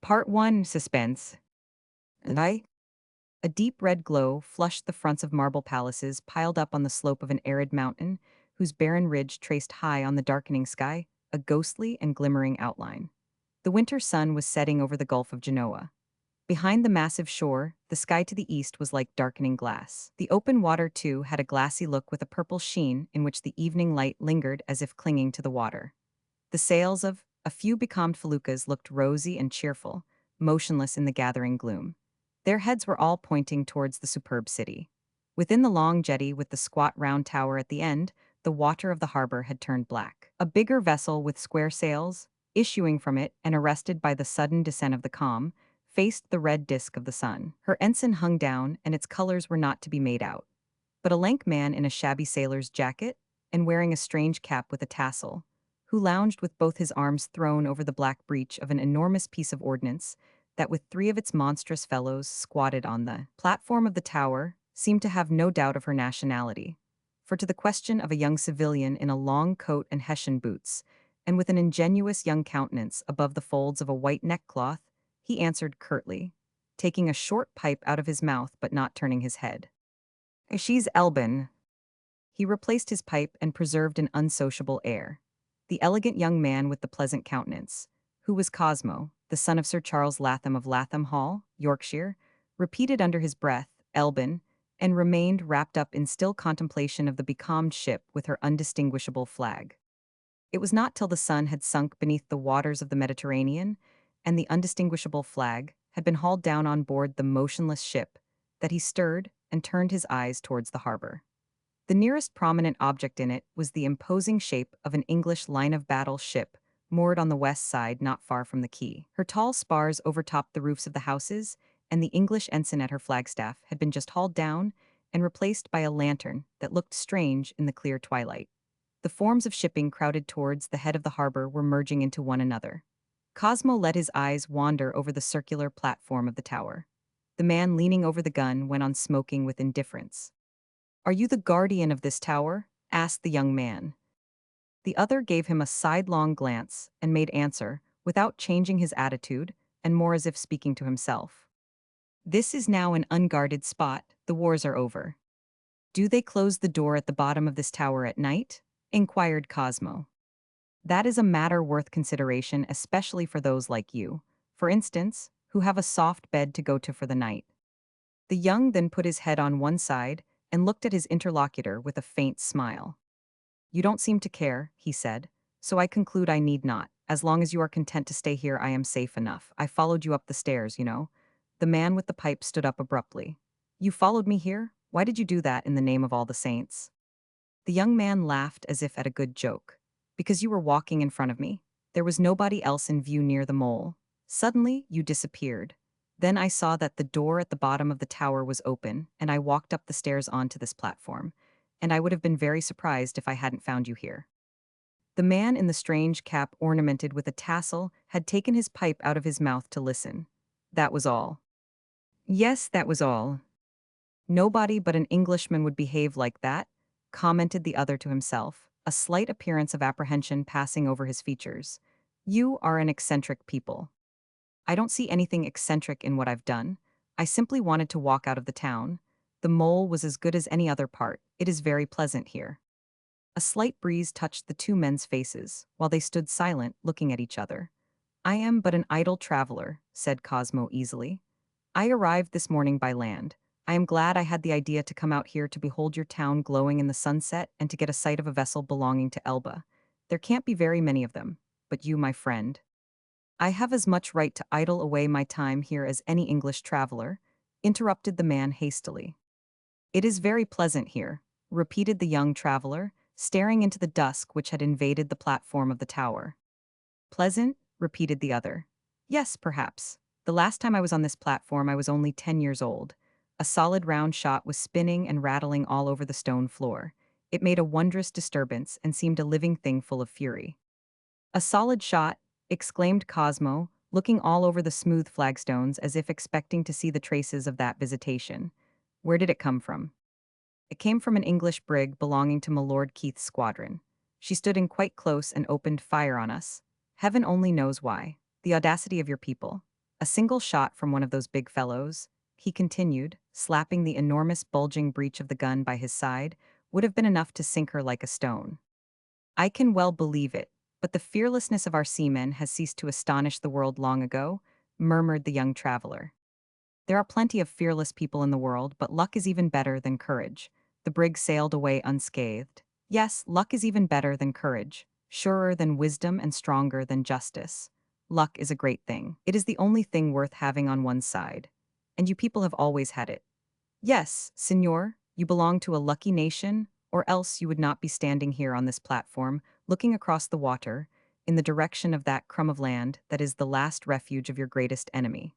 Part 1 Suspense. Light. A deep red glow flushed the fronts of marble palaces piled up on the slope of an arid mountain, whose barren ridge traced high on the darkening sky, a ghostly and glimmering outline. The winter sun was setting over the Gulf of Genoa. Behind the massive shore, the sky to the east was like darkening glass. The open water, too, had a glassy look with a purple sheen in which the evening light lingered as if clinging to the water. The sails of a few becalmed feluccas looked rosy and cheerful, motionless in the gathering gloom. Their heads were all pointing towards the superb city. Within the long jetty with the squat round tower at the end, the water of the harbor had turned black. A bigger vessel with square sails, issuing from it and arrested by the sudden descent of the calm, faced the red disk of the sun. Her ensign hung down, and its colors were not to be made out. But a lank man in a shabby sailor's jacket, and wearing a strange cap with a tassel, who lounged with both his arms thrown over the black breech of an enormous piece of ordnance that, with three of its monstrous fellows squatted on the platform of the tower, seemed to have no doubt of her nationality. For to the question of a young civilian in a long coat and Hessian boots, and with an ingenuous young countenance above the folds of a white neckcloth, he answered curtly, taking a short pipe out of his mouth but not turning his head. She's Elbin. He replaced his pipe and preserved an unsociable air. The elegant young man with the pleasant countenance, who was Cosmo, the son of Sir Charles Latham of Latham Hall, Yorkshire, repeated under his breath, Elbin, and remained wrapped up in still contemplation of the becalmed ship with her undistinguishable flag. It was not till the sun had sunk beneath the waters of the Mediterranean, and the undistinguishable flag had been hauled down on board the motionless ship, that he stirred and turned his eyes towards the harbor. The nearest prominent object in it was the imposing shape of an English line-of-battle ship, moored on the west side not far from the quay. Her tall spars overtopped the roofs of the houses, and the English ensign at her flagstaff had been just hauled down and replaced by a lantern that looked strange in the clear twilight. The forms of shipping crowded towards the head of the harbor were merging into one another. Cosmo let his eyes wander over the circular platform of the tower. The man leaning over the gun went on smoking with indifference. "Are you the guardian of this tower?" asked the young man. The other gave him a sidelong glance and made answer, without changing his attitude, and more as if speaking to himself. "This is now an unguarded spot. The wars are over." "Do they close the door at the bottom of this tower at night?" inquired Cosmo. "That is a matter worth consideration, especially for those like you, for instance, who have a soft bed to go to for the night." The young then put his head on one side and looked at his interlocutor with a faint smile. "You don't seem to care," he said, "so I conclude I need not. As long as you are content to stay here, I am safe enough. I followed you up the stairs, you know." The man with the pipe stood up abruptly. "You followed me here? Why did you do that in the name of all the saints?" The young man laughed as if at a good joke. "Because you were walking in front of me. There was nobody else in view near the mole. Suddenly, you disappeared. Then I saw that the door at the bottom of the tower was open, and I walked up the stairs onto this platform, and I would have been very surprised if I hadn't found you here." The man in the strange cap ornamented with a tassel had taken his pipe out of his mouth to listen. That was all. "Yes, that was all." "Nobody but an Englishman would behave like that," commented the other to himself, a slight appearance of apprehension passing over his features. "You are an eccentric people." "I don't see anything eccentric in what I've done. I simply wanted to walk out of the town. The mole was as good as any other part. It is very pleasant here." A slight breeze touched the two men's faces, while they stood silent, looking at each other. "I am but an idle traveler," said Cosmo easily. "I arrived this morning by land. I am glad I had the idea to come out here to behold your town glowing in the sunset and to get a sight of a vessel belonging to Elba. There can't be very many of them, but you, my friend." "I have as much right to idle away my time here as any English traveler," interrupted the man hastily. "It is very pleasant here," repeated the young traveler, staring into the dusk which had invaded the platform of the tower. "Pleasant?" repeated the other. "Yes, perhaps. The last time I was on this platform I was only 10 years old. A solid round shot was spinning and rattling all over the stone floor. It made a wondrous disturbance and seemed a living thing full of fury." "A solid shot?" exclaimed Cosmo, looking all over the smooth flagstones as if expecting to see the traces of that visitation. "Where did it come from?" "It came from an English brig belonging to my Lord Keith's squadron. She stood in quite close and opened fire on us. Heaven only knows why. The audacity of your people. A single shot from one of those big fellows, he continued, slapping the enormous bulging breech of the gun by his side, would have been enough to sink her like a stone. I can well believe it, but the fearlessness of our seamen has ceased to astonish the world long ago, murmured the young traveler. There are plenty of fearless people in the world, but luck is even better than courage. The brig sailed away unscathed. Yes, luck is even better than courage, surer than wisdom and stronger than justice. Luck is a great thing. It is the only thing worth having on one's side. And you people have always had it. Yes, senor, you belong to a lucky nation, or else you would not be standing here on this platform, looking across the water, in the direction of that crumb of land that is the last refuge of your greatest enemy.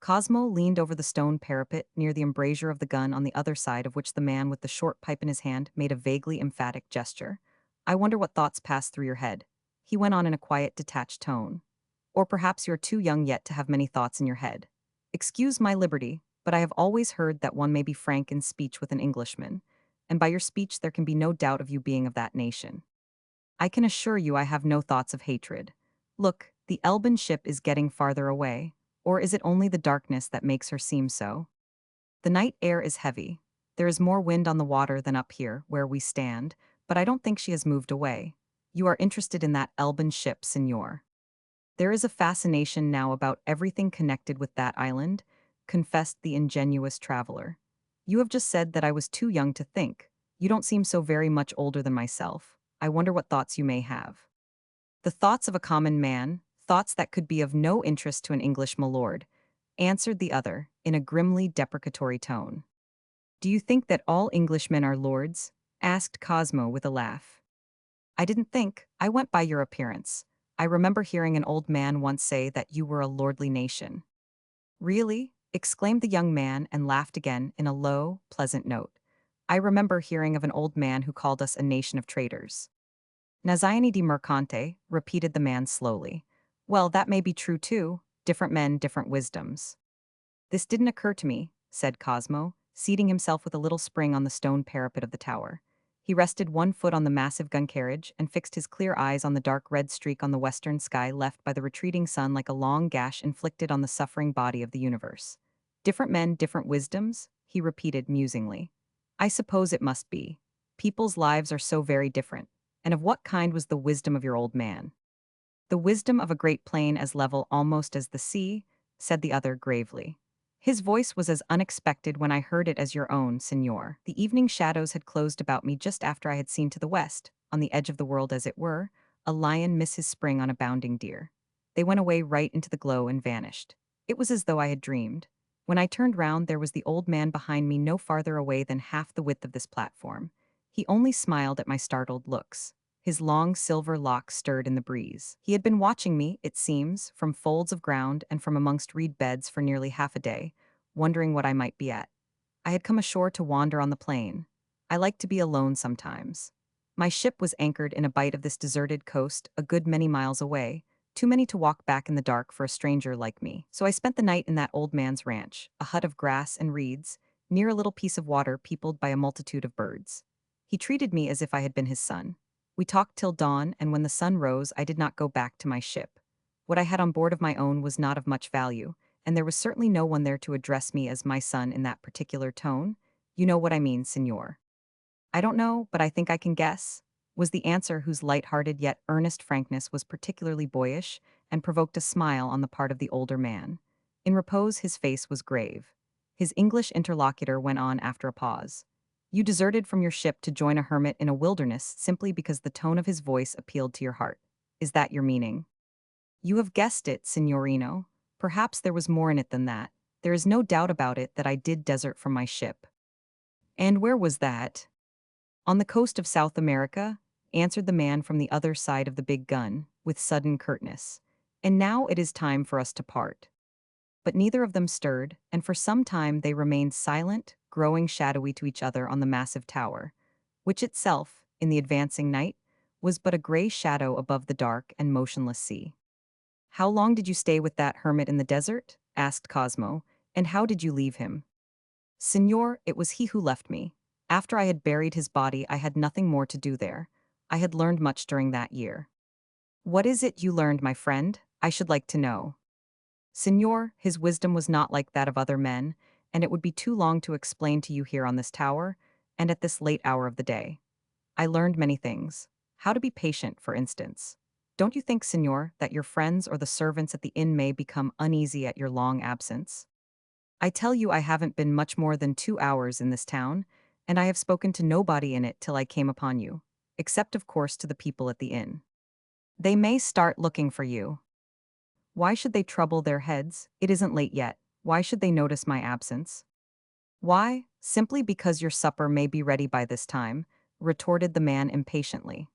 Cosmo leaned over the stone parapet near the embrasure of the gun on the other side of which the man with the short pipe in his hand made a vaguely emphatic gesture. I wonder what thoughts passed through your head. He went on in a quiet, detached tone. Or perhaps you're too young yet to have many thoughts in your head. Excuse my liberty, but I have always heard that one may be frank in speech with an Englishman, and by your speech there can be no doubt of you being of that nation. I can assure you I have no thoughts of hatred. Look, the Elben ship is getting farther away, or is it only the darkness that makes her seem so? The night air is heavy. There is more wind on the water than up here, where we stand, but I don't think she has moved away. You are interested in that Elben ship, senor. There is a fascination now about everything connected with that island, confessed the ingenuous traveler. You have just said that I was too young to think. You don't seem so very much older than myself. I wonder what thoughts you may have. The thoughts of a common man, thoughts that could be of no interest to an English milord, answered the other, in a grimly deprecatory tone. Do you think that all Englishmen are lords? Asked Cosmo with a laugh. I didn't think, I went by your appearance. I remember hearing an old man once say that you were a lordly nation. Really? Exclaimed the young man and laughed again in a low, pleasant note. I remember hearing of an old man who called us a nation of traitors. Nazione di Mercante, repeated the man slowly. Well, that may be true too. Different men, different wisdoms. This didn't occur to me, said Cosmo, seating himself with a little spring on the stone parapet of the tower. He rested one foot on the massive gun carriage and fixed his clear eyes on the dark red streak on the western sky left by the retreating sun like a long gash inflicted on the suffering body of the universe. Different men, different wisdoms, he repeated musingly. I suppose it must be. People's lives are so very different. And of what kind was the wisdom of your old man? The wisdom of a great plain as level almost as the sea, said the other gravely. His voice was as unexpected when I heard it as your own, senor. The evening shadows had closed about me just after I had seen to the west, on the edge of the world as it were, a lion miss his spring on a bounding deer. They went away right into the glow and vanished. It was as though I had dreamed. When I turned round there was the old man behind me no farther away than half the width of this platform. He only smiled at my startled looks. His long silver locks stirred in the breeze. He had been watching me, it seems, from folds of ground and from amongst reed beds for nearly half a day, wondering what I might be at. I had come ashore to wander on the plain. I like to be alone sometimes. My ship was anchored in a bight of this deserted coast a good many miles away, too many to walk back in the dark for a stranger like me. So I spent the night in that old man's ranch, a hut of grass and reeds, near a little piece of water peopled by a multitude of birds. He treated me as if I had been his son. We talked till dawn, and when the sun rose, I did not go back to my ship. What I had on board of my own was not of much value, and there was certainly no one there to address me as my son in that particular tone. You know what I mean, senor. I don't know, but I think I can guess, was the answer whose light-hearted yet earnest frankness was particularly boyish and provoked a smile on the part of the older man. In repose his face was grave. His English interlocutor went on after a pause. You deserted from your ship to join a hermit in a wilderness simply because the tone of his voice appealed to your heart. Is that your meaning? You have guessed it, signorino. Perhaps there was more in it than that. There is no doubt about it that I did desert from my ship. And where was that? On the coast of South America, answered the man from the other side of the big gun, with sudden curtness. And now it is time for us to part. But neither of them stirred, and for some time they remained silent, growing shadowy to each other on the massive tower, which itself, in the advancing night, was but a gray shadow above the dark and motionless sea. How long did you stay with that hermit in the desert? Asked Cosmo, and how did you leave him? Signor, it was he who left me. After I had buried his body, I had nothing more to do there. I had learned much during that year. What is it you learned, my friend? I should like to know. Signor, his wisdom was not like that of other men, and it would be too long to explain to you here on this tower, and at this late hour of the day. I learned many things. How to be patient, for instance. Don't you think, Signor, that your friends or the servants at the inn may become uneasy at your long absence? I tell you I haven't been much more than 2 hours in this town, and I have spoken to nobody in it till I came upon you, except of course to the people at the inn. They may start looking for you. Why should they trouble their heads? It isn't late yet. Why should they notice my absence? Why? Simply because your supper may be ready by this time, retorted the man impatiently.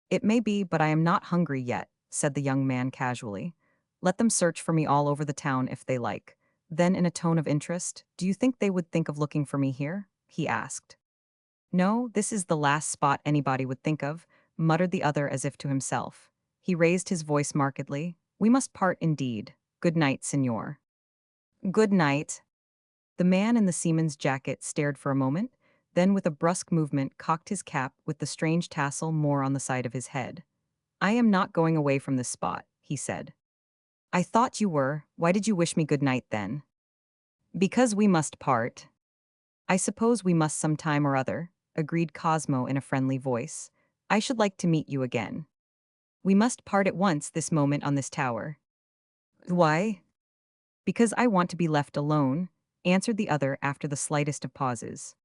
It may be, but I am not hungry yet, said the young man casually. Let them search for me all over the town if they like. Then, in a tone of interest, do you think they would think of looking for me here? He asked. No, this is the last spot anybody would think of, muttered the other as if to himself. He raised his voice markedly. We must part indeed. Good night, Signor. Good night. The man in the seaman's jacket stared for a moment, then with a brusque movement cocked his cap with the strange tassel more on the side of his head. I am not going away from this spot, he said. I thought you were. Why did you wish me good night then? Because we must part. I suppose we must some time or other, agreed Cosmo in a friendly voice. I should like to meet you again. We must part at once this moment on this tower. Why? Because I want to be left alone, answered the other after the slightest of pauses.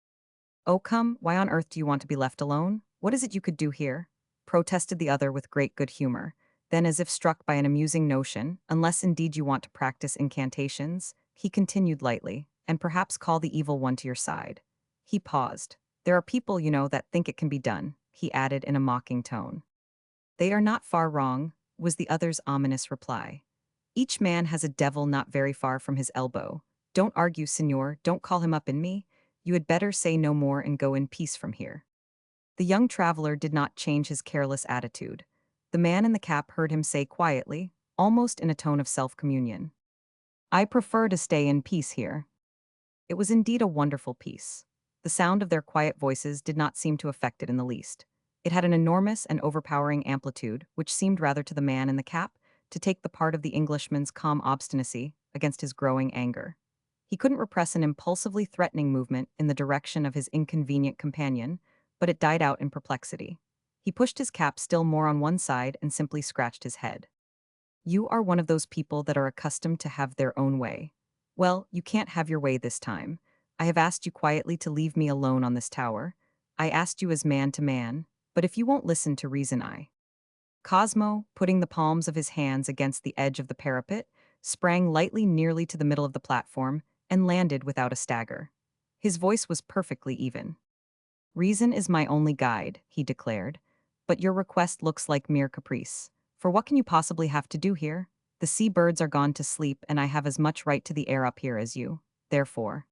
Oh come, why on earth do you want to be left alone? What is it you could do here? Protested the other with great good humor. Then, as if struck by an amusing notion, unless indeed you want to practice incantations, he continued lightly, and perhaps call the evil one to your side. He paused. There are people, you know, that think it can be done, he added in a mocking tone. They are not far wrong, was the other's ominous reply. Each man has a devil not very far from his elbow. Don't argue, Signor, don't call him up in me. You had better say no more and go in peace from here. The young traveler did not change his careless attitude. The man in the cap heard him say quietly, almost in a tone of self-communion. I prefer to stay in peace here. It was indeed a wonderful peace. The sound of their quiet voices did not seem to affect it in the least. It had an enormous and overpowering amplitude, which seemed rather to the man in the cap to take the part of the Englishman's calm obstinacy against his growing anger. He couldn't repress an impulsively threatening movement in the direction of his inconvenient companion, but it died out in perplexity. He pushed his cap still more on one side and simply scratched his head. You are one of those people that are accustomed to have their own way. Well, you can't have your way this time. I have asked you quietly to leave me alone on this tower. I asked you as man to man, but if you won't listen to reason, Cosmo, putting the palms of his hands against the edge of the parapet, sprang lightly nearly to the middle of the platform and landed without a stagger. His voice was perfectly even. Reason is my only guide, he declared, but your request looks like mere caprice. For what can you possibly have to do here? The sea birds are gone to sleep and I have as much right to the air up here as you. Therefore,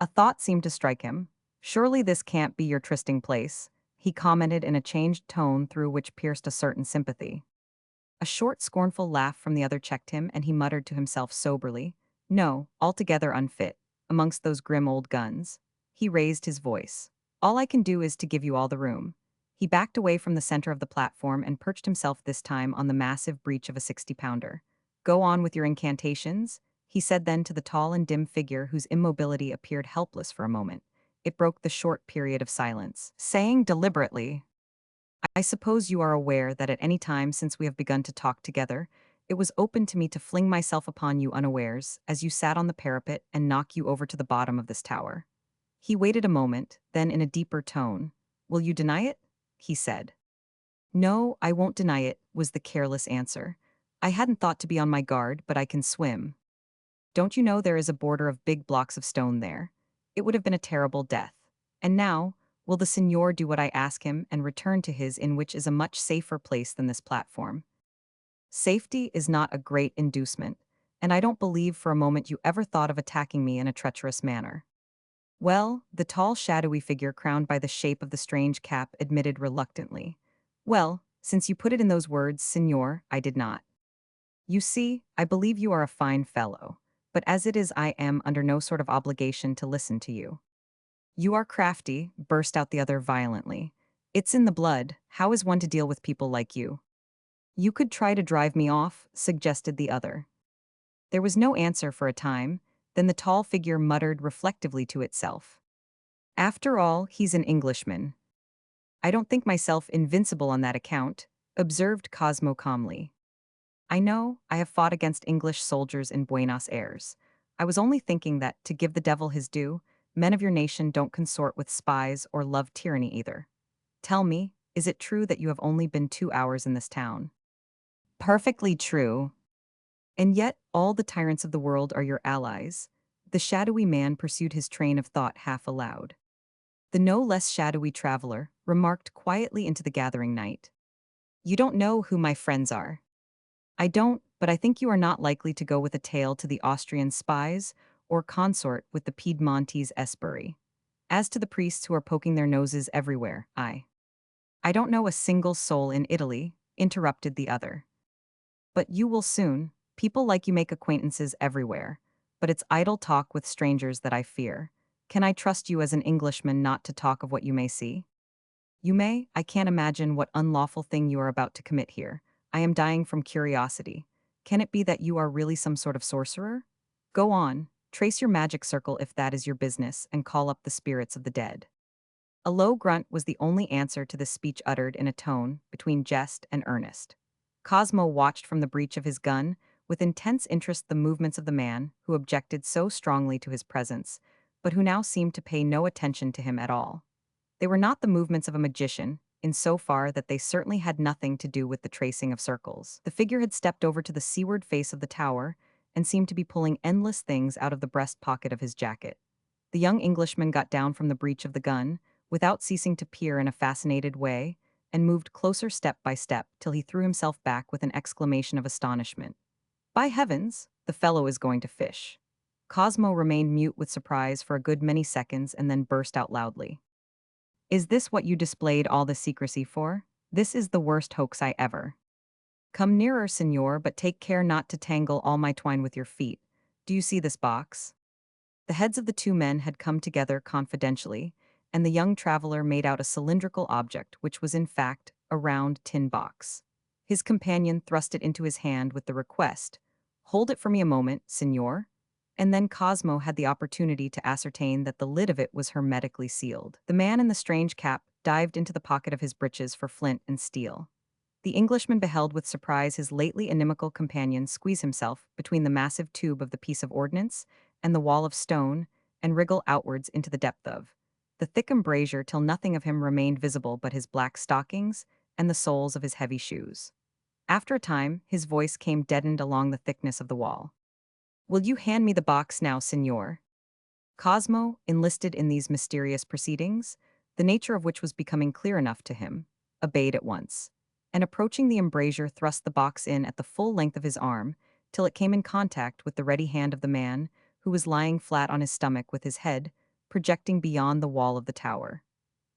a thought seemed to strike him. Surely this can't be your trysting place, he commented in a changed tone through which pierced a certain sympathy. A short, scornful laugh from the other checked him, and he muttered to himself soberly, No, altogether unfit, amongst those grim old guns. He raised his voice. All I can do is to give you all the room. He backed away from the center of the platform and perched himself this time on the massive breech of a 60-pounder. Go on with your incantations, he said then to the tall and dim figure whose immobility appeared helpless for a moment. It broke the short period of silence, saying deliberately, I suppose you are aware that at any time since we have begun to talk together, it was open to me to fling myself upon you unawares, as you sat on the parapet, and knock you over to the bottom of this tower. He waited a moment, then in a deeper tone, Will you deny it? He said. No, I won't deny it, was the careless answer. I hadn't thought to be on my guard, but I can swim. Don't you know there is a border of big blocks of stone there? It would have been a terrible death. And now, will the signor do what I ask him and return to his in which is a much safer place than this platform? Safety is not a great inducement, and I don't believe for a moment you ever thought of attacking me in a treacherous manner. Well, the tall shadowy figure crowned by the shape of the strange cap admitted reluctantly. Well, since you put it in those words, signor, I did not. You see, I believe you are a fine fellow, but as it is I am under no sort of obligation to listen to you. You are crafty, burst out the other violently. It's in the blood, how is one to deal with people like you? You could try to drive me off, suggested the other. There was no answer for a time, then the tall figure muttered reflectively to itself. After all, he's an Englishman. I don't think myself invincible on that account, observed Cosmo calmly. I know, I have fought against English soldiers in Buenos Aires. I was only thinking that, to give the devil his due, men of your nation don't consort with spies or love tyranny either. Tell me, is it true that you have only been 2 hours in this town? Perfectly true. And yet, all the tyrants of the world are your allies. The shadowy man pursued his train of thought half aloud. The no less shadowy traveler remarked quietly into the gathering night. You don't know who my friends are. I don't, but I think you are not likely to go with a tale to the Austrian spies or consort with the Piedmontese esbirri. As to the priests who are poking their noses everywhere, I don't know a single soul in Italy, interrupted the other. But you will soon. People like you make acquaintances everywhere. But it's idle talk with strangers that I fear. Can I trust you as an Englishman not to talk of what you may see? You may, I can't imagine what unlawful thing you are about to commit here. I am dying from curiosity. Can it be that you are really some sort of sorcerer? Go on, trace your magic circle if that is your business, and call up the spirits of the dead. A low grunt was the only answer to this speech uttered in a tone between jest and earnest. Cosmo watched from the breech of his gun, with intense interest the movements of the man who objected so strongly to his presence, but who now seemed to pay no attention to him at all. They were not the movements of a magician, in so far that they certainly had nothing to do with the tracing of circles. The figure had stepped over to the seaward face of the tower and seemed to be pulling endless things out of the breast pocket of his jacket. The young Englishman got down from the breech of the gun, without ceasing to peer in a fascinated way, and moved closer step by step till he threw himself back with an exclamation of astonishment. By heavens, the fellow is going to fish. Cosmo remained mute with surprise for a good many seconds and then burst out loudly. Is this what you displayed all this secrecy for? This is the worst hoax I ever. Come nearer, senor, but take care not to tangle all my twine with your feet. Do you see this box? The heads of the two men had come together confidentially, and the young traveler made out a cylindrical object which was in fact a round tin box. His companion thrust it into his hand with the request, "Hold it for me a moment, senor." And then Cosmo had the opportunity to ascertain that the lid of it was hermetically sealed. The man in the strange cap dived into the pocket of his breeches for flint and steel. The Englishman beheld with surprise his lately inimical companion squeeze himself between the massive tube of the piece of ordnance and the wall of stone, and wriggle outwards into the depth of the thick embrasure till nothing of him remained visible but his black stockings and the soles of his heavy shoes. After a time, his voice came deadened along the thickness of the wall. Will you hand me the box now, senor? Cosmo, enlisted in these mysterious proceedings, the nature of which was becoming clear enough to him, obeyed at once, and approaching the embrasure thrust the box in at the full length of his arm, till it came in contact with the ready hand of the man, who was lying flat on his stomach with his head projecting beyond the wall of the tower.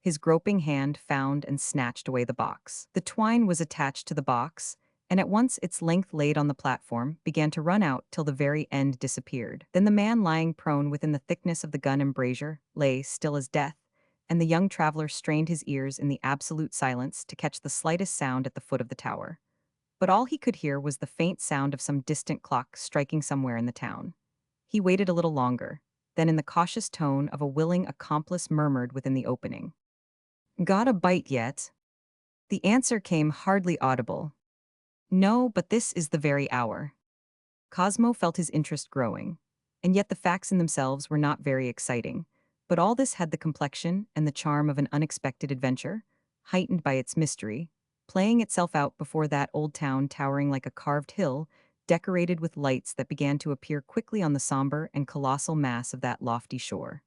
His groping hand found and snatched away the box. The twine was attached to the box, and at once its length laid on the platform began to run out till the very end disappeared. Then the man lying prone within the thickness of the gun embrasure lay still as death, and the young traveler strained his ears in the absolute silence to catch the slightest sound at the foot of the tower. But all he could hear was the faint sound of some distant clock striking somewhere in the town. He waited a little longer, then in the cautious tone of a willing accomplice murmured within the opening, "Got a bite yet?" The answer came hardly audible. "No, but this is the very hour." Cosmo felt his interest growing, and yet the facts in themselves were not very exciting, but all this had the complexion and the charm of an unexpected adventure, heightened by its mystery, playing itself out before that old town towering like a carved hill, decorated with lights that began to appear quickly on the somber and colossal mass of that lofty shore.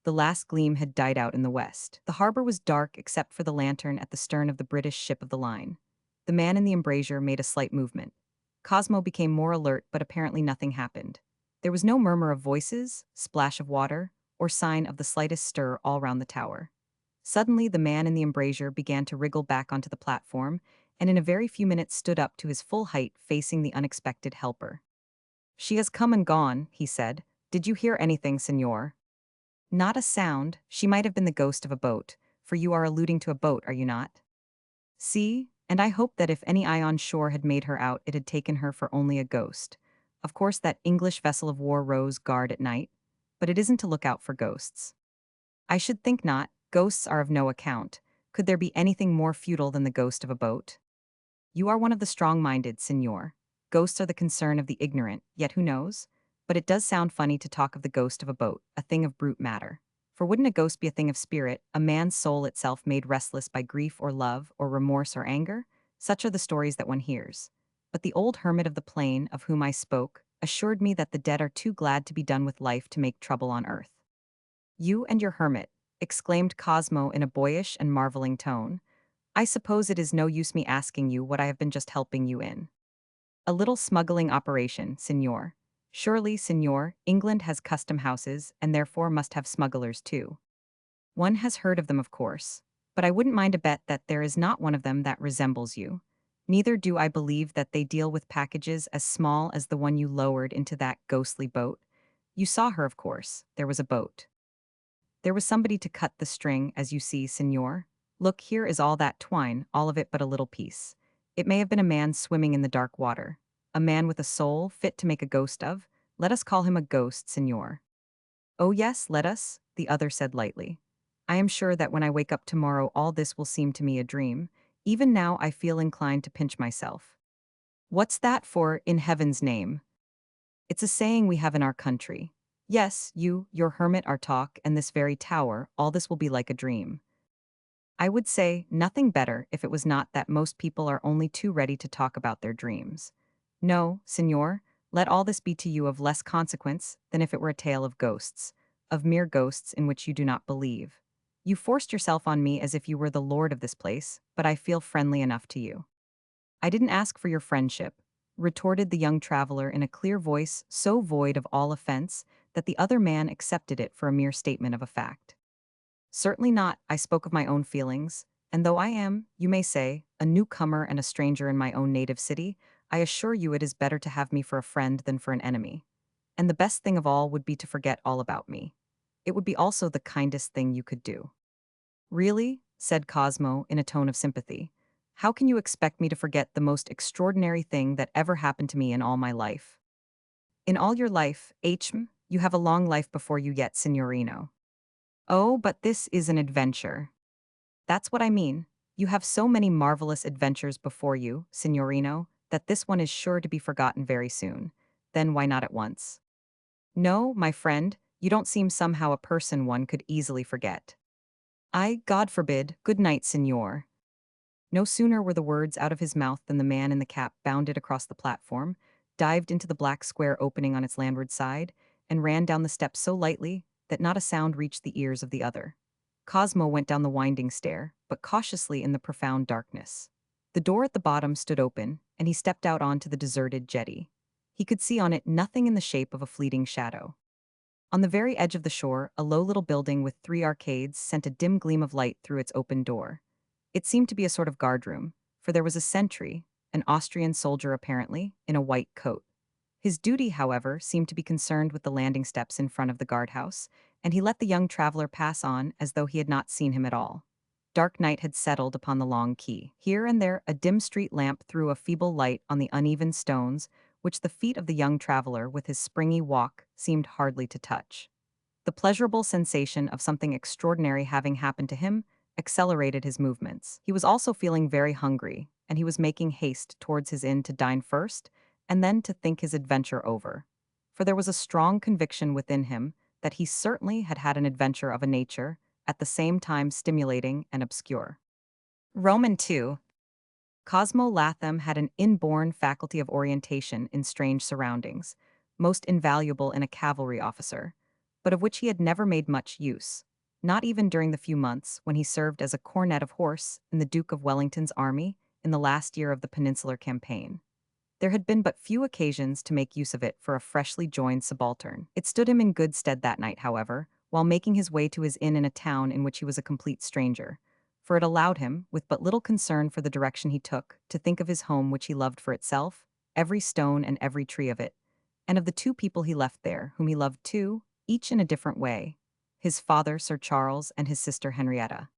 The last gleam had died out in the west. The harbor was dark except for the lantern at the stern of the British ship of the line. The man in the embrasure made a slight movement. Cosmo became more alert, but apparently nothing happened. There was no murmur of voices, splash of water, or sign of the slightest stir all round the tower. Suddenly, the man in the embrasure began to wriggle back onto the platform, and in a very few minutes stood up to his full height, facing the unexpected helper. "She has come and gone," he said. "Did you hear anything, senor?" "Not a sound. She might have been the ghost of a boat, for you are alluding to a boat, are you not? See, and I hoped that if any eye on shore had made her out, it had taken her for only a ghost. Of course, that English vessel of war rows guard at night, but it isn't to look out for ghosts. I should think not. Ghosts are of no account. Could there be anything more futile than the ghost of a boat? You are one of the strong-minded, Signor. Ghosts are the concern of the ignorant, yet who knows? But it does sound funny to talk of the ghost of a boat, a thing of brute matter. For wouldn't a ghost be a thing of spirit, a man's soul itself made restless by grief or love or remorse or anger? Such are the stories that one hears. But the old hermit of the plain, of whom I spoke, assured me that the dead are too glad to be done with life to make trouble on earth. You and your hermit, exclaimed Cosmo in a boyish and marveling tone. I suppose it is no use me asking you what I have been just helping you in. A little smuggling operation, Signor. Surely, Signor, England has custom houses and therefore must have smugglers too. One has heard of them, of course, but I wouldn't mind a bet that there is not one of them that resembles you. Neither do I believe that they deal with packages as small as the one you lowered into that ghostly boat. You saw her, of course. There was a boat. There was somebody to cut the string, as you see, Signor. Look, here is all that twine, all of it but a little piece. It may have been a man swimming in the dark water. A man with a soul fit to make a ghost of. Let us call him a ghost, Signor. Oh yes, let us, the other said lightly. I am sure that when I wake up tomorrow all this will seem to me a dream. Even now I feel inclined to pinch myself. What's that for, in heaven's name? It's a saying we have in our country. Yes, you, your hermit, our talk, and this very tower, all this will be like a dream. I would say nothing better if it was not that most people are only too ready to talk about their dreams. No, Signor, let all this be to you of less consequence than if it were a tale of ghosts, of mere ghosts in which you do not believe. You forced yourself on me as if you were the lord of this place, but I feel friendly enough to you. I didn't ask for your friendship, retorted the young traveler in a clear voice so void of all offense that the other man accepted it for a mere statement of a fact. Certainly not, I spoke of my own feelings, and though I am, you may say, a newcomer and a stranger in my own native city, I assure you it is better to have me for a friend than for an enemy. And the best thing of all would be to forget all about me. It would be also the kindest thing you could do. Really? Said Cosmo in a tone of sympathy. How can you expect me to forget the most extraordinary thing that ever happened to me in all my life? In all your life, you have a long life before you yet, Signorino. Oh, but this is an adventure. That's what I mean. You have so many marvelous adventures before you, Signorino, that this one is sure to be forgotten very soon. Then why not at once? No, my friend, you don't seem somehow a person one could easily forget. God forbid, good night, Signor. No sooner were the words out of his mouth than the man in the cap bounded across the platform, dived into the black square opening on its landward side, and ran down the steps so lightly that not a sound reached the ears of the other. Cosmo went down the winding stair, but cautiously in the profound darkness. The door at the bottom stood open, and he stepped out onto the deserted jetty. He could see on it nothing in the shape of a fleeting shadow. On the very edge of the shore, a low little building with 3 arcades sent a dim gleam of light through its open door. It seemed to be a sort of guardroom, for there was a sentry, an Austrian soldier apparently, in a white coat. His duty, however, seemed to be concerned with the landing steps in front of the guardhouse, and he let the young traveler pass on as though he had not seen him at all. Dark night had settled upon the long quay. Here and there a dim street lamp threw a feeble light on the uneven stones, which the feet of the young traveler with his springy walk seemed hardly to touch. The pleasurable sensation of something extraordinary having happened to him accelerated his movements. He was also feeling very hungry, and he was making haste towards his inn to dine first, and then to think his adventure over. For there was a strong conviction within him that he certainly had had an adventure of a nature, at the same time stimulating and obscure. Roman 2. Cosmo Latham had an inborn faculty of orientation in strange surroundings, most invaluable in a cavalry officer, but of which he had never made much use, not even during the few months when he served as a cornet of horse in the Duke of Wellington's army in the last year of the Peninsular Campaign. There had been but few occasions to make use of it for a freshly joined subaltern. It stood him in good stead that night, however, while making his way to his inn in a town in which he was a complete stranger, for it allowed him, with but little concern for the direction he took, to think of his home which he loved for itself, every stone and every tree of it, and of the 2 people he left there, whom he loved too, each in a different way, his father, Sir Charles, and his sister Henrietta.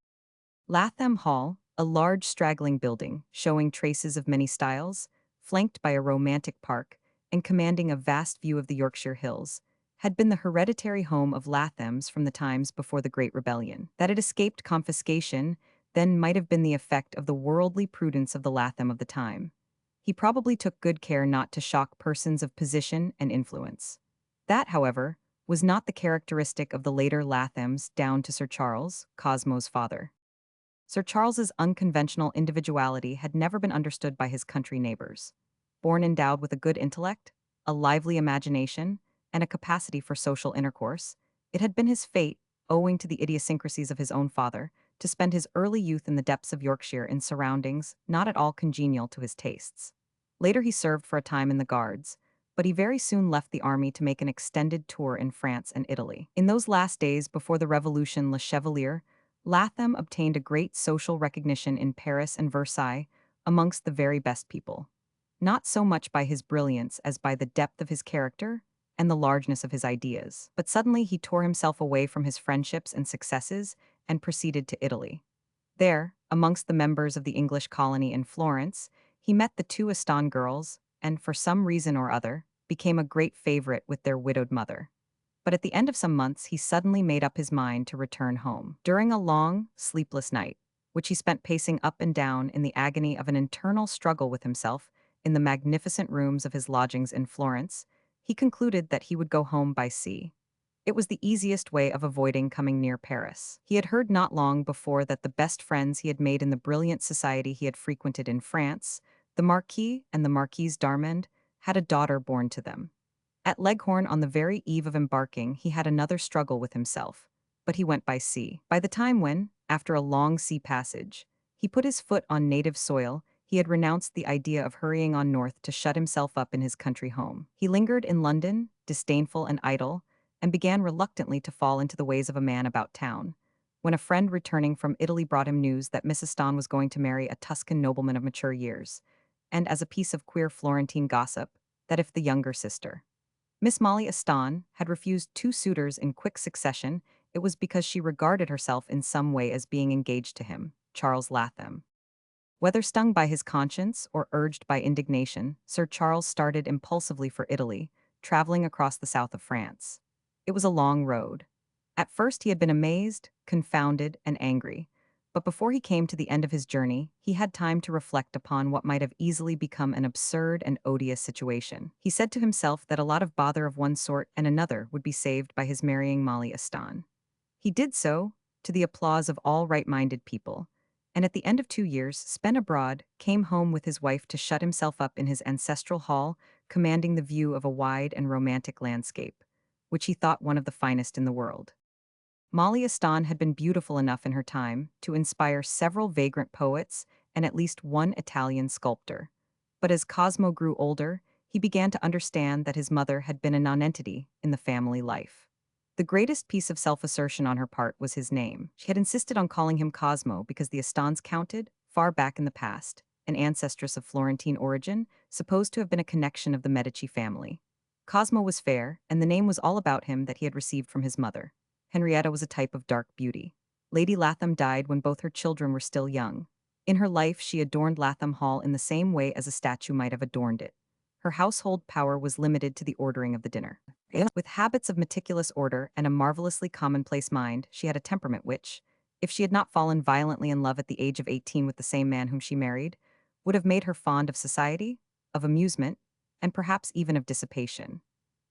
Latham Hall, a large straggling building, showing traces of many styles, flanked by a romantic park, and commanding a vast view of the Yorkshire hills, had been the hereditary home of Lathams from the times before the Great Rebellion. That it escaped confiscation then might have been the effect of the worldly prudence of the Latham of the time. He probably took good care not to shock persons of position and influence. That, however, was not the characteristic of the later Lathams down to Sir Charles, Cosmo's father. Sir Charles's unconventional individuality had never been understood by his country neighbors. Born endowed with a good intellect, a lively imagination, and a capacity for social intercourse, it had been his fate, owing to the idiosyncrasies of his own father, to spend his early youth in the depths of Yorkshire in surroundings not at all congenial to his tastes. Later he served for a time in the Guards, but he very soon left the army to make an extended tour in France and Italy. In those last days before the Revolution, Le Chevalier Latham obtained a great social recognition in Paris and Versailles amongst the very best people, not so much by his brilliance as by the depth of his character and the largeness of his ideas. But suddenly he tore himself away from his friendships and successes and proceeded to Italy. There, amongst the members of the English colony in Florence, he met the two Aston girls and, for some reason or other, became a great favorite with their widowed mother. But at the end of some months, he suddenly made up his mind to return home. During a long, sleepless night, which he spent pacing up and down in the agony of an internal struggle with himself in the magnificent rooms of his lodgings in Florence, he concluded that he would go home by sea. It was the easiest way of avoiding coming near Paris. He had heard not long before that the best friends he had made in the brilliant society he had frequented in France, the Marquis and the Marquise d'Armand, had a daughter born to them. At Leghorn, on the very eve of embarking, he had another struggle with himself, but he went by sea. By the time when, after a long sea passage, he put his foot on native soil, he had renounced the idea of hurrying on north to shut himself up in his country home. He lingered in London, disdainful and idle, and began reluctantly to fall into the ways of a man about town, when a friend returning from Italy brought him news that Miss Aston was going to marry a Tuscan nobleman of mature years, and as a piece of queer Florentine gossip, that if the younger sister, Miss Molly Aston, had refused two suitors in quick succession, it was because she regarded herself in some way as being engaged to him, Charles Latham. Whether stung by his conscience or urged by indignation, Sir Charles started impulsively for Italy, traveling across the south of France. It was a long road. At first he had been amazed, confounded, and angry, but before he came to the end of his journey, he had time to reflect upon what might have easily become an absurd and odious situation. He said to himself that a lot of bother of one sort and another would be saved by his marrying Molly Aston. He did so, to the applause of all right-minded people, and at the end of 2 years, spent abroad, came home with his wife to shut himself up in his ancestral hall, commanding the view of a wide and romantic landscape, which he thought one of the finest in the world. Molly Aston had been beautiful enough in her time to inspire several vagrant poets and at least one Italian sculptor. But as Cosmo grew older, he began to understand that his mother had been a nonentity in the family life. The greatest piece of self-assertion on her part was his name. She had insisted on calling him Cosmo because the Astons counted, far back in the past, an ancestress of Florentine origin, supposed to have been a connection of the Medici family. Cosmo was fair, and the name was all about him that he had received from his mother. Henrietta was a type of dark beauty. Lady Latham died when both her children were still young. In her life, she adorned Latham Hall in the same way as a statue might have adorned it. Her household power was limited to the ordering of the dinner. With habits of meticulous order and a marvelously commonplace mind, she had a temperament which, if she had not fallen violently in love at the age of 18 with the same man whom she married, would have made her fond of society, of amusement, and perhaps even of dissipation.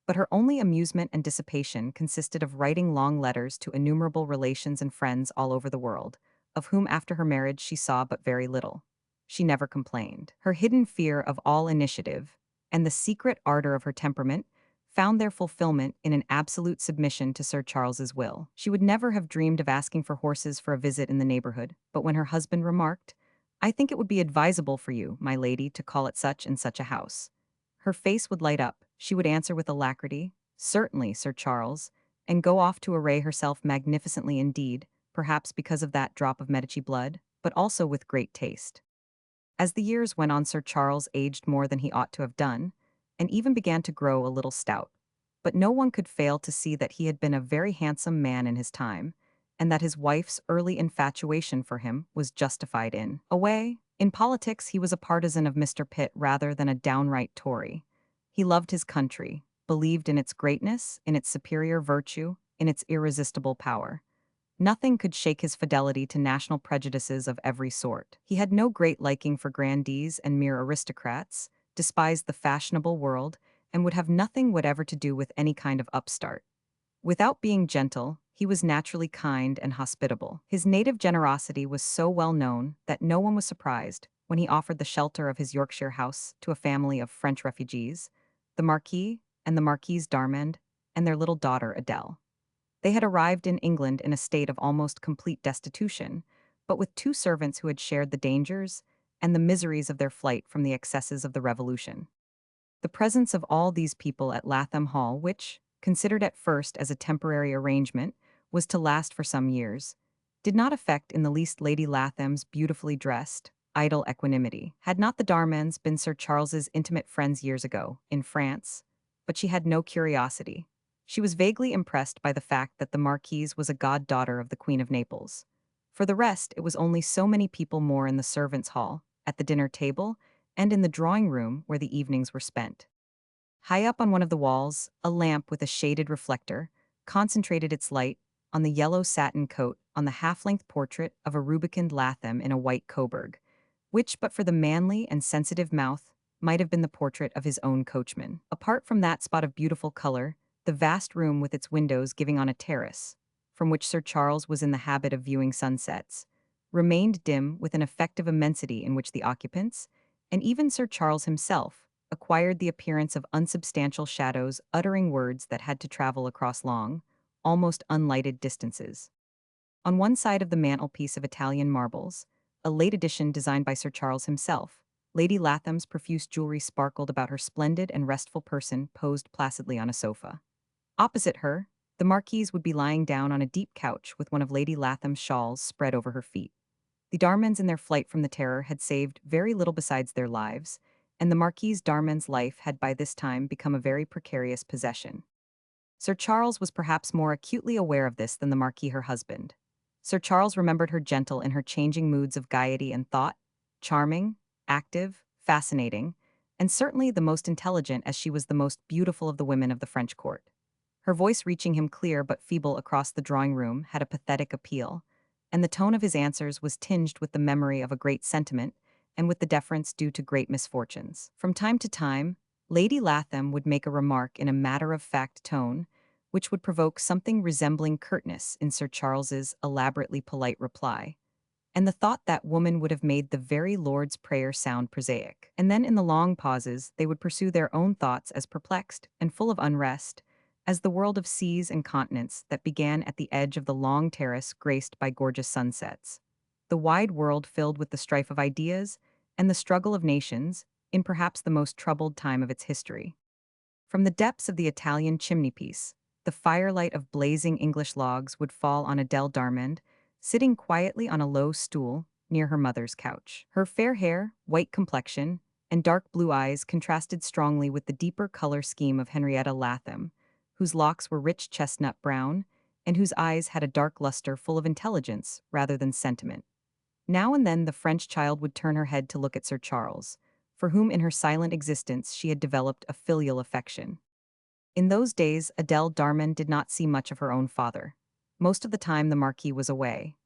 But her only amusement and dissipation consisted of writing long letters to innumerable relations and friends all over the world, of whom after her marriage she saw but very little. She never complained. Her hidden fear of all initiative, and the secret ardor of her temperament, found their fulfillment in an absolute submission to Sir Charles's will. She would never have dreamed of asking for horses for a visit in the neighborhood, but when her husband remarked, "I think it would be advisable for you, my lady, to call at such and such a house," her face would light up. She would answer with alacrity, "Certainly, Sir Charles," and go off to array herself magnificently indeed, perhaps because of that drop of Medici blood, but also with great taste. As the years went on, Sir Charles aged more than he ought to have done, and even began to grow a little stout. But no one could fail to see that he had been a very handsome man in his time, and that his wife's early infatuation for him was justified in a way. In politics, he was a partisan of Mr. Pitt rather than a downright Tory. He loved his country, believed in its greatness, in its superior virtue, in its irresistible power. Nothing could shake his fidelity to national prejudices of every sort. He had no great liking for grandees and mere aristocrats, despised the fashionable world, and would have nothing whatever to do with any kind of upstart. Without being gentle, he was naturally kind and hospitable. His native generosity was so well known that no one was surprised when he offered the shelter of his Yorkshire house to a family of French refugees, the Marquis and the Marquise d'Armand, and their little daughter Adele. They had arrived in England in a state of almost complete destitution, but with two servants who had shared the dangers and the miseries of their flight from the excesses of the Revolution. The presence of all these people at Latham Hall, which, considered at first as a temporary arrangement, was to last for some years, did not affect in the least Lady Latham's beautifully dressed, idle equanimity. Had not the Darmans been Sir Charles's intimate friends years ago, in France? But she had no curiosity. She was vaguely impressed by the fact that the Marquise was a goddaughter of the Queen of Naples. For the rest, it was only so many people more in the servants' hall, at the dinner table, and in the drawing room where the evenings were spent. High up on one of the walls, a lamp with a shaded reflector concentrated its light on the yellow satin coat on the half-length portrait of a rubicund Latham in a white Coburg, which, but for the manly and sensitive mouth, might have been the portrait of his own coachman. Apart from that spot of beautiful color, the vast room with its windows giving on a terrace, from which Sir Charles was in the habit of viewing sunsets, remained dim with an effective immensity in which the occupants, and even Sir Charles himself, acquired the appearance of unsubstantial shadows uttering words that had to travel across long, almost unlighted distances. On one side of the mantelpiece of Italian marbles, a late edition designed by Sir Charles himself, Lady Latham's profuse jewelry sparkled about her splendid and restful person posed placidly on a sofa. Opposite her, the Marquise would be lying down on a deep couch with one of Lady Latham's shawls spread over her feet. The Darmans in their flight from the Terror had saved very little besides their lives, and the Marquise d'Armand's life had by this time become a very precarious possession. Sir Charles was perhaps more acutely aware of this than the Marquis her husband. Sir Charles remembered her gentle in her changing moods of gaiety and thought, charming, active, fascinating, and certainly the most intelligent as she was the most beautiful of the women of the French court. Her voice reaching him clear but feeble across the drawing room had a pathetic appeal, and the tone of his answers was tinged with the memory of a great sentiment and with the deference due to great misfortunes. From time to time, Lady Latham would make a remark in a matter-of-fact tone, which would provoke something resembling curtness in Sir Charles's elaborately polite reply, and the thought that woman would have made the very Lord's Prayer sound prosaic. And then in the long pauses, they would pursue their own thoughts as perplexed and full of unrest as the world of seas and continents that began at the edge of the long terrace graced by gorgeous sunsets. The wide world filled with the strife of ideas and the struggle of nations in perhaps the most troubled time of its history. From the depths of the Italian chimney-piece, the firelight of blazing English logs would fall on Adele Darmand, sitting quietly on a low stool near her mother's couch. Her fair hair, white complexion, and dark blue eyes contrasted strongly with the deeper color scheme of Henrietta Latham, whose locks were rich chestnut brown, and whose eyes had a dark luster full of intelligence rather than sentiment. Now and then the French child would turn her head to look at Sir Charles, for whom in her silent existence she had developed a filial affection. In those days, Adele Darmand did not see much of her own father. Most of the time the Marquis was away.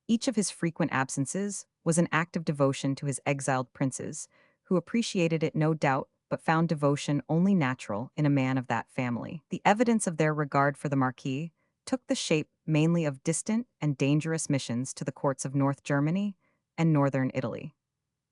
Each of his frequent absences was an act of devotion to his exiled princes, who appreciated it no doubt, but found devotion only natural in a man of that family. The evidence of their regard for the Marquis took the shape mainly of distant and dangerous missions to the courts of North Germany and northern Italy.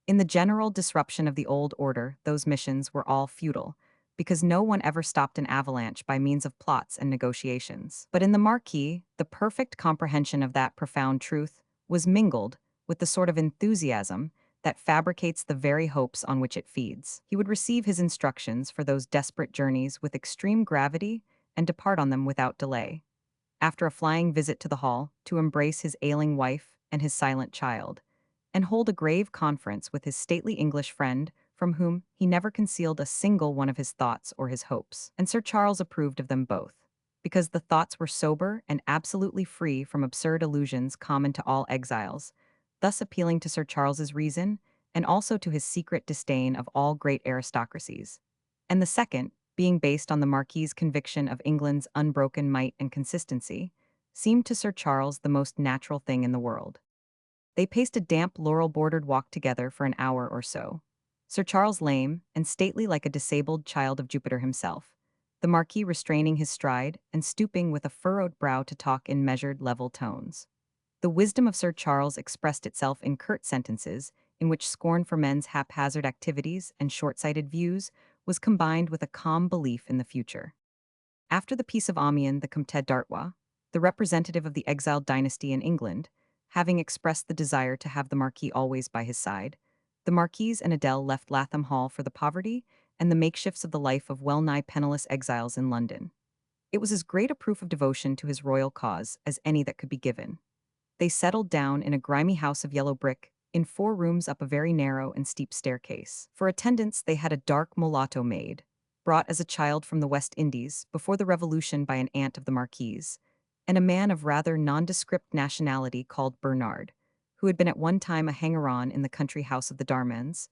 In the general disruption of the old order, those missions were all futile, because no one ever stopped an avalanche by means of plots and negotiations. But in the Marquis, the perfect comprehension of that profound truth was mingled with the sort of enthusiasm that fabricates the very hopes on which it feeds. He would receive his instructions for those desperate journeys with extreme gravity and depart on them without delay, after a flying visit to the hall, to embrace his ailing wife and his silent child, and hold a grave conference with his stately English friend, from whom he never concealed a single one of his thoughts or his hopes. And Sir Charles approved of them both, because the thoughts were sober and absolutely free from absurd illusions common to all exiles, thus appealing to Sir Charles's reason and also to his secret disdain of all great aristocracies. and the second, being based on the Marquis's conviction of England's unbroken might and consistency, seemed to Sir Charles the most natural thing in the world. They paced a damp laurel-bordered walk together for an hour or so. Sir Charles lame and stately like a disabled child of Jupiter himself, the Marquis restraining his stride and stooping with a furrowed brow to talk in measured, level tones. The wisdom of Sir Charles expressed itself in curt sentences, in which scorn for men's haphazard activities and short-sighted views was combined with a calm belief in the future. After the Peace of Amiens, the Comte d'Artois, the representative of the exiled dynasty in England, having expressed the desire to have the Marquis always by his side, the Marquise and Adele left Latham Hall for the poverty and the makeshifts of the life of well-nigh penniless exiles in London. It was as great a proof of devotion to his royal cause as any that could be given. They settled down in a grimy house of yellow brick, in 4 rooms up a very narrow and steep staircase. For attendants, they had a dark mulatto maid, brought as a child from the West Indies before the Revolution by an aunt of the Marquise, and a man of rather nondescript nationality called Bernard, who had been at one time a hanger-on in the country house of the Darmans,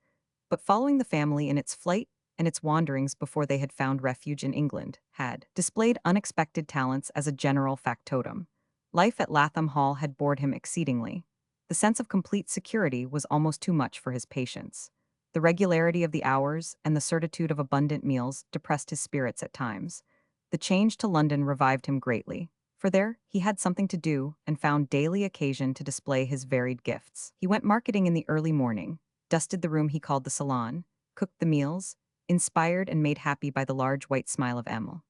but following the family in its flight and its wanderings before they had found refuge in England, had displayed unexpected talents as a general factotum. Life at Latham Hall had bored him exceedingly. The sense of complete security was almost too much for his patience. The regularity of the hours and the certitude of abundant meals depressed his spirits at times. The change to London revived him greatly, for there he had something to do and found daily occasion to display his varied gifts. He went marketing in the early morning, dusted the room he called the salon, cooked the meals, inspired and made happy by the large white smile of Emil,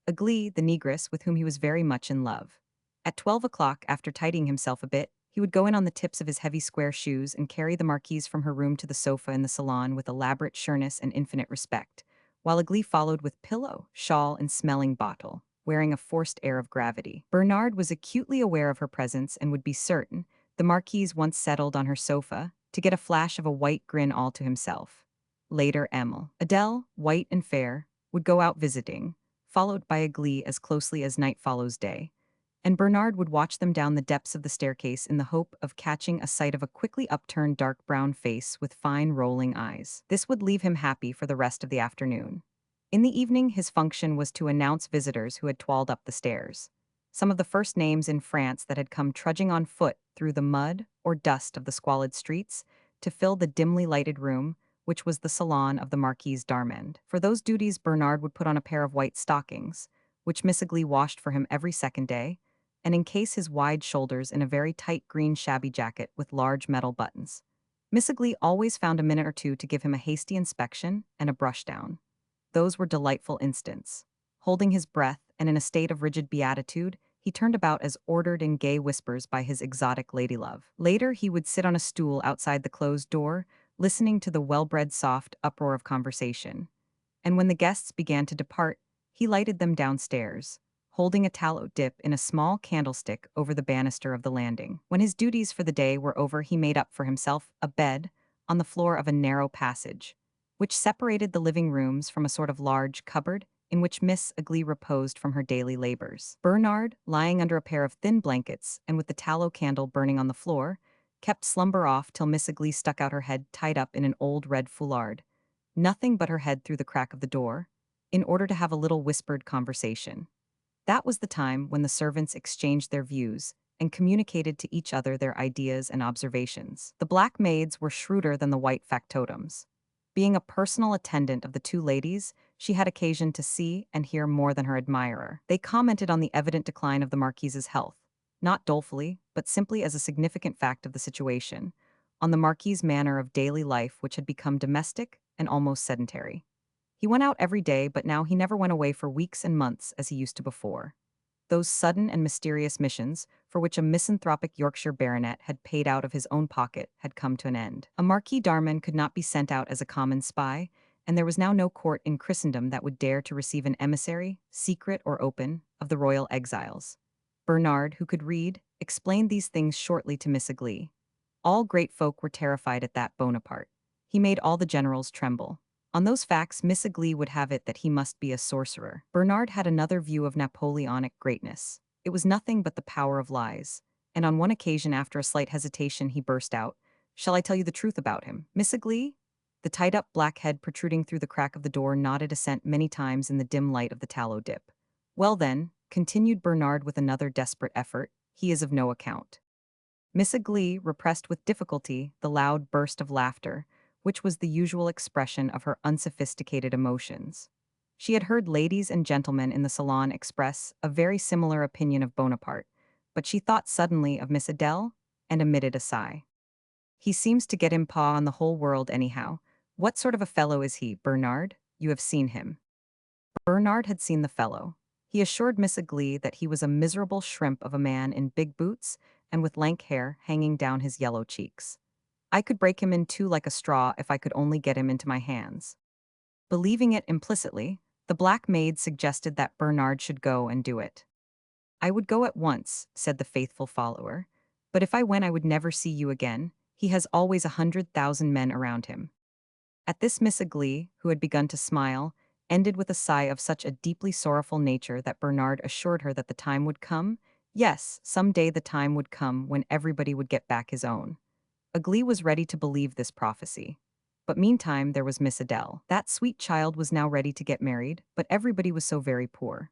Agli, the negress with whom he was very much in love. At 12 o'clock, after tidying himself a bit, he would go in on the tips of his heavy square shoes and carry the Marquise from her room to the sofa in the salon with elaborate sureness and infinite respect, while Agli followed with pillow, shawl, and smelling bottle, wearing a forced air of gravity. Bernard was acutely aware of her presence and would be certain, the Marquise once settled on her sofa, to get a flash of a white grin all to himself. Later, Emil, Adele, white and fair, would go out visiting, followed by Agli as closely as night follows day, and Bernard would watch them down the depths of the staircase in the hope of catching a sight of a quickly upturned dark brown face with fine rolling eyes. This would leave him happy for the rest of the afternoon. In the evening, his function was to announce visitors who had toiled up the stairs. Some of the first names in France that had come trudging on foot through the mud or dust of the squalid streets to fill the dimly lighted room, which was the salon of the Marquise d'Armand. For those duties, Bernard would put on a pair of white stockings, which Miss Agli washed for him every second day, and encase his wide shoulders in a very tight green shabby jacket with large metal buttons. Miss Agli always found a minute or two to give him a hasty inspection and a brush down. Those were delightful instants. Holding his breath and in a state of rigid beatitude, he turned about as ordered in gay whispers by his exotic ladylove. Later, he would sit on a stool outside the closed door, listening to the well-bred soft uproar of conversation. And when the guests began to depart, he lighted them downstairs, holding a tallow dip in a small candlestick over the banister of the landing. When his duties for the day were over, he made up for himself a bed on the floor of a narrow passage, which separated the living rooms from a sort of large cupboard in which Miss Agli reposed from her daily labors. Bernard, lying under a pair of thin blankets and with the tallow candle burning on the floor, kept slumber off till Miss Agli stuck out her head tied up in an old red foulard, nothing but her head through the crack of the door, in order to have a little whispered conversation. That was the time when the servants exchanged their views and communicated to each other their ideas and observations. The black maids were shrewder than the white factotums. Being a personal attendant of the two ladies, she had occasion to see and hear more than her admirer. They commented on the evident decline of the Marquise's health, not dolefully, but simply as a significant fact of the situation, on the Marquis's manner of daily life which had become domestic and almost sedentary. He went out every day, but now he never went away for weeks and months as he used to before. Those sudden and mysterious missions, for which a misanthropic Yorkshire baronet had paid out of his own pocket, had come to an end. A Marquis d'Armand could not be sent out as a common spy, and there was now no court in Christendom that would dare to receive an emissary, secret or open, of the royal exiles. Bernard, who could read, explained these things shortly to Miss Agli. All great folk were terrified at that Bonaparte. He made all the generals tremble. On those facts, Miss Agli would have it that he must be a sorcerer. Bernard had another view of Napoleonic greatness. It was nothing but the power of lies, and on one occasion, after a slight hesitation, he burst out, "Shall I tell you the truth about him, Miss Agli?" The tied-up black head protruding through the crack of the door nodded assent many times in the dim light of the tallow dip. "Well then," continued Bernard with another desperate effort, "he is of no account." Miss Glee repressed with difficulty the loud burst of laughter, which was the usual expression of her unsophisticated emotions. She had heard ladies and gentlemen in the salon express a very similar opinion of Bonaparte, but she thought suddenly of Miss Adele and emitted a sigh. "He seems to get paw on the whole world anyhow. What sort of a fellow is he, Bernard? You have seen him." Bernard had seen the fellow. He assured Miss Glee that he was a miserable shrimp of a man in big boots and with lank hair hanging down his yellow cheeks. "I could break him in two like a straw if I could only get him into my hands." Believing it implicitly, the black maid suggested that Bernard should go and do it. "I would go at once," said the faithful follower, "but if I went I would never see you again. He has always 100,000 men around him." At this Miss Glee, who had begun to smile, ended with a sigh of such a deeply sorrowful nature that Bernard assured her that the time would come, yes, some day the time would come when everybody would get back his own. Aglee was ready to believe this prophecy. But meantime there was Miss Adele. That sweet child was now ready to get married, but everybody was so very poor.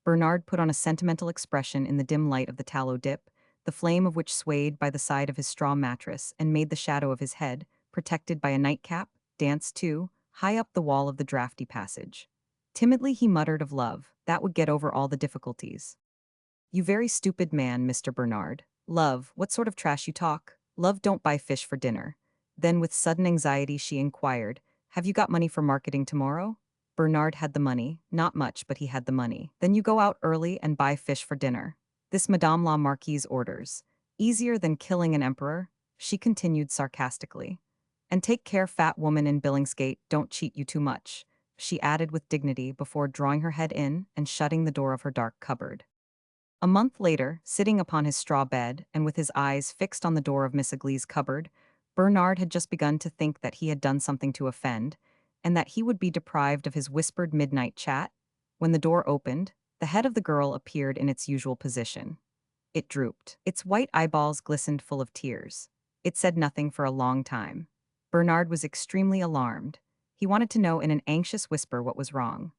Bernard put on a sentimental expression in the dim light of the tallow dip, the flame of which swayed by the side of his straw mattress and made the shadow of his head, protected by a nightcap, dance too, high up the wall of the draughty passage. Timidly he muttered of love, that would get over all the difficulties. "You very stupid man, Mr. Bernard. Love, what sort of trash you talk? Love don't buy fish for dinner." Then with sudden anxiety she inquired, "Have you got money for marketing tomorrow?" Bernard had the money, not much, but he had the money. "Then you go out early and buy fish for dinner. This Madame la Marquise orders. Easier than killing an emperor," she continued sarcastically. "And take care, fat woman in Billingsgate, don't cheat you too much," she added with dignity before drawing her head in and shutting the door of her dark cupboard. A month later, sitting upon his straw bed and with his eyes fixed on the door of Miss Aglee's cupboard, Bernard had just begun to think that he had done something to offend, and that he would be deprived of his whispered midnight chat, when the door opened, the head of the girl appeared in its usual position. It drooped. Its white eyeballs glistened full of tears. It said nothing for a long time. Bernard was extremely alarmed. He wanted to know in an anxious whisper what was wrong.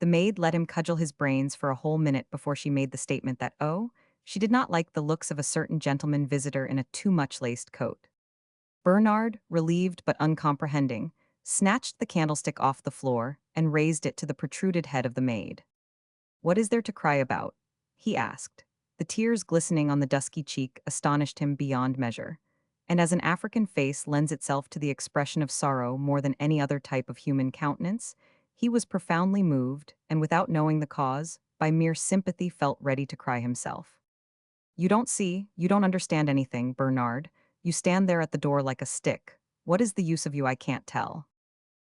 The maid let him cudgel his brains for a whole minute before she made the statement that, oh, she did not like the looks of a certain gentleman visitor in a too much laced coat. Bernard, relieved but uncomprehending, snatched the candlestick off the floor and raised it to the protruded head of the maid. "What is there to cry about?" he asked. The tears glistening on the dusky cheek astonished him beyond measure. And as an African face lends itself to the expression of sorrow more than any other type of human countenance, he was profoundly moved, and without knowing the cause, by mere sympathy felt ready to cry himself. "You don't see, you don't understand anything, Bernard. You stand there at the door like a stick. What is the use of you, I can't tell."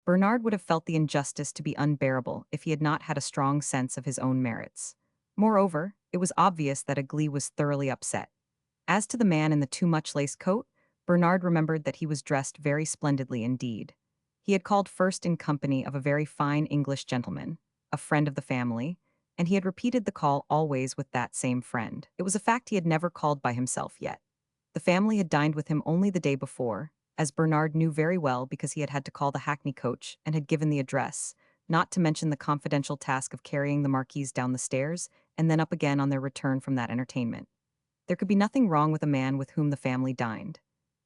Bernard would have felt the injustice to be unbearable if he had not had a strong sense of his own merits. Moreover, it was obvious that Aglee was thoroughly upset. As to the man in the too much lace coat, Bernard remembered that he was dressed very splendidly indeed. He had called first in company of a very fine English gentleman, a friend of the family, and he had repeated the call always with that same friend. It was a fact he had never called by himself yet. The family had dined with him only the day before, as Bernard knew very well because he had had to call the hackney coach and had given the address, not to mention the confidential task of carrying the Marquise down the stairs and then up again on their return from that entertainment. There could be nothing wrong with a man with whom the family dined.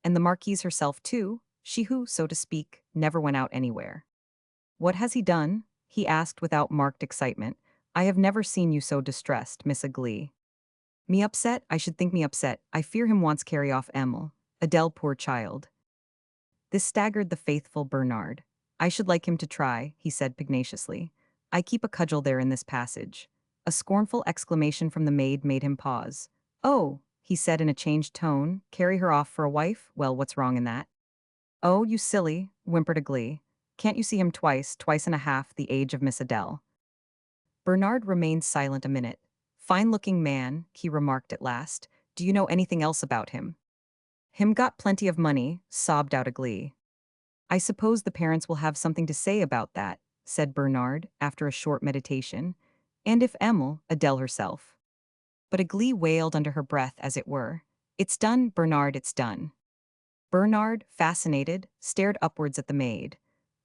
And the Marquise herself, too, she who, so to speak, never went out anywhere. "What has he done?" he asked without marked excitement. "I have never seen you so distressed, Miss Aglee." "Me upset? I should think me upset. I fear him wants carry off Emil. Adele, poor child." This staggered the faithful Bernard. "I should like him to try," he said pugnaciously. "I keep a cudgel there in this passage." A scornful exclamation from the maid made him pause. "Oh," he said in a changed tone, "carry her off for a wife? Well, what's wrong in that?" "Oh, you silly," whimpered Aglee. "Can't you see him twice and a half the age of Miss Adele?" Bernard remained silent a minute. "Fine-looking man," he remarked at last. "Do you know anything else about him?" "Him got plenty of money," sobbed out Aglee. "I suppose the parents will have something to say about that," said Bernard, after a short meditation. "And if Emil, Adele herself." But Aglee wailed under her breath, as it were. "It's done, Bernard, it's done." Bernard, fascinated, stared upwards at the maid.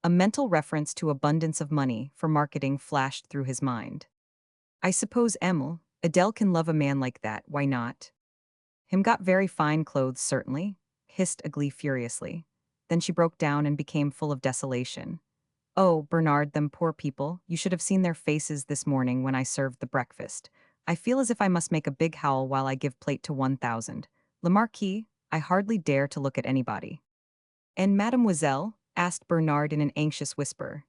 A mental reference to abundance of money for marketing flashed through his mind. I suppose Adele can love a man like that, why not? Him got very fine clothes, certainly, hissed Aglee furiously. Then she broke down and became full of desolation. Oh, Bernard, them poor people, you should have seen their faces this morning when I served the breakfast. I feel as if I must make a big howl while I give plate to 1,000. Le Marquis, I hardly dare to look at anybody. And Mademoiselle? Asked Bernard in an anxious whisper.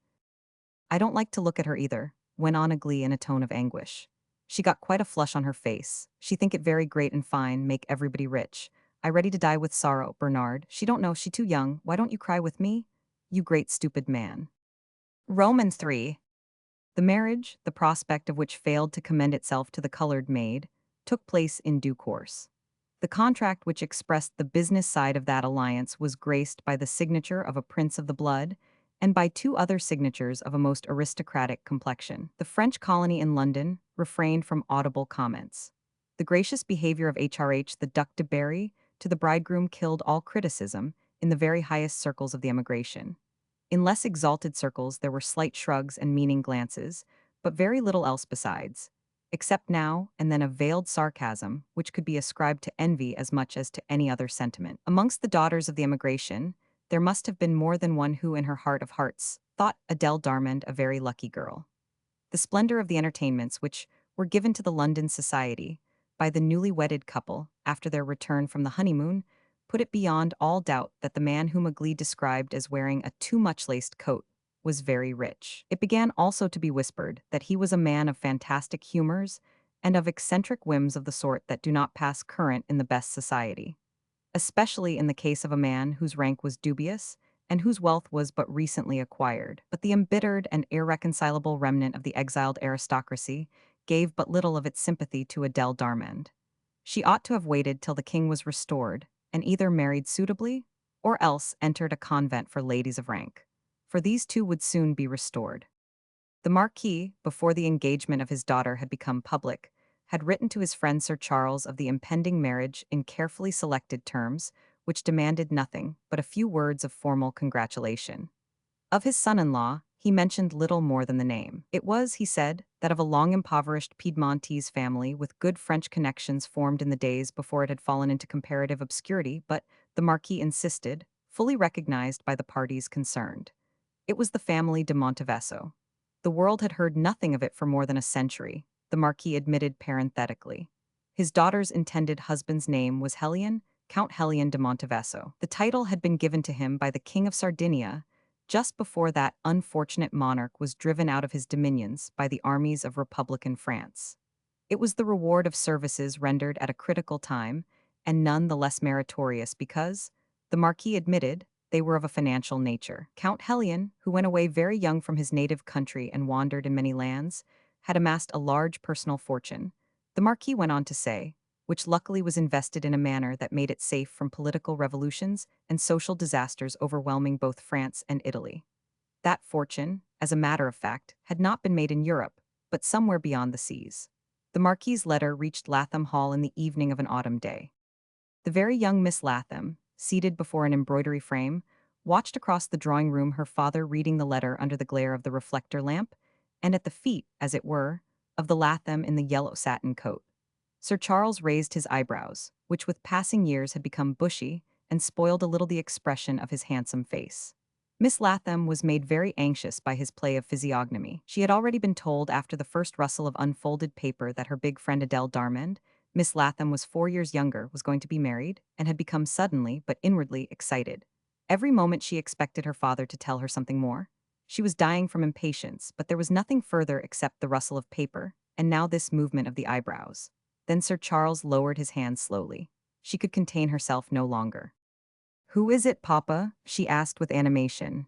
I don't like to look at her either, went on Aglee in a tone of anguish. She got quite a flush on her face. She think it very great and fine, make everybody rich. I ready to die with sorrow, Bernard. She don't know, she too young. Why don't you cry with me? You great stupid man. Romans 3. The marriage, the prospect of which failed to commend itself to the colored maid, took place in due course. The contract which expressed the business side of that alliance was graced by the signature of a prince of the blood, and by two other signatures of a most aristocratic complexion. The French colony in London refrained from audible comments. The gracious behavior of HRH the Duc de Berry to the bridegroom killed all criticism in the very highest circles of the emigration. In less exalted circles there were slight shrugs and meaning glances, but very little else besides, except now and then a veiled sarcasm which could be ascribed to envy as much as to any other sentiment. Amongst the daughters of the emigration, there must have been more than one who in her heart of hearts thought Adele Darmond a very lucky girl. The splendor of the entertainments which were given to the London society by the newly wedded couple after their return from the honeymoon put it beyond all doubt that the man whom Aglee described as wearing a too much laced coat was very rich. It began also to be whispered that he was a man of fantastic humors and of eccentric whims of the sort that do not pass current in the best society, especially in the case of a man whose rank was dubious and whose wealth was but recently acquired. But the embittered and irreconcilable remnant of the exiled aristocracy gave but little of its sympathy to Adele Darmond. She ought to have waited till the king was restored, and either married suitably, or else entered a convent for ladies of rank, for these two would soon be restored. The Marquis, before the engagement of his daughter had become public, had written to his friend Sir Charles of the impending marriage in carefully selected terms, which demanded nothing but a few words of formal congratulation. Of his son-in-law, he mentioned little more than the name. It was, he said, that of a long-impoverished Piedmontese family with good French connections formed in the days before it had fallen into comparative obscurity, but, the Marquis insisted, fully recognized by the parties concerned. It was the family de Montevesso. The world had heard nothing of it for more than a century, the Marquis admitted parenthetically. His daughter's intended husband's name was Helion, Count Helion de Montevesso. The title had been given to him by the King of Sardinia, just before that unfortunate monarch was driven out of his dominions by the armies of Republican France. It was the reward of services rendered at a critical time, and none the less meritorious because, the Marquis admitted, they were of a financial nature. Count Helion, who went away very young from his native country and wandered in many lands, had amassed a large personal fortune, the Marquis went on to say, which luckily was invested in a manner that made it safe from political revolutions and social disasters overwhelming both France and Italy. That fortune, as a matter of fact, had not been made in Europe, but somewhere beyond the seas. The Marquis's letter reached Latham Hall in the evening of an autumn day. The very young Miss Latham, seated before an embroidery frame, watched across the drawing-room her father reading the letter under the glare of the reflector lamp, and at the feet, as it were, of the Latham in the yellow satin coat. Sir Charles raised his eyebrows, which with passing years had become bushy, and spoiled a little the expression of his handsome face. Miss Latham was made very anxious by his play of physiognomy. She had already been told after the first rustle of unfolded paper that her big friend Adele Darmond, Miss Latham was 4 years younger, was going to be married, and had become suddenly, but inwardly, excited. Every moment she expected her father to tell her something more. She was dying from impatience, but there was nothing further except the rustle of paper, and now this movement of the eyebrows. Then Sir Charles lowered his hands slowly. She could contain herself no longer. "Who is it, Papa?" she asked with animation.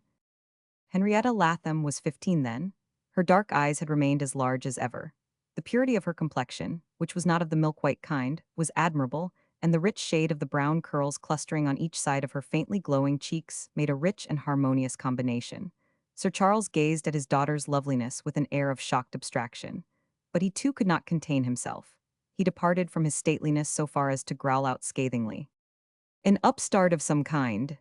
Henrietta Latham was 15 then. Her dark eyes had remained as large as ever. The purity of her complexion, which was not of the milk-white kind, was admirable, and the rich shade of the brown curls clustering on each side of her faintly glowing cheeks made a rich and harmonious combination. Sir Charles gazed at his daughter's loveliness with an air of shocked abstraction. But he too could not contain himself. He departed from his stateliness so far as to growl out scathingly. "An upstart of some kind."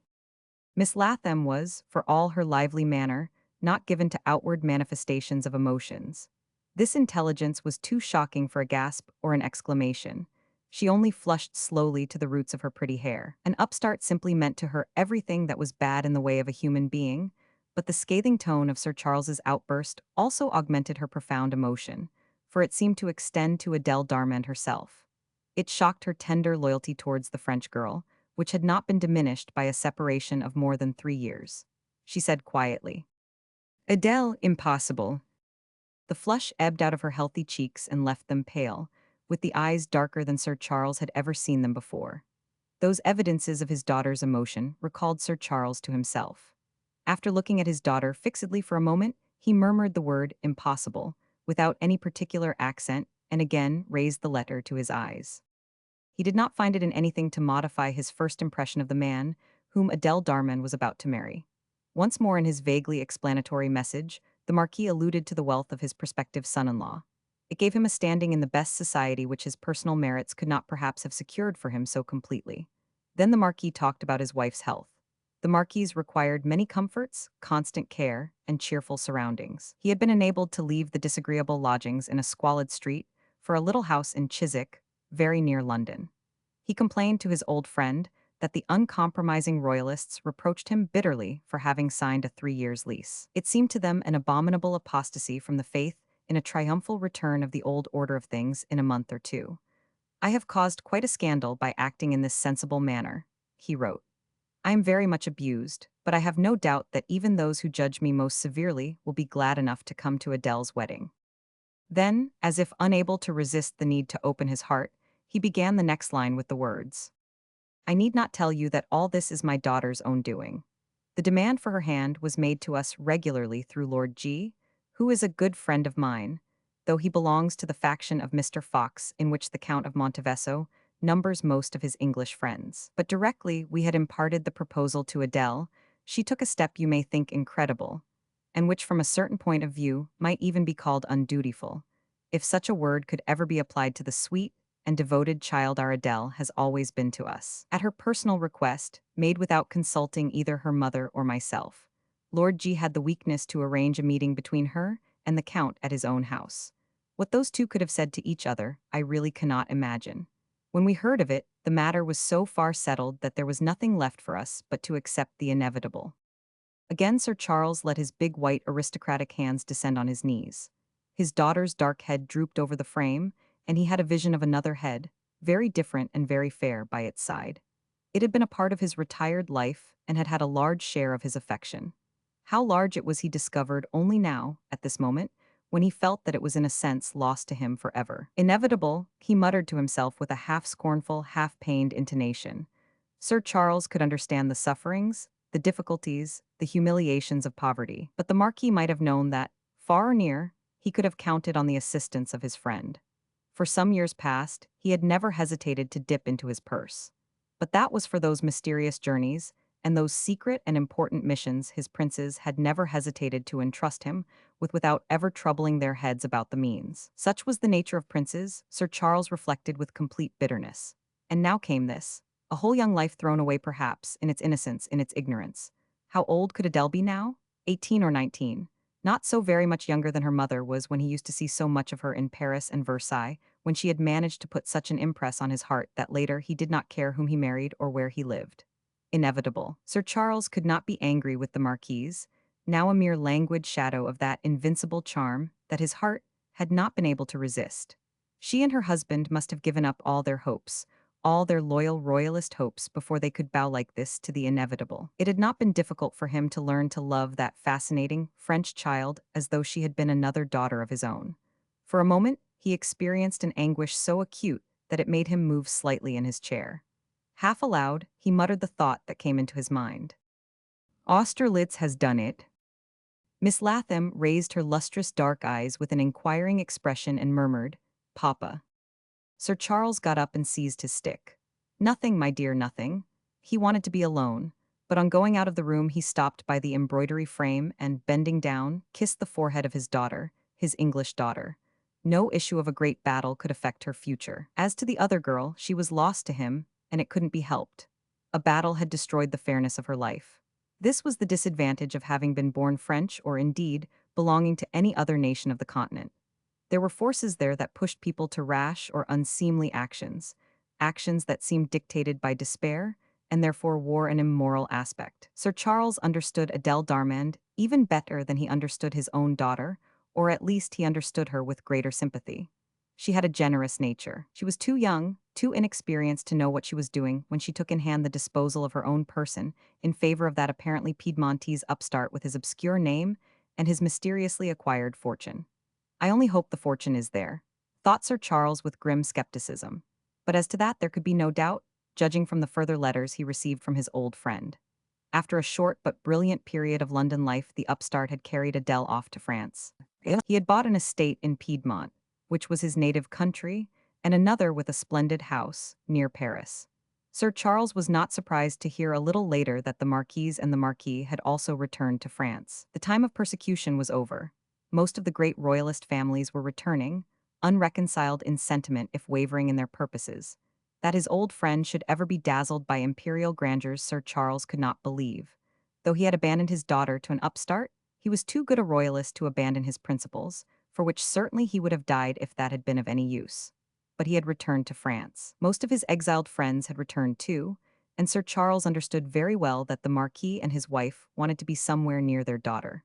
Miss Latham was, for all her lively manner, not given to outward manifestations of emotions. This intelligence was too shocking for a gasp or an exclamation. She only flushed slowly to the roots of her pretty hair. An upstart simply meant to her everything that was bad in the way of a human being, but the scathing tone of Sir Charles's outburst also augmented her profound emotion, for it seemed to extend to Adele Darmand herself. It shocked her tender loyalty towards the French girl, which had not been diminished by a separation of more than 3 years. She said quietly, "Adele, impossible." The flush ebbed out of her healthy cheeks and left them pale, with the eyes darker than Sir Charles had ever seen them before. Those evidences of his daughter's emotion recalled Sir Charles to himself. After looking at his daughter fixedly for a moment, he murmured the word impossible, without any particular accent, and again raised the letter to his eyes. He did not find it in anything to modify his first impression of the man whom Adele Darman was about to marry. Once more in his vaguely explanatory message, the Marquis alluded to the wealth of his prospective son-in-law. It gave him a standing in the best society which his personal merits could not perhaps have secured for him so completely. Then the Marquis talked about his wife's health. The Marquis required many comforts, constant care, and cheerful surroundings. He had been enabled to leave the disagreeable lodgings in a squalid street for a little house in Chiswick, very near London. He complained to his old friend that the uncompromising royalists reproached him bitterly for having signed a 3 years lease. It seemed to them an abominable apostasy from the faith in a triumphal return of the old order of things in a month or two. "I have caused quite a scandal by acting in this sensible manner," he wrote. "I am very much abused, but I have no doubt that even those who judge me most severely will be glad enough to come to Adele's wedding." Then, as if unable to resist the need to open his heart, he began the next line with the words, "I need not tell you that all this is my daughter's own doing. The demand for her hand was made to us regularly through Lord G, who is a good friend of mine, though he belongs to the faction of Mr. Fox in which the Count of Montevesso numbers most of his English friends. But directly we had imparted the proposal to Adele, she took a step you may think incredible, and which from a certain point of view might even be called undutiful, if such a word could ever be applied to the sweet and devoted child our Adele has always been to us. At her personal request, made without consulting either her mother or myself, Lord G had the weakness to arrange a meeting between her and the Count at his own house. What those two could have said to each other, I really cannot imagine. When we heard of it, the matter was so far settled that there was nothing left for us but to accept the inevitable." Again Sir Charles let his big white aristocratic hands descend on his knees. His daughter's dark head drooped over the frame, and he had a vision of another head, very different and very fair, by its side. It had been a part of his retired life and had had a large share of his affection. How large it was he discovered only now, at this moment, when he felt that it was in a sense lost to him forever. "Inevitable," he muttered to himself with a half-scornful, half-pained intonation. Sir Charles could understand the sufferings, the difficulties, the humiliations of poverty, but the Marquis might have known that, far or near, he could have counted on the assistance of his friend. For some years past, he had never hesitated to dip into his purse. But that was for those mysterious journeys, and those secret and important missions his princes had never hesitated to entrust him with without ever troubling their heads about the means. Such was the nature of princes, Sir Charles reflected with complete bitterness. And now came this. A whole young life thrown away perhaps, in its innocence, in its ignorance. How old could Adele be now? 18 or 19. Not so very much younger than her mother was when he used to see so much of her in Paris and Versailles, when she had managed to put such an impress on his heart that later he did not care whom he married or where he lived. Inevitable. Sir Charles could not be angry with the Marquise, now a mere languid shadow of that invincible charm that his heart had not been able to resist. She and her husband must have given up all their hopes, all their loyal royalist hopes, before they could bow like this to the inevitable. It had not been difficult for him to learn to love that fascinating French child as though she had been another daughter of his own. For a moment, he experienced an anguish so acute that it made him move slightly in his chair. Half aloud, he muttered the thought that came into his mind. "Austerlitz has done it." Miss Latham raised her lustrous dark eyes with an inquiring expression and murmured, "Papa." Sir Charles got up and seized his stick. "Nothing, my dear, nothing." He wanted to be alone, but on going out of the room he stopped by the embroidery frame and, bending down, kissed the forehead of his daughter, his English daughter. No issue of a great battle could affect her future. As to the other girl, she was lost to him, and it couldn't be helped. A battle had destroyed the fairness of her life. This was the disadvantage of having been born French or indeed belonging to any other nation of the continent. There were forces there that pushed people to rash or unseemly actions, actions that seemed dictated by despair and therefore wore an immoral aspect. Sir Charles understood Adele Darmand even better than he understood his own daughter, or at least he understood her with greater sympathy. She had a generous nature. She was too young, too inexperienced to know what she was doing when she took in hand the disposal of her own person in favor of that apparently Piedmontese upstart with his obscure name and his mysteriously acquired fortune. I only hope the fortune is there, thought Sir Charles with grim skepticism. But as to that there could be no doubt, judging from the further letters he received from his old friend. After a short but brilliant period of London life, the upstart had carried Adele off to France. He had bought an estate in Piedmont, which was his native country, and another with a splendid house near Paris. Sir Charles was not surprised to hear a little later that the Marquise and the Marquis had also returned to France. The time of persecution was over. Most of the great royalist families were returning, unreconciled in sentiment if wavering in their purposes. That his old friend should ever be dazzled by imperial grandeurs Sir Charles could not believe. Though he had abandoned his daughter to an upstart, he was too good a royalist to abandon his principles, for which certainly he would have died if that had been of any use. But he had returned to France. Most of his exiled friends had returned too, and Sir Charles understood very well that the Marquis and his wife wanted to be somewhere near their daughter.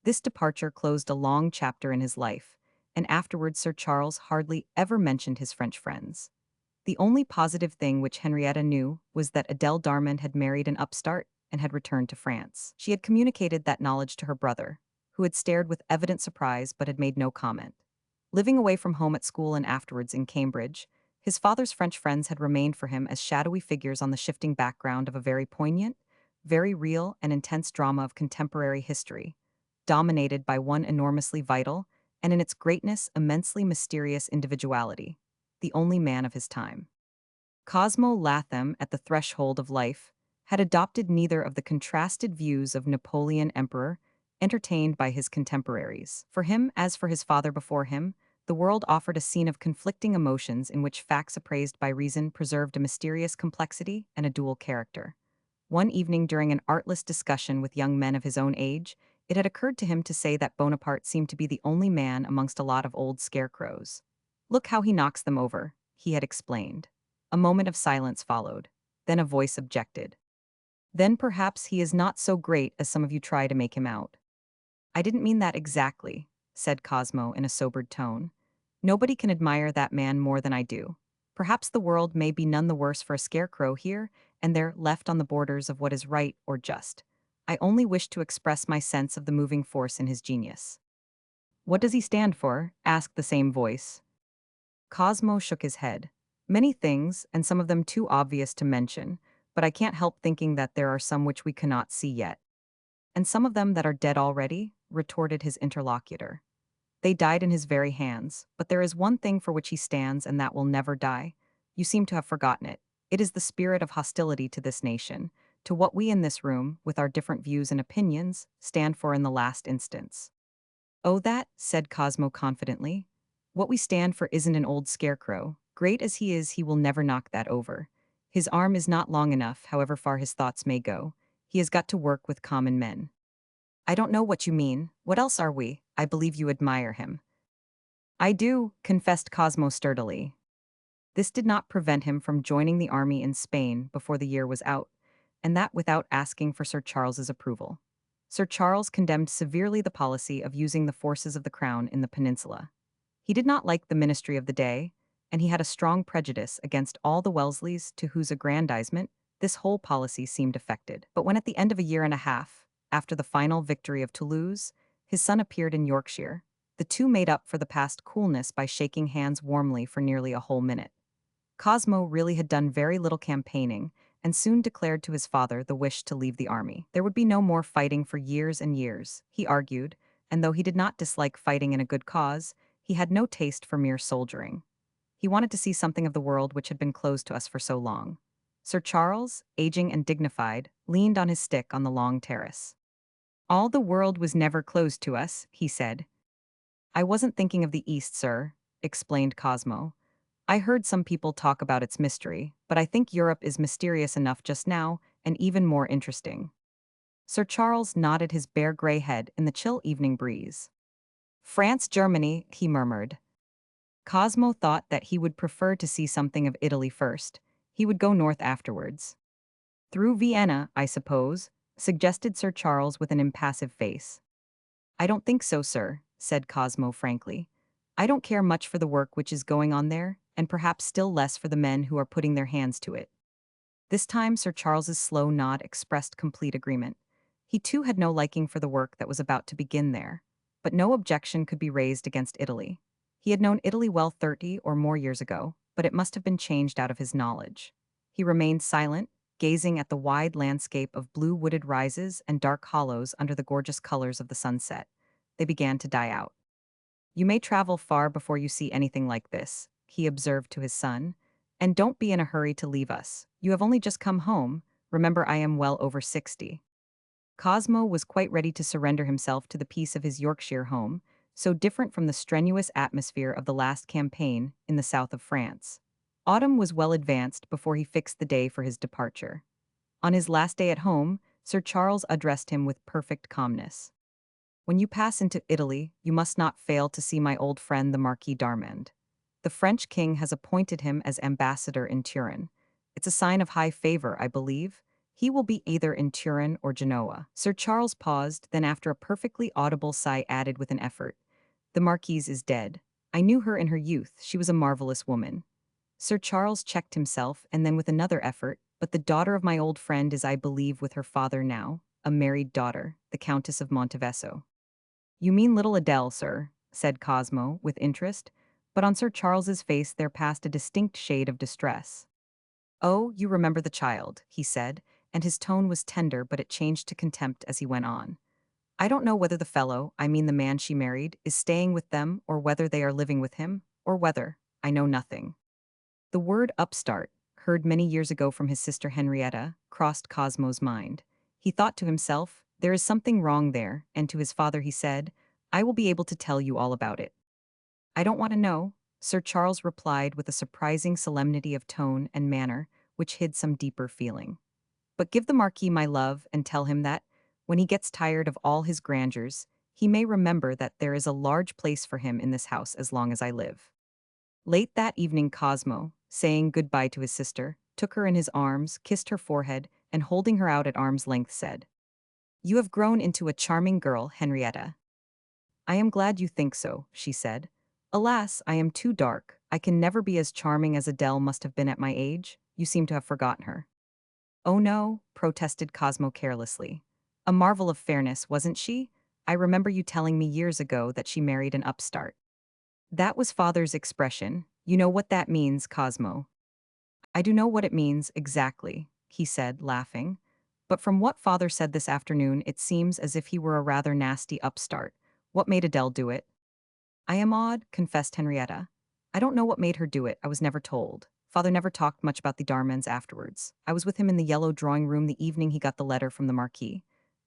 This departure closed a long chapter in his life, and afterwards Sir Charles hardly ever mentioned his French friends. The only positive thing which Henrietta knew was that Adele Darmand had married an upstart and had returned to France. She had communicated that knowledge to her brother, who had stared with evident surprise but had made no comment. Living away from home at school and afterwards in Cambridge, his father's French friends had remained for him as shadowy figures on the shifting background of a very poignant, very real and intense drama of contemporary history, dominated by one enormously vital, and in its greatness immensely mysterious individuality, the only man of his time. Cosmo Latham, at the threshold of life, had adopted neither of the contrasted views of Napoleon Emperor entertained by his contemporaries. For him, as for his father before him, the world offered a scene of conflicting emotions in which facts appraised by reason preserved a mysterious complexity and a dual character. One evening during an artless discussion with young men of his own age, it had occurred to him to say that Bonaparte seemed to be the only man amongst a lot of old scarecrows. "Look how he knocks them over," he had explained. A moment of silence followed. Then a voice objected. "Then perhaps he is not so great as some of you try to make him out." "I didn't mean that exactly," said Cosmo in a sobered tone. "Nobody can admire that man more than I do. Perhaps the world may be none the worse for a scarecrow here and there left on the borders of what is right or just. I only wish to express my sense of the moving force in his genius." "What does he stand for?" asked the same voice. Cosmo shook his head. "Many things, and some of them too obvious to mention, but I can't help thinking that there are some which we cannot see yet." "And some of them that are dead already?" retorted his interlocutor. "They died in his very hands, but there is one thing for which he stands and that will never die. You seem to have forgotten it. It is the spirit of hostility to this nation, to what we in this room, with our different views and opinions, stand for in the last instance." "Oh, that," said Cosmo confidently. "What we stand for isn't an old scarecrow. Great as he is, he will never knock that over. His arm is not long enough, however far his thoughts may go. He has got to work with common men." "I don't know what you mean. What else are we? I believe you admire him." "I do," confessed Cosmo sturdily. This did not prevent him from joining the army in Spain before the year was out, and that without asking for Sir Charles's approval. Sir Charles condemned severely the policy of using the forces of the crown in the peninsula. He did not like the ministry of the day, and he had a strong prejudice against all the Welsleys to whose aggrandizement this whole policy seemed affected. But when at the end of a year and a half, after the final victory of Toulouse, his son appeared in Yorkshire, the two made up for the past coolness by shaking hands warmly for nearly a whole minute. Cosmo really had done very little campaigning, and soon declared to his father the wish to leave the army. There would be no more fighting for years and years, he argued, and though he did not dislike fighting in a good cause, he had no taste for mere soldiering. He wanted to see something of the world which had been closed to us for so long. Sir Charles, aging and dignified, leaned on his stick on the long terrace. "All the world was never closed to us," he said. "I wasn't thinking of the East, sir," explained Cosmo. "I heard some people talk about its mystery, but I think Europe is mysterious enough just now, and even more interesting." Sir Charles nodded his bare gray head in the chill evening breeze. France, Germany, he murmured. Cosmo thought that he would prefer to see something of Italy first. He would go north afterwards. Through Vienna, I suppose, suggested Sir Charles with an impassive face. I don't think so, sir, said Cosmo frankly. I don't care much for the work which is going on there, and perhaps still less for the men who are putting their hands to it. This time Sir Charles's slow nod expressed complete agreement. He too had no liking for the work that was about to begin there, but no objection could be raised against Italy. He had known Italy well 30 or more years ago, but it must have been changed out of his knowledge. He remained silent, gazing at the wide landscape of blue wooded rises and dark hollows under the gorgeous colors of the sunset. They began to die out. You may travel far before you see anything like this, he observed to his son, and don't be in a hurry to leave us. You have only just come home. Remember, I am well over 60. Cosmo was quite ready to surrender himself to the peace of his Yorkshire home, so different from the strenuous atmosphere of the last campaign in the south of France. Autumn was well advanced before he fixed the day for his departure. On his last day at home, Sir Charles addressed him with perfect calmness. When you pass into Italy, you must not fail to see my old friend the Marquis d'Armand. The French king has appointed him as ambassador in Turin. It's a sign of high favor, I believe. He will be either in Turin or Genoa. Sir Charles paused, then after a perfectly audible sigh added with an effort, the Marquise is dead. I knew her in her youth. She was a marvelous woman. Sir Charles checked himself, and then with another effort, but the daughter of my old friend is, I believe, with her father now, a married daughter, the Countess of Montevesso. You mean little Adele, sir, said Cosmo, with interest, but on Sir Charles's face there passed a distinct shade of distress. Oh, you remember the child, he said, and his tone was tender, but it changed to contempt as he went on. I don't know whether the fellow, I mean the man she married, is staying with them, or whether they are living with him, or whether, I know nothing. The word upstart, heard many years ago from his sister Henrietta, crossed Cosmo's mind. He thought to himself, there is something wrong there, and to his father he said, I will be able to tell you all about it. I don't want to know, Sir Charles replied with a surprising solemnity of tone and manner, which hid some deeper feeling. But give the Marquis my love and tell him that, when he gets tired of all his grandeurs, he may remember that there is a large place for him in this house as long as I live. Late that evening Cosmo, saying good-bye to his sister, took her in his arms, kissed her forehead, and holding her out at arm's length said, You have grown into a charming girl, Henrietta. I am glad you think so, she said. Alas, I am too dark. I can never be as charming as Adele must have been at my age. You seem to have forgotten her. Oh no, protested Cosmo carelessly. A marvel of fairness, wasn't she? I remember you telling me years ago that she married an upstart. That was father's expression. You know what that means, Cosmo. I do know what it means, exactly, he said, laughing. But from what father said this afternoon, it seems as if he were a rather nasty upstart. What made Adele do it? I am odd, confessed Henrietta. I don't know what made her do it, I was never told. Father never talked much about the Darmans afterwards. I was with him in the yellow drawing room the evening he got the letter from the Marquis.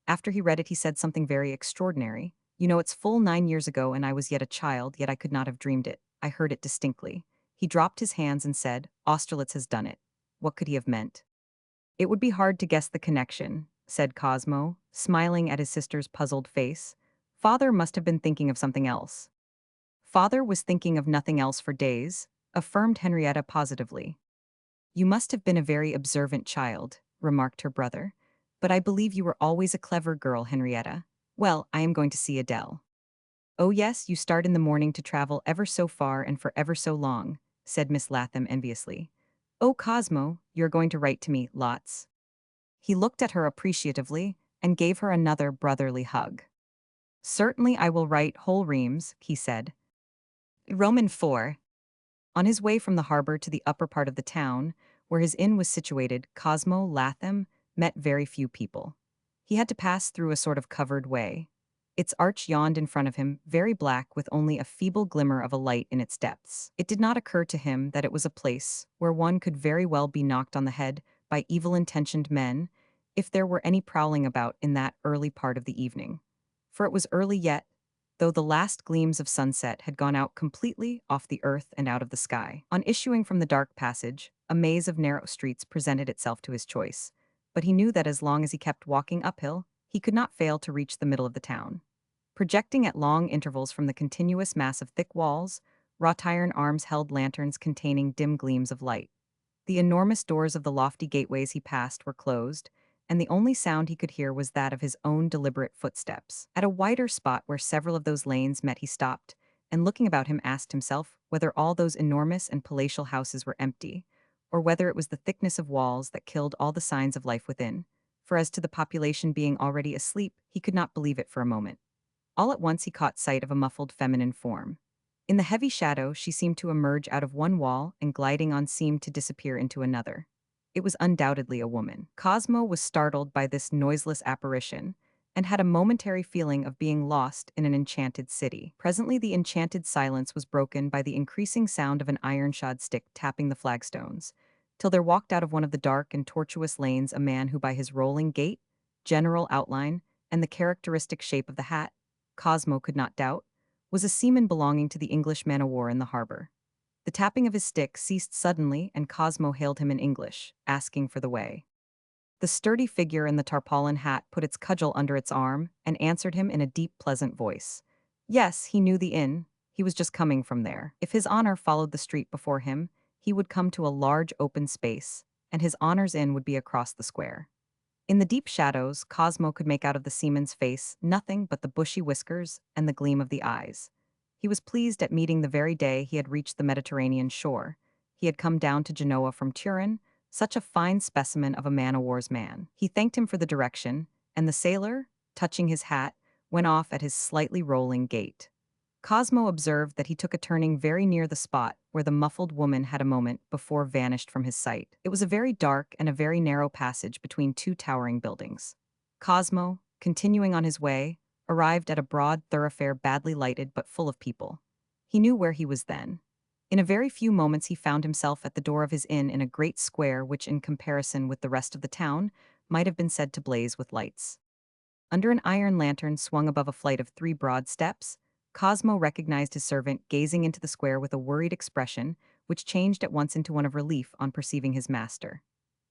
After he read it, he said something very extraordinary. You know, it's full 9 years ago and I was yet a child, yet I could not have dreamed it. I heard it distinctly. He dropped his hands and said, Austerlitz has done it. What could he have meant? It would be hard to guess the connection, said Cosmo, smiling at his sister's puzzled face. Father must have been thinking of something else. Father was thinking of nothing else for days, affirmed Henrietta positively. You must have been a very observant child, remarked her brother. But I believe you were always a clever girl, Henrietta. Well, I am going to see Adele. Oh yes, you start in the morning to travel ever so far and for ever so long, said Miss Latham enviously. Oh, Cosmo, you're going to write to me, lots. He looked at her appreciatively and gave her another brotherly hug. Certainly I will write whole reams, he said. Roman 4. On his way from the harbor to the upper part of the town, where his inn was situated, Cosmo Latham met very few people. He had to pass through a sort of covered way. Its arch yawned in front of him, very black with only a feeble glimmer of a light in its depths. It did not occur to him that it was a place where one could very well be knocked on the head by evil-intentioned men if there were any prowling about in that early part of the evening. For it was early yet, though the last gleams of sunset had gone out completely off the earth and out of the sky. On issuing from the dark passage, a maze of narrow streets presented itself to his choice, but he knew that as long as he kept walking uphill, he could not fail to reach the middle of the town. Projecting at long intervals from the continuous mass of thick walls, wrought iron arms held lanterns containing dim gleams of light. The enormous doors of the lofty gateways he passed were closed, and the only sound he could hear was that of his own deliberate footsteps. At a wider spot where several of those lanes met, he stopped, and looking about him asked himself whether all those enormous and palatial houses were empty, or whether it was the thickness of walls that killed all the signs of life within. For as to the population being already asleep, he could not believe it for a moment. All at once he caught sight of a muffled feminine form. In the heavy shadow, she seemed to emerge out of one wall and gliding on seemed to disappear into another. It was undoubtedly a woman. Cosmo was startled by this noiseless apparition and had a momentary feeling of being lost in an enchanted city. Presently, the enchanted silence was broken by the increasing sound of an iron-shod stick tapping the flagstones, till there walked out of one of the dark and tortuous lanes a man who by his rolling gait, general outline, and the characteristic shape of the hat, Cosmo could not doubt, was a seaman belonging to the English man-o'-war in the harbor. The tapping of his stick ceased suddenly, and Cosmo hailed him in English, asking for the way. The sturdy figure in the tarpaulin hat put its cudgel under its arm and answered him in a deep, pleasant voice. Yes, he knew the inn. He was just coming from there. If his honor followed the street before him, he would come to a large open space, and his honor's inn would be across the square. In the deep shadows, Cosmo could make out of the seaman's face nothing but the bushy whiskers and the gleam of the eyes. He was pleased at meeting the very day he had reached the Mediterranean shore. He had come down to Genoa from Turin, such a fine specimen of a man-o'-war's man. He thanked him for the direction, and the sailor, touching his hat, went off at his slightly rolling gait. Cosmo observed that he took a turning very near the spot where the muffled woman had a moment before vanished from his sight. It was a very dark and a very narrow passage between two towering buildings. Cosmo, continuing on his way, arrived at a broad thoroughfare badly lighted but full of people. He knew where he was then. In a very few moments he found himself at the door of his inn in a great square which, in comparison with the rest of the town, might have been said to blaze with lights. Under an iron lantern swung above a flight of 3 broad steps, Cosmo recognized his servant gazing into the square with a worried expression, which changed at once into one of relief on perceiving his master.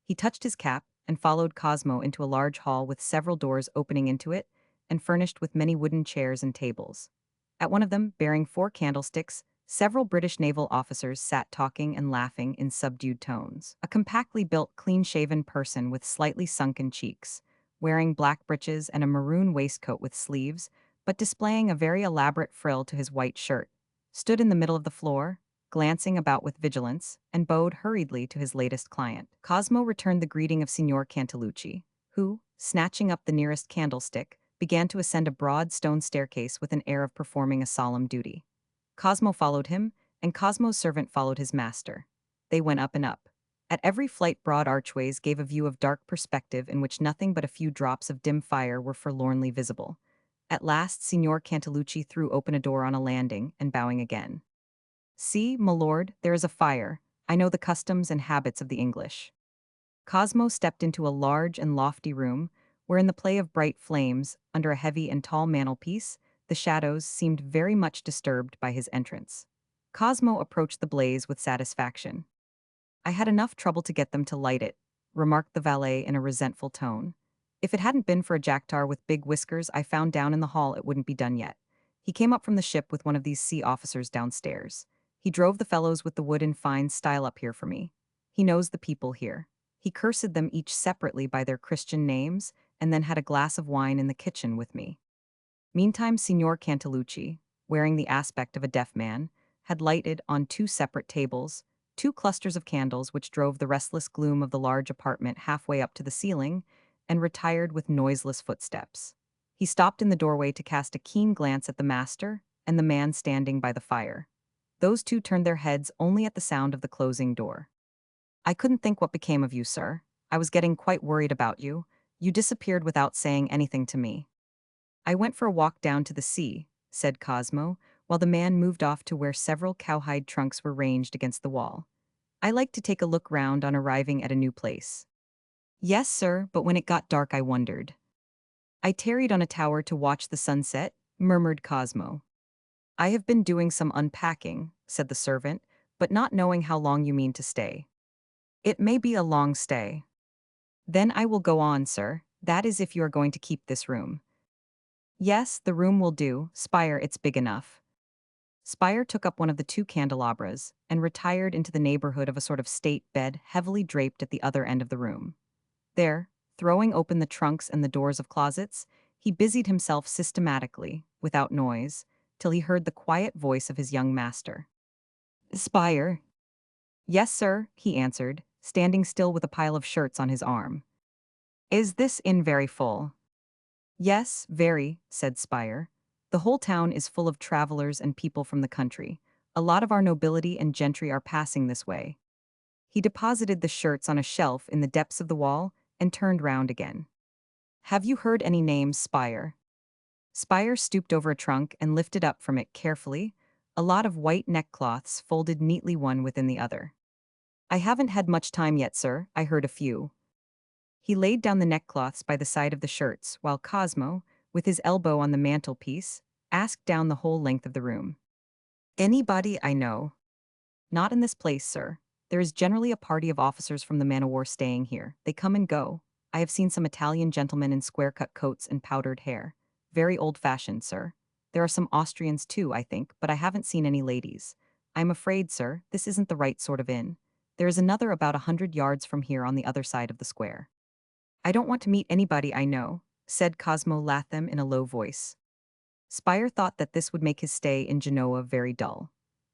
He touched his cap and followed Cosmo into a large hall with several doors opening into it and furnished with many wooden chairs and tables. At one of them, bearing 4 candlesticks, several British naval officers sat talking and laughing in subdued tones. A compactly built, clean-shaven person with slightly sunken cheeks, wearing black breeches and a maroon waistcoat with sleeves, but displaying a very elaborate frill to his white shirt, stood in the middle of the floor, glancing about with vigilance, and bowed hurriedly to his latest client. Cosmo returned the greeting of Signor Cantalucci, who, snatching up the nearest candlestick, began to ascend a broad stone staircase with an air of performing a solemn duty. Cosmo followed him, and Cosmo's servant followed his master. They went up and up. At every flight broad archways gave a view of dark perspective in which nothing but a few drops of dim fire were forlornly visible. At last, Signor Cantalucci threw open a door on a landing, and bowing again. See, my lord, there is a fire. I know the customs and habits of the English. Cosmo stepped into a large and lofty room, where in the play of bright flames, under a heavy and tall mantelpiece, the shadows seemed very much disturbed by his entrance. Cosmo approached the blaze with satisfaction. I had enough trouble to get them to light it, remarked the valet in a resentful tone. If it hadn't been for a jacktar with big whiskers I found down in the hall, it wouldn't be done yet. He came up from the ship with one of these sea officers downstairs. He drove the fellows with the wood in fine style up here for me. He knows the people here. He cursed them each separately by their Christian names, and then had a glass of wine in the kitchen with me. Meantime, Signor Cantalucci, wearing the aspect of a deaf man, had lighted on 2 separate tables 2 clusters of candles which drove the restless gloom of the large apartment halfway up to the ceiling, and retired with noiseless footsteps. He stopped in the doorway to cast a keen glance at the master and the man standing by the fire. Those 2 turned their heads only at the sound of the closing door. I couldn't think what became of you, sir. I was getting quite worried about you. You disappeared without saying anything to me. I went for a walk down to the sea, said Cosmo, while the man moved off to where several cowhide trunks were ranged against the wall. I like to take a look round on arriving at a new place. Yes, sir, but when it got dark I wondered. I tarried on a tower to watch the sunset, murmured Cosmo. I have been doing some unpacking, said the servant, but not knowing how long you mean to stay. It may be a long stay. Then I will go on, sir. That is if you are going to keep this room. Yes, the room will do, Spire, it's big enough. Spire took up one of the two candelabras and retired into the neighborhood of a sort of state bed heavily draped at the other end of the room. There, throwing open the trunks and the doors of closets, he busied himself systematically, without noise, till he heard the quiet voice of his young master. Spire. Yes, sir, he answered, standing still with a pile of shirts on his arm. Is this inn very full? Yes, very, said Spire. The whole town is full of travelers and people from the country. A lot of our nobility and gentry are passing this way. He deposited the shirts on a shelf in the depths of the wall and turned round again. Have you heard any names, Spire? Spire stooped over a trunk and lifted up from it carefully a lot of white neckcloths folded neatly one within the other. I haven't had much time yet, sir, I heard a few. He laid down the neckcloths by the side of the shirts, while Cosmo, with his elbow on the mantelpiece, asked down the whole length of the room. Anybody I know? Not in this place, sir. There is generally a party of officers from the man o' war staying here. They come and go. I have seen some Italian gentlemen in square-cut coats and powdered hair. Very old-fashioned, sir. There are some Austrians too, I think, but I haven't seen any ladies. I'm afraid, sir, this isn't the right sort of inn. There is another about 100 yards from here on the other side of the square. I don't want to meet anybody I know, said Cosmo Latham in a low voice. Spire thought that this would make his stay in Genoa very dull.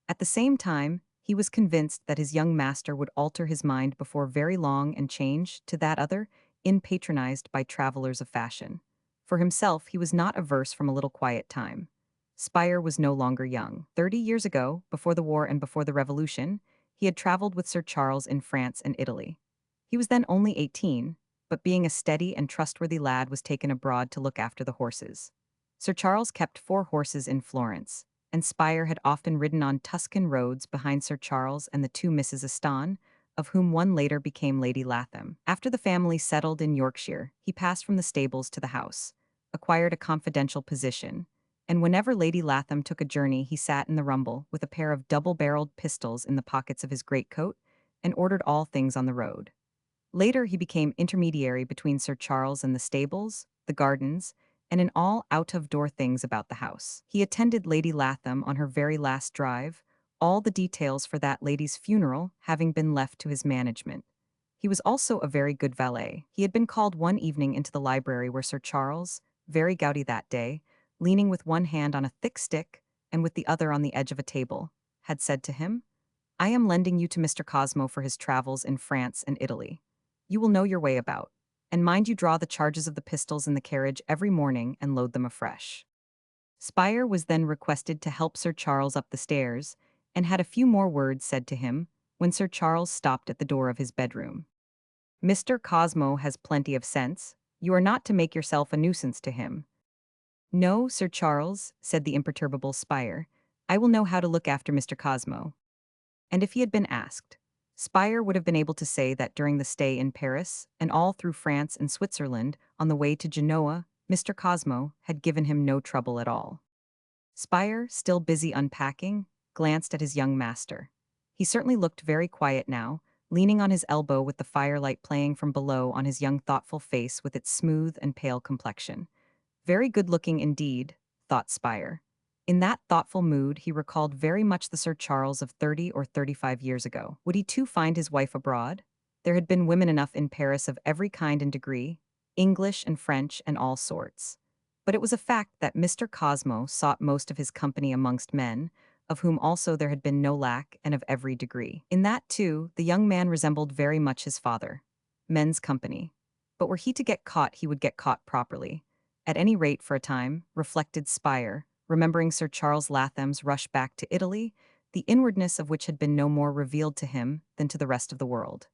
At the same time, he was convinced that his young master would alter his mind before very long and change to that other, inn patronized by travelers of fashion. For himself, he was not averse from a little quiet time. Spire was no longer young. 30 years ago, before the war and before the Revolution, he had traveled with Sir Charles in France and Italy. He was then only 18, but being a steady and trustworthy lad was taken abroad to look after the horses. Sir Charles kept 4 horses in Florence, and Spire had often ridden on Tuscan roads behind Sir Charles and the 2 Misses Aston, of whom one later became Lady Latham. After the family settled in Yorkshire, he passed from the stables to the house, acquired a confidential position, and whenever Lady Latham took a journey he sat in the rumble with a pair of double-barreled pistols in the pockets of his greatcoat and ordered all things on the road. Later he became intermediary between Sir Charles and the stables, the gardens, and in all out-of-door things about the house. He attended Lady Latham on her very last drive, all the details for that lady's funeral having been left to his management. He was also a very good valet. He had been called one evening into the library where Sir Charles, very gouty that day, leaning with one hand on a thick stick and with the other on the edge of a table, had said to him, I am lending you to Mr. Cosmo for his travels in France and Italy. You will know your way about. And mind you draw the charges of the pistols in the carriage every morning and load them afresh. Spire was then requested to help Sir Charles up the stairs, and had a few more words said to him, when Sir Charles stopped at the door of his bedroom. Mr. Cosmo has plenty of sense. You are not to make yourself a nuisance to him. No, Sir Charles, said the imperturbable Spire. I will know how to look after Mr. Cosmo. And if he had been asked, Spire would have been able to say that during the stay in Paris, and all through France and Switzerland, on the way to Genoa, Mr. Cosmo had given him no trouble at all. Spire, still busy unpacking, glanced at his young master. He certainly looked very quiet now, leaning on his elbow with the firelight playing from below on his young thoughtful face with its smooth and pale complexion. Very good-looking indeed, thought Spire. In that thoughtful mood, he recalled very much the Sir Charles of 30 or 35 years ago. Would he too find his wife abroad? There had been women enough in Paris of every kind and degree, English and French and all sorts. But it was a fact that Mr. Cosmo sought most of his company amongst men, of whom also there had been no lack and of every degree. In that, too, the young man resembled very much his father. Men's company. But were he to get caught, he would get caught properly. At any rate for a time, reflected Spire, remembering Sir Charles Latham's rush back to Italy, the inwardness of which had been no more revealed to him than to the rest of the world.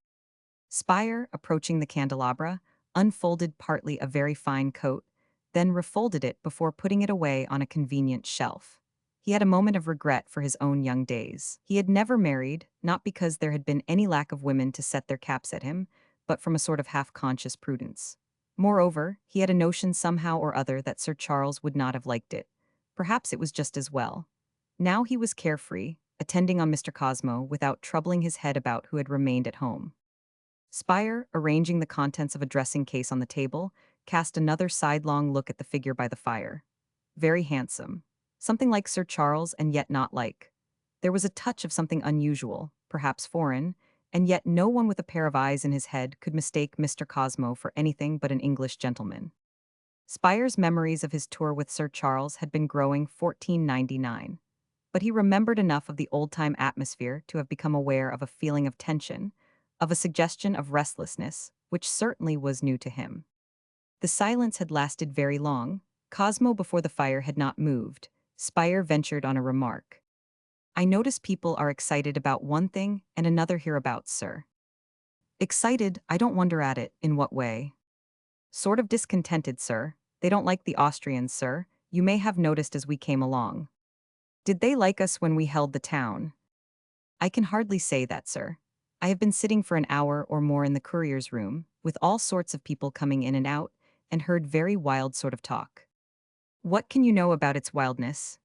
Spire, approaching the candelabra, unfolded partly a very fine coat, then refolded it before putting it away on a convenient shelf. He had a moment of regret for his own young days. He had never married, not because there had been any lack of women to set their caps at him, but from a sort of half-conscious prudence. Moreover, he had a notion somehow or other that Sir Charles would not have liked it. Perhaps it was just as well. Now he was carefree, attending on Mr. Cosmo without troubling his head about who had remained at home. Spire, arranging the contents of a dressing case on the table, cast another sidelong look at the figure by the fire. Very handsome. Something like Sir Charles and yet not like. There was a touch of something unusual, perhaps foreign, and yet no one with a pair of eyes in his head could mistake Mr. Cosmo for anything but an English gentleman. Spire's memories of his tour with Sir Charles had been growing 1499, but he remembered enough of the old-time atmosphere to have become aware of a feeling of tension, of a suggestion of restlessness, which certainly was new to him. The silence had lasted very long. Cosmo before the fire had not moved. Spire ventured on a remark. I notice people are excited about one thing and another hereabouts, sir. Excited, I don't wonder at it. In what way? Sort of discontented, sir. They don't like the Austrians, sir. You may have noticed as we came along. Did they like us when we held the town? I can hardly say that, sir. I have been sitting for an hour or more in the courier's room, with all sorts of people coming in and out, and heard very wild sort of talk. What can you know about its wildness?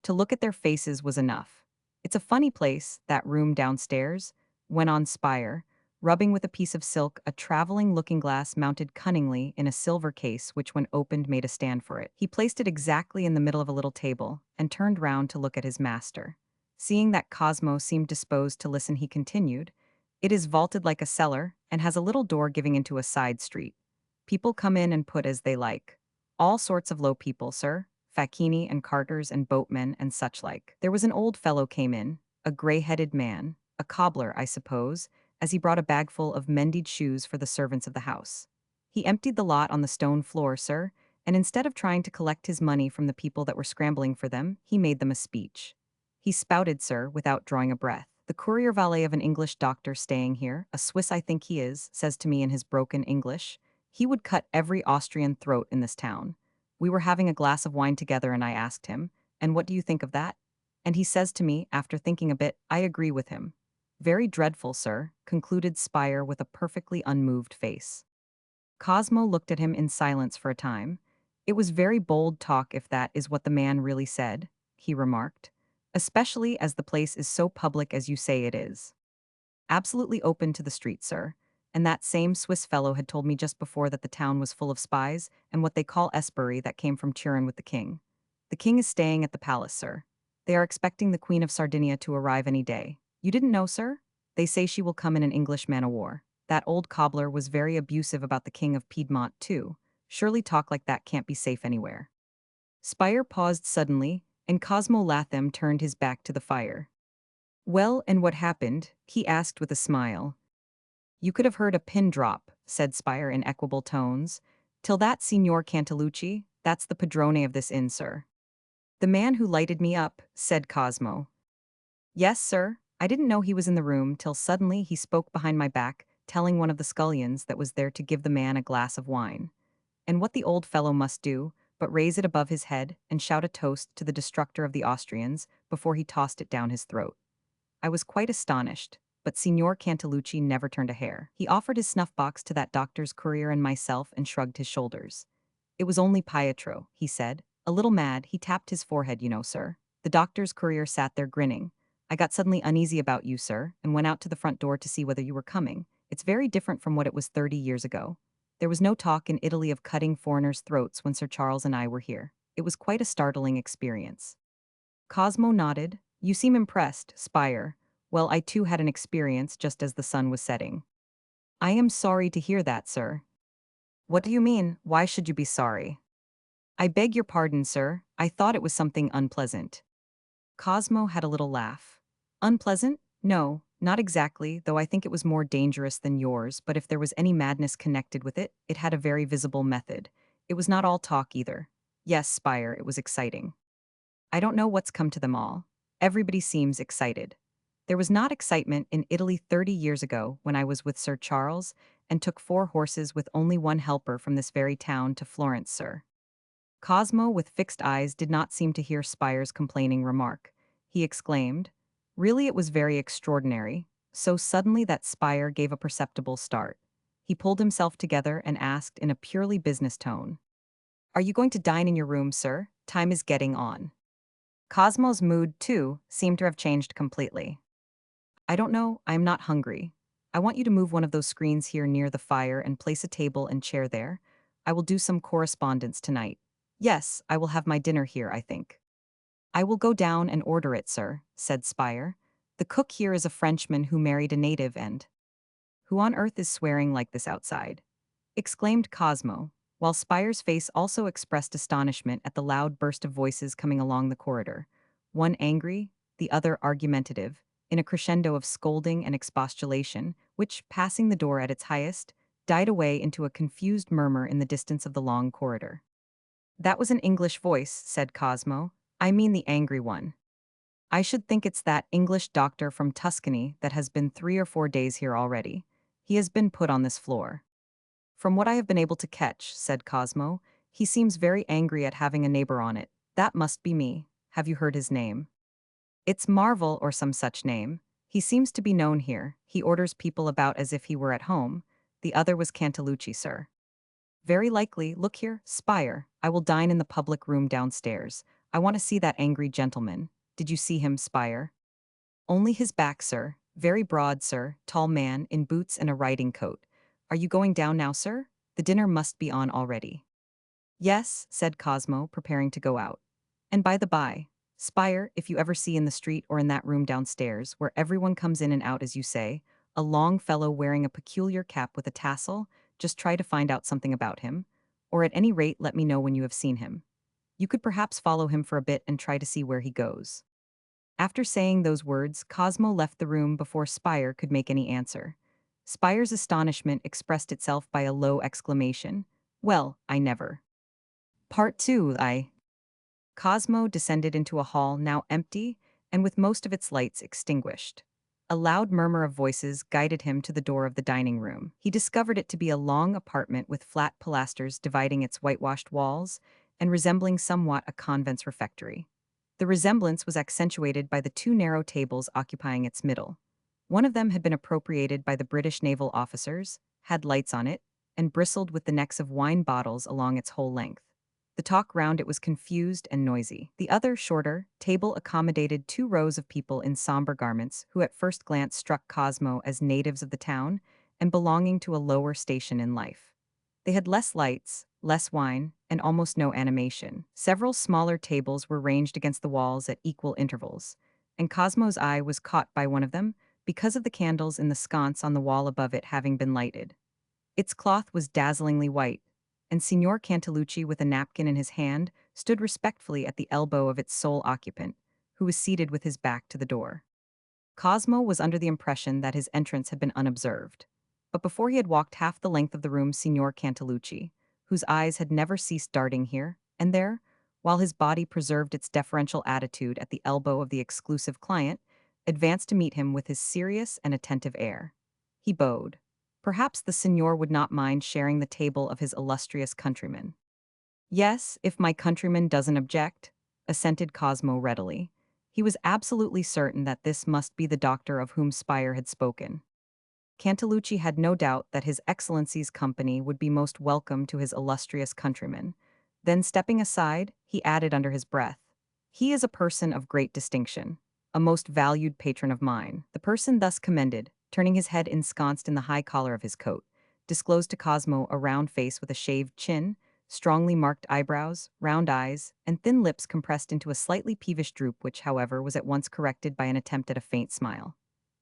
To look at their faces was enough. It's a funny place, that room downstairs, went on Spire, rubbing with a piece of silk a traveling looking-glass mounted cunningly in a silver case which when opened made a stand for it. He placed it exactly in the middle of a little table, and turned round to look at his master. Seeing that Cosmo seemed disposed to listen, he continued, "It is vaulted like a cellar, and has a little door giving into a side street. People come in and put as they like. All sorts of low people, sir, facchini and carters and boatmen and such like. There was an old fellow came in, a grey-headed man, a cobbler, I suppose, as he brought a bagful of mended shoes for the servants of the house. He emptied the lot on the stone floor, sir, and instead of trying to collect his money from the people that were scrambling for them, he made them a speech. He spouted, sir, without drawing a breath. The courier valet of an English doctor staying here, a Swiss I think he is, says to me in his broken English, he would cut every Austrian throat in this town. We were having a glass of wine together and I asked him, and what do you think of that? And he says to me, after thinking a bit, I agree with him. Very dreadful, sir, concluded Spire with a perfectly unmoved face. Cosmo looked at him in silence for a time. It was very bold talk if that is what the man really said, he remarked, especially as the place is so public as you say it is. Absolutely open to the street, sir. And that same Swiss fellow had told me just before that the town was full of spies and what they call esprit that came from Turin with the king. The king is staying at the palace, sir. They are expecting the Queen of Sardinia to arrive any day. You didn't know, sir? They say she will come in an English man-o'-war. That old cobbler was very abusive about the king of Piedmont, too. Surely talk like that can't be safe anywhere. Spire paused suddenly, and Cosmo Latham turned his back to the fire. Well, and what happened? He asked with a smile. You could have heard a pin drop, said Spire in equable tones. Till that Signor Cantalucci, that's the padrone of this inn, sir. The man who lighted me up, said Cosmo. Yes, sir. I didn't know he was in the room till suddenly he spoke behind my back, telling one of the scullions that was there to give the man a glass of wine. And what the old fellow must do, but raise it above his head and shout a toast to the destructor of the Austrians before he tossed it down his throat. I was quite astonished, but Signor Cantalucci never turned a hair. He offered his snuff-box to that doctor's courier and myself and shrugged his shoulders. It was only Pietro, he said. A little mad, he tapped his forehead, you know, sir. The doctor's courier sat there grinning. I got suddenly uneasy about you, sir, and went out to the front door to see whether you were coming. It's very different from what it was 30 years ago. There was no talk in Italy of cutting foreigners' throats when Sir Charles and I were here. It was quite a startling experience. Cosmo nodded. You seem impressed, Spire. Well, I too had an experience just as the sun was setting. I am sorry to hear that, sir. What do you mean? Why should you be sorry? I beg your pardon, sir. I thought it was something unpleasant. Cosmo had a little laugh. Unpleasant? No, not exactly, though I think it was more dangerous than yours, but if there was any madness connected with it, it had a very visible method. It was not all talk either. Yes, Spire, it was exciting. I don't know what's come to them all. Everybody seems excited. There was not excitement in Italy 30 years ago when I was with Sir Charles and took 4 horses with only one helper from this very town to Florence, sir. Cosmo, with fixed eyes, did not seem to hear Spire's complaining remark. He exclaimed, really it was very extraordinary, so suddenly that Spire gave a perceptible start. He pulled himself together and asked in a purely business tone, Are you going to dine in your room, sir? Time is getting on. Cosmo's mood, too, seemed to have changed completely. I don't know, I am not hungry. I want you to move one of those screens here near the fire and place a table and chair there. I will do some correspondence tonight. Yes, I will have my dinner here, I think. I will go down and order it, sir, said Spire. The cook here is a Frenchman who married a native and who on earth is swearing like this outside? Exclaimed Cosmo, while Spire's face also expressed astonishment at the loud burst of voices coming along the corridor, one angry, the other argumentative, in a crescendo of scolding and expostulation, which, passing the door at its highest, died away into a confused murmur in the distance of the long corridor. That was an English voice, said Cosmo. I mean the angry one. I should think it's that English doctor from Tuscany that has been 3 or 4 days here already. He has been put on this floor. From what I have been able to catch, said Cosmo, he seems very angry at having a neighbor on it. That must be me. Have you heard his name? It's Marvel or some such name. He seems to be known here. He orders people about as if he were at home. The other was Cantalucci, sir. Very likely. Look here, Spire. I will dine in the public room downstairs. I want to see that angry gentleman. Did you see him, Spire? Only his back, sir. Very broad, sir. Tall man, in boots and a riding coat. Are you going down now, sir? The dinner must be on already. Yes, said Cosmo, preparing to go out. And by the by, Spire, if you ever see in the street or in that room downstairs, where everyone comes in and out as you say, a long fellow wearing a peculiar cap with a tassel, just try to find out something about him, or at any rate let me know when you have seen him. You could perhaps follow him for a bit and try to see where he goes. After saying those words, Cosmo left the room before Spire could make any answer. Spire's astonishment expressed itself by a low exclamation. Well, I never. Part 2. Cosmo descended into a hall now empty and with most of its lights extinguished. A loud murmur of voices guided him to the door of the dining room. He discovered it to be a long apartment with flat pilasters dividing its whitewashed walls and resembling somewhat a convent's refectory. The resemblance was accentuated by the two narrow tables occupying its middle. One of them had been appropriated by the British naval officers, had lights on it, and bristled with the necks of wine bottles along its whole length. The talk round it was confused and noisy. The other, shorter, table accommodated 2 rows of people in somber garments who at first glance struck Cosmo as natives of the town and belonging to a lower station in life. They had less lights, less wine, and almost no animation. Several smaller tables were ranged against the walls at equal intervals, and Cosmo's eye was caught by one of them because of the candles in the sconce on the wall above it having been lighted. Its cloth was dazzlingly white, and Signor Cantalucci, with a napkin in his hand, stood respectfully at the elbow of its sole occupant, who was seated with his back to the door. Cosmo was under the impression that his entrance had been unobserved. But before he had walked half the length of the room, Signor Cantalucci, whose eyes had never ceased darting here and there, while his body preserved its deferential attitude at the elbow of the exclusive client, advanced to meet him with his serious and attentive air. He bowed. Perhaps the signor would not mind sharing the table of his illustrious countryman. Yes, if my countryman doesn't object, assented Cosmo readily. He was absolutely certain that this must be the doctor of whom Spire had spoken. Cantalucci had no doubt that His Excellency's company would be most welcome to his illustrious countryman. Then, stepping aside, he added under his breath, "He is a person of great distinction, a most valued patron of mine." The person thus commended, turning his head ensconced in the high collar of his coat, disclosed to Cosmo a round face with a shaved chin, strongly marked eyebrows, round eyes, and thin lips compressed into a slightly peevish droop which, however, was at once corrected by an attempt at a faint smile.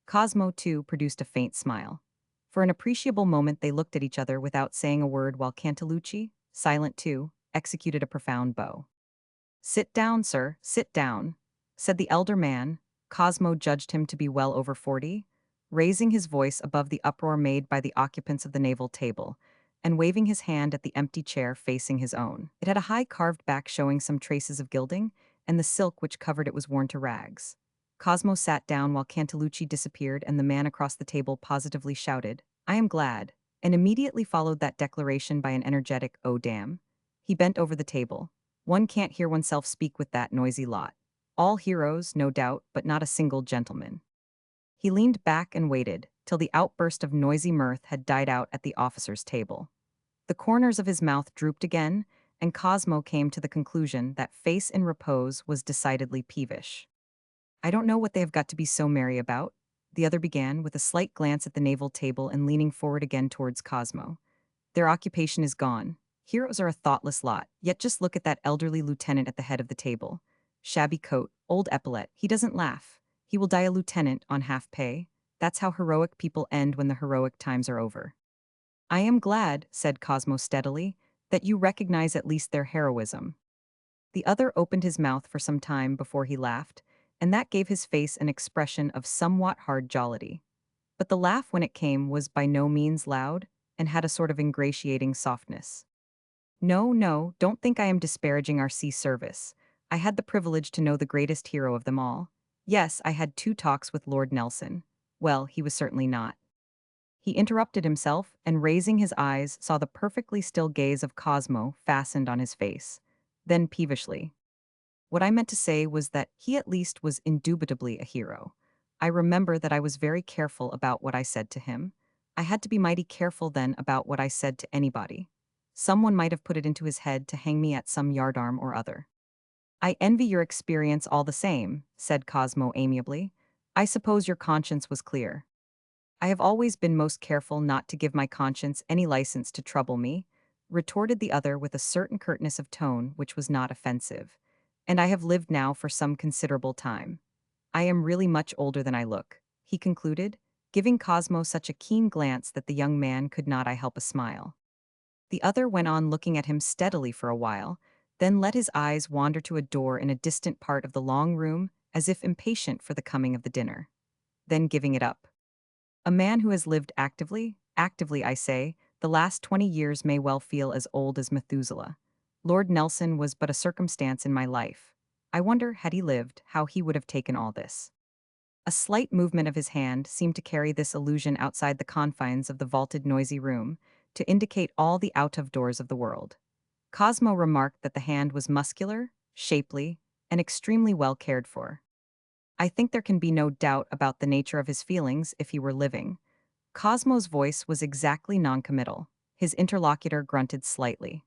Cosmo, too, produced a faint smile. For an appreciable moment they looked at each other without saying a word while Cantalucci, silent too, executed a profound bow. "Sit down, sir, sit down," said the elder man. Cosmo judged him to be well over 40, raising his voice above the uproar made by the occupants of the naval table, and waving his hand at the empty chair facing his own. It had a high carved back showing some traces of gilding, and the silk which covered it was worn to rags. Cosmo sat down while Cantalucci disappeared, and the man across the table positively shouted, "I am glad," and immediately followed that declaration by an energetic, "Oh damn." He bent over the table. One can't hear oneself speak with that noisy lot. All heroes, no doubt, but not a single gentleman. He leaned back and waited, till the outburst of noisy mirth had died out at the officer's table. The corners of his mouth drooped again, and Cosmo came to the conclusion that face in repose was decidedly peevish. "I don't know what they have got to be so merry about," the other began, with a slight glance at the naval table and leaning forward again towards Cosmo. "Their occupation is gone. Heroes are a thoughtless lot, yet just look at that elderly lieutenant at the head of the table. Shabby coat, old epaulette, he doesn't laugh. He will die a lieutenant on half pay. That's how heroic people end when the heroic times are over. I am glad, said Cosmo steadily, that you recognize at least their heroism. The other opened his mouth for some time before he laughed, and that gave his face an expression of somewhat hard jollity. But the laugh when it came was by no means loud, and had a sort of ingratiating softness. No, no, don't think I am disparaging our sea service. I had the privilege to know the greatest hero of them all. Yes, I had 2 talks with Lord Nelson. Well, he was certainly not. He interrupted himself, and raising his eyes, saw the perfectly still gaze of Cosmo fastened on his face. Then peevishly, what I meant to say was that he at least was indubitably a hero. I remember that I was very careful about what I said to him. I had to be mighty careful then about what I said to anybody. Someone might have put it into his head to hang me at some yardarm or other. I envy your experience all the same, said Cosmo amiably. I suppose your conscience was clear. I have always been most careful not to give my conscience any license to trouble me, retorted the other with a certain curtness of tone which was not offensive. And I have lived now for some considerable time. I am really much older than I look, he concluded, giving Cosmo such a keen glance that the young man could not I help a smile. The other went on looking at him steadily for a while, then let his eyes wander to a door in a distant part of the long room, as if impatient for the coming of the dinner. Then giving it up. A man who has lived actively I say, the last 20 years may well feel as old as Methuselah. Lord Nelson was but a circumstance in my life. I wonder, had he lived, how he would have taken all this. A slight movement of his hand seemed to carry this illusion outside the confines of the vaulted noisy room, to indicate all the out-of-doors of the world. Cosmo remarked that the hand was muscular, shapely, and extremely well cared for. I think there can be no doubt about the nature of his feelings if he were living. Cosmo's voice was exactly noncommittal. His interlocutor grunted slightly.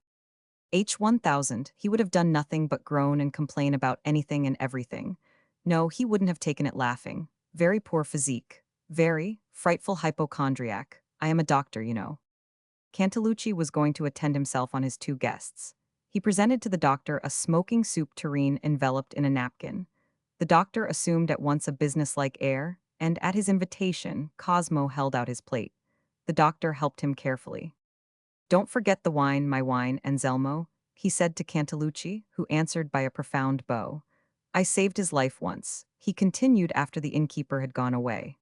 H1000, he would have done nothing but groan and complain about anything and everything. No, he wouldn't have taken it laughing. Very poor physique. Very frightful hypochondriac. I am a doctor, you know. Cantalucci was going to attend himself on his 2 guests. He presented to the doctor a smoking soup tureen enveloped in a napkin. The doctor assumed at once a businesslike air, and at his invitation, Cosmo held out his plate. The doctor helped him carefully. Don't forget the wine, my wine, Anselmo, he said to Cantalucci, who answered by a profound bow. I saved his life once, he continued after the innkeeper had gone away.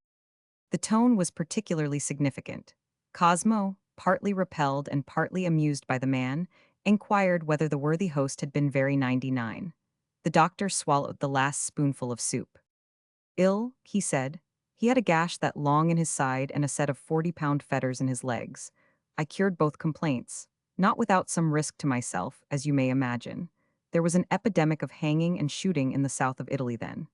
The tone was particularly significant. Cosmo, partly repelled and partly amused by the man, inquired whether the worthy host had been very 99. The doctor swallowed the last spoonful of soup. Ill, he said. He had a gash that long in his side and a set of 40-pound fetters in his legs. I cured both complaints, not without some risk to myself, as you may imagine. There was an epidemic of hanging and shooting in the south of Italy then.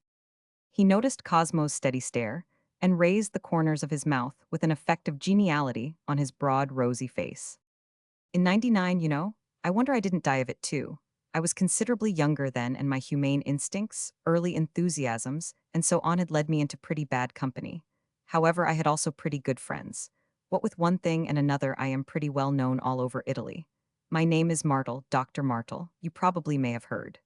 He noticed Cosmo's steady stare, and raised the corners of his mouth with an effect of geniality on his broad, rosy face. In 99, you know, I wonder I didn't die of it too. I was considerably younger then, and my humane instincts, early enthusiasms, and so on had led me into pretty bad company. However, I had also pretty good friends. What with one thing and another, I am pretty well known all over Italy. My name is Martel, Dr. Martel, you probably may have heard.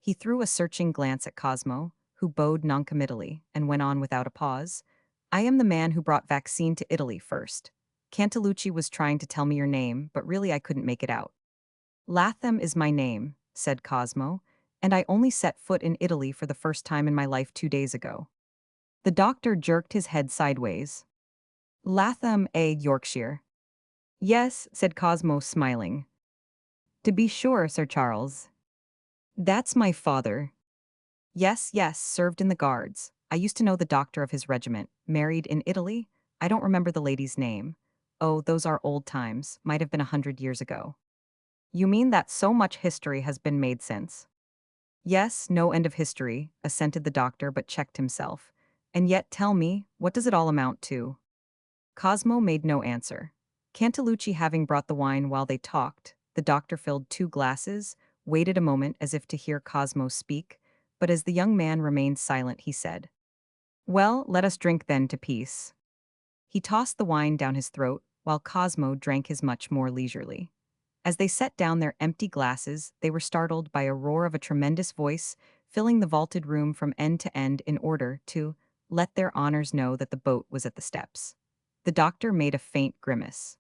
He threw a searching glance at Cosmo, who bowed noncommittally, and went on without a pause. I am the man who brought vaccine to Italy first. Cantalucci was trying to tell me your name, but really I couldn't make it out. Latham is my name, said Cosmo, and I only set foot in Italy for the first time in my life 2 days ago. The doctor jerked his head sideways. Latham, Yorkshire. Yes, said Cosmo, smiling. To be sure, Sir Charles. That's my father. Yes, yes, served in the guards. I used to know the doctor of his regiment, married in Italy. I don't remember the lady's name. Oh, those are old times, might have been 100 years ago. You mean that so much history has been made since? Yes, no end of history, assented the doctor, but checked himself. And yet, tell me, what does it all amount to? Cosmo made no answer. Cantalucci having brought the wine while they talked, the doctor filled 2 glasses, waited a moment as if to hear Cosmo speak, but as the young man remained silent, he said, Well, let us drink then to peace. He tossed the wine down his throat, while Cosmo drank his much more leisurely. As they set down their empty glasses, they were startled by a roar of a tremendous voice, filling the vaulted room from end to end in order to let their honors know that the boat was at the steps. The doctor made a faint grimace.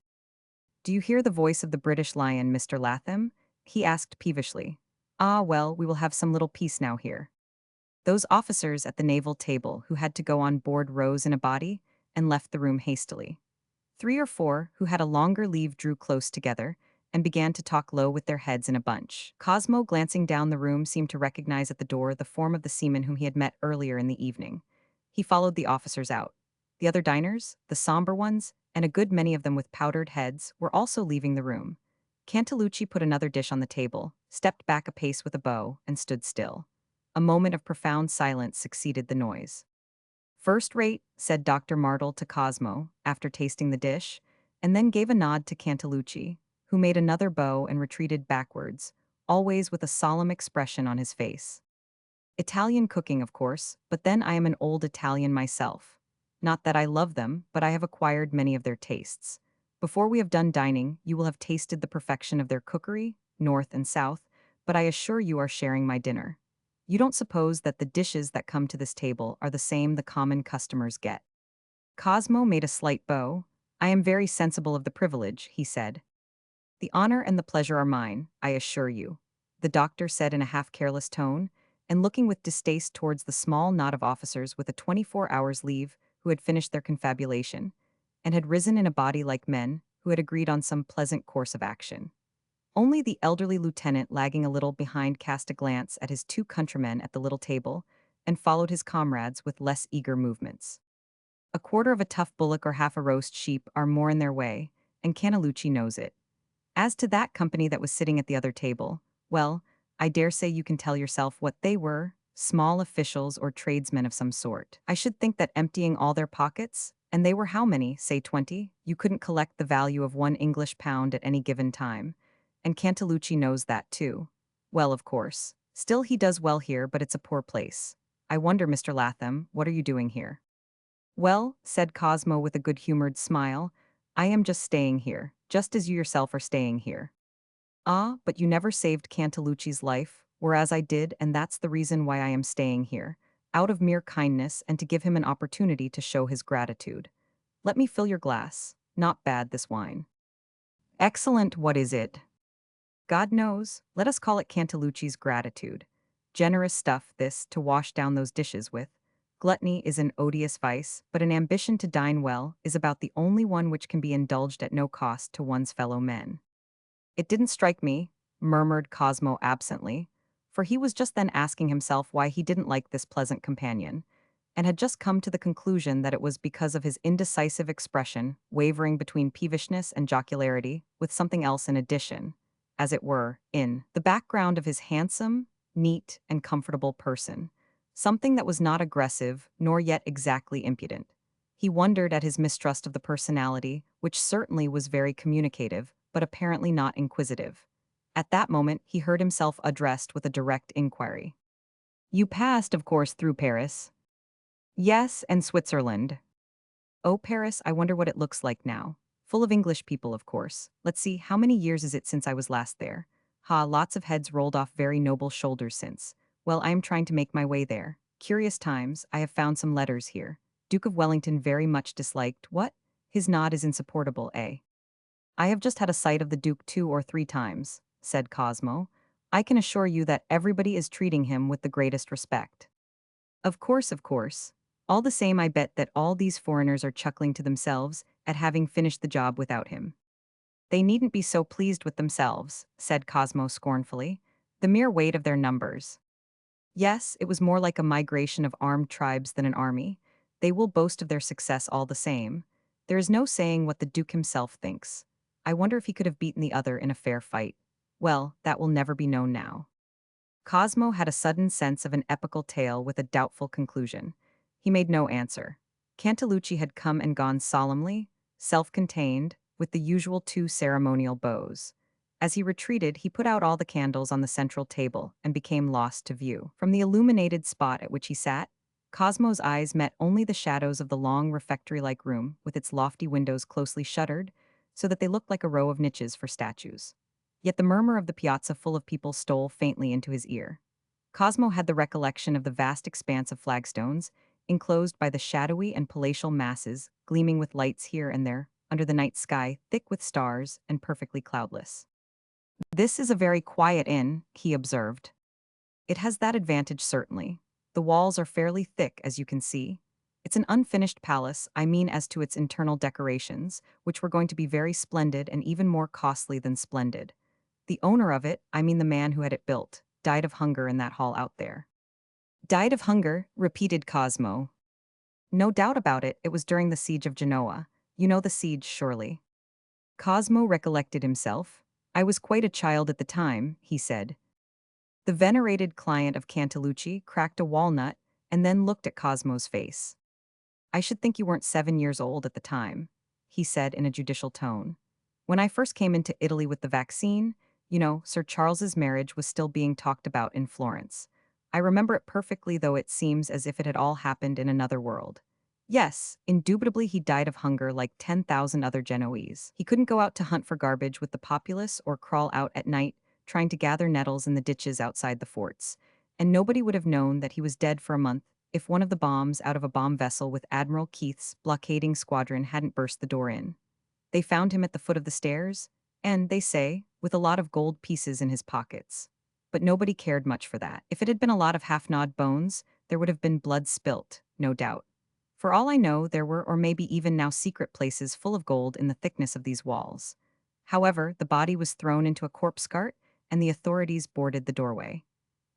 "Do you hear the voice of the British Lion, Mr. Latham?" he asked peevishly. "Ah, well, we will have some little peace now here." Those officers at the naval table who had to go on board rose in a body and left the room hastily. 3 or 4 who had a longer leave drew close together and began to talk low with their heads in a bunch. Cosmo, glancing down the room, seemed to recognize at the door the form of the seaman whom he had met earlier in the evening. He followed the officers out. The other diners, the somber ones, and a good many of them with powdered heads, were also leaving the room. Cantalucci put another dish on the table, stepped back a pace with a bow, and stood still. A moment of profound silence succeeded the noise. "First rate," said Dr. Martle to Cosmo, after tasting the dish, and then gave a nod to Cantalucci, who made another bow and retreated backwards, always with a solemn expression on his face. "Italian cooking, of course, but then I am an old Italian myself. Not that I love them, but I have acquired many of their tastes. Before we have done dining, you will have tasted the perfection of their cookery, north and south, but I assure you are sharing my dinner. You don't suppose that the dishes that come to this table are the same the common customers get." Cosmo made a slight bow. "I am very sensible of the privilege," he said. "The honor and the pleasure are mine, I assure you," the doctor said in a half-careless tone, and looking with distaste towards the small knot of officers with a 24 hours leave who had finished their confabulation, and had risen in a body like men who had agreed on some pleasant course of action. Only the elderly lieutenant, lagging a little behind, cast a glance at his 2 countrymen at the little table, and followed his comrades with less eager movements. A quarter of a tough bullock or half a roast sheep are more in their way, and Cantalucci knows it. As to that company that was sitting at the other table, well, I dare say you can tell yourself what they were, small officials or tradesmen of some sort. I should think that emptying all their pockets, and they were how many, say 20, you couldn't collect the value of 1 English pound at any given time, and Cantalucci knows that too. Well, of course. Still, he does well here, but it's a poor place. I wonder, Mr. Latham, what are you doing here?" "Well," said Cosmo with a good-humored smile, "I am just staying here, just as you yourself are staying here." "Ah, but you never saved Cantalucci's life, whereas I did, and that's the reason why I am staying here, out of mere kindness and to give him an opportunity to show his gratitude. Let me fill your glass. Not bad, this wine." "Excellent, what is it?" "God knows. Let us call it Cantalucci's gratitude. Generous stuff, this, to wash down those dishes with. Gluttony is an odious vice, but an ambition to dine well is about the only one which can be indulged at no cost to one's fellow men." "It didn't strike me," murmured Cosmo absently, for he was just then asking himself why he didn't like this pleasant companion, and had just come to the conclusion that it was because of his indecisive expression, wavering between peevishness and jocularity, with something else in addition, as it were, in the background of his handsome, neat, and comfortable person, something that was not aggressive, nor yet exactly impudent. He wondered at his mistrust of the personality, which certainly was very communicative, but apparently not inquisitive. At that moment, he heard himself addressed with a direct inquiry. "You passed, of course, through Paris?" "Yes, and Switzerland." "Oh, Paris, I wonder what it looks like now. Full of English people, of course. Let's see, how many years is it since I was last there? Ha, lots of heads rolled off very noble shoulders since. Well, I am trying to make my way there. Curious times, I have found some letters here. Duke of Wellington very much disliked, what? His nod is insupportable, eh?" "I have just had a sight of the Duke 2 or 3 times," said Cosmo. "I can assure you that everybody is treating him with the greatest respect." Of course, of course. All the same, I bet that all these foreigners are chuckling to themselves at having finished the job without him." "They needn't be so pleased with themselves," said Cosmo scornfully. "The mere weight of their numbers. Yes, it was more like a migration of armed tribes than an army. They will boast of their success all the same. There is no saying what the Duke himself thinks. I wonder if he could have beaten the other in a fair fight. Well, that will never be known now." Cosmo had a sudden sense of an epical tale with a doubtful conclusion. He made no answer. Cantalucci had come and gone solemnly, self-contained, with the usual 2 ceremonial bows. As he retreated, he put out all the candles on the central table and became lost to view. From the illuminated spot at which he sat, Cosmo's eyes met only the shadows of the long refectory-like room with its lofty windows closely shuttered, so that they looked like a row of niches for statues. Yet the murmur of the piazza full of people stole faintly into his ear. Cosmo had the recollection of the vast expanse of flagstones, enclosed by the shadowy and palatial masses, gleaming with lights here and there, under the night sky thick with stars and perfectly cloudless. This is a very quiet inn, he observed. It has that advantage certainly. The walls are fairly thick, as you can see. It's an unfinished palace, I mean as to its internal decorations, which were going to be very splendid and even more costly than splendid. The owner of it, I mean the man who had it built, died of hunger in that hall out there. Died of hunger, repeated Cosmo. No doubt about it, it was during the siege of Genoa. You know the siege, surely. Cosmo recollected himself. I was quite a child at the time, he said. The venerated client of Cantalucci cracked a walnut and then looked at Cosmo's face. I should think you weren't 7 years old at the time, he said in a judicial tone. When I first came into Italy with the vaccine, Sir Charles's marriage was still being talked about in Florence. I remember it perfectly, though it seems as if it had all happened in another world. Yes, indubitably he died of hunger like 10,000 other Genoese. He couldn't go out to hunt for garbage with the populace or crawl out at night trying to gather nettles in the ditches outside the forts. And nobody would have known that he was dead for a month if one of the bombs out of a bomb vessel with Admiral Keith's blockading squadron hadn't burst the door in. They found him at the foot of the stairs, and, they say, with a lot of gold pieces in his pockets. But nobody cared much for that. If it had been a lot of half-gnawed bones, there would have been blood spilt, no doubt. For all I know, there were or maybe even now secret places full of gold in the thickness of these walls. However, the body was thrown into a corpse cart, and the authorities boarded the doorway.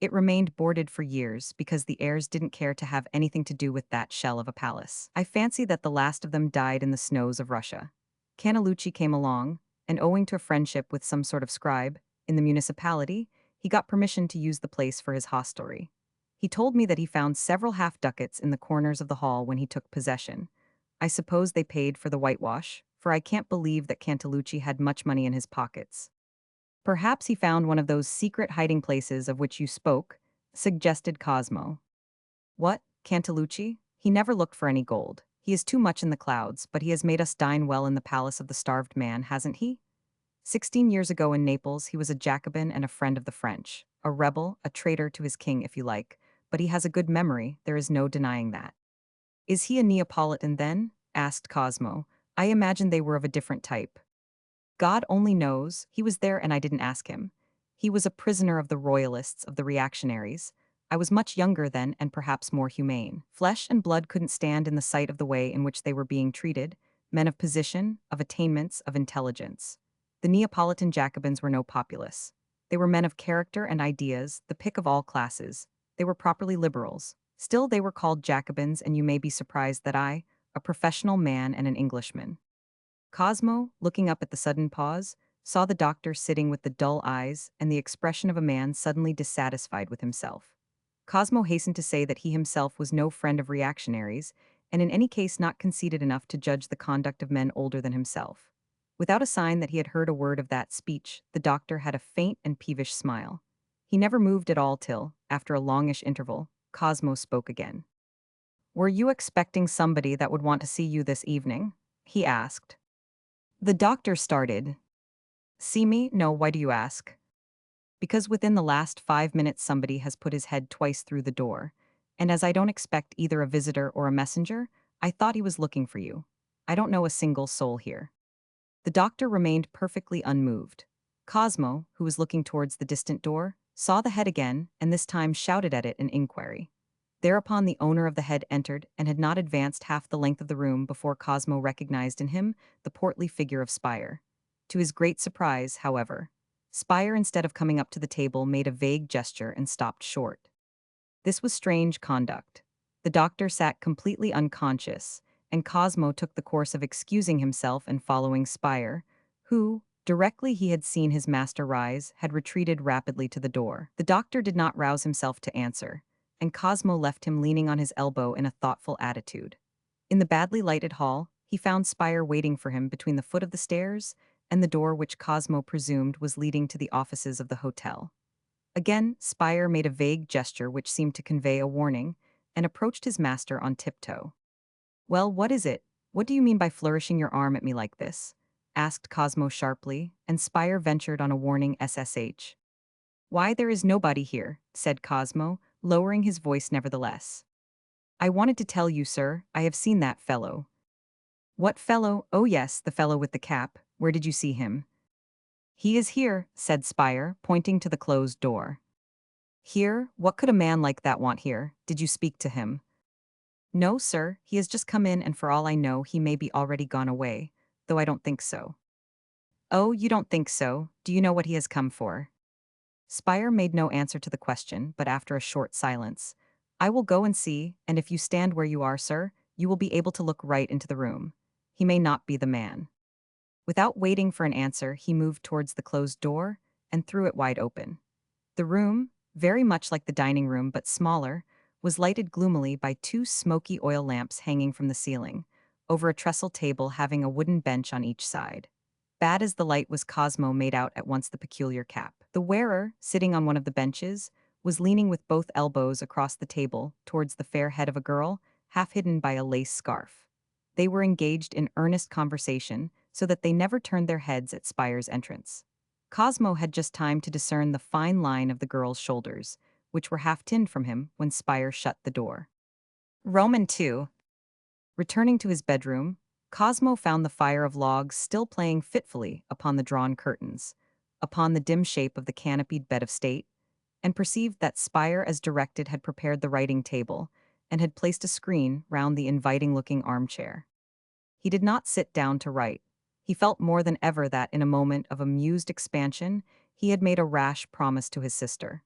It remained boarded for years because the heirs didn't care to have anything to do with that shell of a palace. I fancy that the last of them died in the snows of Russia. Cantalucci came along, and owing to a friendship with some sort of scribe in the municipality, he got permission to use the place for his hostelry. He told me that he found several half-ducats in the corners of the hall when he took possession. I suppose they paid for the whitewash, for I can't believe that Cantalucci had much money in his pockets. Perhaps he found one of those secret hiding places of which you spoke, suggested Cosmo. What, Cantalucci? He never looked for any gold. He is too much in the clouds, but he has made us dine well in the palace of the starved man, hasn't he? 16 years ago in Naples, he was a Jacobin and a friend of the French. A rebel, a traitor to his king, if you like. But he has a good memory, there is no denying that. Is he a Neapolitan then? Asked Cosmo. I imagine they were of a different type. God only knows, he was there and I didn't ask him. He was a prisoner of the royalists, of the reactionaries. I was much younger then and perhaps more humane. Flesh and blood couldn't stand in the sight of the way in which they were being treated, men of position, of attainments, of intelligence. The Neapolitan Jacobins were no populace. They were men of character and ideas, the pick of all classes. They were properly liberals. Still, they were called Jacobins, and you may be surprised that I, a professional man and an Englishman. Cosmo, looking up at the sudden pause, saw the doctor sitting with the dull eyes and the expression of a man suddenly dissatisfied with himself. Cosmo hastened to say that he himself was no friend of reactionaries, and in any case not conceited enough to judge the conduct of men older than himself. Without a sign that he had heard a word of that speech, the doctor had a faint and peevish smile. He never moved at all till, after a longish interval, Cosmo spoke again. "Were you expecting somebody that would want to see you this evening?" he asked. The doctor started. "See me? No, why do you ask?" "Because within the last 5 minutes somebody has put his head twice through the door, and as I don't expect either a visitor or a messenger, I thought he was looking for you. I don't know a single soul here." The doctor remained perfectly unmoved. Cosmo, who was looking towards the distant door, saw the head again, and this time shouted at it in inquiry. Thereupon the owner of the head entered and had not advanced half the length of the room before Cosmo recognized in him the portly figure of Spire. To his great surprise, however, Spire, instead of coming up to the table, made a vague gesture and stopped short. This was strange conduct. The doctor sat completely unconscious, and Cosmo took the course of excusing himself and following Spire, who, directly he had seen his master rise, had retreated rapidly to the door. The doctor did not rouse himself to answer, and Cosmo left him leaning on his elbow in a thoughtful attitude. In the badly lighted hall, he found Spire waiting for him between the foot of the stairs and the door which Cosmo presumed was leading to the offices of the hotel. Again, Spire made a vague gesture which seemed to convey a warning, and approached his master on tiptoe. "Well, what is it? What do you mean by flourishing your arm at me like this?" asked Cosmo sharply, and Spire ventured on a warning SSH. Why, there is nobody here, said Cosmo, lowering his voice nevertheless. I wanted to tell you, sir, I have seen that fellow. What fellow? Oh yes, the fellow with the cap. Where did you see him? He is here, said Spire, pointing to the closed door. Here? What could a man like that want here? Did you speak to him? No, sir, he has just come in and for all I know he may be already gone away, though I don't think so. Oh, you don't think so? Do you know what he has come for? Spire made no answer to the question, but after a short silence, I will go and see, and if you stand where you are, sir, you will be able to look right into the room. He may not be the man. Without waiting for an answer, he moved towards the closed door and threw it wide open. The room, very much like the dining room but smaller, was lighted gloomily by two smoky oil lamps hanging from the ceiling, over a trestle table having a wooden bench on each side. Bad as the light was, Cosmo made out at once the peculiar cap. The wearer, sitting on one of the benches, was leaning with both elbows across the table towards the fair head of a girl, half hidden by a lace scarf. They were engaged in earnest conversation, so that they never turned their heads at Spire's entrance. Cosmo had just time to discern the fine line of the girl's shoulders, which were half turned from him when Spire shut the door. Roman 2. Returning to his bedroom, Cosmo found the fire of logs still playing fitfully upon the drawn curtains, upon the dim shape of the canopied bed of state, and perceived that Spire as directed had prepared the writing table, and had placed a screen round the inviting-looking armchair. He did not sit down to write. He felt more than ever that, in a moment of amused expansion, he had made a rash promise to his sister.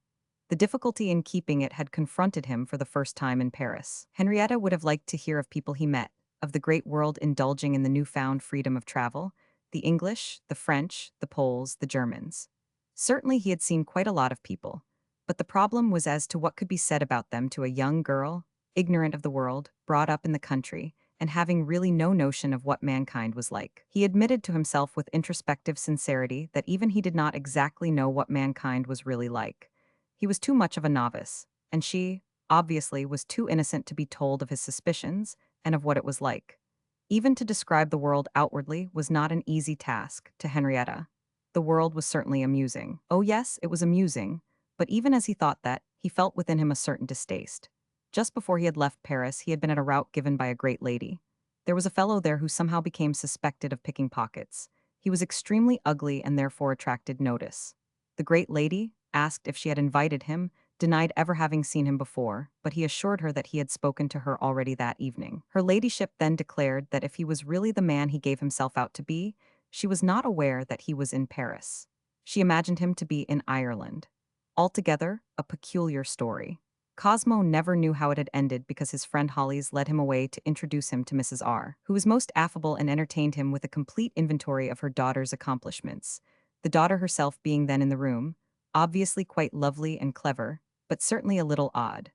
The difficulty in keeping it had confronted him for the first time in Paris. Henrietta would have liked to hear of people he met, of the great world indulging in the newfound freedom of travel, the English, the French, the Poles, the Germans. Certainly he had seen quite a lot of people, but the problem was as to what could be said about them to a young girl, ignorant of the world, brought up in the country, and having really no notion of what mankind was like. He admitted to himself with introspective sincerity that even he did not exactly know what mankind was really like. He was too much of a novice, and she, obviously, was too innocent to be told of his suspicions and of what it was like. Even to describe the world outwardly was not an easy task to Henrietta. The world was certainly amusing. Oh yes, it was amusing, but even as he thought that, he felt within him a certain distaste. Just before he had left Paris, he had been at a rout given by a great lady. There was a fellow there who somehow became suspected of picking pockets. He was extremely ugly and therefore attracted notice. The great lady, asked if she had invited him, denied ever having seen him before, but he assured her that he had spoken to her already that evening. Her ladyship then declared that if he was really the man he gave himself out to be, she was not aware that he was in Paris. She imagined him to be in Ireland. Altogether, a peculiar story. Cosmo never knew how it had ended because his friend Hollies led him away to introduce him to Mrs. R., who was most affable and entertained him with a complete inventory of her daughter's accomplishments, the daughter herself being then in the room, obviously quite lovely and clever, but certainly a little odd.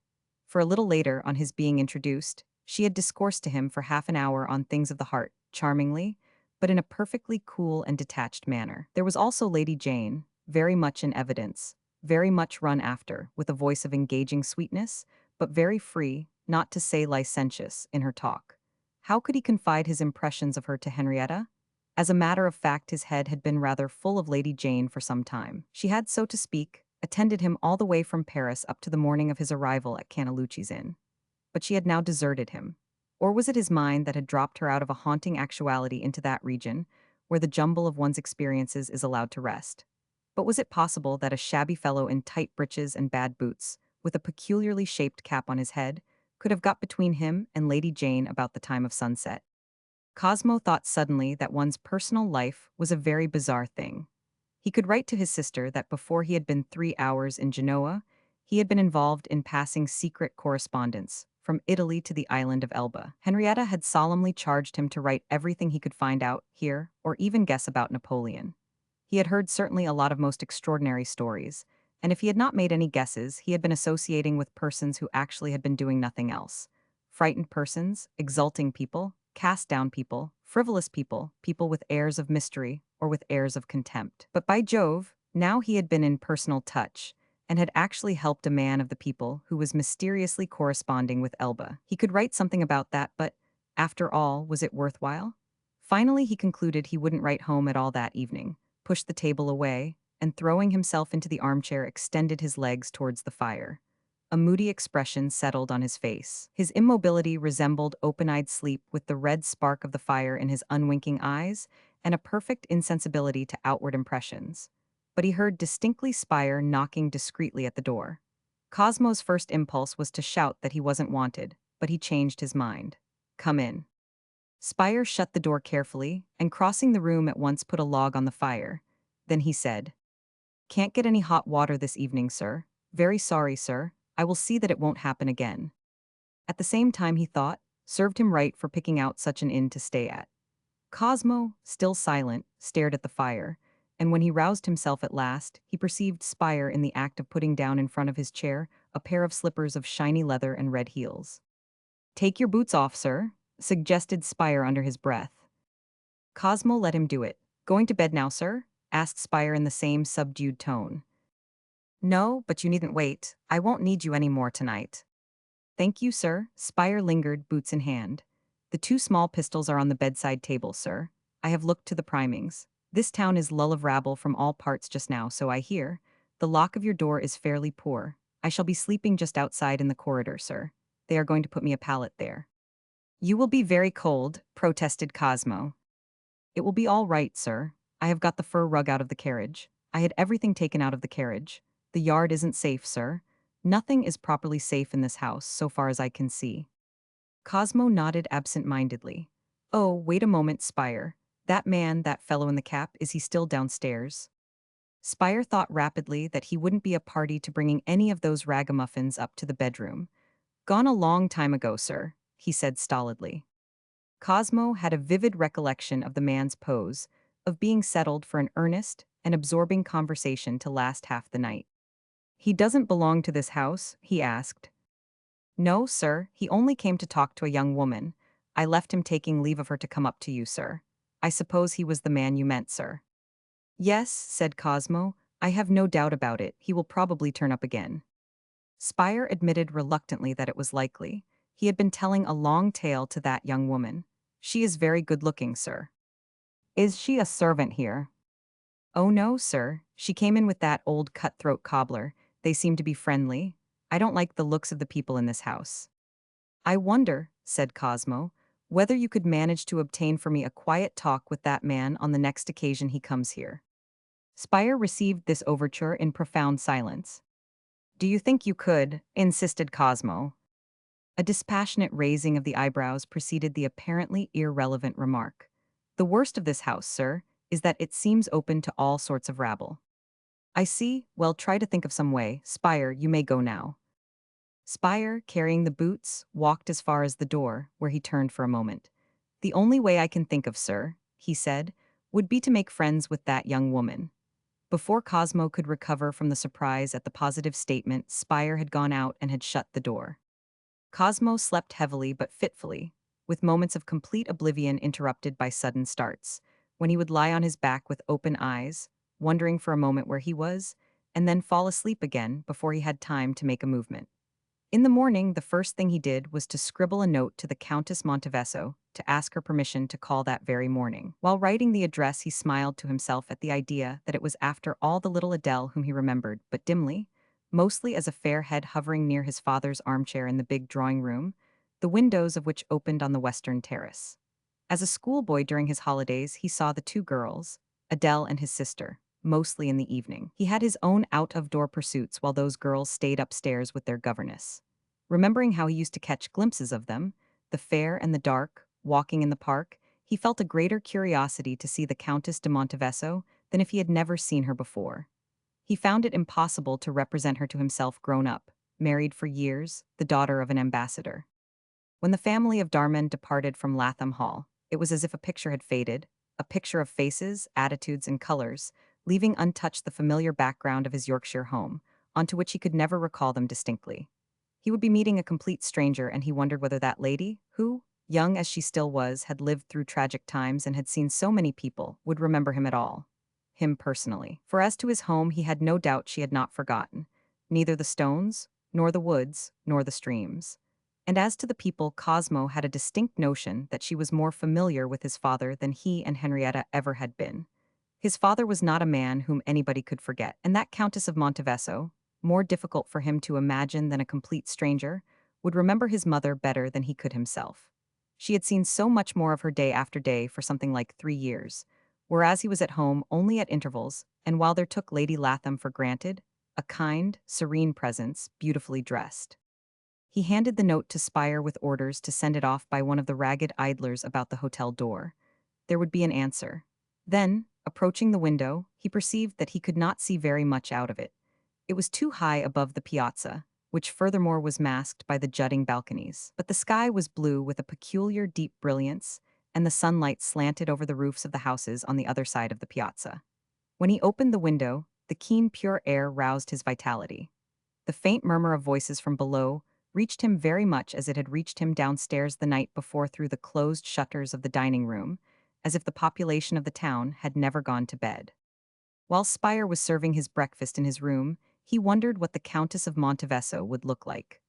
For a little later, on his being introduced, she had discoursed to him for half an hour on things of the heart, charmingly, but in a perfectly cool and detached manner. There was also Lady Jane, very much in evidence, very much run after, with a voice of engaging sweetness, but very free, not to say licentious, in her talk. How could he confide his impressions of her to Henrietta? As a matter of fact, his head had been rather full of Lady Jane for some time. She had, so to speak, attended him all the way from Paris up to the morning of his arrival at Cantalucci's inn. But she had now deserted him. Or was it his mind that had dropped her out of a haunting actuality into that region, where the jumble of one's experiences is allowed to rest? But was it possible that a shabby fellow in tight breeches and bad boots, with a peculiarly shaped cap on his head, could have got between him and Lady Jane about the time of sunset? Cosmo thought suddenly that one's personal life was a very bizarre thing. He could write to his sister that before he had been 3 hours in Genoa, he had been involved in passing secret correspondence from Italy to the island of Elba. Henrietta had solemnly charged him to write everything he could find out, hear, or even guess about Napoleon. He had heard certainly a lot of most extraordinary stories, and if he had not made any guesses, he had been associating with persons who actually had been doing nothing else. Frightened persons, exulting people, cast-down people, frivolous people, people with airs of mystery or with airs of contempt. But by Jove, now he had been in personal touch, and had actually helped a man of the people who was mysteriously corresponding with Elba. He could write something about that, but, after all, was it worthwhile? Finally, he concluded he wouldn't write home at all that evening, pushed the table away, and throwing himself into the armchair, extended his legs towards the fire. A moody expression settled on his face. His immobility resembled open-eyed sleep, with the red spark of the fire in his unwinking eyes and a perfect insensibility to outward impressions. But he heard distinctly Spire knocking discreetly at the door. Cosmo's first impulse was to shout that he wasn't wanted, but he changed his mind. "Come in." Spire shut the door carefully, and crossing the room at once put a log on the fire. Then he said, "Can't get any hot water this evening, sir. Very sorry, sir. I will see that it won't happen again." At the same time, he thought, served him right for picking out such an inn to stay at. Cosmo, still silent, stared at the fire, and when he roused himself at last, he perceived Spire in the act of putting down in front of his chair a pair of slippers of shiny leather and red heels. "Take your boots off, sir," suggested Spire under his breath. Cosmo let him do it. "Going to bed now, sir?" asked Spire in the same subdued tone. "No, but you needn't wait. I won't need you any more tonight." "Thank you, sir." Spire lingered, boots in hand. "The two small pistols are on the bedside table, sir. I have looked to the primings. This town is lull of rabble from all parts just now, so I hear. The lock of your door is fairly poor. I shall be sleeping just outside in the corridor, sir. They are going to put me a pallet there." "You will be very cold," protested Cosmo. "It will be all right, sir. I have got the fur rug out of the carriage. I had everything taken out of the carriage. The yard isn't safe, sir. Nothing is properly safe in this house, so far as I can see." Cosmo nodded absent-mindedly. "Oh, wait a moment, Spire. That man, that fellow in the cap, is he still downstairs?" Spire thought rapidly that he wouldn't be a party to bringing any of those ragamuffins up to the bedroom. "Gone a long time ago, sir," he said stolidly. Cosmo had a vivid recollection of the man's pose, of being settled for an earnest and absorbing conversation to last half the night. "He doesn't belong to this house?" he asked. "No, sir, he only came to talk to a young woman. I left him taking leave of her to come up to you, sir. I suppose he was the man you meant, sir." "Yes," said Cosmo, "I have no doubt about it. He will probably turn up again." Spire admitted reluctantly that it was likely. He had been telling a long tale to that young woman. "She is very good-looking, sir." "Is she a servant here?" "Oh no, sir. She came in with that old cutthroat cobbler. They seem to be friendly. I don't like the looks of the people in this house." "I wonder," said Cosmo, "whether you could manage to obtain for me a quiet talk with that man on the next occasion he comes here." Spire received this overture in profound silence. "Do you think you could?" insisted Cosmo. A dispassionate raising of the eyebrows preceded the apparently irrelevant remark. "The worst of this house, sir, is that it seems open to all sorts of rabble." "I see. Well, try to think of some way. Spire, you may go now." Spire, carrying the boots, walked as far as the door, where he turned for a moment. "The only way I can think of, sir," he said, "would be to make friends with that young woman." Before Cosmo could recover from the surprise at the positive statement, Spire had gone out and had shut the door. Cosmo slept heavily but fitfully, with moments of complete oblivion interrupted by sudden starts, when he would lie on his back with open eyes, wondering for a moment where he was, and then fall asleep again before he had time to make a movement. In the morning, the first thing he did was to scribble a note to the Countess Monteveso to ask her permission to call that very morning. While writing the address, he smiled to himself at the idea that it was after all the little Adele whom he remembered, but dimly, mostly as a fair head hovering near his father's armchair in the big drawing room, the windows of which opened on the western terrace. As a schoolboy during his holidays, he saw the two girls, Adele and his sister, mostly in the evening. He had his own out-of-door pursuits while those girls stayed upstairs with their governess. Remembering how he used to catch glimpses of them, the fair and the dark, walking in the park, he felt a greater curiosity to see the Countess de Monteveso than if he had never seen her before. He found it impossible to represent her to himself grown up, married for years, the daughter of an ambassador. When the family of Darman departed from Latham Hall, it was as if a picture had faded, a picture of faces, attitudes, and colors, leaving untouched the familiar background of his Yorkshire home, onto which he could never recall them distinctly. He would be meeting a complete stranger, and he wondered whether that lady, who, young as she still was, had lived through tragic times and had seen so many people, would remember him at all. Him personally. For as to his home, he had no doubt she had not forgotten. Neither the stones, nor the woods, nor the streams. And as to the people, Cosmo had a distinct notion that she was more familiar with his father than he and Henrietta ever had been. His father was not a man whom anybody could forget, and that Countess of Monteveso, more difficult for him to imagine than a complete stranger, would remember his mother better than he could himself. She had seen so much more of her day after day for something like 3 years, whereas he was at home only at intervals, and while there took Lady Latham for granted, a kind, serene presence, beautifully dressed. He handed the note to Spire with orders to send it off by one of the ragged idlers about the hotel door. There would be an answer. Then, approaching the window, he perceived that he could not see very much out of it. It was too high above the piazza, which furthermore was masked by the jutting balconies. But the sky was blue with a peculiar deep brilliance, and the sunlight slanted over the roofs of the houses on the other side of the piazza. When he opened the window, the keen, pure air roused his vitality. The faint murmur of voices from below reached him very much as it had reached him downstairs the night before through the closed shutters of the dining room, as if the population of the town had never gone to bed. While Spire was serving his breakfast in his room, he wondered what the Countess of Monteveso would look like.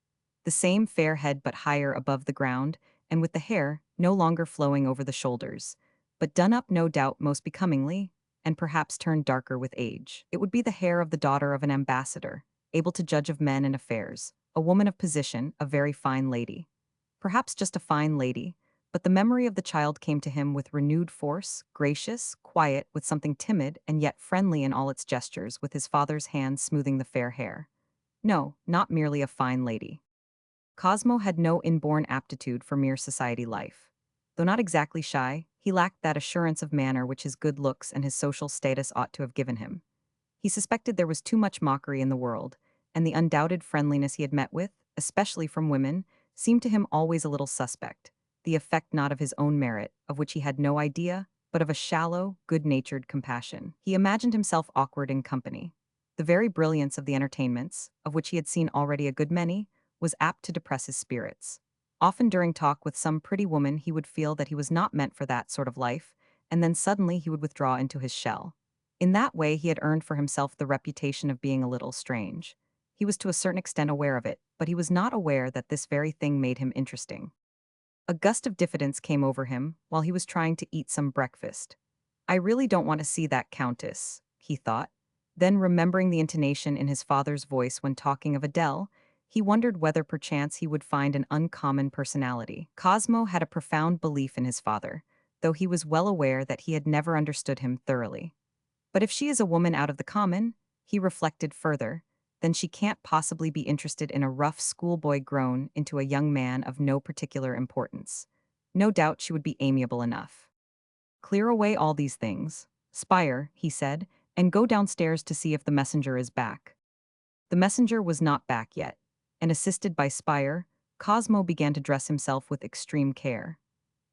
The same fair head but higher above the ground, and with the hair no longer flowing over the shoulders, but done up no doubt most becomingly, and perhaps turned darker with age. It would be the hair of the daughter of an ambassador, able to judge of men and affairs, a woman of position, a very fine lady. Perhaps just a fine lady, but the memory of the child came to him with renewed force, gracious, quiet, with something timid and yet friendly in all its gestures, with his father's hand smoothing the fair hair. No, not merely a fine lady. Cosmo had no inborn aptitude for mere society life. Though not exactly shy, he lacked that assurance of manner which his good looks and his social status ought to have given him. He suspected there was too much mockery in the world, and the undoubted friendliness he had met with, especially from women, seemed to him always a little suspect, the effect not of his own merit, of which he had no idea, but of a shallow, good-natured compassion. He imagined himself awkward in company. The very brilliance of the entertainments, of which he had seen already a good many, was apt to depress his spirits. Often during talk with some pretty woman he would feel that he was not meant for that sort of life, and then suddenly he would withdraw into his shell. In that way he had earned for himself the reputation of being a little strange. He was to a certain extent aware of it, but he was not aware that this very thing made him interesting. A gust of diffidence came over him while he was trying to eat some breakfast. I really don't want to see that countess, he thought. Then, remembering the intonation in his father's voice when talking of Adele, he wondered whether perchance he would find an uncommon personality. Cosmo had a profound belief in his father, though he was well aware that he had never understood him thoroughly. But if she is a woman out of the common, he reflected further, then she can't possibly be interested in a rough schoolboy grown into a young man of no particular importance. No doubt she would be amiable enough. Clear away all these things, Spire, he said, and go downstairs to see if the messenger is back. The messenger was not back yet, and assisted by Spire, Cosmo began to dress himself with extreme care.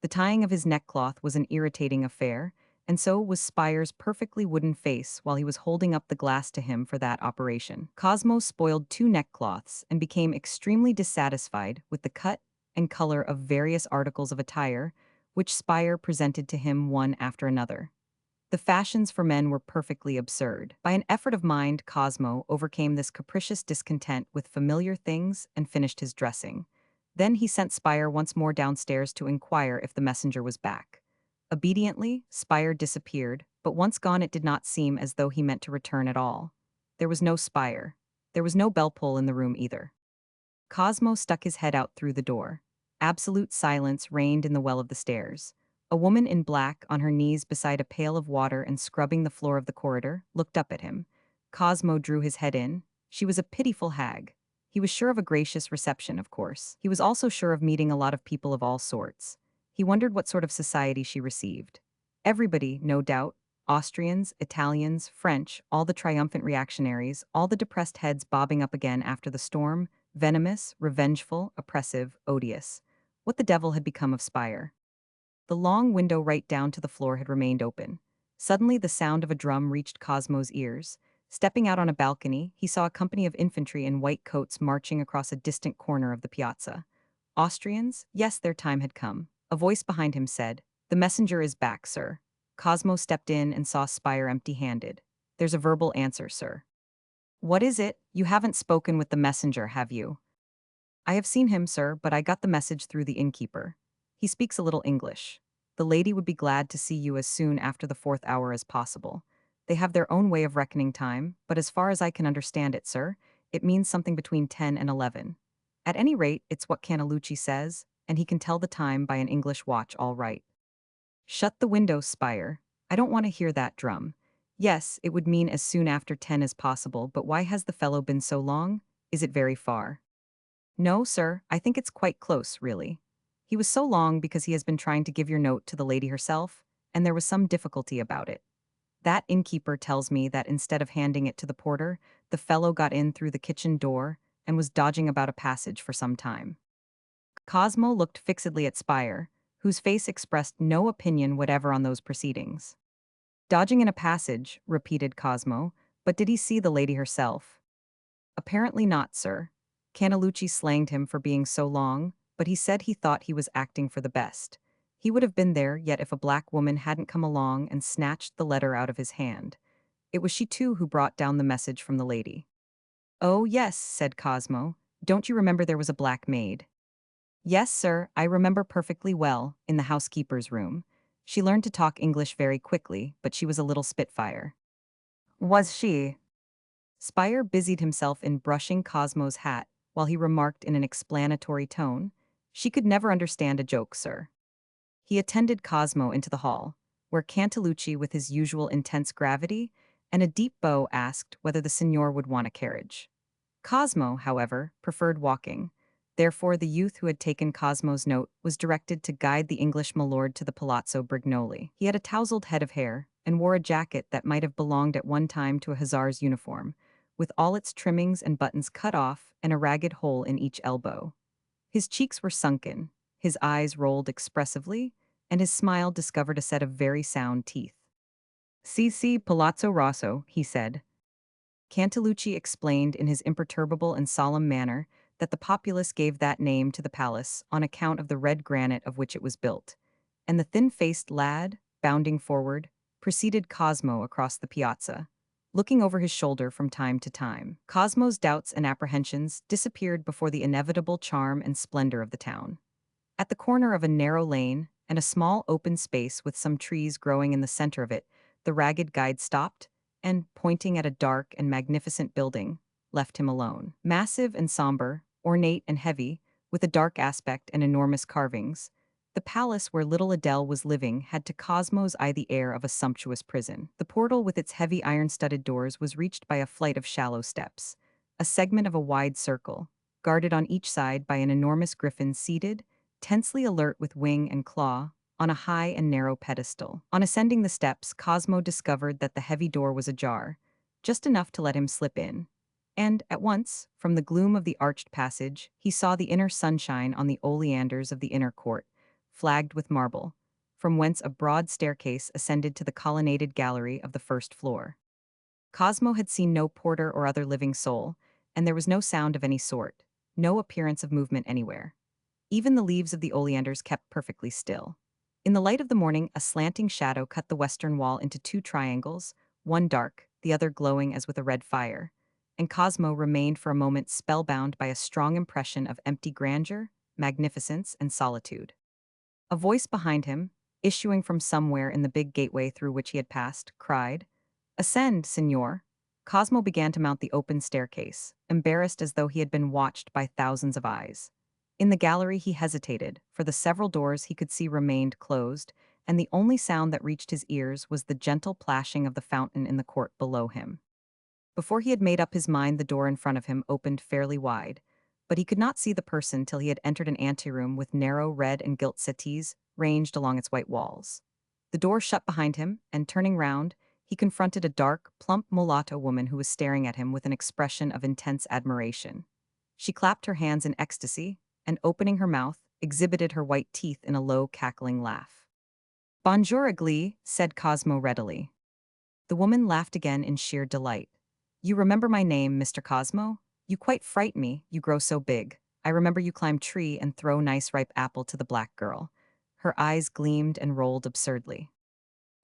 The tying of his neckcloth was an irritating affair, and so was Spire's perfectly wooden face while he was holding up the glass to him for that operation. Cosmo spoiled 2 neckcloths and became extremely dissatisfied with the cut and color of various articles of attire, which Spire presented to him one after another. The fashions for men were perfectly absurd. By an effort of mind, Cosmo overcame this capricious discontent with familiar things and finished his dressing. Then he sent Spire once more downstairs to inquire if the messenger was back. Obediently, Spire disappeared, but once gone it did not seem as though he meant to return at all. There was no Spire. There was no bell-pull in the room either. Cosmo stuck his head out through the door. Absolute silence reigned in the well of the stairs. A woman in black, on her knees beside a pail of water and scrubbing the floor of the corridor, looked up at him. Cosmo drew his head in. She was a pitiful hag. He was sure of a gracious reception, of course. He was also sure of meeting a lot of people of all sorts. He wondered what sort of society she received. Everybody, no doubt. Austrians, Italians, French, all the triumphant reactionaries, all the depressed heads bobbing up again after the storm, venomous, revengeful, oppressive, odious. What the devil had become of Spire? The long window right down to the floor had remained open. Suddenly the sound of a drum reached Cosmo's ears. Stepping out on a balcony, he saw a company of infantry in white coats marching across a distant corner of the piazza. Austrians? Yes, their time had come. A voice behind him said, "The messenger is back, sir." Cosmo stepped in and saw Spire empty-handed. "There's a verbal answer, sir." "What is it? You haven't spoken with the messenger, have you?" I have seen him, sir, but I got the message through the innkeeper. He speaks a little English. The lady would be glad to see you as soon after the fourth hour as possible. They have their own way of reckoning time, but as far as I can understand it, sir, it means something between 10 and 11. At any rate, it's what Cantalucci says, and he can tell the time by an English watch all right. Shut the window, Spire. I don't want to hear that drum. Yes, it would mean as soon after 10 as possible, but why has the fellow been so long? Is it very far? No, sir, I think it's quite close, really. He was so long because he has been trying to give your note to the lady herself, and there was some difficulty about it. That innkeeper tells me that instead of handing it to the porter, the fellow got in through the kitchen door and was dodging about a passage for some time. Cosmo looked fixedly at Spire, whose face expressed no opinion whatever on those proceedings. Dodging in a passage, repeated Cosmo, but did he see the lady herself? Apparently not, sir. Cantalucci slanged him for being so long, but he said he thought he was acting for the best. He would have been there, yet if a black woman hadn't come along and snatched the letter out of his hand. It was she too who brought down the message from the lady. Oh, yes, said Cosmo. Don't you remember there was a black maid? Yes, sir, I remember perfectly well, in the housekeeper's room. She learned to talk English very quickly, but she was a little spitfire. Was she? Spire busied himself in brushing Cosmo's hat, while he remarked in an explanatory tone, "She could never understand a joke, sir." He attended Cosmo into the hall, where Cantalucci, with his usual intense gravity and a deep bow, asked whether the signor would want a carriage. Cosmo, however, preferred walking. Therefore, the youth who had taken Cosmo's note was directed to guide the English milord to the Palazzo Brignoli. He had a tousled head of hair and wore a jacket that might have belonged at one time to a hussar's uniform, with all its trimmings and buttons cut off and a ragged hole in each elbow. His cheeks were sunken, his eyes rolled expressively, and his smile discovered a set of very sound teeth. "Si, Palazzo Rosso," he said. Cantalucci explained in his imperturbable and solemn manner that the populace gave that name to the palace on account of the red granite of which it was built, and the thin-faced lad, bounding forward, preceded Cosmo across the piazza, looking over his shoulder from time to time. Cosmo's doubts and apprehensions disappeared before the inevitable charm and splendor of the town. At the corner of a narrow lane and a small open space with some trees growing in the center of it, the ragged guide stopped and, pointing at a dark and magnificent building, left him alone. Massive and somber, ornate and heavy, with a dark aspect and enormous carvings, the palace where little Adele was living had to Cosmo's eye the air of a sumptuous prison. The portal with its heavy iron-studded doors was reached by a flight of shallow steps, a segment of a wide circle, guarded on each side by an enormous griffin seated, tensely alert with wing and claw, on a high and narrow pedestal. On ascending the steps, Cosmo discovered that the heavy door was ajar, just enough to let him slip in. And, at once, from the gloom of the arched passage, he saw the inner sunshine on the oleanders of the inner court, flagged with marble, from whence a broad staircase ascended to the colonnaded gallery of the first floor. Cosmo had seen no porter or other living soul, and there was no sound of any sort, no appearance of movement anywhere. Even the leaves of the oleanders kept perfectly still. In the light of the morning, a slanting shadow cut the western wall into two triangles, one dark, the other glowing as with a red fire, and Cosmo remained for a moment spellbound by a strong impression of empty grandeur, magnificence, and solitude. A voice behind him, issuing from somewhere in the big gateway through which he had passed, cried, "Ascend, signor." Cosmo began to mount the open staircase, embarrassed as though he had been watched by thousands of eyes. In the gallery he hesitated, for the several doors he could see remained closed, and the only sound that reached his ears was the gentle plashing of the fountain in the court below him. Before he had made up his mind, the door in front of him opened fairly wide, but he could not see the person till he had entered an anteroom with narrow red and gilt settees ranged along its white walls. The door shut behind him, and turning round, he confronted a dark, plump mulatto woman who was staring at him with an expression of intense admiration. She clapped her hands in ecstasy, and opening her mouth, exhibited her white teeth in a low, cackling laugh. "Bonjour, Agli," said Cosmo readily. The woman laughed again in sheer delight. "You remember my name, Mr. Cosmo? You quite fright me, you grow so big. I remember you climb tree and throw nice ripe apple to the black girl." Her eyes gleamed and rolled absurdly.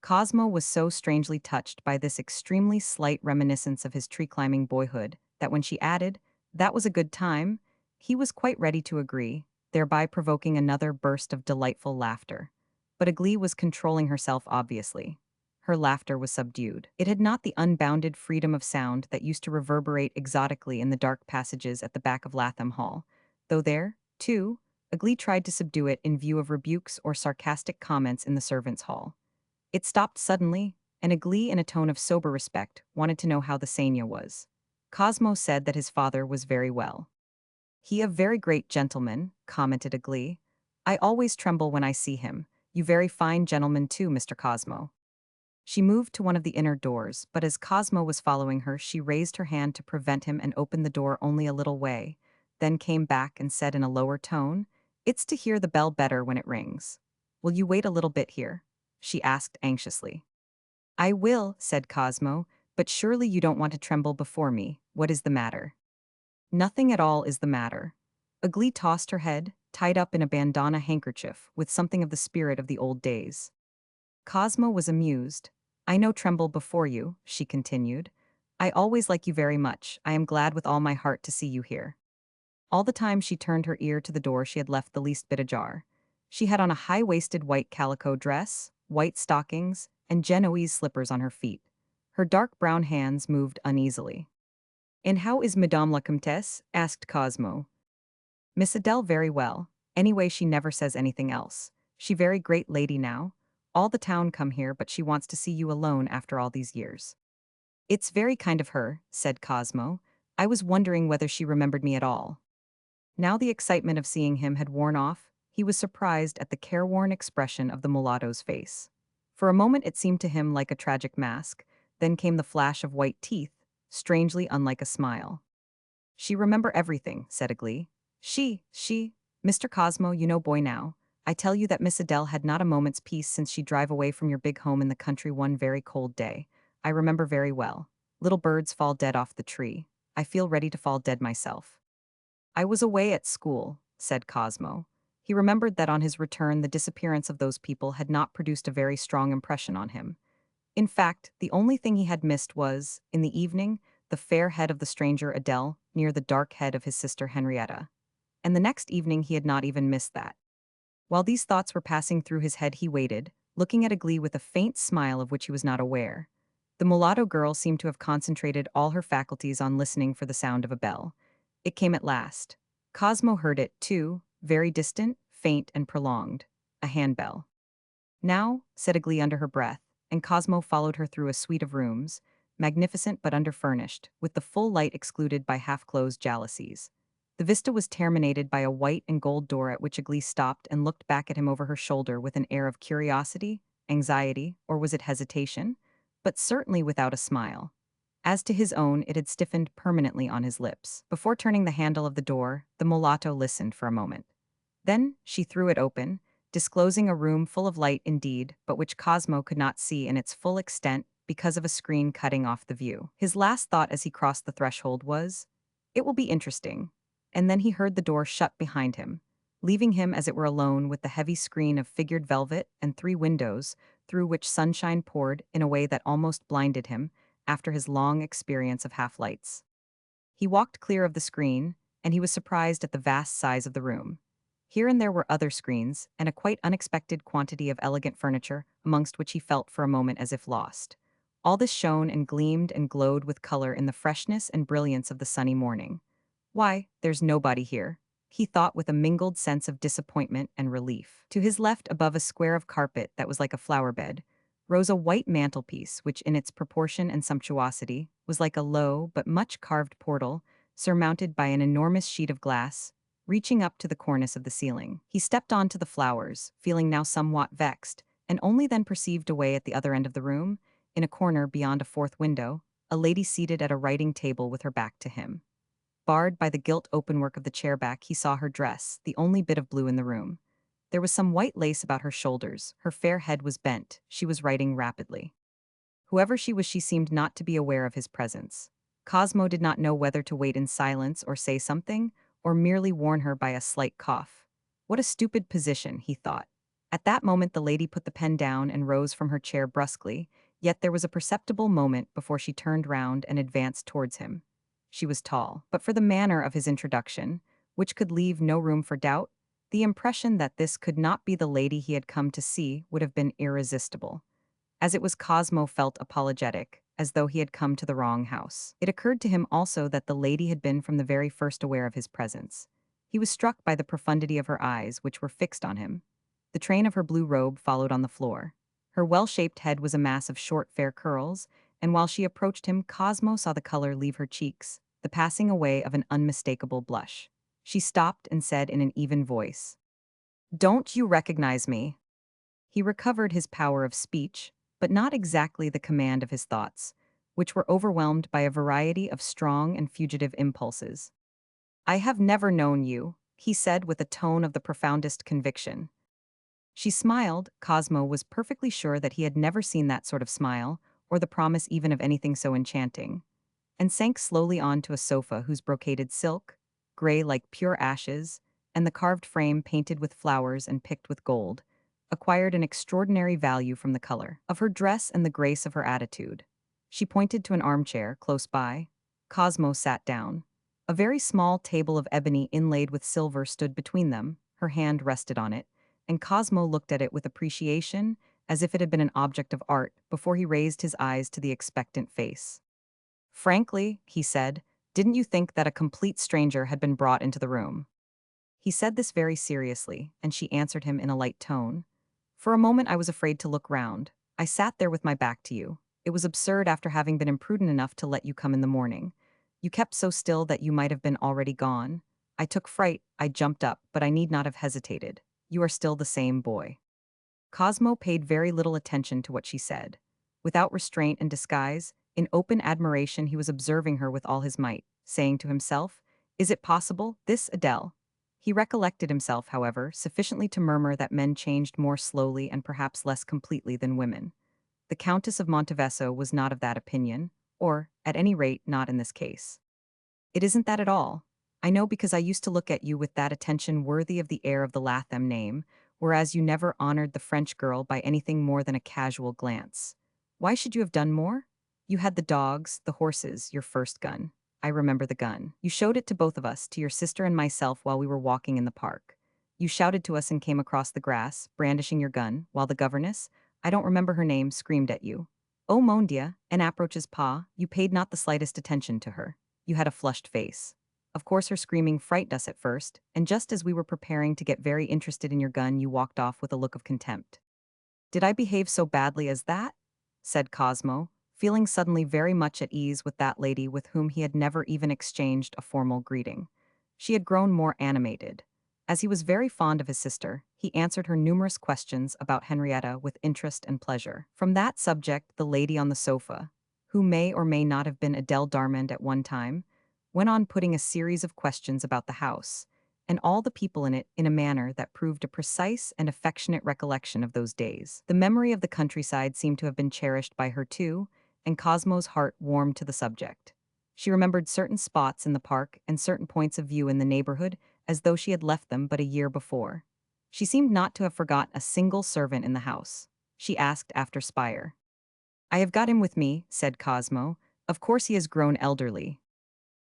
Cosmo was so strangely touched by this extremely slight reminiscence of his tree-climbing boyhood that when she added, "That was a good time," He was quite ready to agree, thereby provoking another burst of delightful laughter. But Agli was controlling herself obviously. Her laughter was subdued. It had not the unbounded freedom of sound that used to reverberate exotically in the dark passages at the back of Latham Hall, though there, too, Agli tried to subdue it in view of rebukes or sarcastic comments in the servants' hall. It stopped suddenly, and Agli, in a tone of sober respect, wanted to know how the Sainya was. Cosmo said that his father was very well. He a very great gentleman, commented Agli. I always tremble when I see him. You very fine gentleman too, Mr. Cosmo. She moved to one of the inner doors, but as Cosmo was following her, she raised her hand to prevent him and opened the door only a little way, then came back and said in a lower tone, It's to hear the bell better when it rings. Will you wait a little bit here? She asked anxiously. I will, said Cosmo, but surely you don't want to tremble before me. What is the matter? Nothing at all is the matter. Agli tossed her head, tied up in a bandana handkerchief, with something of the spirit of the old days. Cosmo was amused. I know tremble before you, she continued. I always like you very much. I am glad with all my heart to see you here. All the time she turned her ear to the door she had left the least bit ajar. She had on a high-waisted white calico dress, white stockings, and Genoese slippers on her feet. Her dark brown hands moved uneasily. And how is Madame la Comtesse? Asked Cosmo. Miss Adele very well. Anyway, she never says anything else. She very great lady now. All the town come here, but she wants to see you alone after all these years. It's very kind of her, said Cosmo. I was wondering whether she remembered me at all. Now the excitement of seeing him had worn off, he was surprised at the careworn expression of the mulatto's face. For a moment it seemed to him like a tragic mask, then came the flash of white teeth, strangely unlike a smile. She remember everything, said Agli. She, Mr. Cosmo, you know boy now. I tell you that Miss Adele had not a moment's peace since she drive away from your big home in the country one very cold day. I remember very well. Little birds fall dead off the tree. I feel ready to fall dead myself. I was away at school, said Cosmo. He remembered that on his return the disappearance of those people had not produced a very strong impression on him. In fact, the only thing he had missed was, in the evening, the fair head of the stranger Adele near the dark head of his sister Henrietta. And the next evening he had not even missed that. While these thoughts were passing through his head he waited, looking at Agli with a faint smile of which he was not aware. The mulatto girl seemed to have concentrated all her faculties on listening for the sound of a bell. It came at last. Cosmo heard it, too, very distant, faint and prolonged. A handbell. Now, said Agli under her breath, and Cosmo followed her through a suite of rooms, magnificent but underfurnished, with the full light excluded by half-closed jalousies. The vista was terminated by a white and gold door at which Agli stopped and looked back at him over her shoulder with an air of curiosity, anxiety, or was it hesitation? But certainly without a smile. As to his own, it had stiffened permanently on his lips. Before turning the handle of the door, the mulatto listened for a moment. Then she threw it open, disclosing a room full of light indeed, but which Cosmo could not see in its full extent because of a screen cutting off the view. His last thought as he crossed the threshold was, "It will be interesting." And then he heard the door shut behind him, leaving him as it were alone with the heavy screen of figured velvet and 3 windows through which sunshine poured in a way that almost blinded him after his long experience of half-lights. He walked clear of the screen, and he was surprised at the vast size of the room. Here and there were other screens, and a quite unexpected quantity of elegant furniture, amongst which he felt for a moment as if lost. All this shone and gleamed and glowed with color in the freshness and brilliance of the sunny morning. Why, there's nobody here, he thought with a mingled sense of disappointment and relief. To his left, above a square of carpet that was like a flower bed, rose a white mantelpiece which in its proportion and sumptuosity was like a low but much carved portal surmounted by an enormous sheet of glass reaching up to the cornice of the ceiling. He stepped on to the flowers, feeling now somewhat vexed, and only then perceived away at the other end of the room, in a corner beyond a fourth window, a lady seated at a writing table with her back to him. Barred by the gilt openwork of the chair back, he saw her dress, the only bit of blue in the room. There was some white lace about her shoulders, her fair head was bent, she was writing rapidly. Whoever she was, she seemed not to be aware of his presence. Cosmo did not know whether to wait in silence or say something, or merely warn her by a slight cough. What a stupid position, he thought. At that moment the lady put the pen down and rose from her chair brusquely, yet there was a perceptible moment before she turned round and advanced towards him. She was tall, but for the manner of his introduction, which could leave no room for doubt, the impression that this could not be the lady he had come to see would have been irresistible. As it was, Cosmo felt apologetic, as though he had come to the wrong house. It occurred to him also that the lady had been from the very first aware of his presence. He was struck by the profundity of her eyes, which were fixed on him. The train of her blue robe followed on the floor. Her well-shaped head was a mass of short, fair curls, and while she approached him, Cosmo saw the color leave her cheeks, the passing away of an unmistakable blush. She stopped and said in an even voice, "Don't you recognize me?" He recovered his power of speech, but not exactly the command of his thoughts, which were overwhelmed by a variety of strong and fugitive impulses. "I have never known you," he said with a tone of the profoundest conviction. She smiled. Cosmo was perfectly sure that he had never seen that sort of smile, or the promise even of anything so enchanting, and sank slowly onto a sofa whose brocaded silk, gray like pure ashes, and the carved frame painted with flowers and picked with gold, acquired an extraordinary value from the color of her dress and the grace of her attitude. She pointed to an armchair close by. Cosmo sat down. A very small table of ebony inlaid with silver stood between them. Her hand rested on it, and Cosmo looked at it with appreciation, as if it had been an object of art, before he raised his eyes to the expectant face. "Frankly," he said, "didn't you think that a complete stranger had been brought into the room?" He said this very seriously, and she answered him in a light tone. "For a moment I was afraid to look round. I sat there with my back to you. It was absurd after having been imprudent enough to let you come in the morning. You kept so still that you might have been already gone. I took fright, I jumped up, but I need not have hesitated. You are still the same boy." Cosmo paid very little attention to what she said. Without restraint and disguise, in open admiration he was observing her with all his might, saying to himself, "Is it possible, this Adele?" He recollected himself, however, sufficiently to murmur that men changed more slowly and perhaps less completely than women. The Countess of Montevesso was not of that opinion, or, at any rate, not in this case. "It isn't that at all. I know because I used to look at you with that attention worthy of the heir of the Latham name, whereas you never honored the French girl by anything more than a casual glance. Why should you have done more? You had the dogs, the horses, your first gun. I remember the gun. You showed it to both of us, to your sister and myself while we were walking in the park. You shouted to us and came across the grass, brandishing your gun, while the governess, I don't remember her name, screamed at you. Oh mon Dieu, and approaches pa, you paid not the slightest attention to her. You had a flushed face. Of course her screaming frightened us at first, and just as we were preparing to get very interested in your gun you walked off with a look of contempt." "Did I behave so badly as that?" said Cosmo, feeling suddenly very much at ease with that lady with whom he had never even exchanged a formal greeting. She had grown more animated. As he was very fond of his sister, he answered her numerous questions about Henrietta with interest and pleasure. From that subject, the lady on the sofa, who may or may not have been Adele Darmond at one time, went on putting a series of questions about the house, and all the people in it in a manner that proved a precise and affectionate recollection of those days. The memory of the countryside seemed to have been cherished by her too, and Cosmo's heart warmed to the subject. She remembered certain spots in the park and certain points of view in the neighborhood as though she had left them but a year before. She seemed not to have forgotten a single servant in the house. She asked after Spire. "I have got him with me," said Cosmo. "Of course he has grown elderly."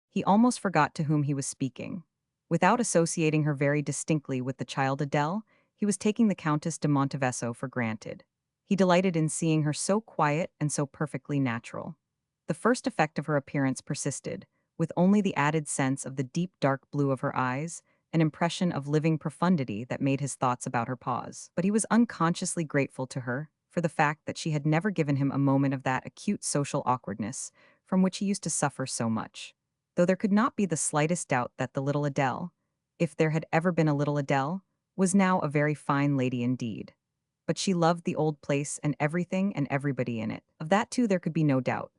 He almost forgot to whom he was speaking. Without associating her very distinctly with the child Adele, he was taking the Countess de Montevesso for granted. He delighted in seeing her so quiet and so perfectly natural. The first effect of her appearance persisted, with only the added sense of the deep dark blue of her eyes, an impression of living profundity that made his thoughts about her pause. But he was unconsciously grateful to her for the fact that she had never given him a moment of that acute social awkwardness from which he used to suffer so much. Though there could not be the slightest doubt that the little Adele, if there had ever been a little Adele, was now a very fine lady indeed. But she loved the old place and everything and everybody in it. Of that too there could be no doubt.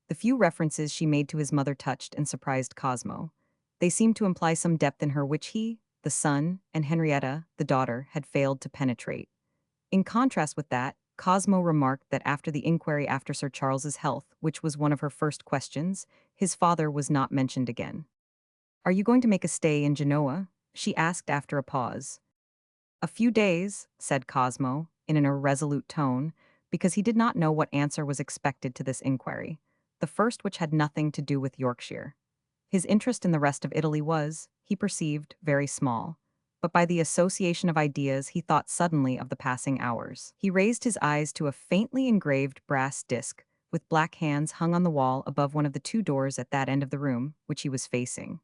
The few references she made to his mother touched and surprised Cosmo. They seemed to imply some depth in her which he, the son, and Henrietta, the daughter, had failed to penetrate. In contrast with that, Cosmo remarked that after the inquiry after Sir Charles's health, which was one of her first questions, his father was not mentioned again. "Are you going to make a stay in Genoa?" she asked after a pause. "A few days," said Cosmo, in an irresolute tone, because he did not know what answer was expected to this inquiry, the first which had nothing to do with Yorkshire. His interest in the rest of Italy was, he perceived, very small. But by the association of ideas, he thought suddenly of the passing hours. He raised his eyes to a faintly engraved brass disc, with black hands hung on the wall above one of the two doors at that end of the room, which he was facing.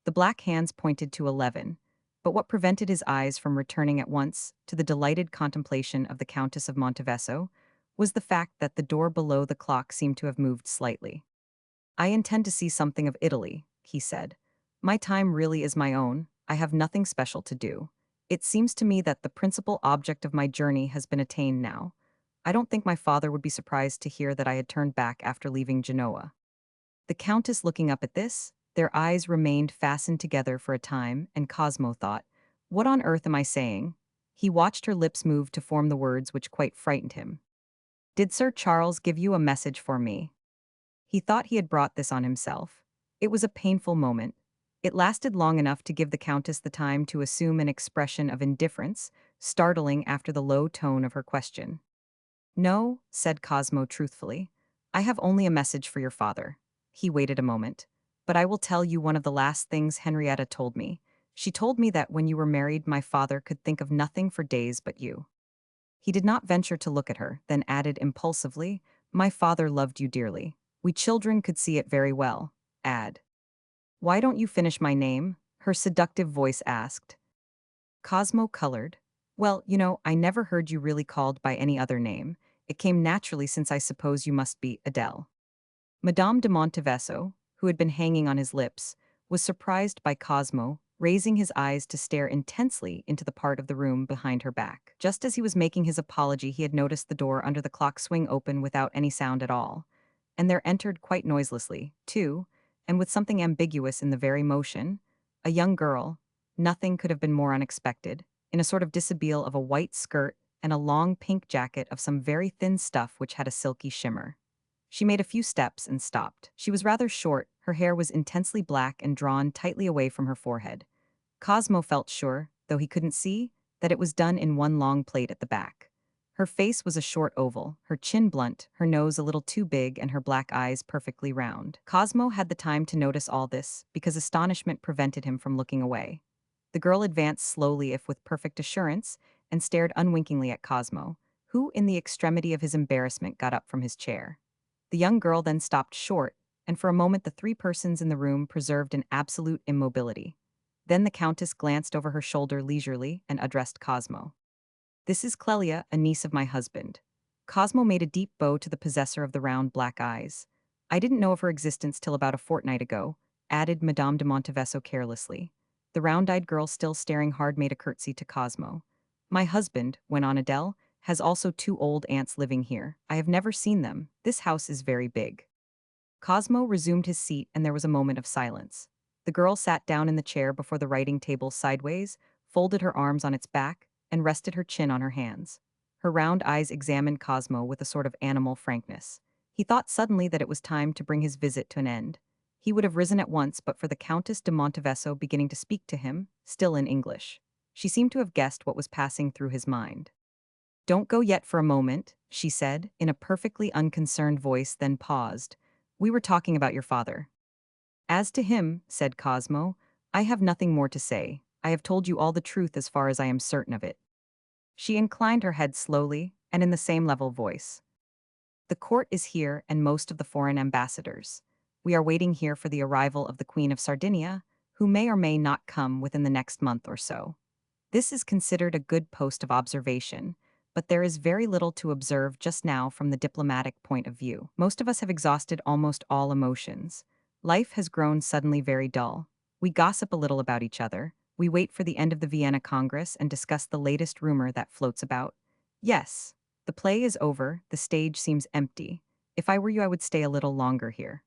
The black hands pointed to 11, but what prevented his eyes from returning at once to the delighted contemplation of the Countess of Montevesso was the fact that the door below the clock seemed to have moved slightly. "I intend to see something of Italy," he said. "My time really is my own. I have nothing special to do. It seems to me that the principal object of my journey has been attained now. I don't think my father would be surprised to hear that I had turned back after leaving Genoa." The Countess looking up at this, their eyes remained fastened together for a time, and Cosmo thought, "What on earth am I saying?" He watched her lips move to form the words which quite frightened him. "Did Sir Charles give you a message for me?" He thought he had brought this on himself. It was a painful moment. It lasted long enough to give the Countess the time to assume an expression of indifference, startling after the low tone of her question. "No," said Cosmo truthfully. "I have only a message for your father." He waited a moment. "But I will tell you one of the last things Henrietta told me. She told me that when you were married, my father could think of nothing for days but you." He did not venture to look at her, then added impulsively, "My father loved you dearly. We children could see it very well." Add. "Why don't you finish my name?" her seductive voice asked. Cosmo colored. "Well, I never heard you really called by any other name. It came naturally since I suppose you must be Adele." Madame de Montevesso, who had been hanging on his lips, was surprised by Cosmo, raising his eyes to stare intensely into the part of the room behind her back. Just as he was making his apology, he had noticed the door under the clock swing open without any sound at all. And there entered quite noiselessly, too, and with something ambiguous in the very motion, a young girl. Nothing could have been more unexpected, in a sort of dishabille of a white skirt and a long pink jacket of some very thin stuff which had a silky shimmer. She made a few steps and stopped. She was rather short, her hair was intensely black and drawn tightly away from her forehead. Cosmo felt sure, though he couldn't see, that it was done in one long plait at the back. Her face was a short oval, her chin blunt, her nose a little too big, and her black eyes perfectly round. Cosmo had the time to notice all this, because astonishment prevented him from looking away. The girl advanced slowly if with perfect assurance, and stared unwinkingly at Cosmo, who, in the extremity of his embarrassment, got up from his chair. The young girl then stopped short, and for a moment the three persons in the room preserved an absolute immobility. Then the Countess glanced over her shoulder leisurely and addressed Cosmo. "This is Clelia, a niece of my husband." Cosmo made a deep bow to the possessor of the round black eyes. "I didn't know of her existence till about a fortnight ago," added Madame de Montevesso carelessly. The round-eyed girl, still staring hard, made a curtsy to Cosmo. "My husband," went on Adele, "has also two old aunts living here. I have never seen them. This house is very big." Cosmo resumed his seat, and there was a moment of silence. The girl sat down in the chair before the writing table sideways, folded her arms on its back, and rested her chin on her hands. Her round eyes examined Cosmo with a sort of animal frankness. He thought suddenly that it was time to bring his visit to an end. He would have risen at once but for the Countess de Montevesso beginning to speak to him, still in English. She seemed to have guessed what was passing through his mind. "Don't go yet for a moment," she said, in a perfectly unconcerned voice, then paused. "We were talking about your father." "As to him," said Cosmo, "I have nothing more to say. I have told you all the truth as far as I am certain of it." She inclined her head slowly, and in the same level voice. "The court is here and most of the foreign ambassadors. We are waiting here for the arrival of the Queen of Sardinia, who may or may not come within the next month or so. This is considered a good post of observation, but there is very little to observe just now from the diplomatic point of view. Most of us have exhausted almost all emotions. Life has grown suddenly very dull. We gossip a little about each other. We wait for the end of the Vienna Congress and discuss the latest rumor that floats about. Yes, the play is over, the stage seems empty. If I were you, I would stay a little longer here."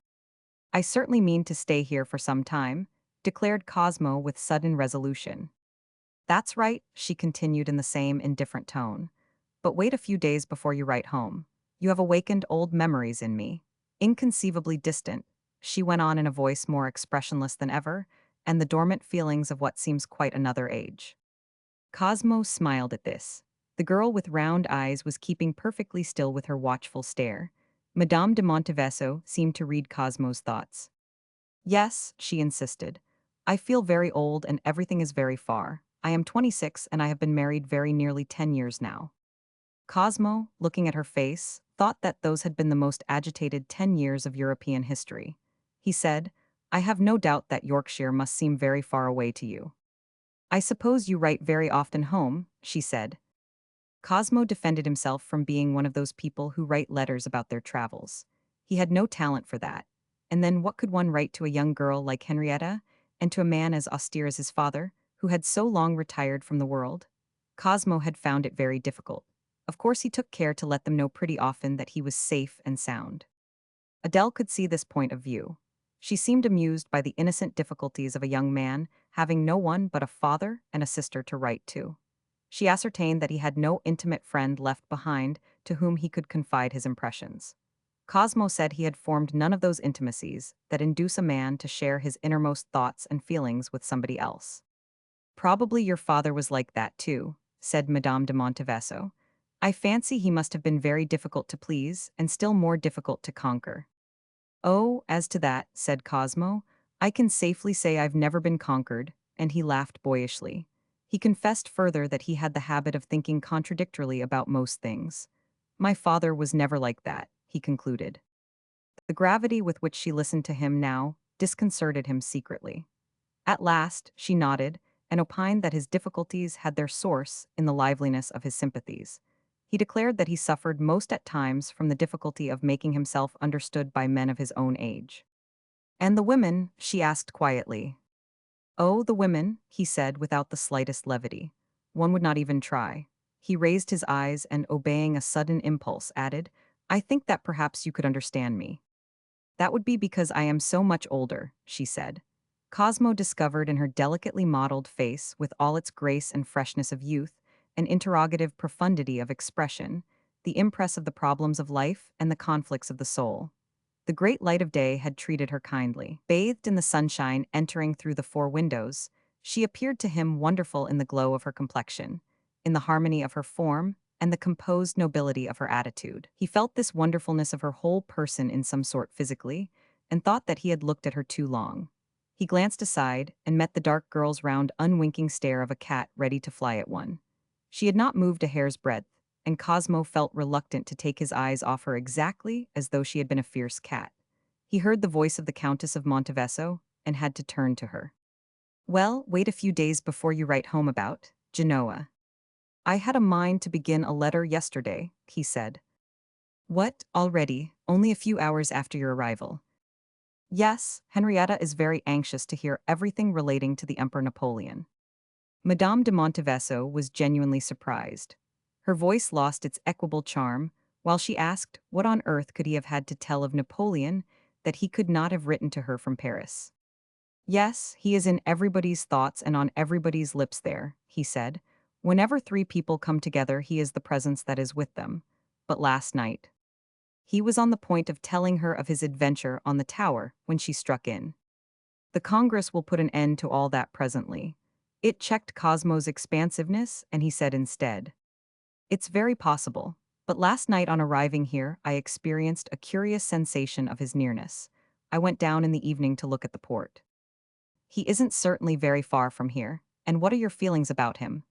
"I certainly mean to stay here for some time," declared Cosmo with sudden resolution. "That's right," she continued in the same indifferent tone. "But wait a few days before you write home. You have awakened old memories in me. Inconceivably distant," she went on in a voice more expressionless than ever, "and the dormant feelings of what seems quite another age." Cosmo smiled at this. The girl with round eyes was keeping perfectly still with her watchful stare. Madame de Montevesso seemed to read Cosmo's thoughts. Yes, she insisted. I feel very old and everything is very far. I am 26 and I have been married very nearly 10 years now. Cosmo, looking at her face, thought that those had been the most agitated 10 years of European history. He said, I have no doubt that Yorkshire must seem very far away to you. I suppose you write very often home, she said. Cosmo defended himself from being one of those people who write letters about their travels. He had no talent for that. And then what could one write to a young girl like Henrietta, and to a man as austere as his father, who had so long retired from the world? Cosmo had found it very difficult. Of course, he took care to let them know pretty often that he was safe and sound. Adele could see this point of view. She seemed amused by the innocent difficulties of a young man having no one but a father and a sister to write to. She ascertained that he had no intimate friend left behind to whom he could confide his impressions. Cosmo said he had formed none of those intimacies that induce a man to share his innermost thoughts and feelings with somebody else. Probably your father was like that too, said Madame de Montevesso. I fancy he must have been very difficult to please and still more difficult to conquer. Oh, as to that, said Cosmo, I can safely say I've never been conquered, and he laughed boyishly. He confessed further that he had the habit of thinking contradictorily about most things. My father was never like that, he concluded. The gravity with which she listened to him now disconcerted him secretly. At last, she nodded, and opined that his difficulties had their source in the liveliness of his sympathies. He declared that he suffered most at times from the difficulty of making himself understood by men of his own age. And the women? She asked quietly. Oh, the women, he said without the slightest levity. One would not even try. He raised his eyes and, obeying a sudden impulse, added, I think that perhaps you could understand me. That would be because I am so much older, she said. Cosmo discovered in her delicately modeled face, with all its grace and freshness of youth, an interrogative profundity of expression, the impress of the problems of life and the conflicts of the soul. The great light of day had treated her kindly. Bathed in the sunshine entering through the four windows, she appeared to him wonderful in the glow of her complexion, in the harmony of her form, and the composed nobility of her attitude. He felt this wonderfulness of her whole person in some sort physically, and thought that he had looked at her too long. He glanced aside and met the dark girl's round, unwinking stare of a cat ready to fly at one. She had not moved a hair's breadth, and Cosmo felt reluctant to take his eyes off her exactly as though she had been a fierce cat. He heard the voice of the Countess of Montevesso and had to turn to her. Well, wait a few days before you write home about Genoa. I had a mind to begin a letter yesterday, he said. What, already, only a few hours after your arrival? Yes, Henrietta is very anxious to hear everything relating to the Emperor Napoleon. Madame de Montevesso was genuinely surprised. Her voice lost its equable charm, while she asked what on earth could he have had to tell of Napoleon that he could not have written to her from Paris. Yes, he is in everybody's thoughts and on everybody's lips there, he said. Whenever three people come together, he is the presence that is with them. But last night, he was on the point of telling her of his adventure on the tower when she struck in. The Congress will put an end to all that presently. It checked Cosmo's expansiveness, and he said instead, it's very possible, but last night on arriving here, I experienced a curious sensation of his nearness. I went down in the evening to look at the port. He isn't certainly very far from here, and what are your feelings about him?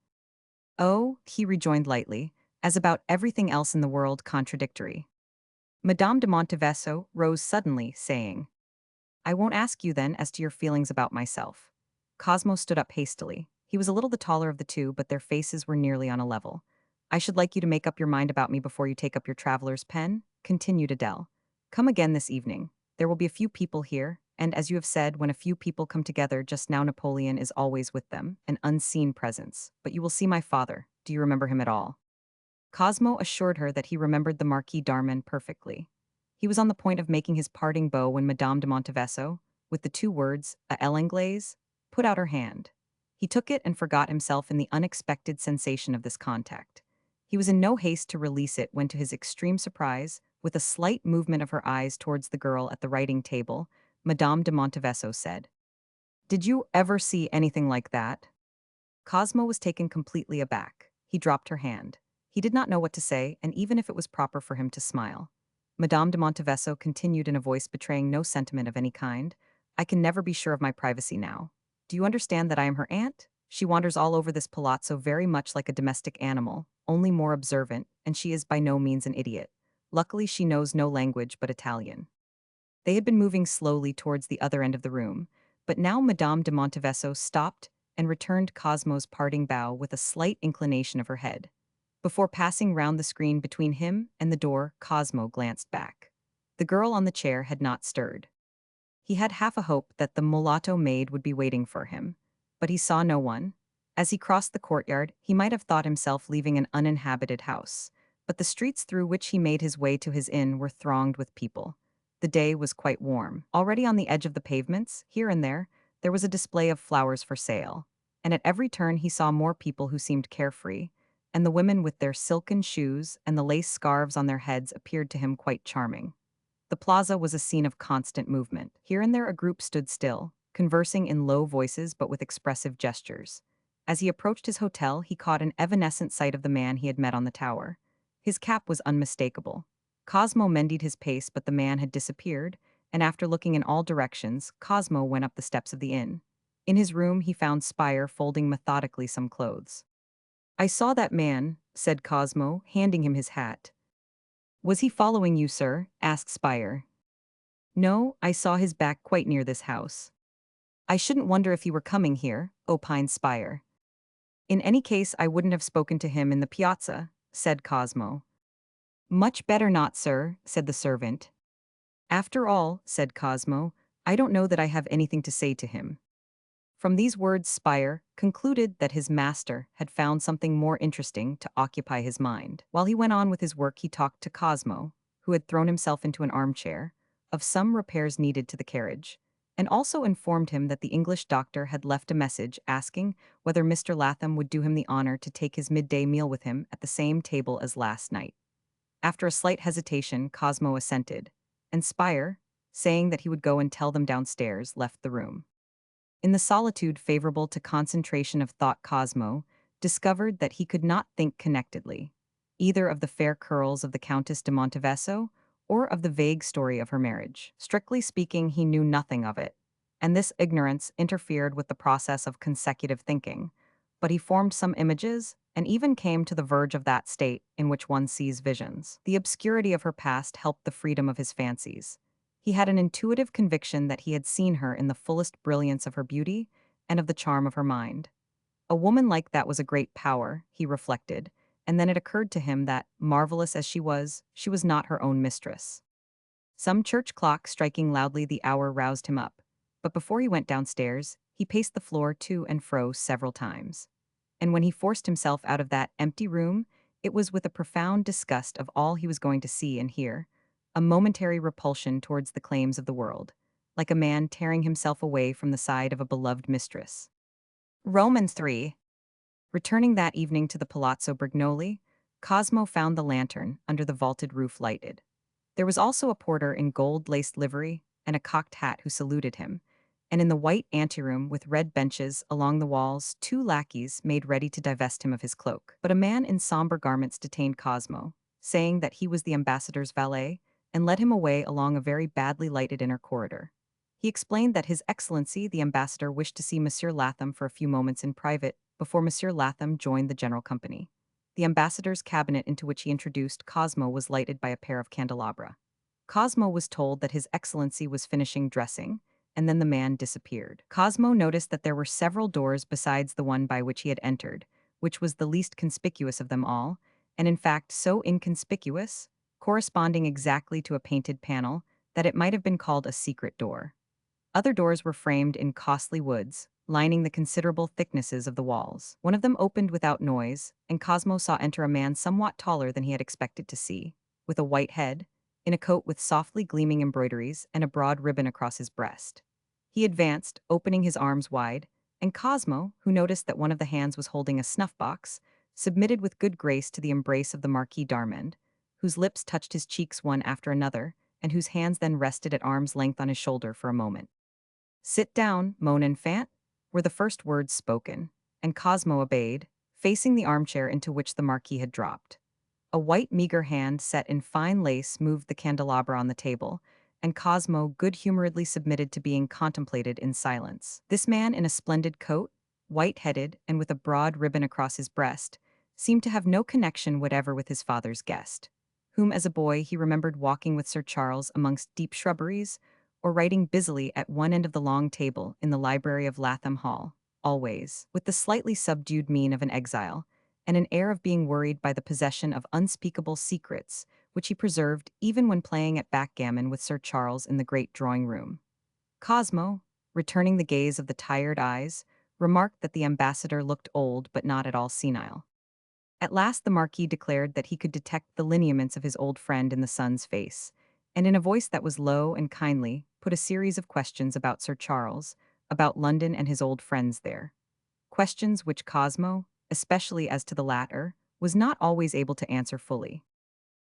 Oh, he rejoined lightly, as about everything else in the world contradictory. Madame de Montevesso rose suddenly, saying, I won't ask you then as to your feelings about myself. Cosmo stood up hastily. He was a little the taller of the two, but their faces were nearly on a level. I should like you to make up your mind about me before you take up your traveler's pen, continued Adele. Come again this evening. There will be a few people here, and as you have said, when a few people come together just now, Napoleon is always with them, an unseen presence. But you will see my father. Do you remember him at all? Cosmo assured her that he remembered the Marquis d'Armand perfectly. He was on the point of making his parting bow when Madame de Montevesso, with the two words, à l'anglaise, put out her hand. He took it and forgot himself in the unexpected sensation of this contact. He was in no haste to release it when, to his extreme surprise, with a slight movement of her eyes towards the girl at the writing table, Madame de Montevesso said, Did you ever see anything like that? Cosmo was taken completely aback. He dropped her hand. He did not know what to say, and even if it was proper for him to smile. Madame de Montevesso continued in a voice betraying no sentiment of any kind, I can never be sure of my privacy now. Do you understand that I am her aunt? She wanders all over this palazzo very much like a domestic animal, only more observant, and she is by no means an idiot. Luckily, she knows no language but Italian. They had been moving slowly towards the other end of the room, but now Madame de Montevesso stopped and returned Cosmo's parting bow with a slight inclination of her head. Before passing round the screen between him and the door, Cosmo glanced back. The girl on the chair had not stirred. He had half a hope that the mulatto maid would be waiting for him, but he saw no one. As he crossed the courtyard, he might have thought himself leaving an uninhabited house, but the streets through which he made his way to his inn were thronged with people. The day was quite warm. Already on the edge of the pavements, here and there was a display of flowers for sale, and at every turn he saw more people who seemed carefree, and the women with their silken shoes and the lace scarves on their heads appeared to him quite charming. The plaza was a scene of constant movement. Here and there a group stood still, conversing in low voices but with expressive gestures. As he approached his hotel, he caught an evanescent sight of the man he had met on the tower. His cap was unmistakable. Cosmo mended his pace, but the man had disappeared, and after looking in all directions, Cosmo went up the steps of the inn. In his room, he found Spire folding methodically some clothes. "I saw that man," said Cosmo, handing him his hat. "Was he following you, sir?" asked Spire. "No, I saw his back quite near this house." "I shouldn't wonder if he were coming here," opined Spire. "In any case, I wouldn't have spoken to him in the piazza," said Cosmo. "Much better not, sir," said the servant. "After all," said Cosmo, "I don't know that I have anything to say to him." From these words Spire concluded that his master had found something more interesting to occupy his mind. While he went on with his work he talked to Cosmo, who had thrown himself into an armchair, of some repairs needed to the carriage, and also informed him that the English doctor had left a message asking whether Mr. Latham would do him the honor to take his midday meal with him at the same table as last night. After a slight hesitation, Cosmo assented, and Spire, saying that he would go and tell them downstairs, left the room. In the solitude favorable to concentration of thought, Cosmo discovered that he could not think connectedly, either of the fair curls of the Countess de Montevesso or of the vague story of her marriage. Strictly speaking, he knew nothing of it, and this ignorance interfered with the process of consecutive thinking, but he formed some images and even came to the verge of that state in which one sees visions. The obscurity of her past helped the freedom of his fancies. He had an intuitive conviction that he had seen her in the fullest brilliance of her beauty and of the charm of her mind. A woman like that was a great power, he reflected, and then it occurred to him that, marvelous as she was not her own mistress. Some church clock striking loudly the hour roused him up, but before he went downstairs, he paced the floor to and fro several times. And when he forced himself out of that empty room, it was with a profound disgust of all he was going to see and hear, a momentary repulsion towards the claims of the world, like a man tearing himself away from the side of a beloved mistress. Romans 3. Returning that evening to the Palazzo Brignoli, Cosmo found the lantern under the vaulted roof lighted. There was also a porter in gold-laced livery and a cocked hat who saluted him, and in the white anteroom with red benches along the walls 2 lackeys made ready to divest him of his cloak. But a man in somber garments detained Cosmo, saying that he was the ambassador's valet, and led him away along a very badly lighted inner corridor. He explained that His Excellency the ambassador wished to see Monsieur Latham for a few moments in private before Monsieur Latham joined the general company. The ambassador's cabinet, into which he introduced Cosmo, was lighted by a pair of candelabra. Cosmo was told that His Excellency was finishing dressing, and then the man disappeared. Cosmo noticed that there were several doors besides the one by which he had entered, which was the least conspicuous of them all, and in fact so inconspicuous, corresponding exactly to a painted panel, that it might have been called a secret door. Other doors were framed in costly woods, lining the considerable thicknesses of the walls. One of them opened without noise, and Cosmo saw enter a man somewhat taller than he had expected to see, with a white head, in a coat with softly gleaming embroideries and a broad ribbon across his breast. He advanced, opening his arms wide, and Cosmo, who noticed that one of the hands was holding a snuff-box, submitted with good grace to the embrace of the Marquis d'Armand, whose lips touched his cheeks one after another, and whose hands then rested at arm's length on his shoulder for a moment. "Sit down, mon enfant," were the first words spoken, and Cosmo obeyed, facing the armchair into which the Marquis had dropped. A white meager hand set in fine lace moved the candelabra on the table, and Cosmo good-humoredly submitted to being contemplated in silence. This man in a splendid coat, white-headed and with a broad ribbon across his breast, seemed to have no connection whatever with his father's guest, whom as a boy he remembered walking with Sir Charles amongst deep shrubberies, or writing busily at one end of the long table in the library of Latham Hall, always with the slightly subdued mien of an exile, and an air of being worried by the possession of unspeakable secrets, which he preserved even when playing at backgammon with Sir Charles in the great drawing-room. Cosmo, returning the gaze of the tired eyes, remarked that the ambassador looked old but not at all senile. At last the Marquis declared that he could detect the lineaments of his old friend in the son's face, and in a voice that was low and kindly, put a series of questions about Sir Charles, about London and his old friends there. Questions which Cosmo, especially as to the latter, was not always able to answer fully.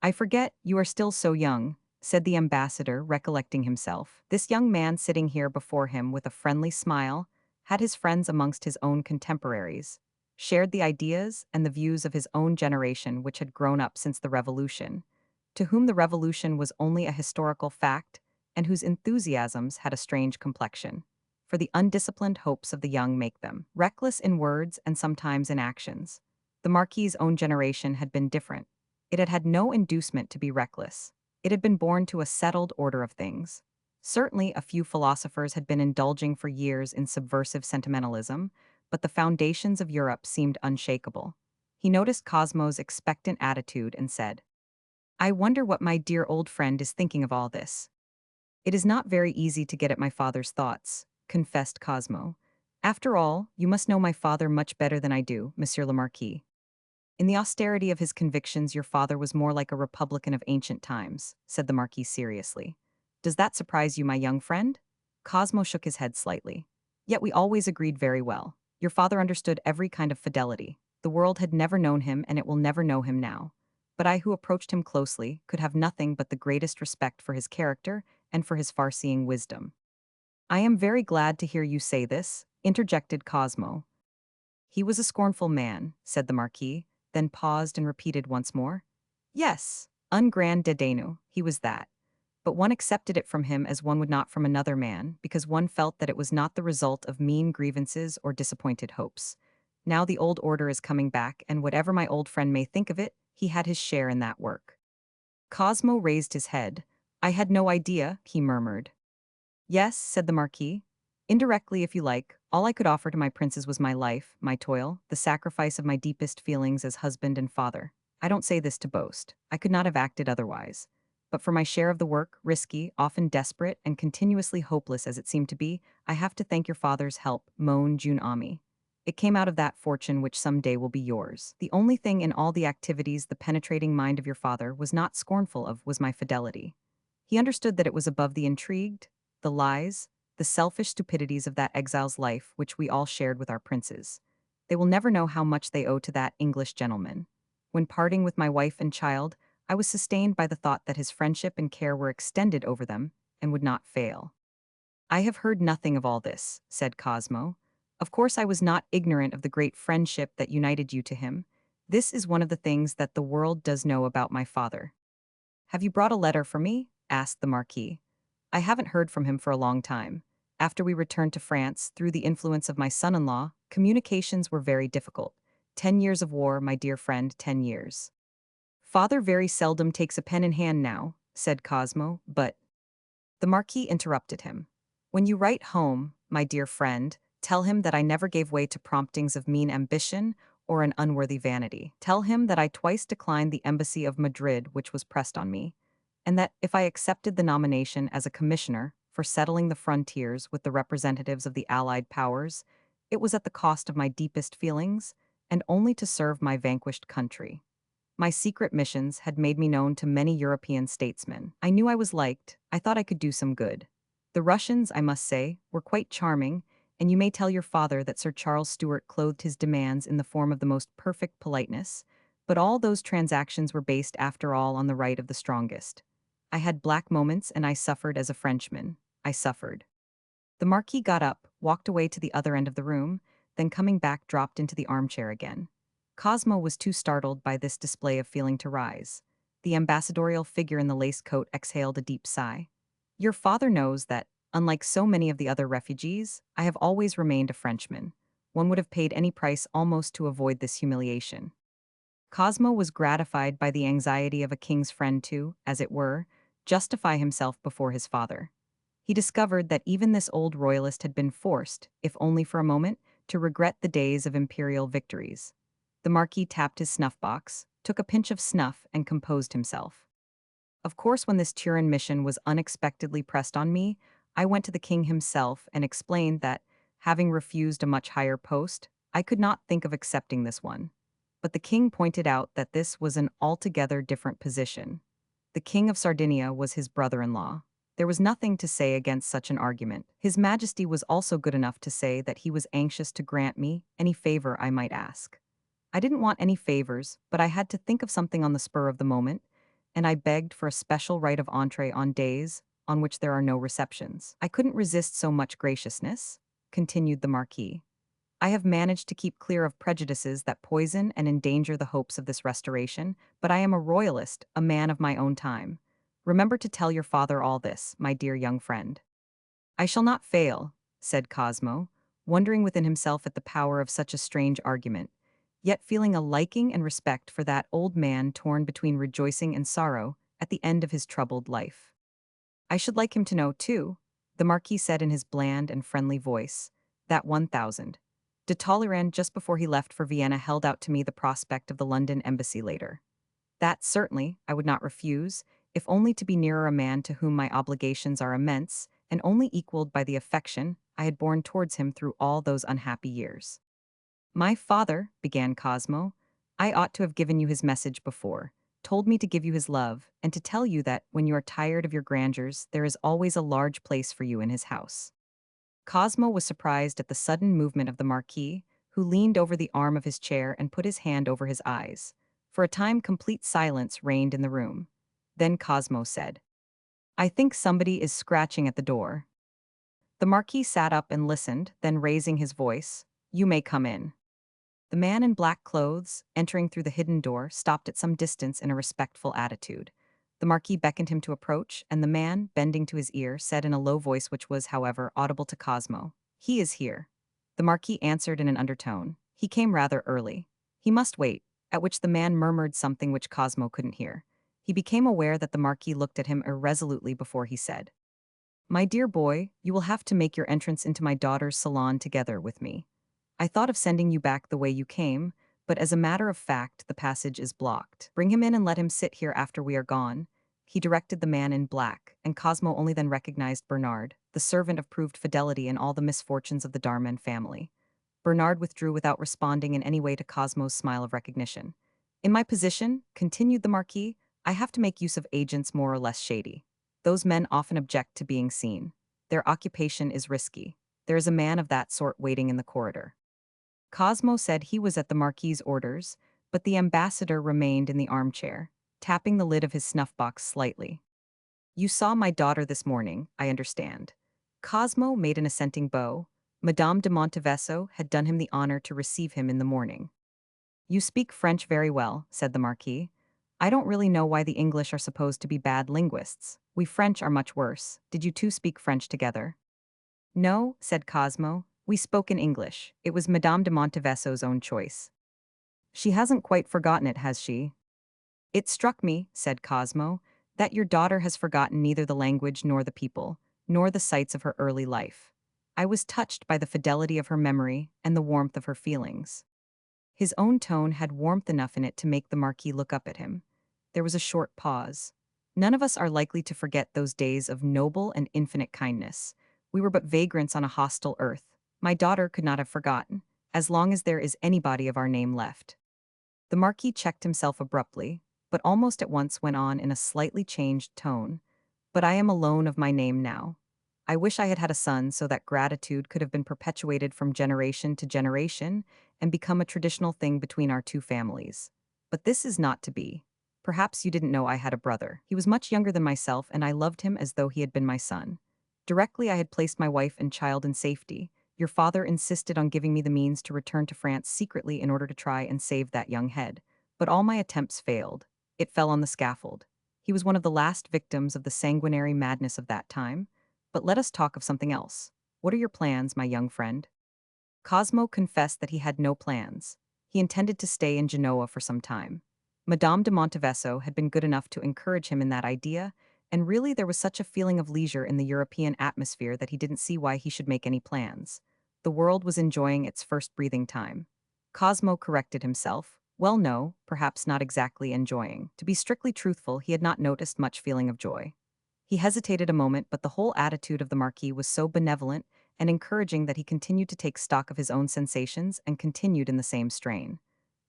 "I forget, you are still so young," said the ambassador, recollecting himself. This young man sitting here before him with a friendly smile had his friends amongst his own contemporaries, shared the ideas and the views of his own generation which had grown up since the Revolution, to whom the Revolution was only a historical fact and whose enthusiasms had a strange complexion. For the undisciplined hopes of the young make them reckless in words and sometimes in actions. The Marquis's own generation had been different. It had had no inducement to be reckless. It had been born to a settled order of things. Certainly, a few philosophers had been indulging for years in subversive sentimentalism, but the foundations of Europe seemed unshakable. He noticed Cosmo's expectant attitude and said, "I wonder what my dear old friend is thinking of all this." "It is not very easy to get at my father's thoughts," confessed Cosmo. "After all, you must know my father much better than I do, Monsieur le Marquis. In the austerity of his convictions, your father was more like a republican of ancient times," said the Marquis seriously. "Does that surprise you, my young friend?" Cosmo shook his head slightly. "Yet we always agreed very well. Your father understood every kind of fidelity. The world had never known him, and it will never know him now. But I, who approached him closely, could have nothing but the greatest respect for his character and for his far-seeing wisdom." "I am very glad to hear you say this," interjected Cosmo. "He was a scornful man," said the Marquis, then paused and repeated once more. "Yes, un grand dédaineux, he was that. But one accepted it from him as one would not from another man, because one felt that it was not the result of mean grievances or disappointed hopes. Now the old order is coming back, and whatever my old friend may think of it, he had his share in that work." Cosmo raised his head. "I had no idea," he murmured. "Yes," said the Marquis. "Indirectly, if you like, all I could offer to my princes was my life, my toil, the sacrifice of my deepest feelings as husband and father. I don't say this to boast. I could not have acted otherwise. But for my share of the work, risky, often desperate, and continuously hopeless as it seemed to be, I have to thank your father's help, mon jeune ami. It came out of that fortune which some day will be yours. The only thing in all the activities the penetrating mind of your father was not scornful of was my fidelity. He understood that it was above the intrigued, the lies, the selfish stupidities of that exile's life which we all shared with our princes. They will never know how much they owe to that English gentleman. When parting with my wife and child, I was sustained by the thought that his friendship and care were extended over them and would not fail." "I have heard nothing of all this," said Cosmo. "Of course I was not ignorant of the great friendship that united you to him. This is one of the things that the world does know about my father." "Have you brought a letter for me?" asked the Marquis. "I haven't heard from him for a long time. After we returned to France, through the influence of my son-in-law, communications were very difficult. 10 years of war, my dear friend, 10 years. Father very seldom takes a pen in hand now," said Cosmo, "but—" The Marquis interrupted him. "When you write home, my dear friend, tell him that I never gave way to promptings of mean ambition or an unworthy vanity. Tell him that I twice declined the embassy of Madrid which was pressed on me, and that if I accepted the nomination as a commissioner for settling the frontiers with the representatives of the Allied powers, it was at the cost of my deepest feelings, and only to serve my vanquished country. My secret missions had made me known to many European statesmen. I knew I was liked. I thought I could do some good. The Russians, I must say, were quite charming, and you may tell your father that Sir Charles Stuart clothed his demands in the form of the most perfect politeness, but all those transactions were based after all on the right of the strongest. I had black moments, and I suffered as a Frenchman. I suffered." The Marquis got up, walked away to the other end of the room, then coming back dropped into the armchair again. Cosmo was too startled by this display of feeling to rise. The ambassadorial figure in the lace coat exhaled a deep sigh. Your father knows that, unlike so many of the other refugees, I have always remained a Frenchman. One would have paid any price almost to avoid this humiliation. Cosmo was gratified by the anxiety of a king's friend to, as it were, justify himself before his father. He discovered that even this old royalist had been forced, if only for a moment, to regret the days of imperial victories. The Marquis tapped his snuff box, took a pinch of snuff, and composed himself. Of course, when this Turin mission was unexpectedly pressed on me, I went to the king himself and explained that, having refused a much higher post, I could not think of accepting this one. But the king pointed out that this was an altogether different position. The king of Sardinia was his brother-in-law. There was nothing to say against such an argument. His Majesty was also good enough to say that he was anxious to grant me any favor I might ask. I didn't want any favors, but I had to think of something on the spur of the moment, and I begged for a special right of entree on days on which there are no receptions. I couldn't resist so much graciousness, continued the Marquis. I have managed to keep clear of prejudices that poison and endanger the hopes of this restoration, but I am a royalist, a man of my own time. Remember to tell your father all this, my dear young friend. I shall not fail, said Cosmo, wondering within himself at the power of such a strange argument, yet feeling a liking and respect for that old man torn between rejoicing and sorrow at the end of his troubled life. I should like him to know, too, the Marquis said in his bland and friendly voice, that 1,000. De Talleyrand, just before he left for Vienna, held out to me the prospect of the London embassy later. That, certainly, I would not refuse, if only to be nearer a man to whom my obligations are immense, and only equaled by the affection I had borne towards him through all those unhappy years. My father, began Cosmo, I ought to have given you his message before, told me to give you his love, and to tell you that, when you are tired of your grandeurs, there is always a large place for you in his house. Cosmo was surprised at the sudden movement of the Marquis, who leaned over the arm of his chair and put his hand over his eyes. For a time complete silence reigned in the room. Then Cosmo said, I think somebody is scratching at the door. The Marquis sat up and listened, then raising his voice, You may come in. The man in black clothes, entering through the hidden door, stopped at some distance in a respectful attitude. The Marquis beckoned him to approach, and the man, bending to his ear, said in a low voice which was, however, audible to Cosmo, He is here. The Marquis answered in an undertone, He came rather early. He must wait, at which the man murmured something which Cosmo couldn't hear. He became aware that the Marquis looked at him irresolutely before he said, My dear boy, you will have to make your entrance into my daughter's salon together with me. I thought of sending you back the way you came, but as a matter of fact, the passage is blocked. Bring him in and let him sit here after we are gone. He directed the man in black, and Cosmo only then recognized Bernard, the servant of proved fidelity in all the misfortunes of the Darman family. Bernard withdrew without responding in any way to Cosmo's smile of recognition. In my position, continued the Marquis, I have to make use of agents more or less shady. Those men often object to being seen. Their occupation is risky. There is a man of that sort waiting in the corridor. Cosmo said he was at the Marquis's orders, but the ambassador remained in the armchair, tapping the lid of his snuff-box slightly. You saw my daughter this morning, I understand. Cosmo made an assenting bow. Madame de Montevesso had done him the honor to receive him in the morning. You speak French very well, said the Marquis. I don't really know why the English are supposed to be bad linguists. We French are much worse. Did you two speak French together? No, said Cosmo. We spoke in English. It was Madame de Montevesso's own choice. She hasn't quite forgotten it, has she? It struck me, said Cosmo, that your daughter has forgotten neither the language nor the people, nor the sights of her early life. I was touched by the fidelity of her memory and the warmth of her feelings. His own tone had warmth enough in it to make the Marquis look up at him. There was a short pause. None of us are likely to forget those days of noble and infinite kindness. We were but vagrants on a hostile earth. My daughter could not have forgotten, as long as there is anybody of our name left. The Marquis checked himself abruptly, but almost at once went on in a slightly changed tone. But I am alone of my name now. I wish I had had a son so that gratitude could have been perpetuated from generation to generation and become a traditional thing between our two families. But this is not to be. Perhaps you didn't know I had a brother. He was much younger than myself, and I loved him as though he had been my son. Directly I had placed my wife and child in safety, your father insisted on giving me the means to return to France secretly in order to try and save that young head. But all my attempts failed. It fell on the scaffold. He was one of the last victims of the sanguinary madness of that time. But let us talk of something else. What are your plans, my young friend? Cosmo confessed that he had no plans. He intended to stay in Genoa for some time. Madame de Montevesso had been good enough to encourage him in that idea, and really there was such a feeling of leisure in the European atmosphere that he didn't see why he should make any plans. The world was enjoying its first breathing time. Cosmo corrected himself. Well, no, perhaps not exactly enjoying. To be strictly truthful, he had not noticed much feeling of joy. He hesitated a moment, but the whole attitude of the Marquis was so benevolent and encouraging that he continued to take stock of his own sensations and continued in the same strain.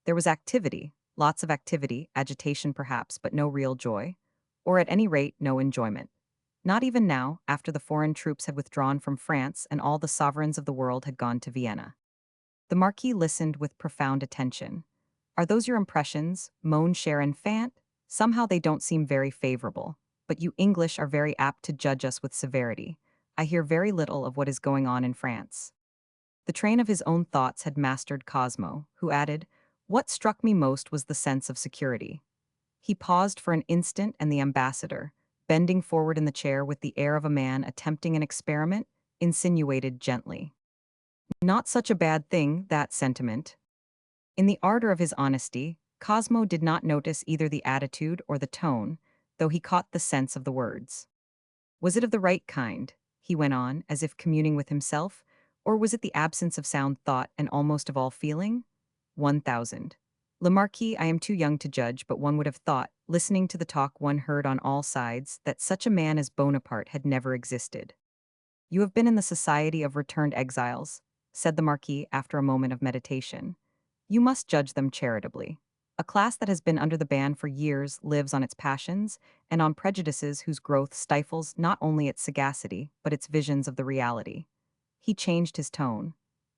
There was activity, lots of activity, agitation perhaps, but no real joy. Or at any rate, no enjoyment. Not even now, after the foreign troops had withdrawn from France and all the sovereigns of the world had gone to Vienna. The Marquis listened with profound attention. Are those your impressions, mon cher enfant? Somehow they don't seem very favorable. But you English are very apt to judge us with severity. I hear very little of what is going on in France. The train of his own thoughts had mastered Cosmo, who added, what struck me most was the sense of security. He paused for an instant, and the ambassador, bending forward in the chair with the air of a man attempting an experiment, insinuated gently. Not such a bad thing, that sentiment. In the ardor of his honesty, Cosmo did not notice either the attitude or the tone, though he caught the sense of the words. Was it of the right kind, he went on, as if communing with himself, or was it the absence of sound thought and almost of all feeling? 1000. Le Marquis, I am too young to judge, but one would have thought, listening to the talk one heard on all sides, that such a man as Bonaparte had never existed. You have been in the society of returned exiles, said the Marquis after a moment of meditation. You must judge them charitably. A class that has been under the ban for years lives on its passions and on prejudices whose growth stifles not only its sagacity, but its visions of the reality. He changed his tone.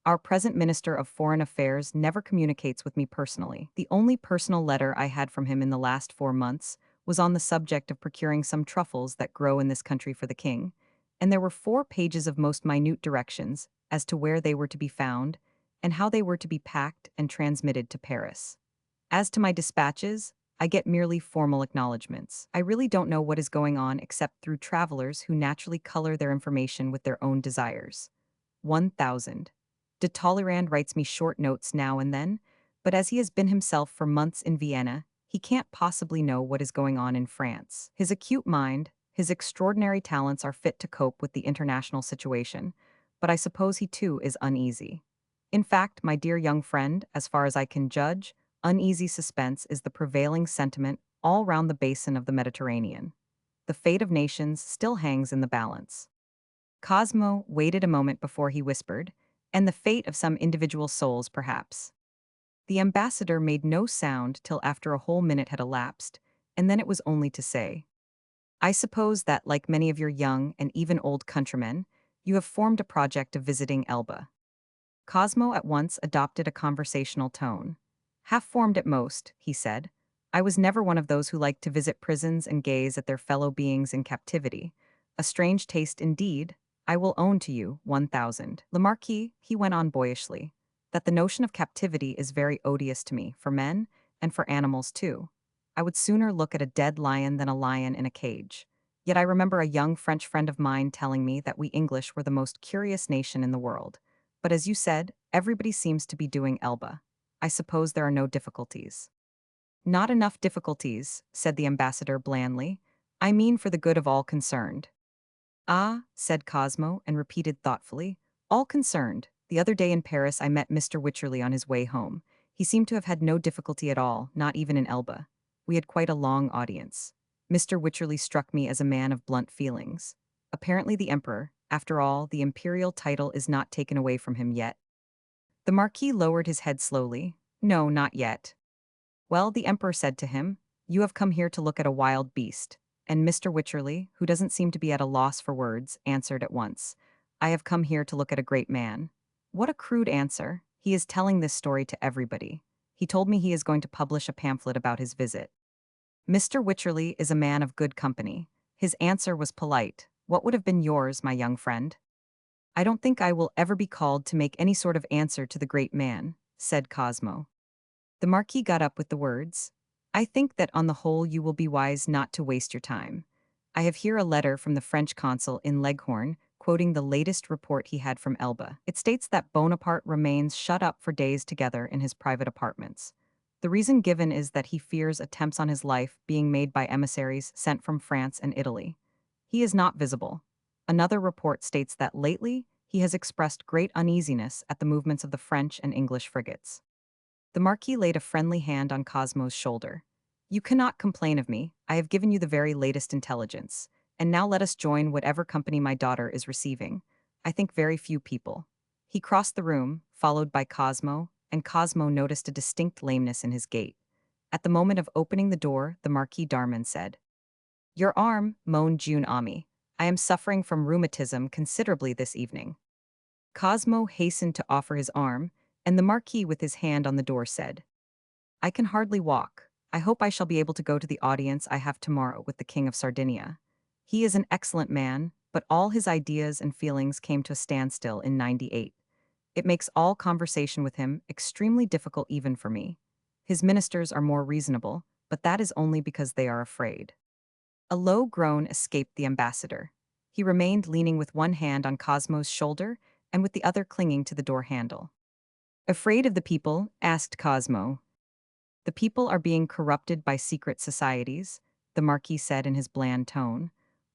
Our present Minister of Foreign Affairs never communicates with me personally. The only personal letter I had from him in the last 4 months was on the subject of procuring some truffles that grow in this country for the king, and there were 4 pages of most minute directions as to where they were to be found and how they were to be packed and transmitted to Paris. As to my dispatches, I get merely formal acknowledgments. I really don't know what is going on except through travelers who naturally color their information with their own desires. 1000. De Talleyrand writes me short notes now and then, but as he has been himself for months in Vienna, he can't possibly know what is going on in France. His acute mind, his extraordinary talents are fit to cope with the international situation, but I suppose he too is uneasy. In fact, my dear young friend, as far as I can judge, uneasy suspense is the prevailing sentiment all round the basin of the Mediterranean. The fate of nations still hangs in the balance. Cosmo waited a moment before he whispered, and the fate of some individual souls, perhaps. The ambassador made no sound till after a whole minute had elapsed, and then it was only to say, I suppose that, like many of your young and even old countrymen, you have formed a project of visiting Elba. Cosmo at once adopted a conversational tone. Half formed at most, he said. I was never one of those who liked to visit prisons and gaze at their fellow beings in captivity. A strange taste indeed, I will own to you, 1000. Le Marquis, he went on boyishly, that the notion of captivity is very odious to me, for men, and for animals too. I would sooner look at a dead lion than a lion in a cage. Yet I remember a young French friend of mine telling me that we English were the most curious nation in the world. But as you said, everybody seems to be doing Elba. I suppose there are no difficulties. Not enough difficulties, said the ambassador blandly. I mean for the good of all concerned. Ah, said Cosmo, and repeated thoughtfully, all concerned. The other day in Paris I met Mr. Wycherley on his way home. He seemed to have had no difficulty at all, not even in Elba. We had quite a long audience. Mr. Wycherley struck me as a man of blunt feelings. Apparently the emperor, after all, the imperial title is not taken away from him yet. The Marquis lowered his head slowly. No, not yet. Well, the emperor said to him, you have come here to look at a wild beast. And Mr. Wycherley, who doesn't seem to be at a loss for words, answered at once, I have come here to look at a great man. What a crude answer. He is telling this story to everybody. He told me he is going to publish a pamphlet about his visit. Mr. Wycherley is a man of good company. His answer was polite. What would have been yours, my young friend? I don't think I will ever be called to make any sort of answer to the great man, said Cosmo. The Marquis got up with the words, I think that on the whole you will be wise not to waste your time. I have here a letter from the French consul in Leghorn, quoting the latest report he had from Elba. It states that Bonaparte remains shut up for days together in his private apartments. The reason given is that he fears attempts on his life being made by emissaries sent from France and Italy. He is not visible. Another report states that lately he has expressed great uneasiness at the movements of the French and English frigates. The Marquis laid a friendly hand on Cosmo's shoulder. You cannot complain of me. I have given you the very latest intelligence. And now let us join whatever company my daughter is receiving. I think very few people. He crossed the room, followed by Cosmo, and Cosmo noticed a distinct lameness in his gait. At the moment of opening the door, the Marquis d'Armand said, Your arm, moaned June Ami. I am suffering from rheumatism considerably this evening. Cosmo hastened to offer his arm, and the Marquis with his hand on the door said, I can hardly walk. I hope I shall be able to go to the audience I have tomorrow with the King of Sardinia. He is an excellent man, but all his ideas and feelings came to a standstill in '98. It makes all conversation with him extremely difficult even for me. His ministers are more reasonable, but that is only because they are afraid. A low groan escaped the ambassador. He remained leaning with one hand on Cosmo's shoulder and with the other clinging to the door handle. Afraid of the people? Asked Cosmo. The people are being corrupted by secret societies, the Marquis said in his bland tone.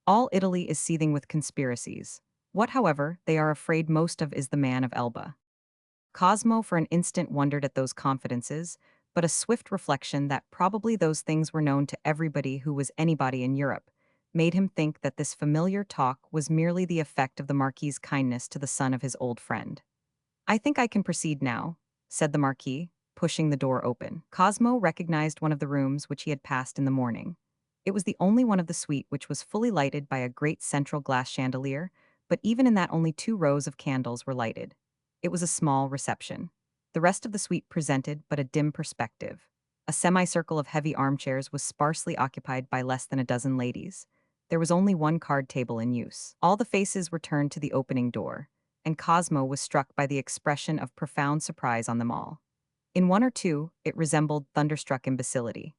All Italy is seething with conspiracies. What, however, they are afraid most of is the man of Elba. Cosmo for an instant wondered at those confidences, but a swift reflection that probably those things were known to everybody who was anybody in Europe made him think that this familiar talk was merely the effect of the Marquis's kindness to the son of his old friend. I think I can proceed now, said the Marquis, pushing the door open. Cosmo recognized one of the rooms which he had passed in the morning. It was the only one of the suite which was fully lighted by a great central glass chandelier, but even in that only 2 rows of candles were lighted. It was a small reception. The rest of the suite presented but a dim perspective. A semicircle of heavy armchairs was sparsely occupied by less than a dozen ladies. There was only one card table in use. All the faces were turned to the opening door, and Cosmo was struck by the expression of profound surprise on them all. In one or two, it resembled thunderstruck imbecility.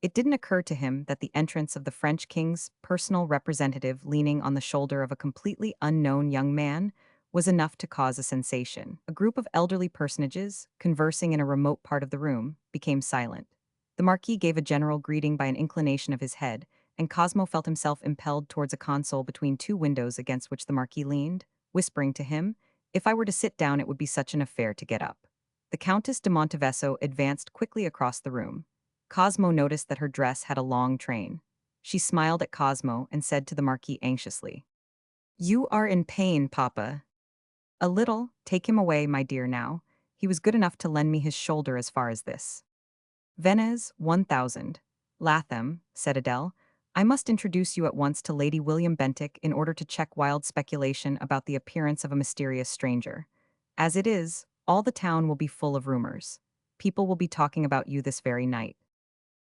It didn't occur to him that the entrance of the French king's personal representative leaning on the shoulder of a completely unknown young man was enough to cause a sensation. A group of elderly personages, conversing in a remote part of the room, became silent. The Marquis gave a general greeting by an inclination of his head, and Cosmo felt himself impelled towards a console between 2 windows against which the Marquis leaned, whispering to him, If I were to sit down it would be such an affair to get up. The Countess de Monteveso advanced quickly across the room. Cosmo noticed that her dress had a long train. She smiled at Cosmo and said to the Marquis anxiously, You are in pain, Papa. A little. Take him away, my dear, now. He was good enough to lend me his shoulder as far as this. Venez, 1000. Latham, said Adele. I must introduce you at once to Lady William Bentinck in order to check wild speculation about the appearance of a mysterious stranger. As it is, all the town will be full of rumors. People will be talking about you this very night.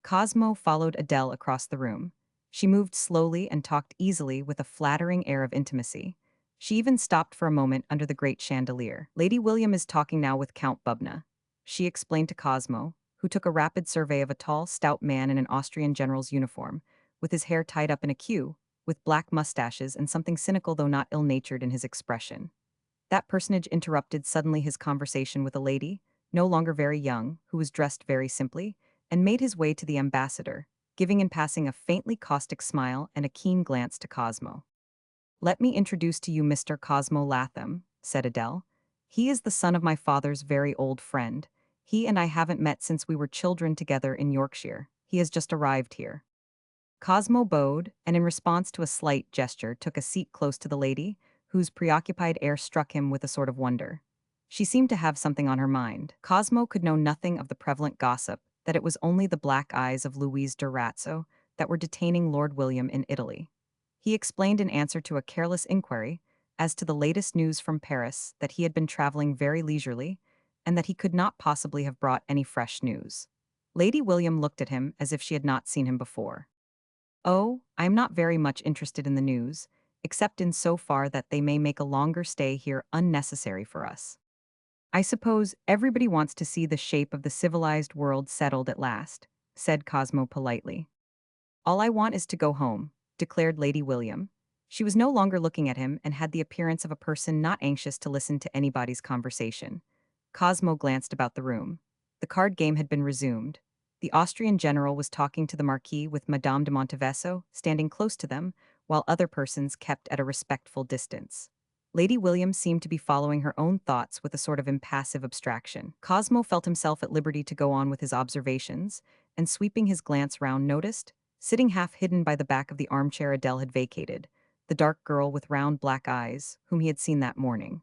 Cosmo followed Adele across the room. She moved slowly and talked easily with a flattering air of intimacy. She even stopped for a moment under the great chandelier. Lady William is talking now with Count Bubna, she explained to Cosmo, who took a rapid survey of a tall, stout man in an Austrian general's uniform, with his hair tied up in a queue, with black mustaches and something cynical though not ill-natured in his expression. That personage interrupted suddenly his conversation with a lady, no longer very young, who was dressed very simply, and made his way to the ambassador, giving in passing a faintly caustic smile and a keen glance to Cosmo. Let me introduce to you Mr. Cosmo Latham, said Adele. He is the son of my father's very old friend. He and I haven't met since we were children together in Yorkshire. He has just arrived here. Cosmo bowed, and in response to a slight gesture took a seat close to the lady, whose preoccupied air struck him with a sort of wonder. She seemed to have something on her mind. Cosmo could know nothing of the prevalent gossip, that it was only the black eyes of Louise de Razzo that were detaining Lord William in Italy. He explained in answer to a careless inquiry as to the latest news from Paris that he had been traveling very leisurely, and that he could not possibly have brought any fresh news. Lady William looked at him as if she had not seen him before. Oh, I am not very much interested in the news, except in so far that they may make a longer stay here unnecessary for us. I suppose everybody wants to see the shape of the civilized world settled at last, said Cosmo politely. All I want is to go home, declared Lady William. She was no longer looking at him and had the appearance of a person not anxious to listen to anybody's conversation. Cosmo glanced about the room. The card game had been resumed. The Austrian general was talking to the Marquis with Madame de Montevesso, standing close to them, while other persons kept at a respectful distance. Lady William seemed to be following her own thoughts with a sort of impassive abstraction. Cosmo felt himself at liberty to go on with his observations, and sweeping his glance round noticed, sitting half hidden by the back of the armchair Adele had vacated, the dark girl with round black eyes, whom he had seen that morning.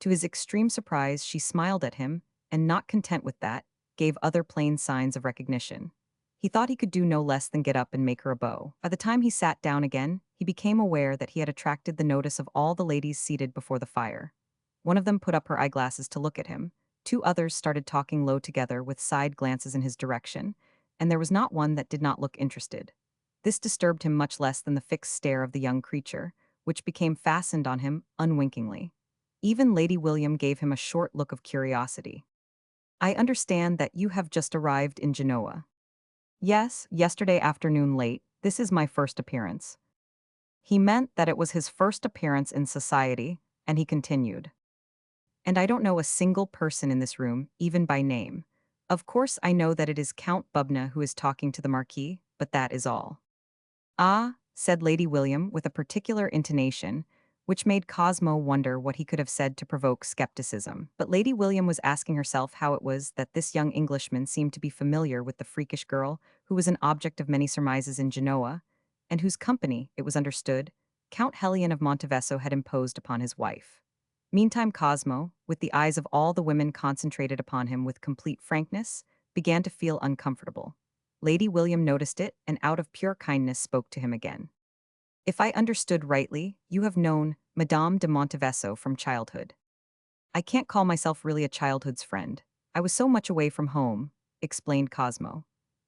To his extreme surprise, she smiled at him, and not content with that, gave other plain signs of recognition. He thought he could do no less than get up and make her a bow. By the time he sat down again, he became aware that he had attracted the notice of all the ladies seated before the fire. One of them put up her eyeglasses to look at him, two others started talking low together with side glances in his direction, and there was not one that did not look interested. This disturbed him much less than the fixed stare of the young creature, which became fastened on him unwinkingly. Even Lady William gave him a short look of curiosity. I understand that you have just arrived in Genoa. Yes, yesterday afternoon late. This is my first appearance. He meant that it was his first appearance in society, and he continued. And I don't know a single person in this room, even by name. Of course I know that it is Count Bubna who is talking to the Marquis, but that is all. Ah, said Lady William with a particular intonation, which made Cosmo wonder what he could have said to provoke skepticism. But Lady William was asking herself how it was that this young Englishman seemed to be familiar with the freakish girl who was an object of many surmises in Genoa, and whose company, it was understood, Count Hellion of Montevesso had imposed upon his wife. Meantime Cosmo, with the eyes of all the women concentrated upon him with complete frankness, began to feel uncomfortable. Lady William noticed it and out of pure kindness spoke to him again. If I understood rightly, you have known Madame de Montevesso from childhood. I can't call myself really a childhood's friend. I was so much away from home, explained Cosmo.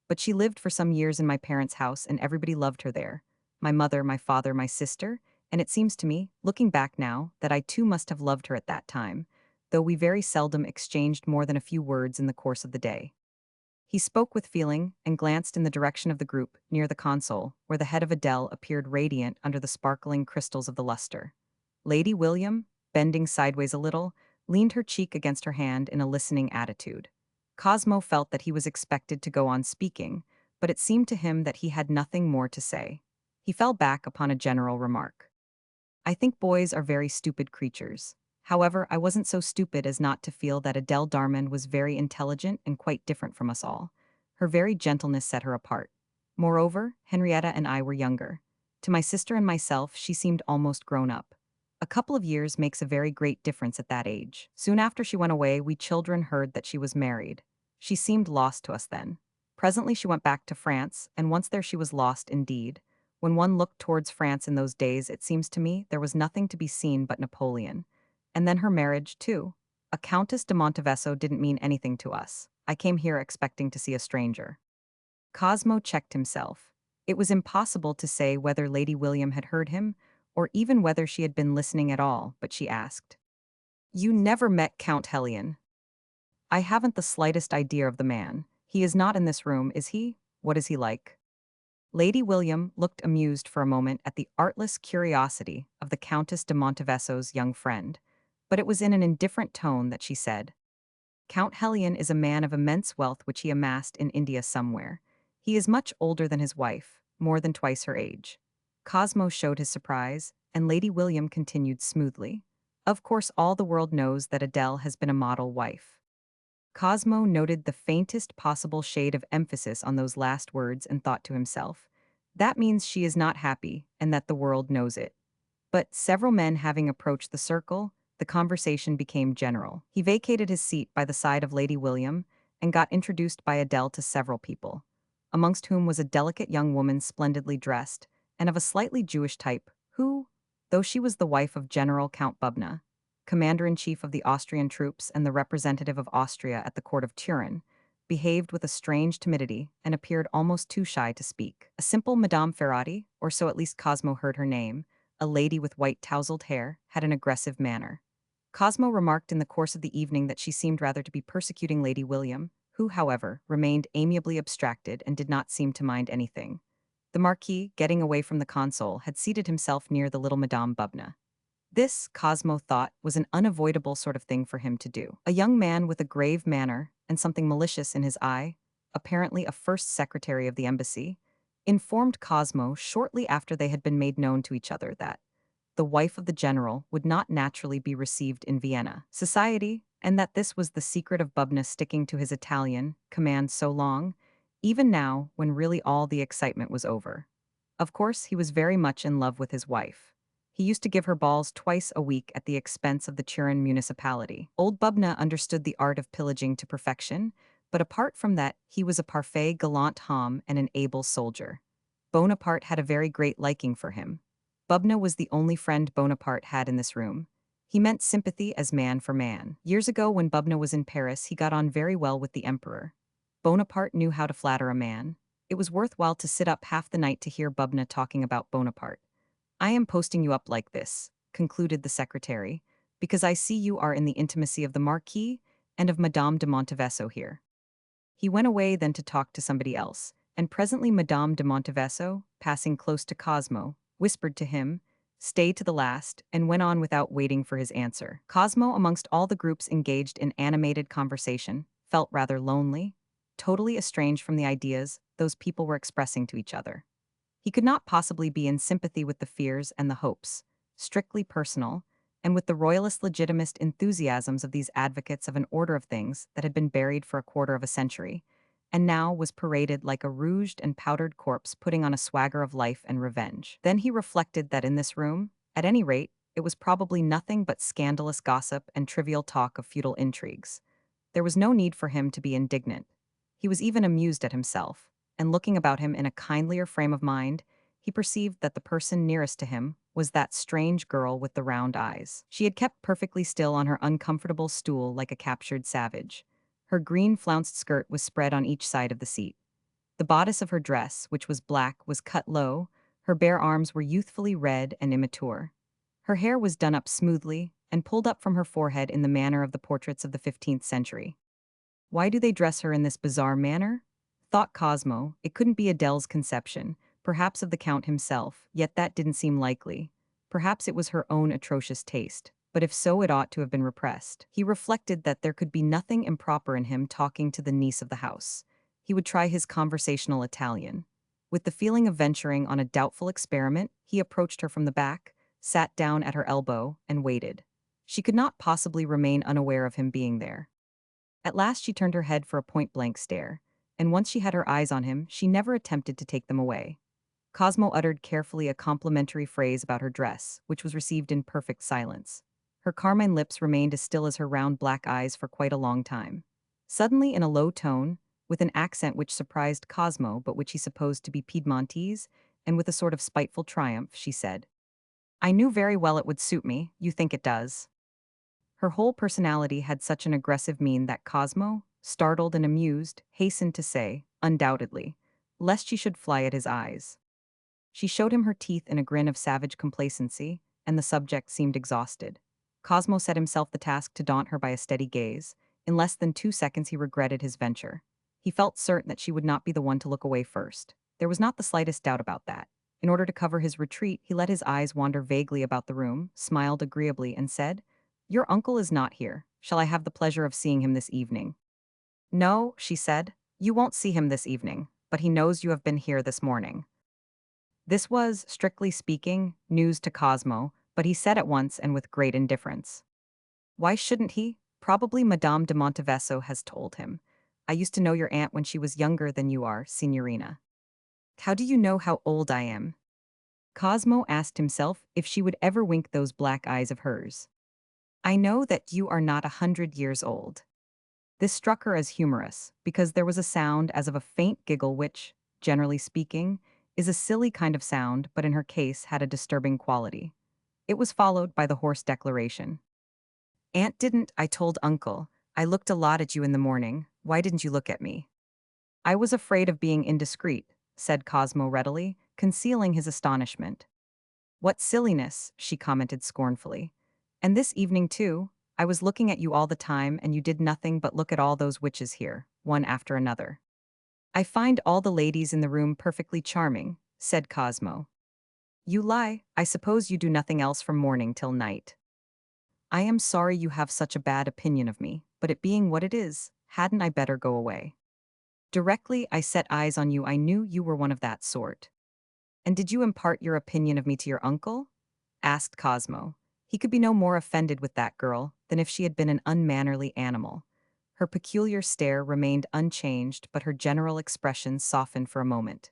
But she lived for some years in my parents' house and everybody loved her there. My mother, my father, my sister, and it seems to me, looking back now, that I too must have loved her at that time, though we very seldom exchanged more than a few words in the course of the day. He spoke with feeling and glanced in the direction of the group near the console, where the head of Adele appeared radiant under the sparkling crystals of the luster. Lady William, bending sideways a little, leaned her cheek against her hand in a listening attitude. Cosmo felt that he was expected to go on speaking, but it seemed to him that he had nothing more to say. He fell back upon a general remark. I think boys are very stupid creatures. However, I wasn't so stupid as not to feel that Adele Darman was very intelligent and quite different from us all. Her very gentleness set her apart. Moreover, Henrietta and I were younger. To my sister and myself, she seemed almost grown up. A couple of years makes a very great difference at that age. Soon after she went away, we children heard that she was married. She seemed lost to us then. Presently she went back to France, and once there she was lost indeed. When one looked towards France in those days, it seems to me there was nothing to be seen but Napoleon. And then her marriage, too. A Countess de Montevesso didn't mean anything to us. I came here expecting to see a stranger. Cosmo checked himself. It was impossible to say whether Lady William had heard him, or even whether she had been listening at all, but she asked. You never met Count Hellion. I haven't the slightest idea of the man. He is not in this room, is he? What is he like? Lady William looked amused for a moment at the artless curiosity of the Countess de Montevesso's young friend, but it was in an indifferent tone that she said, Count Hellion is a man of immense wealth which he amassed in India somewhere. He is much older than his wife, more than twice her age. Cosmo showed his surprise, and Lady William continued smoothly. Of course all the world knows that Adele has been a model wife. Cosmo noted the faintest possible shade of emphasis on those last words and thought to himself, that means she is not happy and that the world knows it. But several men having approached the circle, the conversation became general. He vacated his seat by the side of Lady William and got introduced by Adele to several people, amongst whom was a delicate young woman splendidly dressed and of a slightly Jewish type who, though she was the wife of General Count Bubna, commander-in-chief of the Austrian troops and the representative of Austria at the court of Turin, behaved with a strange timidity and appeared almost too shy to speak. A simple Madame Ferrati, or so at least Cosmo heard her name, a lady with white tousled hair, had an aggressive manner. Cosmo remarked in the course of the evening that she seemed rather to be persecuting Lady William, who, however, remained amiably abstracted and did not seem to mind anything. The Marquis, getting away from the console, had seated himself near the little Madame Bubna. This, Cosmo thought, was an unavoidable sort of thing for him to do. A young man with a grave manner and something malicious in his eye, apparently a first secretary of the embassy, informed Cosmo shortly after they had been made known to each other that the wife of the general would not naturally be received in Vienna society, and that this was the secret of Bubna sticking to his Italian command so long, even now when really all the excitement was over. Of course, he was very much in love with his wife. He used to give her balls twice a week at the expense of the Turin municipality. Old Bubna understood the art of pillaging to perfection, but apart from that, he was a parfait galant homme and an able soldier. Bonaparte had a very great liking for him. Bubna was the only friend Bonaparte had in this room. He meant sympathy as man for man. Years ago, when Bubna was in Paris, he got on very well with the emperor. Bonaparte knew how to flatter a man. It was worthwhile to sit up half the night to hear Bubna talking about Bonaparte. I am posting you up like this, concluded the secretary, because I see you are in the intimacy of the Marquis and of Madame de Montevesso here. He went away then to talk to somebody else, and presently Madame de Montevesso, passing close to Cosmo, whispered to him, "Stay to the last," and went on without waiting for his answer. Cosmo, amongst all the groups engaged in animated conversation, felt rather lonely, totally estranged from the ideas those people were expressing to each other. He could not possibly be in sympathy with the fears and the hopes, strictly personal, and with the royalist legitimist enthusiasms of these advocates of an order of things that had been buried for a quarter of a century, and now was paraded like a rouged and powdered corpse putting on a swagger of life and revenge. Then he reflected that in this room, at any rate, it was probably nothing but scandalous gossip and trivial talk of feudal intrigues. There was no need for him to be indignant. He was even amused at himself, and looking about him in a kindlier frame of mind, he perceived that the person nearest to him was that strange girl with the round eyes. She had kept perfectly still on her uncomfortable stool like a captured savage. Her green flounced skirt was spread on each side of the seat. The bodice of her dress, which was black, was cut low, her bare arms were youthfully red and immature. Her hair was done up smoothly and pulled up from her forehead in the manner of the portraits of the 15th century. Why do they dress her in this bizarre manner? Thought Cosmo, it couldn't be Adele's conception, perhaps of the Count himself, yet that didn't seem likely. Perhaps it was her own atrocious taste, but if so, it ought to have been repressed. He reflected that there could be nothing improper in him talking to the niece of the house. He would try his conversational Italian. With the feeling of venturing on a doubtful experiment, he approached her from the back, sat down at her elbow, and waited. She could not possibly remain unaware of him being there. At last she turned her head for a point-blank stare, and once she had her eyes on him, she never attempted to take them away. Cosmo uttered carefully a complimentary phrase about her dress, which was received in perfect silence. Her carmine lips remained as still as her round black eyes for quite a long time. Suddenly, in a low tone, with an accent which surprised Cosmo but which he supposed to be Piedmontese, and with a sort of spiteful triumph, she said, "I knew very well it would suit me, you think it does." Her whole personality had such an aggressive mien that Cosmo, startled and amused, hastened to say, "Undoubtedly," lest she should fly at his eyes. She showed him her teeth in a grin of savage complacency, and the subject seemed exhausted. Cosmo set himself the task to daunt her by a steady gaze. In less than 2 seconds he regretted his venture. He felt certain that she would not be the one to look away first. There was not the slightest doubt about that. In order to cover his retreat, he let his eyes wander vaguely about the room, smiled agreeably, and said, "Your uncle is not here. Shall I have the pleasure of seeing him this evening?" "No," she said, "you won't see him this evening, but he knows you have been here this morning." This was, strictly speaking, news to Cosmo, but he said at once and with great indifference, "Why shouldn't he? Probably Madame de Montevesso has told him. I used to know your aunt when she was younger than you are, Signorina." "How do you know how old I am?" Cosmo asked himself if she would ever wink those black eyes of hers. "I know that you are not 100 years old." This struck her as humorous, because there was a sound as of a faint giggle which, generally speaking, is a silly kind of sound, but in her case had a disturbing quality. It was followed by the hoarse declaration. "Aunt didn't, I told Uncle. I looked a lot at you in the morning. Why didn't you look at me?" "I was afraid of being indiscreet," said Cosmo readily, concealing his astonishment. "What silliness," she commented scornfully. "And this evening, too? I was looking at you all the time, and you did nothing but look at all those witches here. one after another. "I find all the ladies in the room perfectly charming," said Cosmo. "You lie. I suppose you do nothing else from morning till night." "I am sorry you have such a bad opinion of me, but it being what it is, hadn't I better go away? Directly I set eyes on you I knew you were one of that sort." "And did you impart your opinion of me to your uncle?" asked Cosmo. He could be no more offended with that girl than if she had been an unmannerly animal. Her peculiar stare remained unchanged, but her general expression softened for a moment.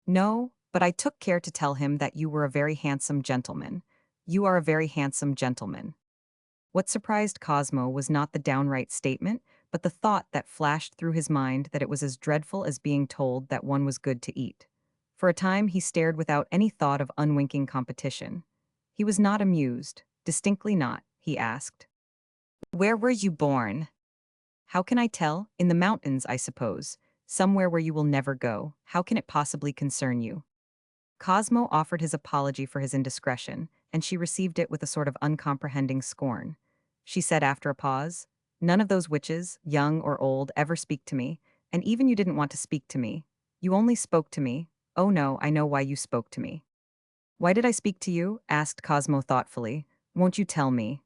"No, but I took care to tell him that you were a very handsome gentleman. You are a very handsome gentleman." What surprised Cosmo was not the downright statement, but the thought that flashed through his mind that it was as dreadful as being told that one was good to eat. For a time he stared without any thought of unwinking competition. He was not amused, distinctly not, he asked. "Where were you born?" "How can I tell? In the mountains, I suppose. Somewhere where you will never go. How can it possibly concern you?" Cosmo offered his apology for his indiscretion, and she received it with a sort of uncomprehending scorn. She said after a pause, "None of those witches, young or old, ever speak to me, and even you didn't want to speak to me. You only spoke to me. Oh no, I know why you spoke to me." "Why did I speak to you?" asked Cosmo thoughtfully. "Won't you tell me?"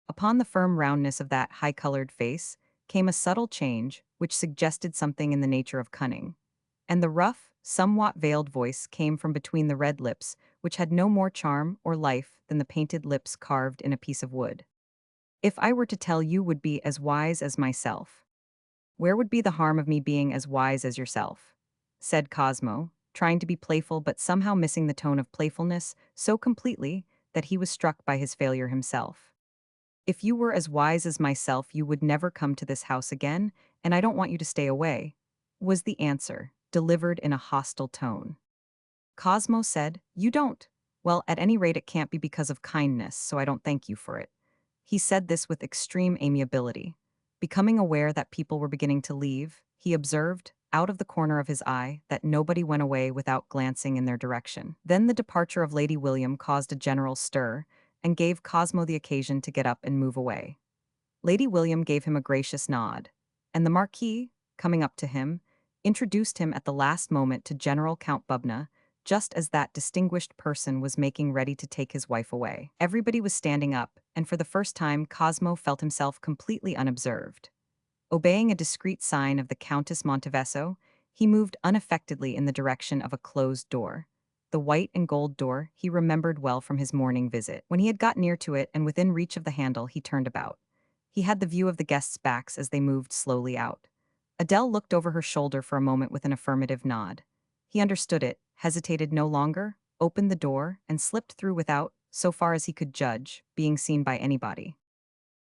Upon the firm roundness of that high-colored face came a subtle change which suggested something in the nature of cunning. And the rough, somewhat veiled voice came from between the red lips, which had no more charm or life than the painted lips carved in a piece of wood. "If I were to tell you would be as wise as myself." "Where would be the harm of me being as wise as yourself?" said Cosmo, trying to be playful but somehow missing the tone of playfulness so completely that he was struck by his failure himself. "If you were as wise as myself, you would never come to this house again, and I don't want you to stay away," was the answer, delivered in a hostile tone. Cosmo said, "You don't? Well, at any rate it can't be because of kindness, so I don't thank you for it." He said this with extreme amiability. Becoming aware that people were beginning to leave, he observed, out of the corner of his eye, that nobody went away without glancing in their direction. Then the departure of Lady William caused a general stir, and gave Cosmo the occasion to get up and move away. Lady William gave him a gracious nod, and the Marquis, coming up to him, introduced him at the last moment to General Count Bubna, just as that distinguished person was making ready to take his wife away. Everybody was standing up, and for the first time Cosmo felt himself completely unobserved. Obeying a discreet sign of the Countess Montevesso, he moved unaffectedly in the direction of a closed door. The white and gold door he remembered well from his morning visit. When he had got near to it and within reach of the handle, he turned about. He had the view of the guests' backs as they moved slowly out. Adele looked over her shoulder for a moment with an affirmative nod. He understood it, hesitated no longer, opened the door, and slipped through without, so far as he could judge, being seen by anybody.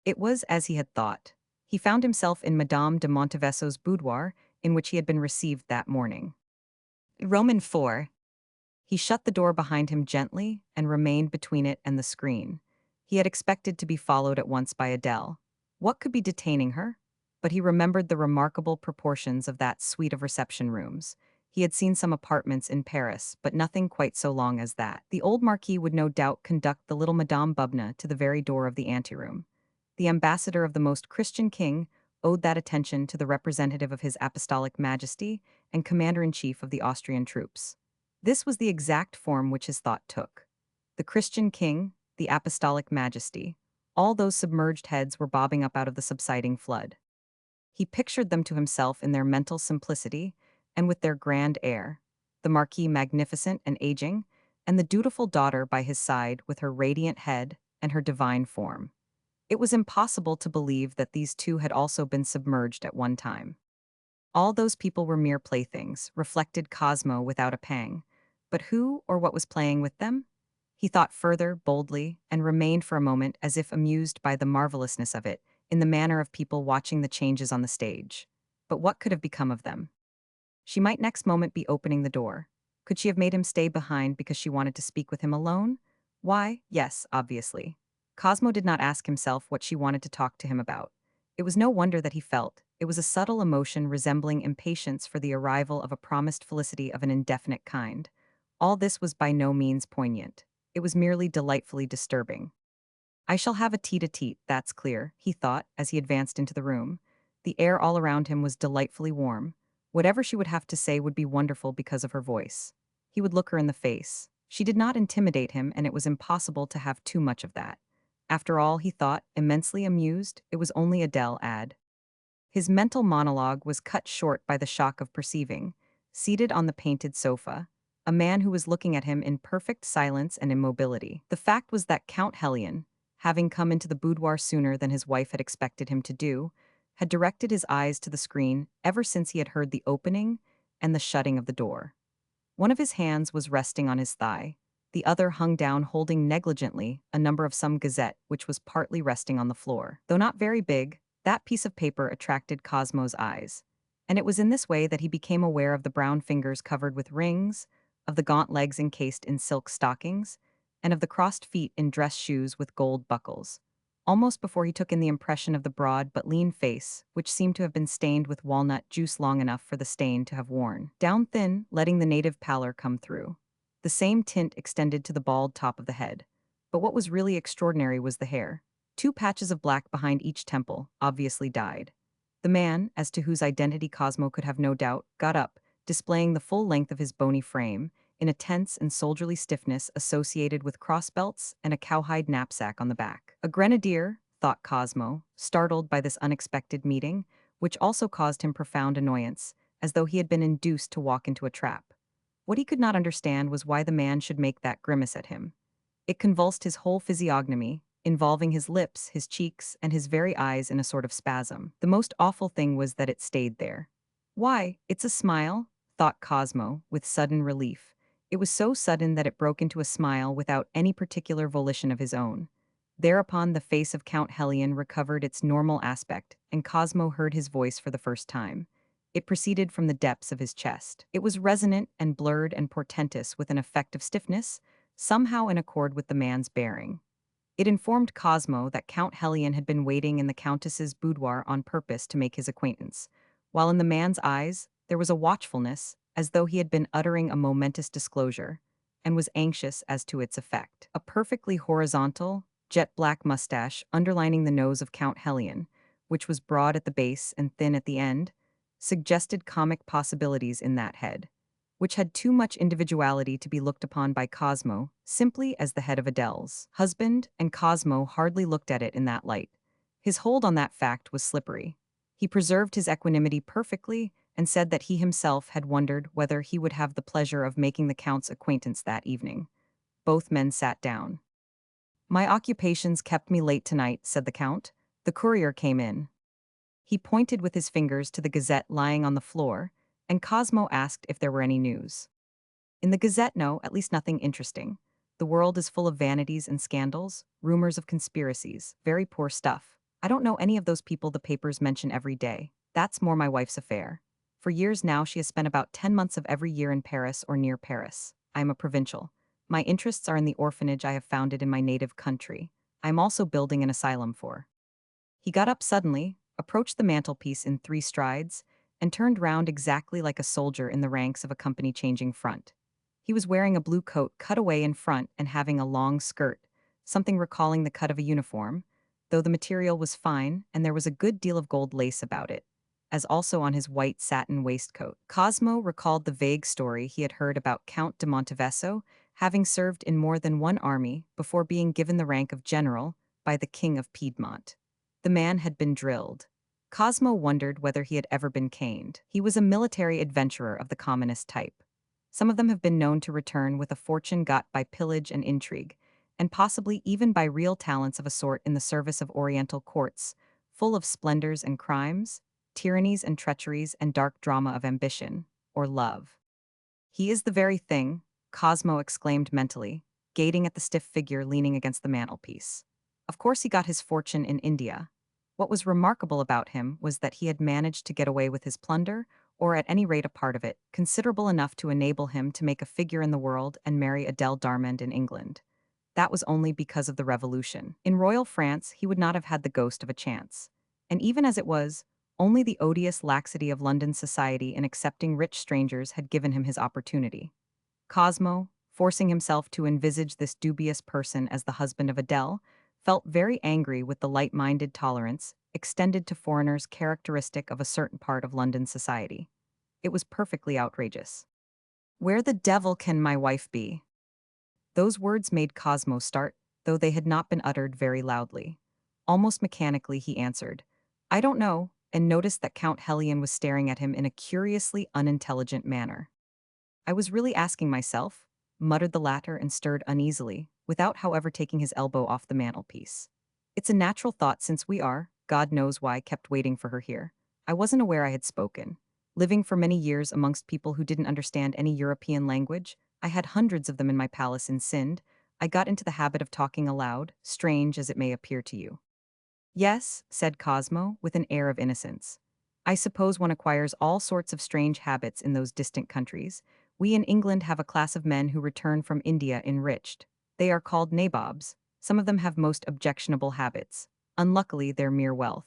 It was as he had thought. He found himself in Madame de Montevesso's boudoir, in which he had been received that morning. Roman 4. He shut the door behind him gently and remained between it and the screen. He had expected to be followed at once by Adele. What could be detaining her? But he remembered the remarkable proportions of that suite of reception rooms. He had seen some apartments in Paris, but nothing quite so long as that. The old Marquis would no doubt conduct the little Madame Bubna to the very door of the anteroom. The ambassador of the most Christian king owed that attention to the representative of his apostolic majesty and commander-in-chief of the Austrian troops. This was the exact form which his thought took. The Christian king, the apostolic majesty, all those submerged heads were bobbing up out of the subsiding flood. He pictured them to himself in their mental simplicity and with their grand air, the Marquis magnificent and aging, and the dutiful daughter by his side with her radiant head and her divine form. It was impossible to believe that these two had also been submerged at one time. All those people were mere playthings, reflected Cosmo without a pang. But who or what was playing with them? He thought further, boldly, and remained for a moment as if amused by the marvelousness of it, in the manner of people watching the changes on the stage. But what could have become of them? She might next moment be opening the door. Could she have made him stay behind because she wanted to speak with him alone? Why, yes, obviously. Cosmo did not ask himself what she wanted to talk to him about. It was no wonder that he felt. It was a subtle emotion resembling impatience for the arrival of a promised felicity of an indefinite kind. All this was by no means poignant. It was merely delightfully disturbing. "I shall have a tete-a-tete, that's clear," he thought as he advanced into the room. The air all around him was delightfully warm. Whatever she would have to say would be wonderful because of her voice. He would look her in the face. She did not intimidate him, and it was impossible to have too much of that. After all, he thought, immensely amused, it was only Adele ad. His mental monologue was cut short by the shock of perceiving, seated on the painted sofa, a man who was looking at him in perfect silence and immobility. The fact was that Count Hellion, having come into the boudoir sooner than his wife had expected him to do, had directed his eyes to the screen ever since he had heard the opening and the shutting of the door. One of his hands was resting on his thigh, the other hung down holding negligently a number of some gazette which was partly resting on the floor. Though not very big, that piece of paper attracted Cosmo's eyes, and it was in this way that he became aware of the brown fingers covered with rings, of the gaunt legs encased in silk stockings, and of the crossed feet in dress shoes with gold buckles. Almost before he took in the impression of the broad but lean face, which seemed to have been stained with walnut juice long enough for the stain to have worn down thin, letting the native pallor come through. The same tint extended to the bald top of the head. But what was really extraordinary was the hair. Two patches of black behind each temple, obviously dyed. The man, as to whose identity Cosmo could have no doubt, got up, displaying the full length of his bony frame, in a tense and soldierly stiffness associated with crossbelts and a cowhide knapsack on the back. A grenadier, thought Cosmo, startled by this unexpected meeting, which also caused him profound annoyance, as though he had been induced to walk into a trap. What he could not understand was why the man should make that grimace at him. It convulsed his whole physiognomy, involving his lips, his cheeks, and his very eyes in a sort of spasm. The most awful thing was that it stayed there. Why, it's a smile, thought Cosmo, with sudden relief. It was so sudden that it broke into a smile without any particular volition of his own. Thereupon the face of Count Hellion recovered its normal aspect, and Cosmo heard his voice for the first time. It proceeded from the depths of his chest. It was resonant and blurred and portentous with an effect of stiffness, somehow in accord with the man's bearing. It informed Cosmo that Count Hellion had been waiting in the Countess's boudoir on purpose to make his acquaintance, while in the man's eyes there was a watchfulness, as though he had been uttering a momentous disclosure, and was anxious as to its effect. A perfectly horizontal, jet-black mustache underlining the nose of Count Hellion, which was broad at the base and thin at the end, suggested comic possibilities in that head, which had too much individuality to be looked upon by Cosmo simply as the head of Adele's husband, and Cosmo hardly looked at it in that light. His hold on that fact was slippery. He preserved his equanimity perfectly and said that he himself had wondered whether he would have the pleasure of making the Count's acquaintance that evening. Both men sat down. "My occupations kept me late tonight," said the Count. "The courier came in." He pointed with his fingers to the gazette lying on the floor, and Cosmo asked if there were any news. "In the gazette, no, at least nothing interesting. The world is full of vanities and scandals, rumors of conspiracies, very poor stuff. I don't know any of those people the papers mention every day. That's more my wife's affair. For years now she has spent about 10 months of every year in Paris or near Paris. I am a provincial. My interests are in the orphanage I have founded in my native country. I am also building an asylum for." He got up suddenly, approached the mantelpiece in 3 strides, and turned round exactly like a soldier in the ranks of a company changing front. He was wearing a blue coat cut away in front and having a long skirt, something recalling the cut of a uniform, though the material was fine and there was a good deal of gold lace about it, as also on his white satin waistcoat. Cosmo recalled the vague story he had heard about Count de Montevesso having served in more than one army before being given the rank of general by the King of Piedmont. The man had been drilled. Cosmo wondered whether he had ever been caned. He was a military adventurer of the commonest type. Some of them have been known to return with a fortune got by pillage and intrigue, and possibly even by real talents of a sort in the service of Oriental courts, full of splendors and crimes, tyrannies and treacheries and dark drama of ambition, or love. "He is the very thing," Cosmo exclaimed mentally, gazing at the stiff figure leaning against the mantelpiece. Of course he got his fortune in India. What was remarkable about him was that he had managed to get away with his plunder, or at any rate a part of it, considerable enough to enable him to make a figure in the world and marry Adele Darmond in England. That was only because of the Revolution. In royal France he would not have had the ghost of a chance. And even as it was, only the odious laxity of London society in accepting rich strangers had given him his opportunity. Cosmo, forcing himself to envisage this dubious person as the husband of Adele, felt very angry with the light-minded tolerance, extended to foreigners characteristic of a certain part of London society. It was perfectly outrageous. Where the devil can my wife be? Those words made Cosmo start, though they had not been uttered very loudly. Almost mechanically, he answered, I don't know, and noticed that Count Helion was staring at him in a curiously unintelligent manner. I was really asking myself, muttered the latter and stirred uneasily, without however taking his elbow off the mantelpiece. It's a natural thought since we are, God knows why, kept waiting for her here. I wasn't aware I had spoken. Living for many years amongst people who didn't understand any European language, I had hundreds of them in my palace in Sind. I got into the habit of talking aloud, strange as it may appear to you. Yes, said Cosmo, with an air of innocence. I suppose one acquires all sorts of strange habits in those distant countries. We in England have a class of men who return from India enriched. They are called nabobs. Some of them have most objectionable habits. Unluckily, they're mere wealth.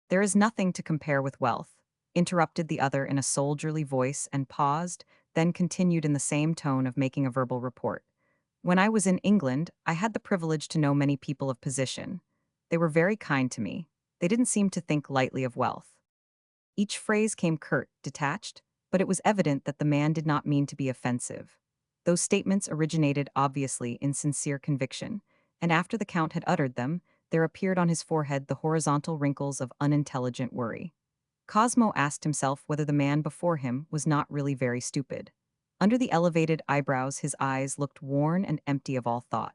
There is nothing to compare with wealth, interrupted the other in a soldierly voice and paused, then continued in the same tone of making a verbal report. When I was in England, I had the privilege to know many people of position. They were very kind to me. They didn't seem to think lightly of wealth. Each phrase came curt, detached, but it was evident that the man did not mean to be offensive. Those statements originated obviously in sincere conviction, and after the Count had uttered them, there appeared on his forehead the horizontal wrinkles of unintelligent worry. Cosmo asked himself whether the man before him was not really very stupid. Under the elevated eyebrows, his eyes looked worn and empty of all thought.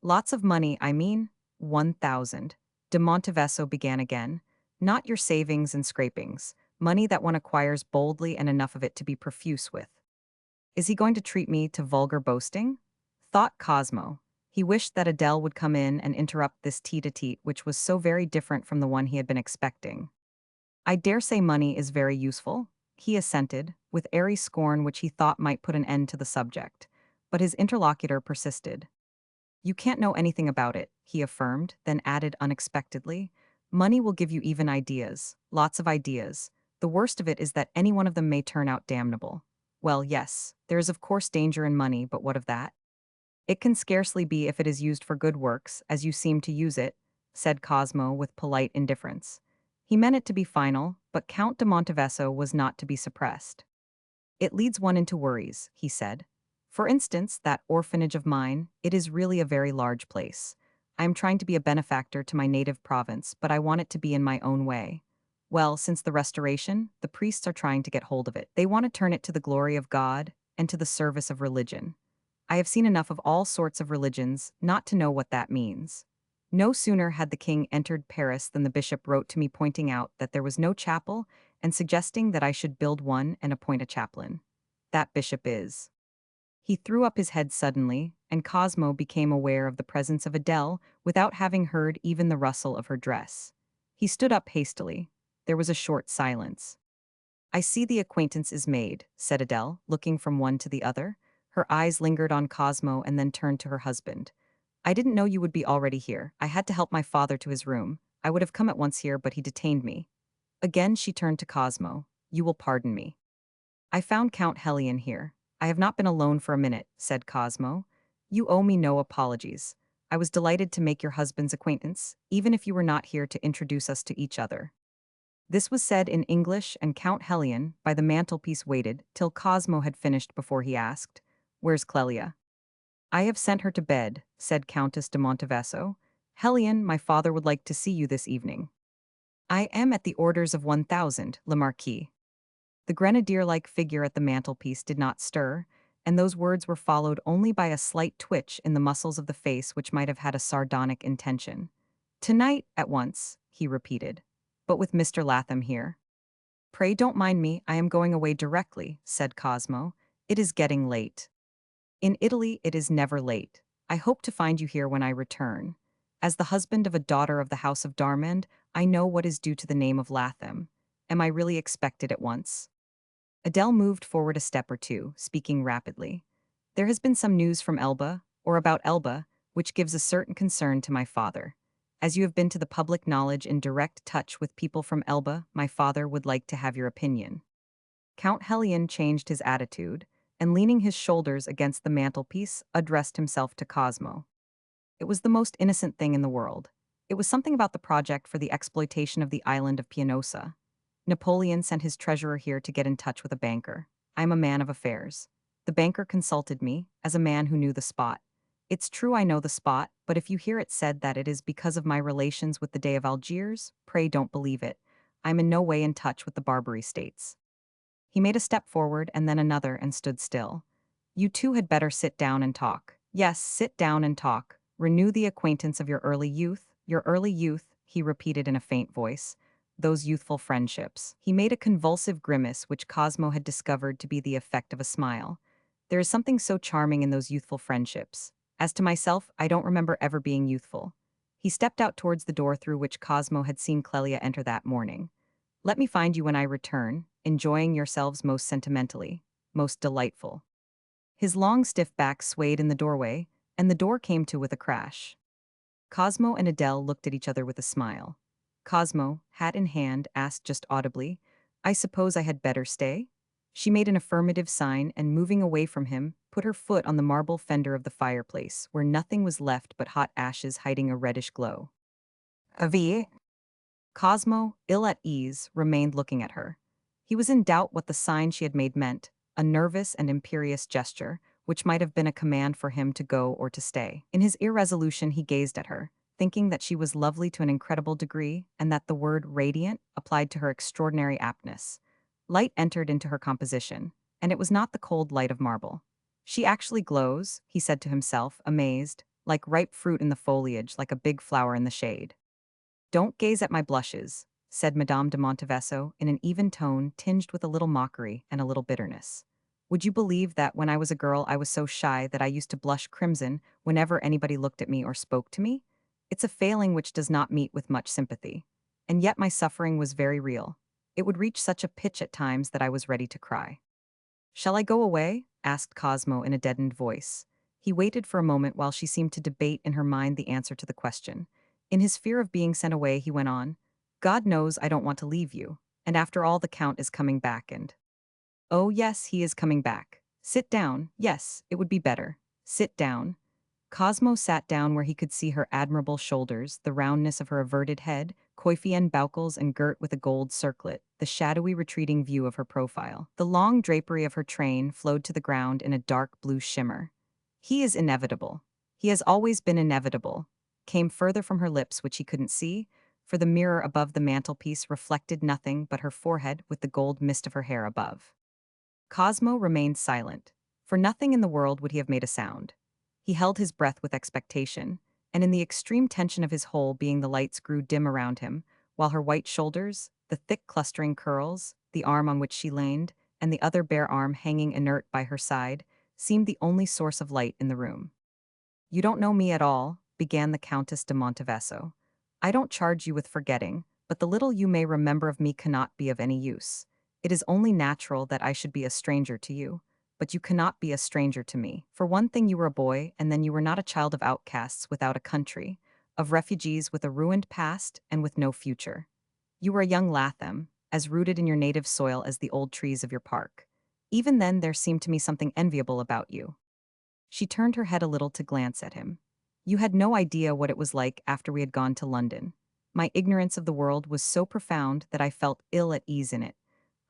Lots of money, I mean? 1,000. De Monteveso began again. Not your savings and scrapings. Money that one acquires boldly and enough of it to be profuse with. Is he going to treat me to vulgar boasting? Thought Cosmo. He wished that Adele would come in and interrupt this tete-a-tete which was so very different from the one he had been expecting. I dare say money is very useful, he assented, with airy scorn which he thought might put an end to the subject. But his interlocutor persisted. You can't know anything about it, he affirmed, then added unexpectedly. Money will give you even ideas, lots of ideas. The worst of it is that any one of them may turn out damnable. Well, yes, there is of course danger in money, but what of that? It can scarcely be if it is used for good works, as you seem to use it, said Cosmo with polite indifference. He meant it to be final, but Count de Monteveso was not to be suppressed. It leads one into worries, he said. For instance, that orphanage of mine, it is really a very large place. I am trying to be a benefactor to my native province, but I want it to be in my own way. Well, since the Restoration, the priests are trying to get hold of it. They want to turn it to the glory of God and to the service of religion. I have seen enough of all sorts of religions not to know what that means. No sooner had the king entered Paris than the bishop wrote to me pointing out that there was no chapel and suggesting that I should build one and appoint a chaplain. That bishop is. He threw up his head suddenly, and Cosmo became aware of the presence of Adele without having heard even the rustle of her dress. He stood up hastily. There was a short silence. I see the acquaintance is made, said Adele, looking from one to the other. Her eyes lingered on Cosmo and then turned to her husband. I didn't know you would be already here. I had to help my father to his room. I would have come at once here, but he detained me. Again she turned to Cosmo. You will pardon me. I found Count Helion here. I have not been alone for a minute, said Cosmo. You owe me no apologies. I was delighted to make your husband's acquaintance, even if you were not here to introduce us to each other. This was said in English, and Count Helion, by the mantelpiece, waited till Cosmo had finished before he asked, Where's Clelia? I have sent her to bed, said Countess de Monteveso. Helion, my father would like to see you this evening. I am at the orders of 1,000, le Marquis. The grenadier-like figure at the mantelpiece did not stir, and those words were followed only by a slight twitch in the muscles of the face which might have had a sardonic intention. Tonight, at once, he repeated. But with Mr. Latham here. Pray don't mind me, I am going away directly, said Cosmo. It is getting late. In Italy it is never late. I hope to find you here when I return. As the husband of a daughter of the House of Darmond, I know what is due to the name of Latham. Am I really expected at once? Adele moved forward a step or two, speaking rapidly. There has been some news from Elba, or about Elba, which gives a certain concern to my father. As you have been to the public knowledge in direct touch with people from Elba, my father would like to have your opinion. Count Helion changed his attitude, and leaning his shoulders against the mantelpiece, addressed himself to Cosmo. It was the most innocent thing in the world. It was something about the project for the exploitation of the island of Pianosa. Napoleon sent his treasurer here to get in touch with a banker. I'm a man of affairs. The banker consulted me, as a man who knew the spot. It's true I know the spot, but if you hear it said that it is because of my relations with the Dey of Algiers, pray don't believe it. I'm in no way in touch with the Barbary states. He made a step forward and then another and stood still. You two had better sit down and talk. Yes, sit down and talk. Renew the acquaintance of your early youth, he repeated in a faint voice. Those youthful friendships. He made a convulsive grimace which Cosmo had discovered to be the effect of a smile. There is something so charming in those youthful friendships. As to myself, I don't remember ever being youthful. He stepped out towards the door through which Cosmo had seen Clelia enter that morning. Let me find you when I return, enjoying yourselves most sentimentally, most delightful. His long stiff back swayed in the doorway, and the door came to with a crash. Cosmo and Adele looked at each other with a smile. Cosmo, hat in hand, asked just audibly, I suppose I had better stay? She made an affirmative sign and, moving away from him, put her foot on the marble fender of the fireplace, where nothing was left but hot ashes hiding a reddish glow. Avi? Cosmo, ill at ease, remained looking at her. He was in doubt what the sign she had made meant, a nervous and imperious gesture, which might have been a command for him to go or to stay. In his irresolution he gazed at her, thinking that she was lovely to an incredible degree, and that the word radiant applied to her extraordinary aptness. Light entered into her composition, and it was not the cold light of marble. She actually glows, he said to himself, amazed, like ripe fruit in the foliage, like a big flower in the shade. Don't gaze at my blushes, said Madame de Montevesso in an even tone tinged with a little mockery and a little bitterness. Would you believe that when I was a girl I was so shy that I used to blush crimson whenever anybody looked at me or spoke to me? It's a failing which does not meet with much sympathy. And yet my suffering was very real. It would reach such a pitch at times that I was ready to cry. Shall I go away? Asked Cosmo in a deadened voice. He waited for a moment while she seemed to debate in her mind the answer to the question. In his fear of being sent away, he went on, God knows I don't want to leave you, and after all the Count is coming back and… Oh yes, he is coming back. Sit down, yes, it would be better. Sit down. Cosmo sat down where he could see her admirable shoulders, the roundness of her averted head, coiffean baucles and girt with a gold circlet, the shadowy retreating view of her profile. The long drapery of her train flowed to the ground in a dark blue shimmer. He is inevitable. He has always been inevitable, came further from her lips which he couldn't see, for the mirror above the mantelpiece reflected nothing but her forehead with the gold mist of her hair above. Cosmo remained silent. For nothing in the world would he have made a sound. He held his breath with expectation, and in the extreme tension of his whole being the lights grew dim around him, while her white shoulders, the thick clustering curls, the arm on which she leaned, and the other bare arm hanging inert by her side, seemed the only source of light in the room. You don't know me at all, began the Countess de Montevesso. I don't charge you with forgetting, but the little you may remember of me cannot be of any use. It is only natural that I should be a stranger to you, but you cannot be a stranger to me. For one thing, you were a boy, and then you were not a child of outcasts without a country, of refugees with a ruined past and with no future. You were a young Latham, as rooted in your native soil as the old trees of your park. Even then there seemed to me something enviable about you. She turned her head a little to glance at him. You had no idea what it was like after we had gone to London. My ignorance of the world was so profound that I felt ill at ease in it.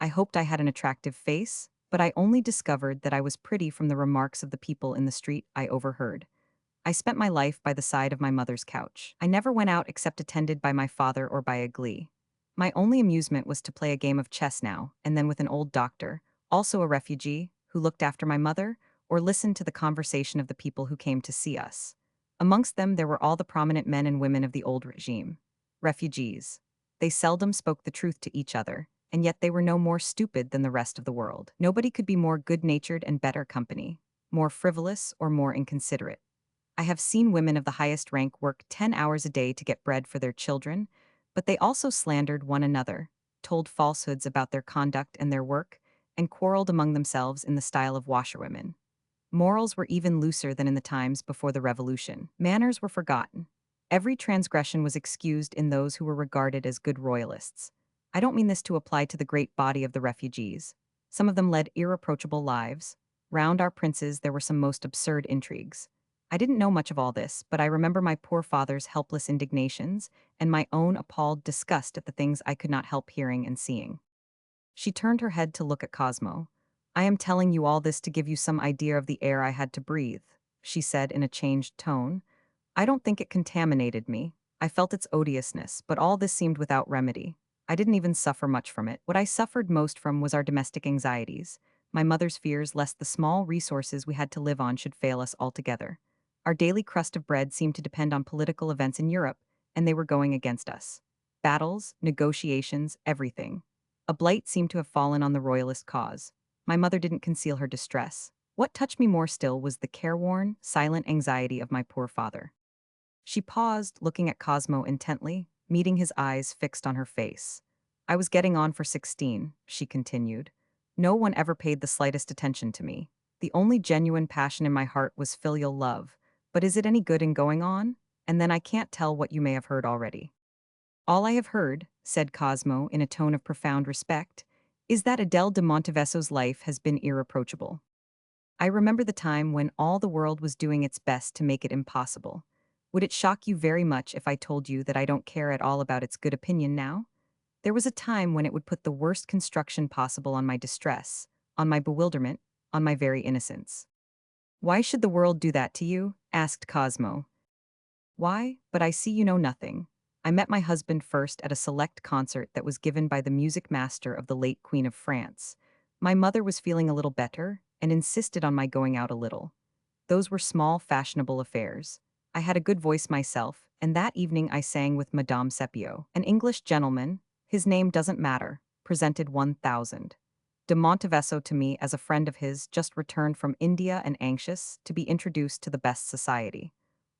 I hoped I had an attractive face, but I only discovered that I was pretty from the remarks of the people in the street I overheard. I spent my life by the side of my mother's couch. I never went out except attended by my father or by a glee. My only amusement was to play a game of chess now and then with an old doctor, also a refugee, who looked after my mother, or listened to the conversation of the people who came to see us. Amongst them there were all the prominent men and women of the old regime. Refugees. They seldom spoke the truth to each other, and yet they were no more stupid than the rest of the world. Nobody could be more good-natured and better company, more frivolous or more inconsiderate. I have seen women of the highest rank work 10 hours a day to get bread for their children, but they also slandered one another, told falsehoods about their conduct and their work, and quarreled among themselves in the style of washerwomen. Morals were even looser than in the times before the Revolution. Manners were forgotten. Every transgression was excused in those who were regarded as good royalists. I don't mean this to apply to the great body of the refugees. Some of them led irreproachable lives. Round our princes there were some most absurd intrigues. I didn't know much of all this, but I remember my poor father's helpless indignations and my own appalled disgust at the things I could not help hearing and seeing. She turned her head to look at Cosmo. I am telling you all this to give you some idea of the air I had to breathe, she said in a changed tone. I don't think it contaminated me. I felt its odiousness, but all this seemed without remedy. I didn't even suffer much from it. What I suffered most from was our domestic anxieties, my mother's fears lest the small resources we had to live on should fail us altogether. Our daily crust of bread seemed to depend on political events in Europe, and they were going against us. Battles, negotiations, everything. A blight seemed to have fallen on the royalist cause. My mother didn't conceal her distress. What touched me more still was the careworn, silent anxiety of my poor father. She paused, looking at Cosmo intently, meeting his eyes fixed on her face. I was getting on for 16, she continued. No one ever paid the slightest attention to me. The only genuine passion in my heart was filial love. But is it any good in going on? And then I can't tell what you may have heard already. All I have heard, said Cosmo in a tone of profound respect, is that Adele de Montevesso's life has been irreproachable. I remember the time when all the world was doing its best to make it impossible. Would it shock you very much if I told you that I don't care at all about its good opinion now? There was a time when it would put the worst construction possible on my distress, on my bewilderment, on my very innocence. Why should the world do that to you? Asked Cosmo. Why? But I see you know nothing. I met my husband first at a select concert that was given by the music master of the late Queen of France. My mother was feeling a little better and insisted on my going out a little. Those were small, fashionable affairs. I had a good voice myself, and that evening I sang with Madame Sepio. An English gentleman, his name doesn't matter, presented 1,000. De Montevesso to me as a friend of his just returned from India and anxious to be introduced to the best society.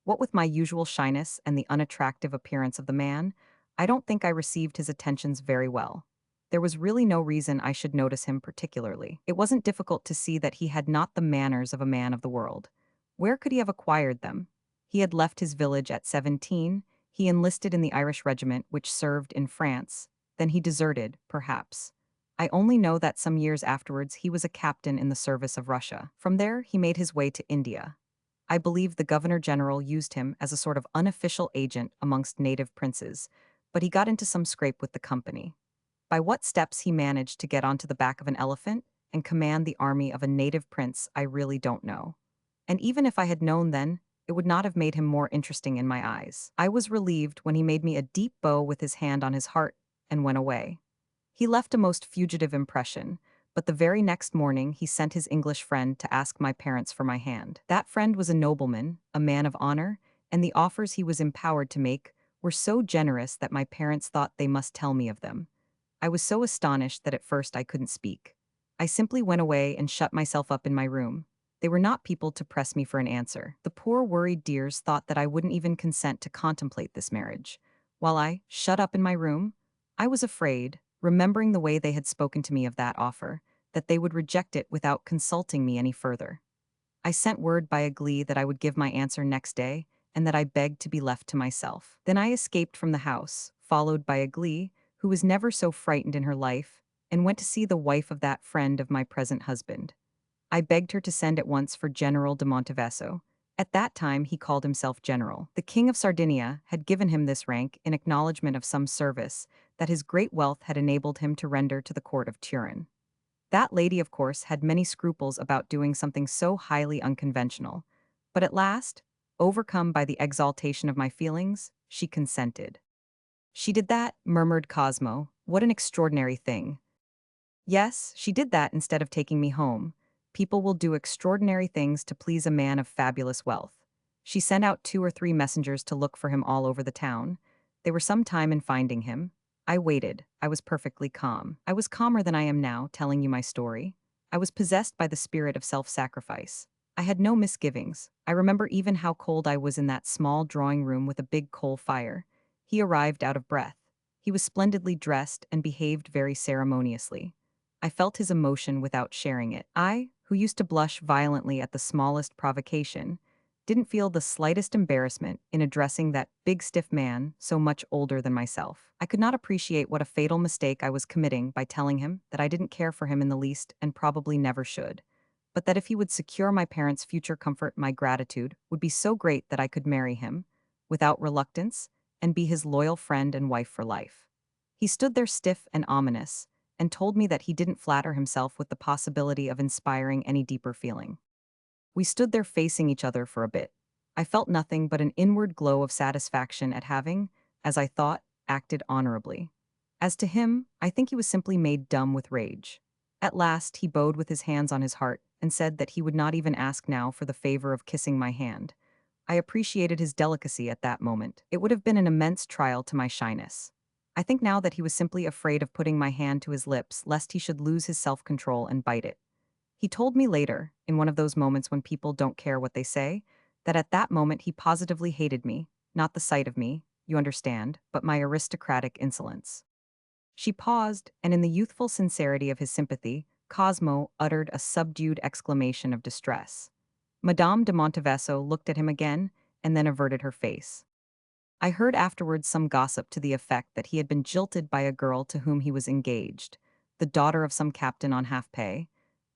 What with my usual shyness and the unattractive appearance of the man, I don't think I received his attentions very well. There was really no reason I should notice him particularly. It wasn't difficult to see that he had not the manners of a man of the world. Where could he have acquired them? He had left his village at 17, he enlisted in the Irish regiment which served in France, then he deserted, perhaps. I only know that some years afterwards he was a captain in the service of Russia. From there, he made his way to India. I believe the governor-general used him as a sort of unofficial agent amongst native princes, but he got into some scrape with the company. By what steps he managed to get onto the back of an elephant and command the army of a native prince, I really don't know. And even if I had known then, it would not have made him more interesting in my eyes. I was relieved when he made me a deep bow with his hand on his heart and went away. He left a most fugitive impression, but the very next morning he sent his English friend to ask my parents for my hand. That friend was a nobleman, a man of honor, and the offers he was empowered to make were so generous that my parents thought they must tell me of them. I was so astonished that at first I couldn't speak. I simply went away and shut myself up in my room. They were not people to press me for an answer. The poor worried dears thought that I wouldn't even consent to contemplate this marriage. While I, shut up in my room, I was afraid, remembering the way they had spoken to me of that offer, that they would reject it without consulting me any further. I sent word by a glee that I would give my answer next day, and that I begged to be left to myself. Then I escaped from the house, followed by a glee, who was never so frightened in her life, and went to see the wife of that friend of my present husband. I begged her to send at once for General de Montevesso. At that time he called himself General. The King of Sardinia had given him this rank in acknowledgement of some service that his great wealth had enabled him to render to the court of Turin. That lady, of course, had many scruples about doing something so highly unconventional, but at last, overcome by the exaltation of my feelings, she consented. She did that, murmured Cosmo. What an extraordinary thing. Yes, she did that instead of taking me home. People will do extraordinary things to please a man of fabulous wealth. She sent out 2 or 3 messengers to look for him all over the town. They were some time in finding him. I waited. I was perfectly calm. I was calmer than I am now, telling you my story. I was possessed by the spirit of self-sacrifice. I had no misgivings. I remember even how cold I was in that small drawing room with a big coal fire. He arrived out of breath. He was splendidly dressed and behaved very ceremoniously. I felt his emotion without sharing it. I, who used to blush violently at the smallest provocation, didn't feel the slightest embarrassment in addressing that big stiff man so much older than myself. I could not appreciate what a fatal mistake I was committing by telling him that I didn't care for him in the least and probably never should. but that if he would secure my parents' future comfort, my gratitude would be so great that I could marry him, without reluctance, and be his loyal friend and wife for life. He stood there stiff and ominous, and told me that he didn't flatter himself with the possibility of inspiring any deeper feeling. We stood there facing each other for a bit. I felt nothing but an inward glow of satisfaction at having, as I thought, acted honorably. As to him, I think he was simply made dumb with rage. At last, he bowed with his hands on his heart and said that he would not even ask now for the favor of kissing my hand. I appreciated his delicacy at that moment. It would have been an immense trial to my shyness. I think now that he was simply afraid of putting my hand to his lips lest he should lose his self-control and bite it. He told me later, in one of those moments when people don't care what they say, that at that moment he positively hated me, not the sight of me, you understand, but my aristocratic insolence. She paused, and in the youthful sincerity of his sympathy, Cosmo uttered a subdued exclamation of distress. Madame de Montevesso looked at him again, and then averted her face. I heard afterwards some gossip to the effect that he had been jilted by a girl to whom he was engaged, the daughter of some captain on half pay,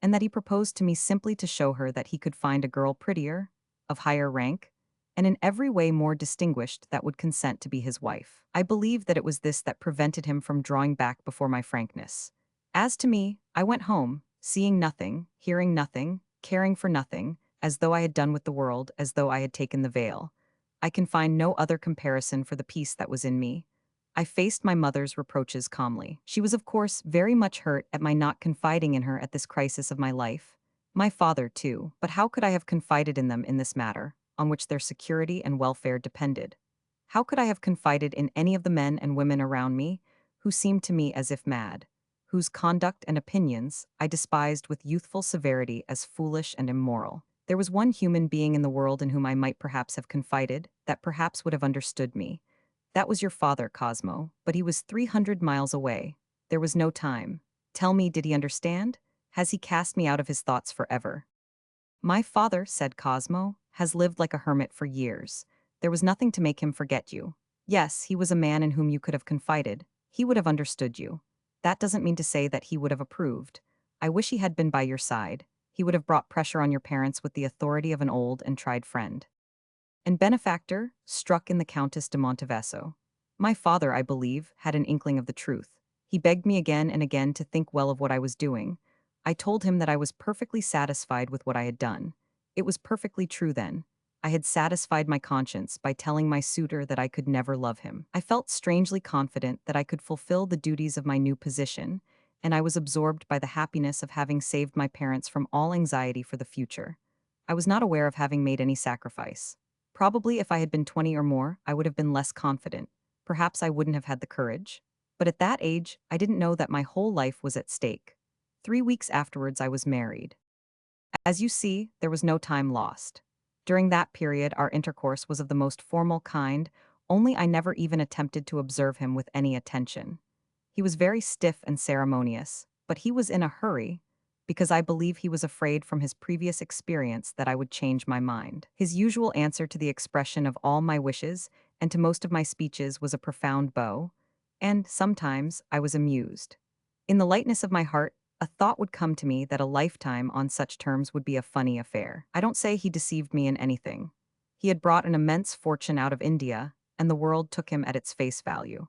and that he proposed to me simply to show her that he could find a girl prettier, of higher rank, and in every way more distinguished that would consent to be his wife. I believe that it was this that prevented him from drawing back before my frankness. As to me, I went home, seeing nothing, hearing nothing, caring for nothing, as though I had done with the world, as though I had taken the veil. I can find no other comparison for the peace that was in me. I faced my mother's reproaches calmly. She was, of course, very much hurt at my not confiding in her at this crisis of my life. My father, too, but how could I have confided in them in this matter, on which their security and welfare depended? How could I have confided in any of the men and women around me, who seemed to me as if mad, whose conduct and opinions I despised with youthful severity as foolish and immoral? There was one human being in the world in whom I might perhaps have confided, that perhaps would have understood me. That was your father, Cosmo, but he was 300 miles away. There was no time. Tell me, did he understand? Has he cast me out of his thoughts forever? My father, said Cosmo, has lived like a hermit for years. There was nothing to make him forget you. Yes, he was a man in whom you could have confided. He would have understood you. That doesn't mean to say that he would have approved. I wish he had been by your side. He would have brought pressure on your parents with the authority of an old and tried friend. And benefactor, struck in the Countess de Montevesso. My father, I believe, had an inkling of the truth. He begged me again and again to think well of what I was doing. I told him that I was perfectly satisfied with what I had done. It was perfectly true then. I had satisfied my conscience by telling my suitor that I could never love him. I felt strangely confident that I could fulfill the duties of my new position, and I was absorbed by the happiness of having saved my parents from all anxiety for the future. I was not aware of having made any sacrifice. Probably if I had been 20 or more, I would have been less confident. Perhaps I wouldn't have had the courage. But at that age, I didn't know that my whole life was at stake. 3 weeks afterwards, I was married. As you see, there was no time lost. During that period, our intercourse was of the most formal kind, only I never even attempted to observe him with any attention. He was very stiff and ceremonious, but he was in a hurry, because I believe he was afraid from his previous experience that I would change my mind. His usual answer to the expression of all my wishes and to most of my speeches was a profound bow, and sometimes I was amused. In the lightness of my heart, a thought would come to me that a lifetime on such terms would be a funny affair. I don't say he deceived me in anything. He had brought an immense fortune out of India, and the world took him at its face value.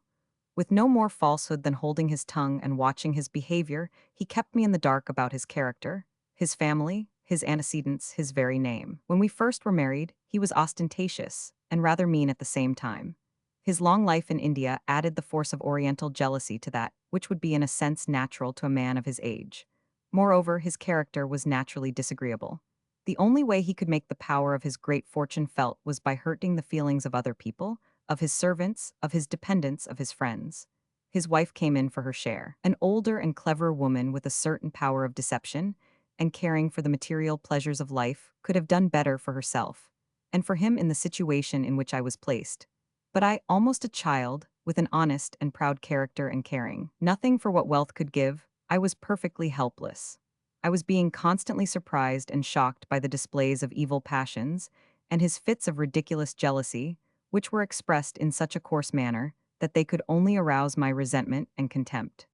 With no more falsehood than holding his tongue and watching his behavior, he kept me in the dark about his character, his family, his antecedents, his very name. When we first were married, he was ostentatious and rather mean at the same time. His long life in India added the force of Oriental jealousy to that which would be in a sense natural to a man of his age. Moreover, his character was naturally disagreeable. The only way he could make the power of his great fortune felt was by hurting the feelings of other people, of his servants, of his dependents, of his friends. His wife came in for her share. An older and clever woman with a certain power of deception, and caring for the material pleasures of life, could have done better for herself, and for him in the situation in which I was placed. But I, almost a child, with an honest and proud character and caring nothing for what wealth could give, I was perfectly helpless. I was being constantly surprised and shocked by the displays of evil passions, and his fits of ridiculous jealousy, which were expressed in such a coarse manner that they could only arouse my resentment and contempt.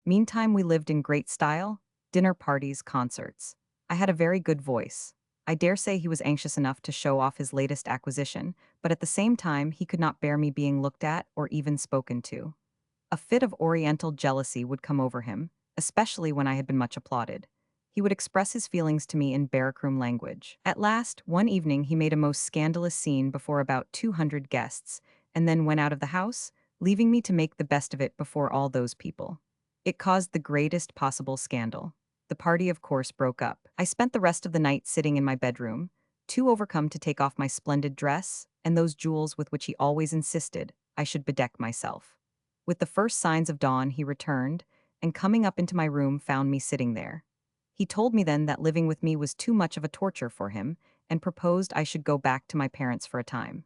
Meantime we lived in great style, dinner parties, concerts. I had a very good voice. I dare say he was anxious enough to show off his latest acquisition, but at the same time he could not bear me being looked at or even spoken to. A fit of oriental jealousy would come over him, especially when I had been much applauded. He would express his feelings to me in barrackroom language. At last, one evening he made a most scandalous scene before about 200 guests, and then went out of the house, leaving me to make the best of it before all those people. It caused the greatest possible scandal. The party, of course, broke up. I spent the rest of the night sitting in my bedroom, too overcome to take off my splendid dress and those jewels with which he always insisted I should bedeck myself. With the first signs of dawn, he returned, and coming up into my room, found me sitting there. He told me then that living with me was too much of a torture for him, and proposed I should go back to my parents for a time.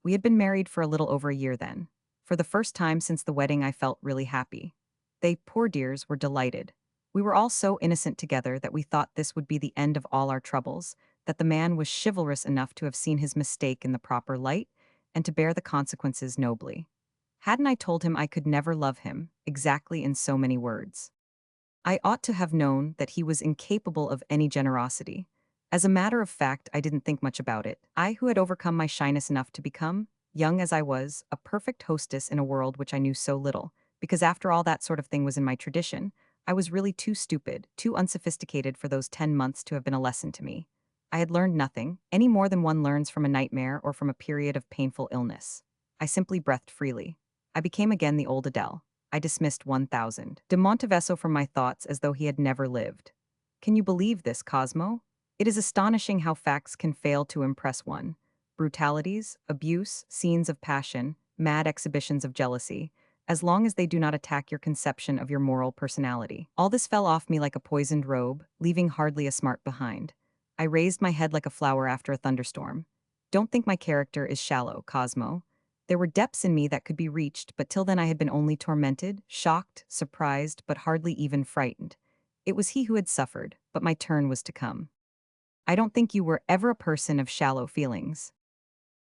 We had been married for a little over a year then. For the first time since the wedding, I felt really happy. They, poor dears, were delighted. We were all so innocent together that we thought this would be the end of all our troubles, that the man was chivalrous enough to have seen his mistake in the proper light, and to bear the consequences nobly. Hadn't I told him I could never love him, exactly in so many words? I ought to have known that he was incapable of any generosity. As a matter of fact, I didn't think much about it. I, who had overcome my shyness enough to become, young as I was, a perfect hostess in a world which I knew so little, because after all that sort of thing was in my tradition, I was really too stupid, too unsophisticated for those 10 months to have been a lesson to me. I had learned nothing, any more than one learns from a nightmare or from a period of painful illness. I simply breathed freely. I became again the old Adele. I dismissed 1,000 de Monteveso from my thoughts as though he had never lived. Can you believe this, Cosmo? It is astonishing how facts can fail to impress one. Brutalities, abuse, scenes of passion, mad exhibitions of jealousy, as long as they do not attack your conception of your moral personality. All this fell off me like a poisoned robe, leaving hardly a smart behind. I raised my head like a flower after a thunderstorm. Don't think my character is shallow, Cosmo. There were depths in me that could be reached, but till then I had been only tormented, shocked, surprised, but hardly even frightened. It was he who had suffered, but my turn was to come. I don't think you were ever a person of shallow feelings.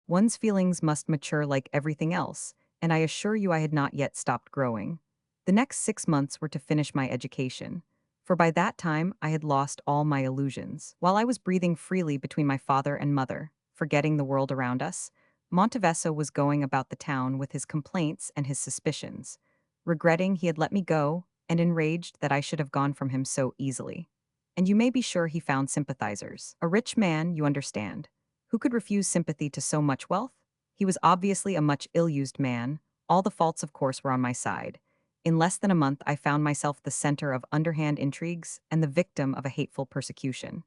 One's feelings must mature like everything else, and I assure you I had not yet stopped growing. The next 6 months were to finish my education, for by that time I had lost all my illusions. While I was breathing freely between my father and mother, forgetting the world around us, Monteveso was going about the town with his complaints and his suspicions, regretting he had let me go, and enraged that I should have gone from him so easily. And you may be sure he found sympathizers. A rich man, you understand. Who could refuse sympathy to so much wealth? He was obviously a much ill-used man. All the faults, of course, were on my side. In less than a month, I found myself the center of underhand intrigues and the victim of a hateful persecution.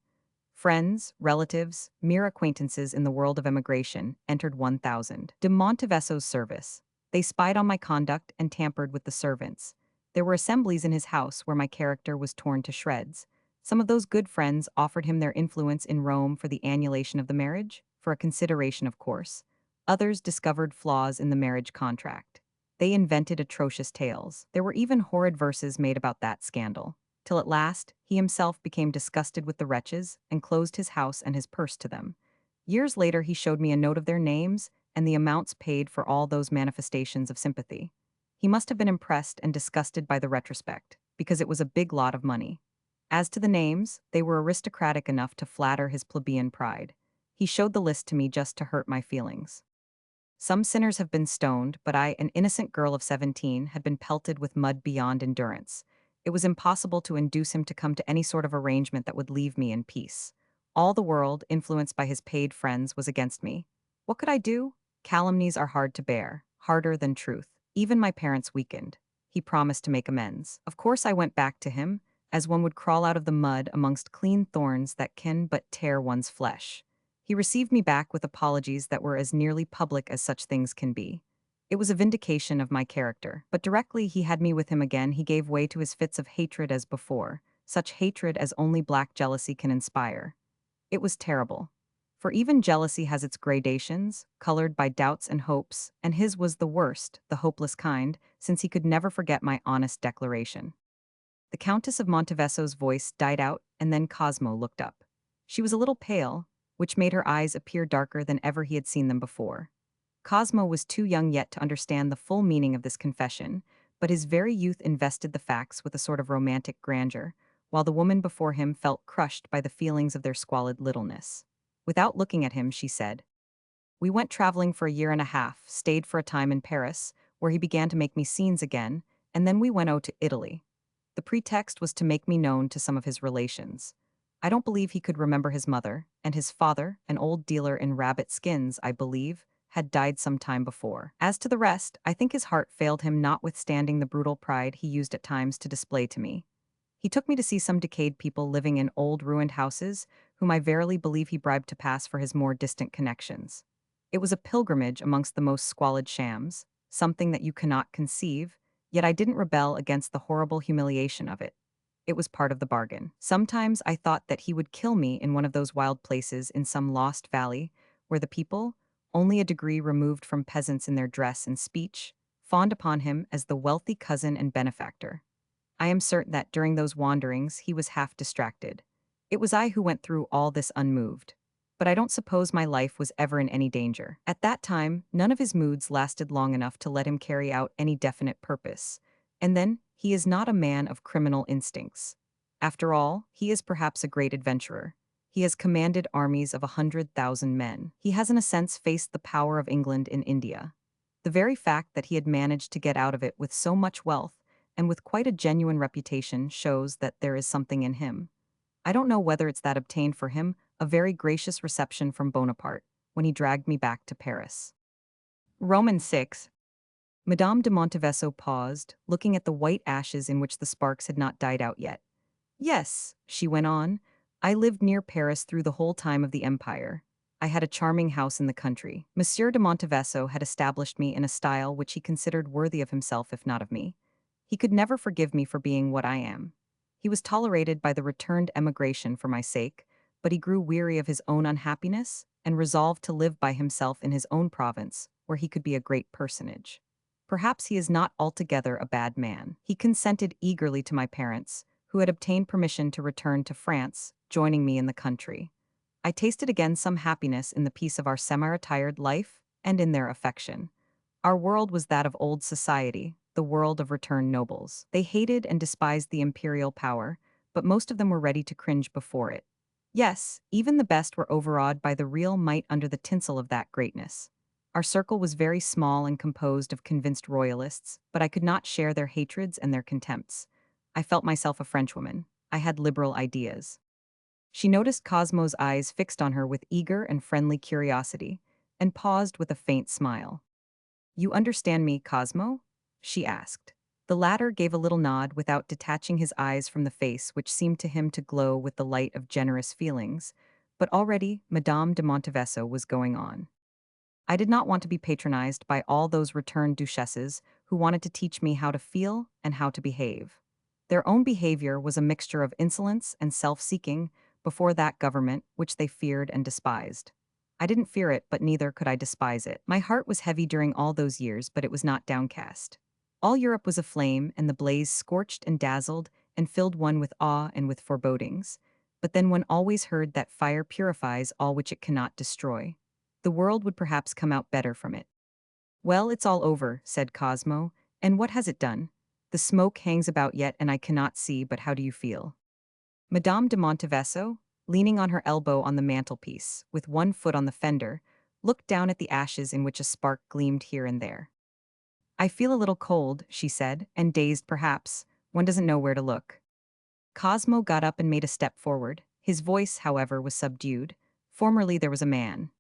Friends, relatives, mere acquaintances in the world of emigration entered 1,000 de Monteveso's service. They spied on my conduct and tampered with the servants. There were assemblies in his house where my character was torn to shreds. Some of those good friends offered him their influence in Rome for the annulation of the marriage, for a consideration, of course. Others discovered flaws in the marriage contract. They invented atrocious tales. There were even horrid verses made about that scandal, till at last he himself became disgusted with the wretches and closed his house and his purse to them. Years later he showed me a note of their names and the amounts paid for all those manifestations of sympathy. He must have been impressed and disgusted by the retrospect, because it was a big lot of money. As to the names, they were aristocratic enough to flatter his plebeian pride. He showed the list to me just to hurt my feelings. Some sinners have been stoned, but I, an innocent girl of 17, had been pelted with mud beyond endurance. It was impossible to induce him to come to any sort of arrangement that would leave me in peace. All the world, influenced by his paid friends, was against me. What could I do? Calumnies are hard to bear, harder than truth. Even my parents weakened. He promised to make amends. Of course I went back to him, as one would crawl out of the mud amongst clean thorns that can but tear one's flesh. He received me back with apologies that were as nearly public as such things can be. It was a vindication of my character, but directly he had me with him again, he gave way to his fits of hatred as before, such hatred as only black jealousy can inspire. It was terrible. For even jealousy has its gradations, colored by doubts and hopes, and his was the worst, the hopeless kind, since he could never forget my honest declaration. The Countess of Monteveso's voice died out, and then Cosmo looked up. She was a little pale, which made her eyes appear darker than ever he had seen them before. Cosmo was too young yet to understand the full meaning of this confession, but his very youth invested the facts with a sort of romantic grandeur, while the woman before him felt crushed by the feelings of their squalid littleness. Without looking at him, she said, "We went traveling for a year and a half, stayed for a time in Paris, where he began to make me scenes again, and then we went out to Italy. The pretext was to make me known to some of his relations. I don't believe he could remember his mother, and his father, an old dealer in rabbit skins, I believe, had died some time before. As to the rest, I think his heart failed him notwithstanding the brutal pride he used at times to display to me. He took me to see some decayed people living in old ruined houses, whom I verily believe he bribed to pass for his more distant connections. It was a pilgrimage amongst the most squalid shams, something that you cannot conceive, yet I didn't rebel against the horrible humiliation of it. It was part of the bargain. Sometimes I thought that he would kill me in one of those wild places in some lost valley, where the people, only a degree removed from peasants in their dress and speech, fawned upon him as the wealthy cousin and benefactor. I am certain that during those wanderings he was half distracted. It was I who went through all this unmoved. But I don't suppose my life was ever in any danger. At that time, none of his moods lasted long enough to let him carry out any definite purpose. And then, he is not a man of criminal instincts. After all, he is perhaps a great adventurer. He has commanded armies of 100,000 men. He has in a sense faced the power of England in India. The very fact that he had managed to get out of it with so much wealth and with quite a genuine reputation shows that there is something in him. I don't know whether it's that obtained for him a very gracious reception from Bonaparte when he dragged me back to Paris. Roman 6. Madame de Montevesso paused, looking at the white ashes in which the sparks had not died out yet. Yes, she went on, I lived near Paris through the whole time of the Empire. I had a charming house in the country. Monsieur de Montevesso had established me in a style which he considered worthy of himself if not of me. He could never forgive me for being what I am. He was tolerated by the returned emigration for my sake, but he grew weary of his own unhappiness and resolved to live by himself in his own province, where he could be a great personage. Perhaps he is not altogether a bad man. He consented eagerly to my parents, who had obtained permission to return to France, joining me in the country. I tasted again some happiness in the peace of our semi-retired life and in their affection. Our world was that of old society, the world of returned nobles. They hated and despised the imperial power, but most of them were ready to cringe before it. Yes, even the best were overawed by the real might under the tinsel of that greatness. Our circle was very small and composed of convinced royalists, but I could not share their hatreds and their contempts. I felt myself a Frenchwoman. I had liberal ideas. She noticed Cosmo's eyes fixed on her with eager and friendly curiosity, and paused with a faint smile. "You understand me, Cosmo?" she asked. The latter gave a little nod without detaching his eyes from the face which seemed to him to glow with the light of generous feelings, but already Madame de Montevesso was going on. I did not want to be patronized by all those returned duchesses who wanted to teach me how to feel and how to behave. Their own behavior was a mixture of insolence and self-seeking before that government which they feared and despised. I didn't fear it, but neither could I despise it. My heart was heavy during all those years, but it was not downcast. All Europe was aflame, and the blaze scorched and dazzled and filled one with awe and with forebodings. But then one always heard that fire purifies all which it cannot destroy. The world would perhaps come out better from it. "Well, it's all over," said Cosmo. "And what has it done? The smoke hangs about yet and I cannot see, but how do you feel?" Madame de Montevesso, leaning on her elbow on the mantelpiece, with one foot on the fender, looked down at the ashes in which a spark gleamed here and there. "I feel a little cold," she said, "and dazed perhaps. One doesn't know where to look." Cosmo got up and made a step forward. His voice, however, was subdued. "Formerly there was a man."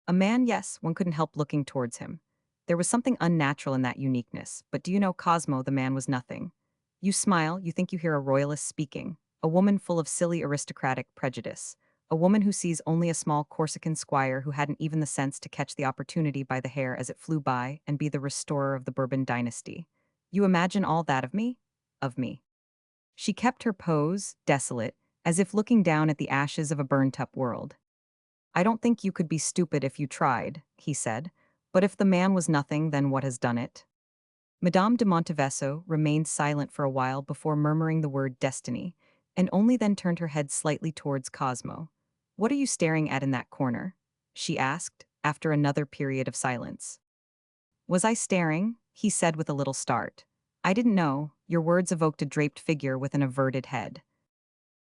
A man, yes, one couldn't help looking towards him. There was something unnatural in that uniqueness, but do you know, Cosmo, the man was nothing. You smile, you think you hear a royalist speaking, a woman full of silly aristocratic prejudice, a woman who sees only a small Corsican squire who hadn't even the sense to catch the opportunity by the hair as it flew by and be the restorer of the Bourbon dynasty. You imagine all that of me? Of me. She kept her pose, desolate, as if looking down at the ashes of a burnt-up world. "I don't think you could be stupid if you tried," he said, "but if the man was nothing, then what has done it?" Madame de Montevesso remained silent for a while before murmuring the word destiny, and only then turned her head slightly towards Cosmo. "What are you staring at in that corner?" she asked, after another period of silence. "Was I staring?" he said with a little start. "I didn't know. Your words evoked a draped figure with an averted head."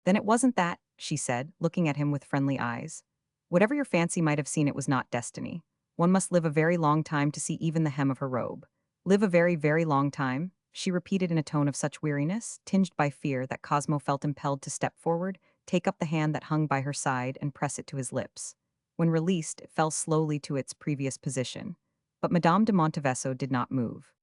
Then it wasn't that, she said, looking at him with friendly eyes. Whatever your fancy might have seen, it was not destiny. One must live a very long time to see even the hem of her robe. Live a very, very long time, she repeated in a tone of such weariness, tinged by fear, that Cosmo felt impelled to step forward, take up the hand that hung by her side, and press it to his lips. When released, it fell slowly to its previous position. But Madame de Montevesso did not move.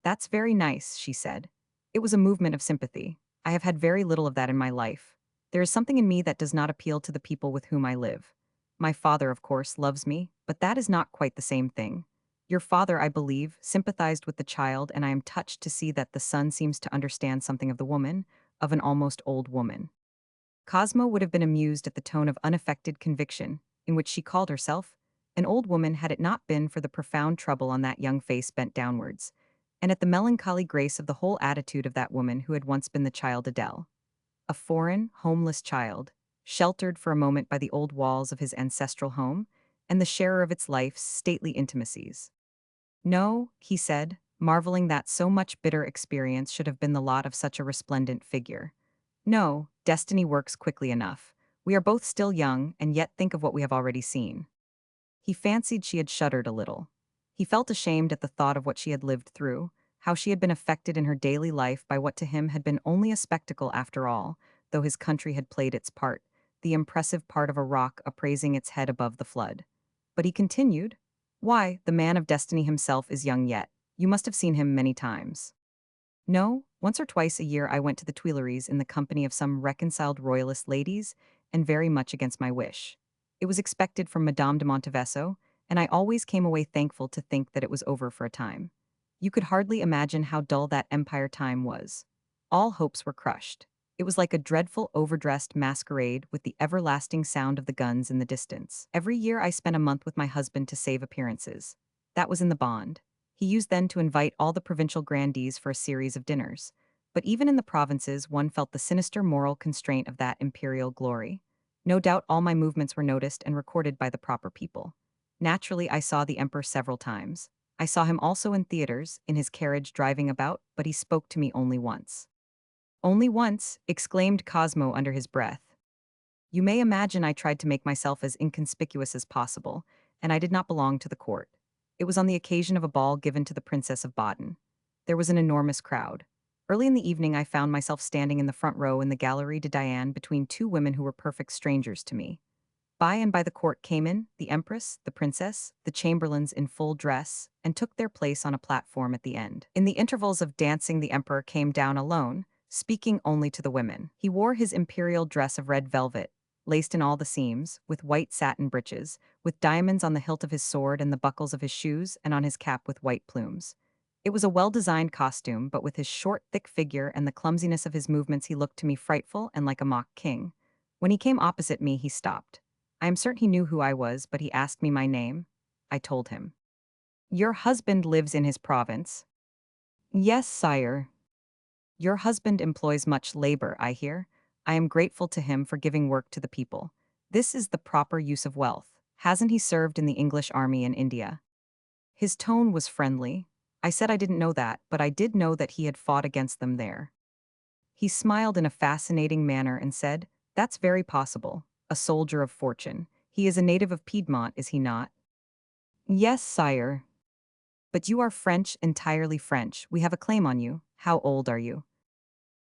That's very nice, she said. It was a movement of sympathy. I have had very little of that in my life. There is something in me that does not appeal to the people with whom I live. My father, of course, loves me, but that is not quite the same thing. Your father, I believe, sympathized with the child, and I am touched to see that the son seems to understand something of the woman, of an almost old woman. Cosmo would have been amused at the tone of unaffected conviction in which she called herself an old woman had it not been for the profound trouble on that young face bent downwards, and at the melancholy grace of the whole attitude of that woman who had once been the child Adele. A foreign, homeless child, sheltered for a moment by the old walls of his ancestral home, and the sharer of its life's stately intimacies. No, he said, marveling that so much bitter experience should have been the lot of such a resplendent figure. No, destiny works quickly enough. We are both still young, and yet think of what we have already seen. He fancied she had shuddered a little. He felt ashamed at the thought of what she had lived through, how she had been affected in her daily life by what to him had been only a spectacle after all, though his country had played its part, the impressive part of a rock upraising its head above the flood. But he continued, "Why, the man of destiny himself is young yet. You must have seen him many times." "No, once or twice a year I went to the Tuileries in the company of some reconciled royalist ladies, and very much against my wish. It was expected from Madame de Montevesso, and I always came away thankful to think that it was over for a time. You could hardly imagine how dull that Empire time was. All hopes were crushed. It was like a dreadful overdressed masquerade with the everlasting sound of the guns in the distance. Every year I spent a month with my husband to save appearances. That was in the bond. He used then to invite all the provincial grandees for a series of dinners. But even in the provinces, one felt the sinister moral constraint of that imperial glory. No doubt all my movements were noticed and recorded by the proper people. Naturally, I saw the emperor several times. I saw him also in theaters, in his carriage driving about, but he spoke to me only once. Only once, exclaimed Cosmo under his breath. You may imagine I tried to make myself as inconspicuous as possible, and I did not belong to the court. It was on the occasion of a ball given to the Princess of Baden. There was an enormous crowd. Early in the evening, I found myself standing in the front row in the Galerie de Diane between two women who were perfect strangers to me. By and by the court came in, the empress, the princess, the chamberlains in full dress, and took their place on a platform at the end. In the intervals of dancing, the emperor came down alone, speaking only to the women. He wore his imperial dress of red velvet, laced in all the seams, with white satin breeches, with diamonds on the hilt of his sword and the buckles of his shoes, and on his cap with white plumes. It was a well-designed costume, but with his short, thick figure and the clumsiness of his movements he looked to me frightful and like a mock king. When he came opposite me, he stopped. I am certain he knew who I was, but he asked me my name. I told him. Your husband lives in his province? Yes, sire. Your husband employs much labor, I hear. I am grateful to him for giving work to the people. This is the proper use of wealth. Hasn't he served in the English army in India? His tone was friendly. I said I didn't know that, but I did know that he had fought against them there. He smiled in a fascinating manner and said, That's very possible. A soldier of fortune. He is a native of Piedmont, is he not? Yes, sire. But you are French, entirely French. We have a claim on you. How old are you?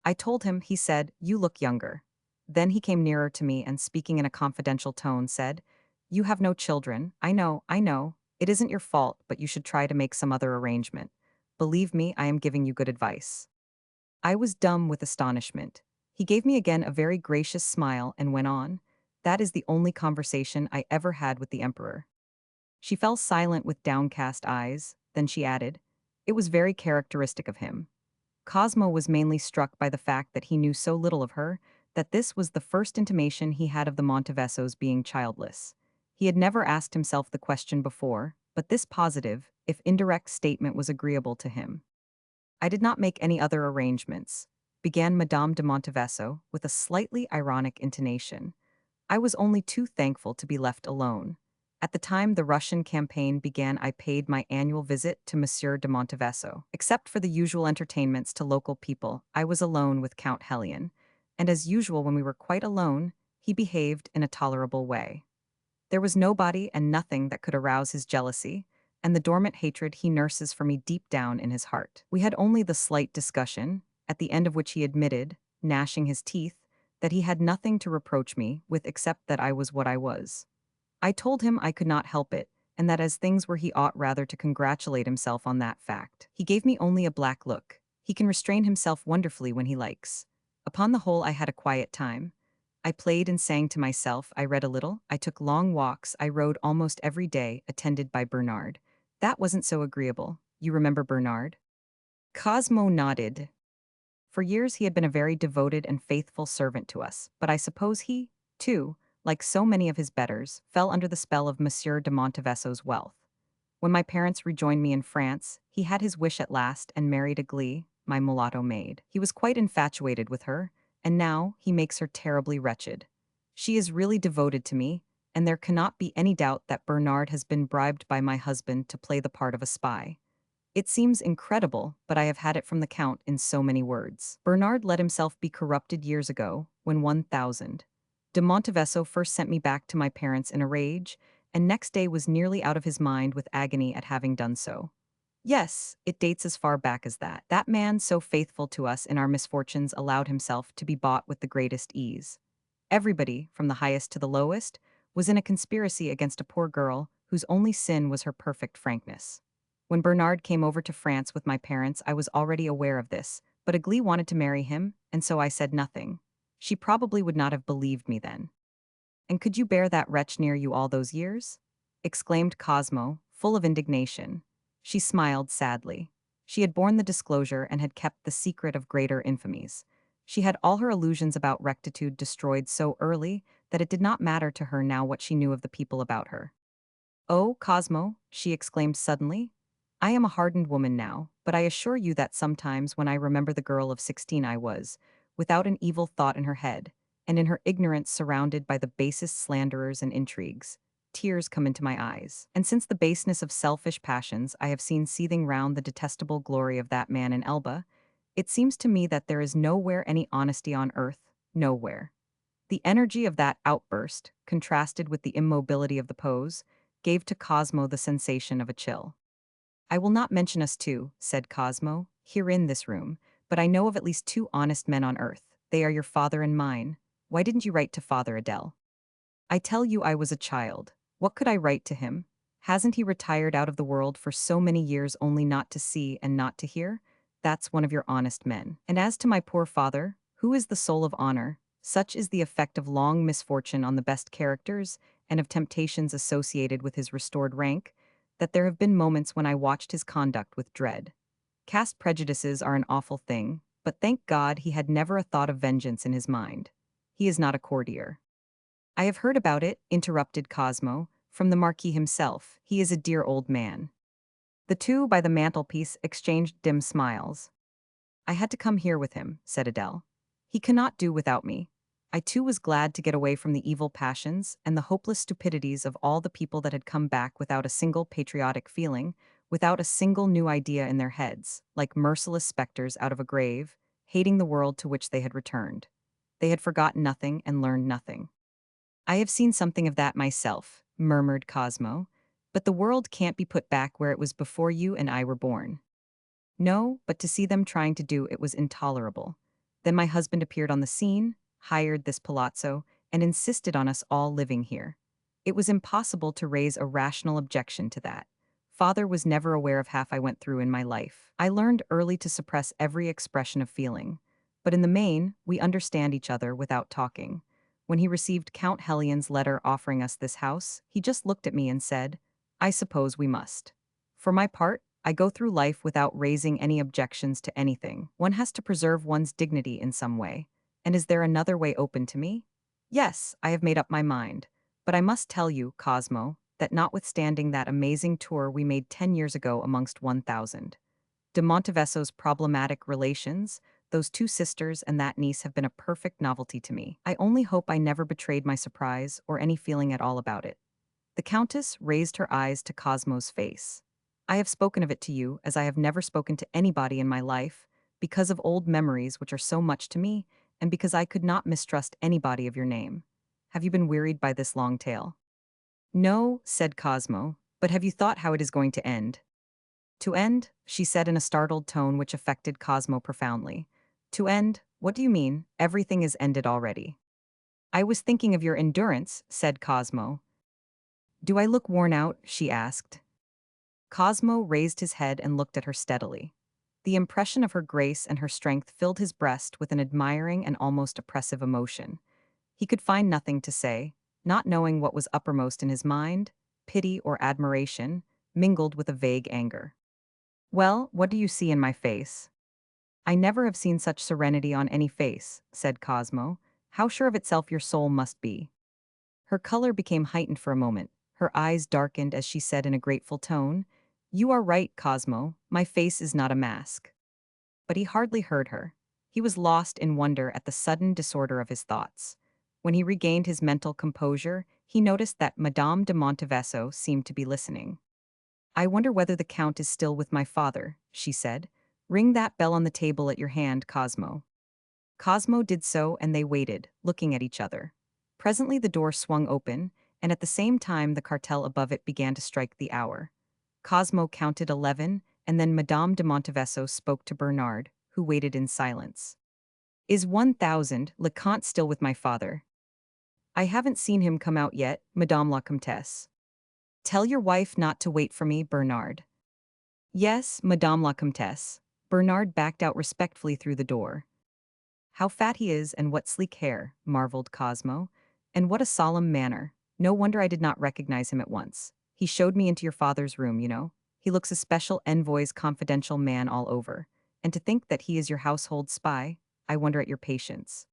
I told him, he said, You look younger. Then he came nearer to me and, speaking in a confidential tone, said, You have no children. I know, I know. It isn't your fault, but you should try to make some other arrangement. Believe me, I am giving you good advice. I was dumb with astonishment. He gave me again a very gracious smile and went on, That is the only conversation I ever had with the emperor. She fell silent with downcast eyes, then she added, It was very characteristic of him. Cosmo was mainly struck by the fact that he knew so little of her, that this was the first intimation he had of the Montevessos being childless. He had never asked himself the question before, but this positive, if indirect statement was agreeable to him. I did not make any other arrangements, began Madame de Montevesso with a slightly ironic intonation. I was only too thankful to be left alone. At the time the Russian campaign began, I paid my annual visit to Monsieur de Montevesso. Except for the usual entertainments to local people, I was alone with Count Hellion. and as usual when we were quite alone, he behaved in a tolerable way. There was nobody and nothing that could arouse his jealousy, and the dormant hatred he nurses for me deep down in his heart. We had only the slight discussion, at the end of which he admitted, gnashing his teeth, that he had nothing to reproach me with except that I was what I was. I told him I could not help it, and that as things were he ought rather to congratulate himself on that fact. He gave me only a black look. He can restrain himself wonderfully when he likes. Upon the whole I had a quiet time. I played and sang to myself, I read a little, I took long walks, I rode almost every day, attended by Bernard. That wasn't so agreeable. You remember Bernard? Cosmo nodded. For years he had been a very devoted and faithful servant to us, but I suppose he, too, like so many of his betters, fell under the spell of Monsieur de Montevesso's wealth. When my parents rejoined me in France, he had his wish at last and married Agli, my mulatto maid. He was quite infatuated with her, and now he makes her terribly wretched. She is really devoted to me, and there cannot be any doubt that Bernard has been bribed by my husband to play the part of a spy. It seems incredible, but I have had it from the Count in so many words. Bernard let himself be corrupted years ago, when 1000. De Montevesso first sent me back to my parents in a rage, and next day was nearly out of his mind with agony at having done so. Yes, it dates as far back as that. That man so faithful to us in our misfortunes allowed himself to be bought with the greatest ease. Everybody, from the highest to the lowest, was in a conspiracy against a poor girl whose only sin was her perfect frankness. When Bernard came over to France with my parents, I was already aware of this, but Agli wanted to marry him, and so I said nothing. She probably would not have believed me then. And could you bear that wretch near you all those years? Exclaimed Cosmo, full of indignation. She smiled sadly. She had borne the disclosure and had kept the secret of greater infamies. She had all her illusions about rectitude destroyed so early that it did not matter to her now what she knew of the people about her. Oh, Cosmo, she exclaimed suddenly, I am a hardened woman now, but I assure you that sometimes when I remember the girl of 16 I was, without an evil thought in her head, and in her ignorance surrounded by the basest slanderers and intrigues, tears come into my eyes. And since the baseness of selfish passions I have seen seething round the detestable glory of that man in Elba, it seems to me that there is nowhere any honesty on earth, nowhere. The energy of that outburst, contrasted with the immobility of the pose, gave to Cosmo the sensation of a chill. I will not mention us two, said Cosmo, here in this room, but I know of at least two honest men on earth. They are your father and mine. Why didn't you write to Father Adele? I tell you I was a child. What could I write to him? Hasn't he retired out of the world for so many years only not to see and not to hear? That's one of your honest men. And as to my poor father, who is the soul of honor, such is the effect of long misfortune on the best characters and of temptations associated with his restored rank, that there have been moments when I watched his conduct with dread. Caste prejudices are an awful thing, but thank God he had never a thought of vengeance in his mind. He is not a courtier. I have heard about it, interrupted Cosmo, from the Marquis himself. He is a dear old man. The two by the mantelpiece exchanged dim smiles. I had to come here with him, said Adele. He cannot do without me. I too was glad to get away from the evil passions and the hopeless stupidities of all the people that had come back without a single patriotic feeling, without a single new idea in their heads, like merciless specters out of a grave, hating the world to which they had returned. They had forgotten nothing and learned nothing. I have seen something of that myself, murmured Cosmo, but the world can't be put back where it was before you and I were born. No, but to see them trying to do it was intolerable. Then my husband appeared on the scene, hired this palazzo, and insisted on us all living here. It was impossible to raise a rational objection to that. Father was never aware of half I went through in my life. I learned early to suppress every expression of feeling. But in the main, we understand each other without talking. When he received Count Helion's letter offering us this house, he just looked at me and said, I suppose we must. For my part, I go through life without raising any objections to anything. One has to preserve one's dignity in some way. And is there another way open to me? Yes, I have made up my mind. But I must tell you, Cosmo, that notwithstanding that amazing tour we made 10 years ago amongst 1000, de Montevesso's problematic relations, those two sisters and that niece have been a perfect novelty to me. I only hope I never betrayed my surprise or any feeling at all about it. The Countess raised her eyes to Cosmo's face. I have spoken of it to you as I have never spoken to anybody in my life, because of old memories which are so much to me, and because I could not mistrust anybody of your name. Have you been wearied by this long tale? No, said Cosmo, but have you thought how it is going to end? To end, she said in a startled tone which affected Cosmo profoundly. To end? What do you mean? Everything is ended already. I was thinking of your endurance, said Cosmo. Do I look worn out? She asked. Cosmo raised his head and looked at her steadily. The impression of her grace and her strength filled his breast with an admiring and almost oppressive emotion. He could find nothing to say, not knowing what was uppermost in his mind, pity or admiration, mingled with a vague anger. Well, what do you see in my face? I never have seen such serenity on any face, said Cosmo. How sure of itself your soul must be. Her color became heightened for a moment. Her eyes darkened as she said in a grateful tone, You are right, Cosmo, my face is not a mask. But he hardly heard her. He was lost in wonder at the sudden disorder of his thoughts. When he regained his mental composure, he noticed that Madame de Montevesso seemed to be listening. I wonder whether the Count is still with my father, she said. Ring that bell on the table at your hand, Cosmo. Cosmo did so, and they waited, looking at each other. Presently the door swung open, and at the same time the cartel above it began to strike the hour. Cosmo counted 11, and then Madame de Montevesso spoke to Bernard, who waited in silence. Is 1000, Le Comte still with my father? I haven't seen him come out yet, Madame la Comtesse. Tell your wife not to wait for me, Bernard. Yes, Madame la Comtesse. Bernard backed out respectfully through the door. How fat he is and what sleek hair, marveled Cosmo. And what a solemn manner. No wonder I did not recognize him at once. He showed me into your father's room, you know. He looks a special envoy's confidential man all over. And to think that he is your household spy, I wonder at your patience.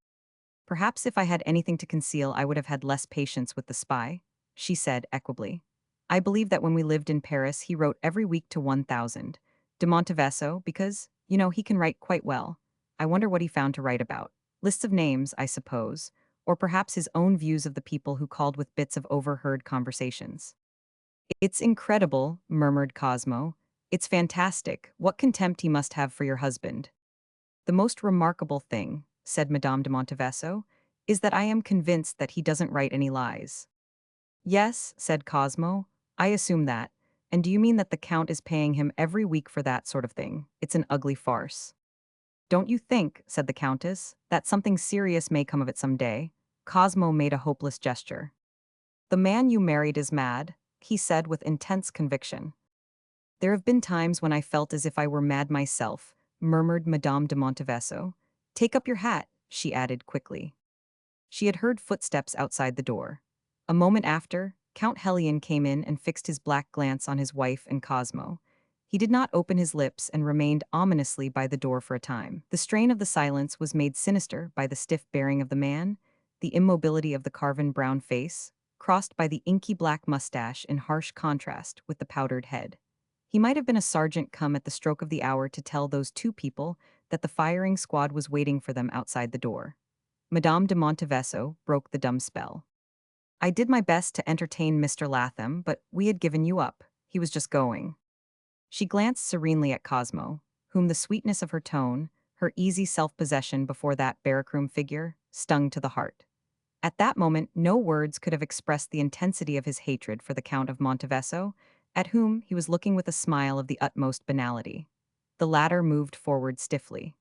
Perhaps if I had anything to conceal, I would have had less patience with the spy, she said equably. I believe that when we lived in Paris, he wrote every week to 1000. De Montevesso, because, you know, he can write quite well. I wonder what he found to write about. Lists of names, I suppose, or perhaps his own views of the people who called with bits of overheard conversations. It's incredible, murmured Cosmo. It's fantastic. What contempt he must have for your husband. The most remarkable thing, said Madame de Montevesso, is that I am convinced that he doesn't write any lies. Yes, said Cosmo, I assume that. And do you mean that the Count is paying him every week for that sort of thing? It's an ugly farce. Don't you think, said the Countess, that something serious may come of it some day? Cosmo made a hopeless gesture. The man you married is mad, he said with intense conviction. There have been times when I felt as if I were mad myself, murmured Madame de Montevesso. Take up your hat, she added quickly. She had heard footsteps outside the door. A moment after, Count Hellion came in and fixed his black glance on his wife and Cosmo. He did not open his lips and remained ominously by the door for a time. The strain of the silence was made sinister by the stiff bearing of the man, the immobility of the carven brown face, crossed by the inky black mustache in harsh contrast with the powdered head. He might have been a sergeant come at the stroke of the hour to tell those two people that the firing squad was waiting for them outside the door. Madame de Montevesso broke the dumb spell. I did my best to entertain Mr. Latham, but we had given you up. He was just going. She glanced serenely at Cosmo, whom the sweetness of her tone, her easy self-possession before that barrack-room figure, stung to the heart. At that moment, no words could have expressed the intensity of his hatred for the Count of Montevesso, at whom he was looking with a smile of the utmost banality. The latter moved forward stiffly.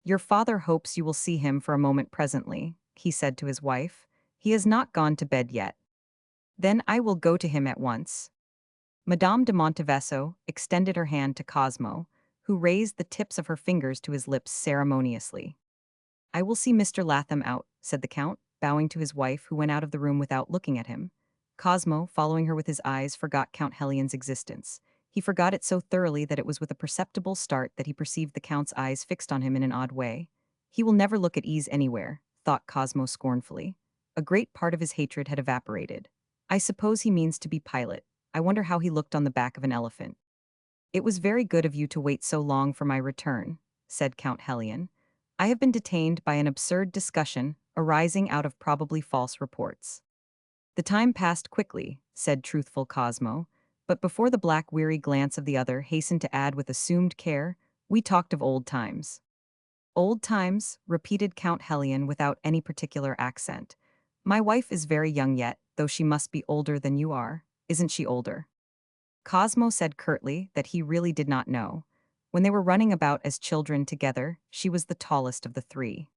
Your father hopes you will see him for a moment presently, he said to his wife. He has not gone to bed yet. Then I will go to him at once. Madame de Montevesso extended her hand to Cosmo, who raised the tips of her fingers to his lips ceremoniously. I will see Mr. Latham out, said the Count, bowing to his wife, who went out of the room without looking at him. Cosmo, following her with his eyes, forgot Count Hellion's existence. He forgot it so thoroughly that it was with a perceptible start that he perceived the Count's eyes fixed on him in an odd way. He will never look at ease anywhere, thought Cosmo scornfully. A great part of his hatred had evaporated. I suppose he means to be pilot. I wonder how he looked on the back of an elephant. It was very good of you to wait so long for my return, said Count Hellion. I have been detained by an absurd discussion arising out of probably false reports. The time passed quickly, said truthful Cosmo, but before the black weary glance of the other hastened to add with assumed care, we talked of old times. Old times, repeated Count Hellion without any particular accent. My wife is very young yet, though she must be older than you are. Isn't she older? Cosmo said curtly that he really did not know. When they were running about as children together, she was the tallest of the three.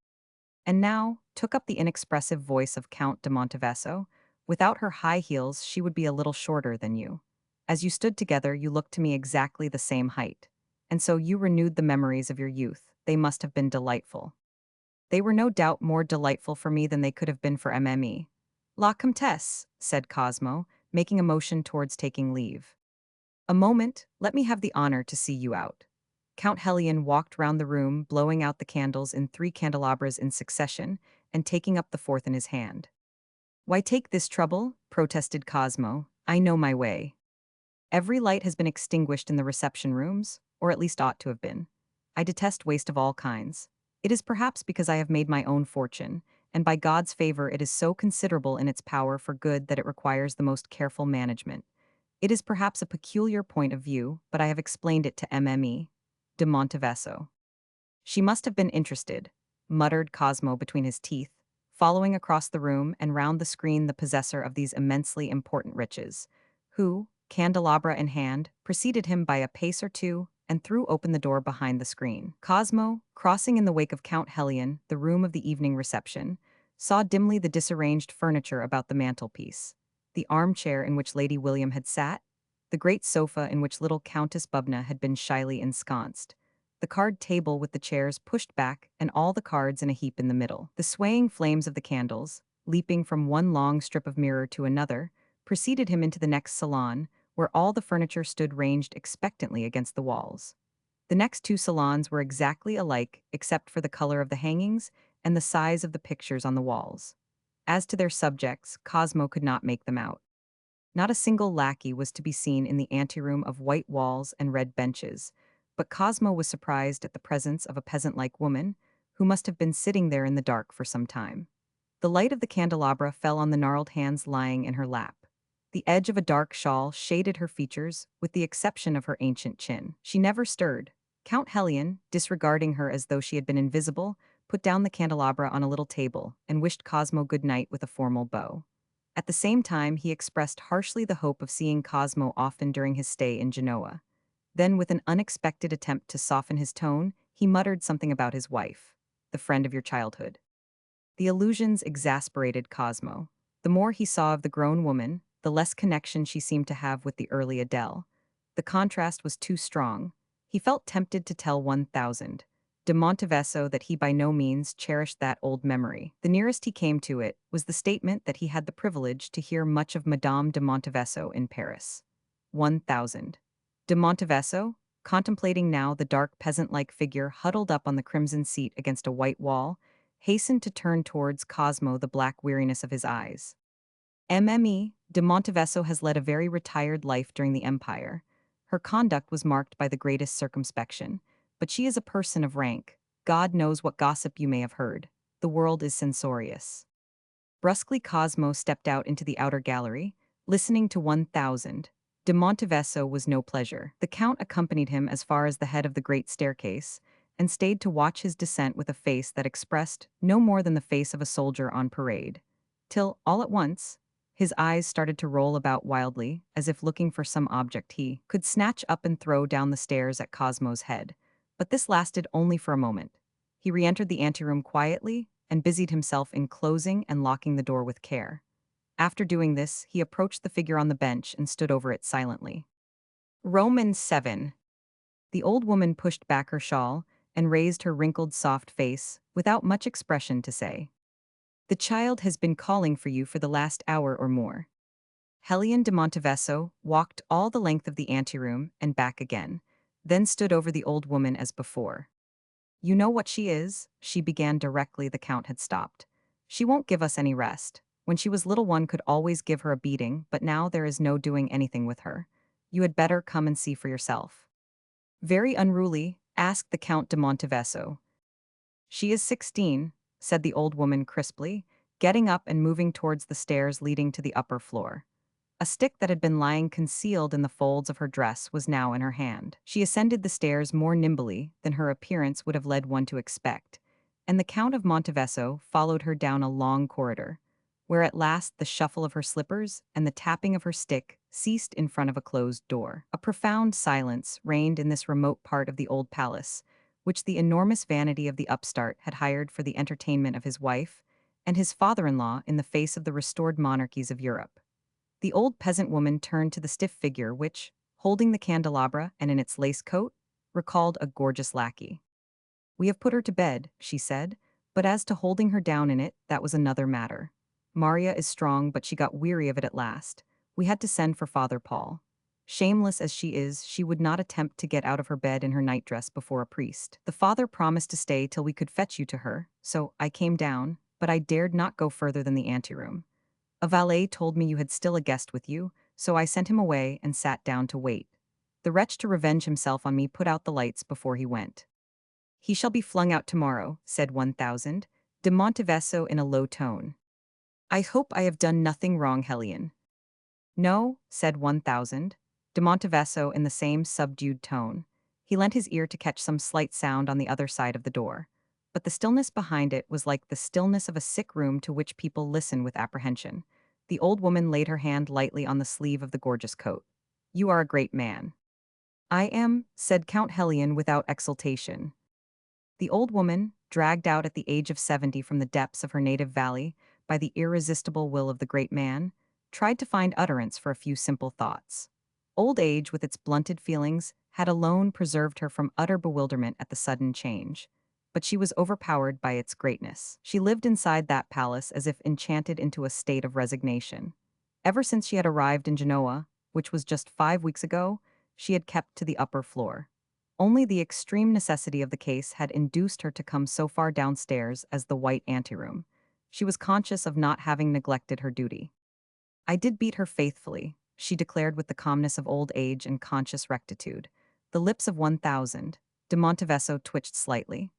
And now, took up the inexpressive voice of Count de Montevesso, without her high heels she would be a little shorter than you. As you stood together you looked to me exactly the same height. And so you renewed the memories of your youth. They must have been delightful. They were no doubt more delightful for me than they could have been for MME. La Comtesse, said Cosmo, making a motion towards taking leave. A moment, let me have the honor to see you out. Count Hellion walked round the room, blowing out the candles in 3 candelabras in succession, and taking up the fourth in his hand. Why take this trouble? Protested Cosmo. I know my way. Every light has been extinguished in the reception rooms, or at least ought to have been. I detest waste of all kinds. It is perhaps because I have made my own fortune, and by God's favor it is so considerable in its power for good that it requires the most careful management. It is perhaps a peculiar point of view, but I have explained it to MME. De Montevesso. She must have been interested, muttered Cosmo between his teeth, following across the room and round the screen the possessor of these immensely important riches, who, candelabra in hand, preceded him by a pace or two and threw open the door behind the screen. Cosmo, crossing in the wake of Count Hellion the room of the evening reception, saw dimly the disarranged furniture about the mantelpiece, the armchair in which Lady William had sat, the great sofa in which little Countess Bubna had been shyly ensconced, the card table with the chairs pushed back and all the cards in a heap in the middle. The swaying flames of the candles, leaping from one long strip of mirror to another, preceded him into the next salon, where all the furniture stood ranged expectantly against the walls. The next 2 salons were exactly alike except for the color of the hangings and the size of the pictures on the walls. As to their subjects, Cosmo could not make them out. Not a single lackey was to be seen in the anteroom of white walls and red benches, but Cosmo was surprised at the presence of a peasant-like woman, who must have been sitting there in the dark for some time. The light of the candelabra fell on the gnarled hands lying in her lap. The edge of a dark shawl shaded her features, with the exception of her ancient chin. She never stirred. Count Hellion, disregarding her as though she had been invisible, put down the candelabra on a little table and wished Cosmo good night with a formal bow. At the same time, he expressed harshly the hope of seeing Cosmo often during his stay in Genoa. Then, with an unexpected attempt to soften his tone, he muttered something about his wife, the friend of your childhood. The allusions exasperated Cosmo. The more he saw of the grown woman, the less connection she seemed to have with the early Adele. The contrast was too strong. He felt tempted to tell 1000 de Montevesso that he by no means cherished that old memory. The nearest he came to it was the statement that he had the privilege to hear much of Madame de Montevesso in Paris. 1000. De Montevesso, contemplating now the dark peasant-like figure huddled up on the crimson seat against a white wall, hastened to turn towards Cosmo the black weariness of his eyes. MME, de Montevesso has led a very retired life during the Empire. Her conduct was marked by the greatest circumspection, but she is a person of rank. God knows what gossip you may have heard. The world is censorious. Brusquely Cosmo stepped out into the outer gallery, listening to 1000. De Montevesso was no pleasure. The Count accompanied him as far as the head of the great staircase, and stayed to watch his descent with a face that expressed no more than the face of a soldier on parade. Till, all at once, his eyes started to roll about wildly, as if looking for some object he could snatch up and throw down the stairs at Cosmo's head. But this lasted only for a moment. He re-entered the anteroom quietly and busied himself in closing and locking the door with care. After doing this, he approached the figure on the bench and stood over it silently. Romans 7. The old woman pushed back her shawl and raised her wrinkled soft face, without much expression to say. The child has been calling for you for the last hour or more. Hellion de Montevesso walked all the length of the anteroom and back again, then stood over the old woman as before. You know what she is, she began directly the Count had stopped. She won't give us any rest. When she was little one could always give her a beating, but now there is no doing anything with her. You had better come and see for yourself. Very unruly, asked the Count de Montevesso. She is 16, said the old woman crisply, getting up and moving towards the stairs leading to the upper floor. A stick that had been lying concealed in the folds of her dress was now in her hand. She ascended the stairs more nimbly than her appearance would have led one to expect, and the Count of Montevesso followed her down a long corridor, where at last the shuffle of her slippers and the tapping of her stick ceased in front of a closed door. A profound silence reigned in this remote part of the old palace, which the enormous vanity of the upstart had hired for the entertainment of his wife and his father-in-law in the face of the restored monarchies of Europe. The old peasant woman turned to the stiff figure which, holding the candelabra and in its lace coat, recalled a gorgeous lackey. "We have put her to bed," she said, "but as to holding her down in it, that was another matter. Maria is strong, but she got weary of it at last. We had to send for Father Paul. Shameless as she is, she would not attempt to get out of her bed in her nightdress before a priest. The father promised to stay till we could fetch you to her, so I came down, but I dared not go further than the anteroom. A valet told me you had still a guest with you, so I sent him away and sat down to wait. The wretch, to revenge himself on me, put out the lights before he went. He shall be flung out tomorrow," said 1000, de Montevesso in a low tone. "I hope I have done nothing wrong, Hellion." "No," said 1000, de Montevesso in the same subdued tone. He lent his ear to catch some slight sound on the other side of the door, but the stillness behind it was like the stillness of a sick room to which people listen with apprehension. The old woman laid her hand lightly on the sleeve of the gorgeous coat. "You are a great man." "I am," said Count Hellion without exultation. The old woman, dragged out at the age of 70 from the depths of her native valley by the irresistible will of the great man, tried to find utterance for a few simple thoughts. Old age, with its blunted feelings, had alone preserved her from utter bewilderment at the sudden change. But she was overpowered by its greatness. She lived inside that palace as if enchanted into a state of resignation. Ever since she had arrived in Genoa, which was just 5 weeks ago, she had kept to the upper floor. Only the extreme necessity of the case had induced her to come so far downstairs as the white anteroom. She was conscious of not having neglected her duty. "I did beat her faithfully," she declared with the calmness of old age and conscious rectitude. The lips of 1000, de Montevesso twitched slightly.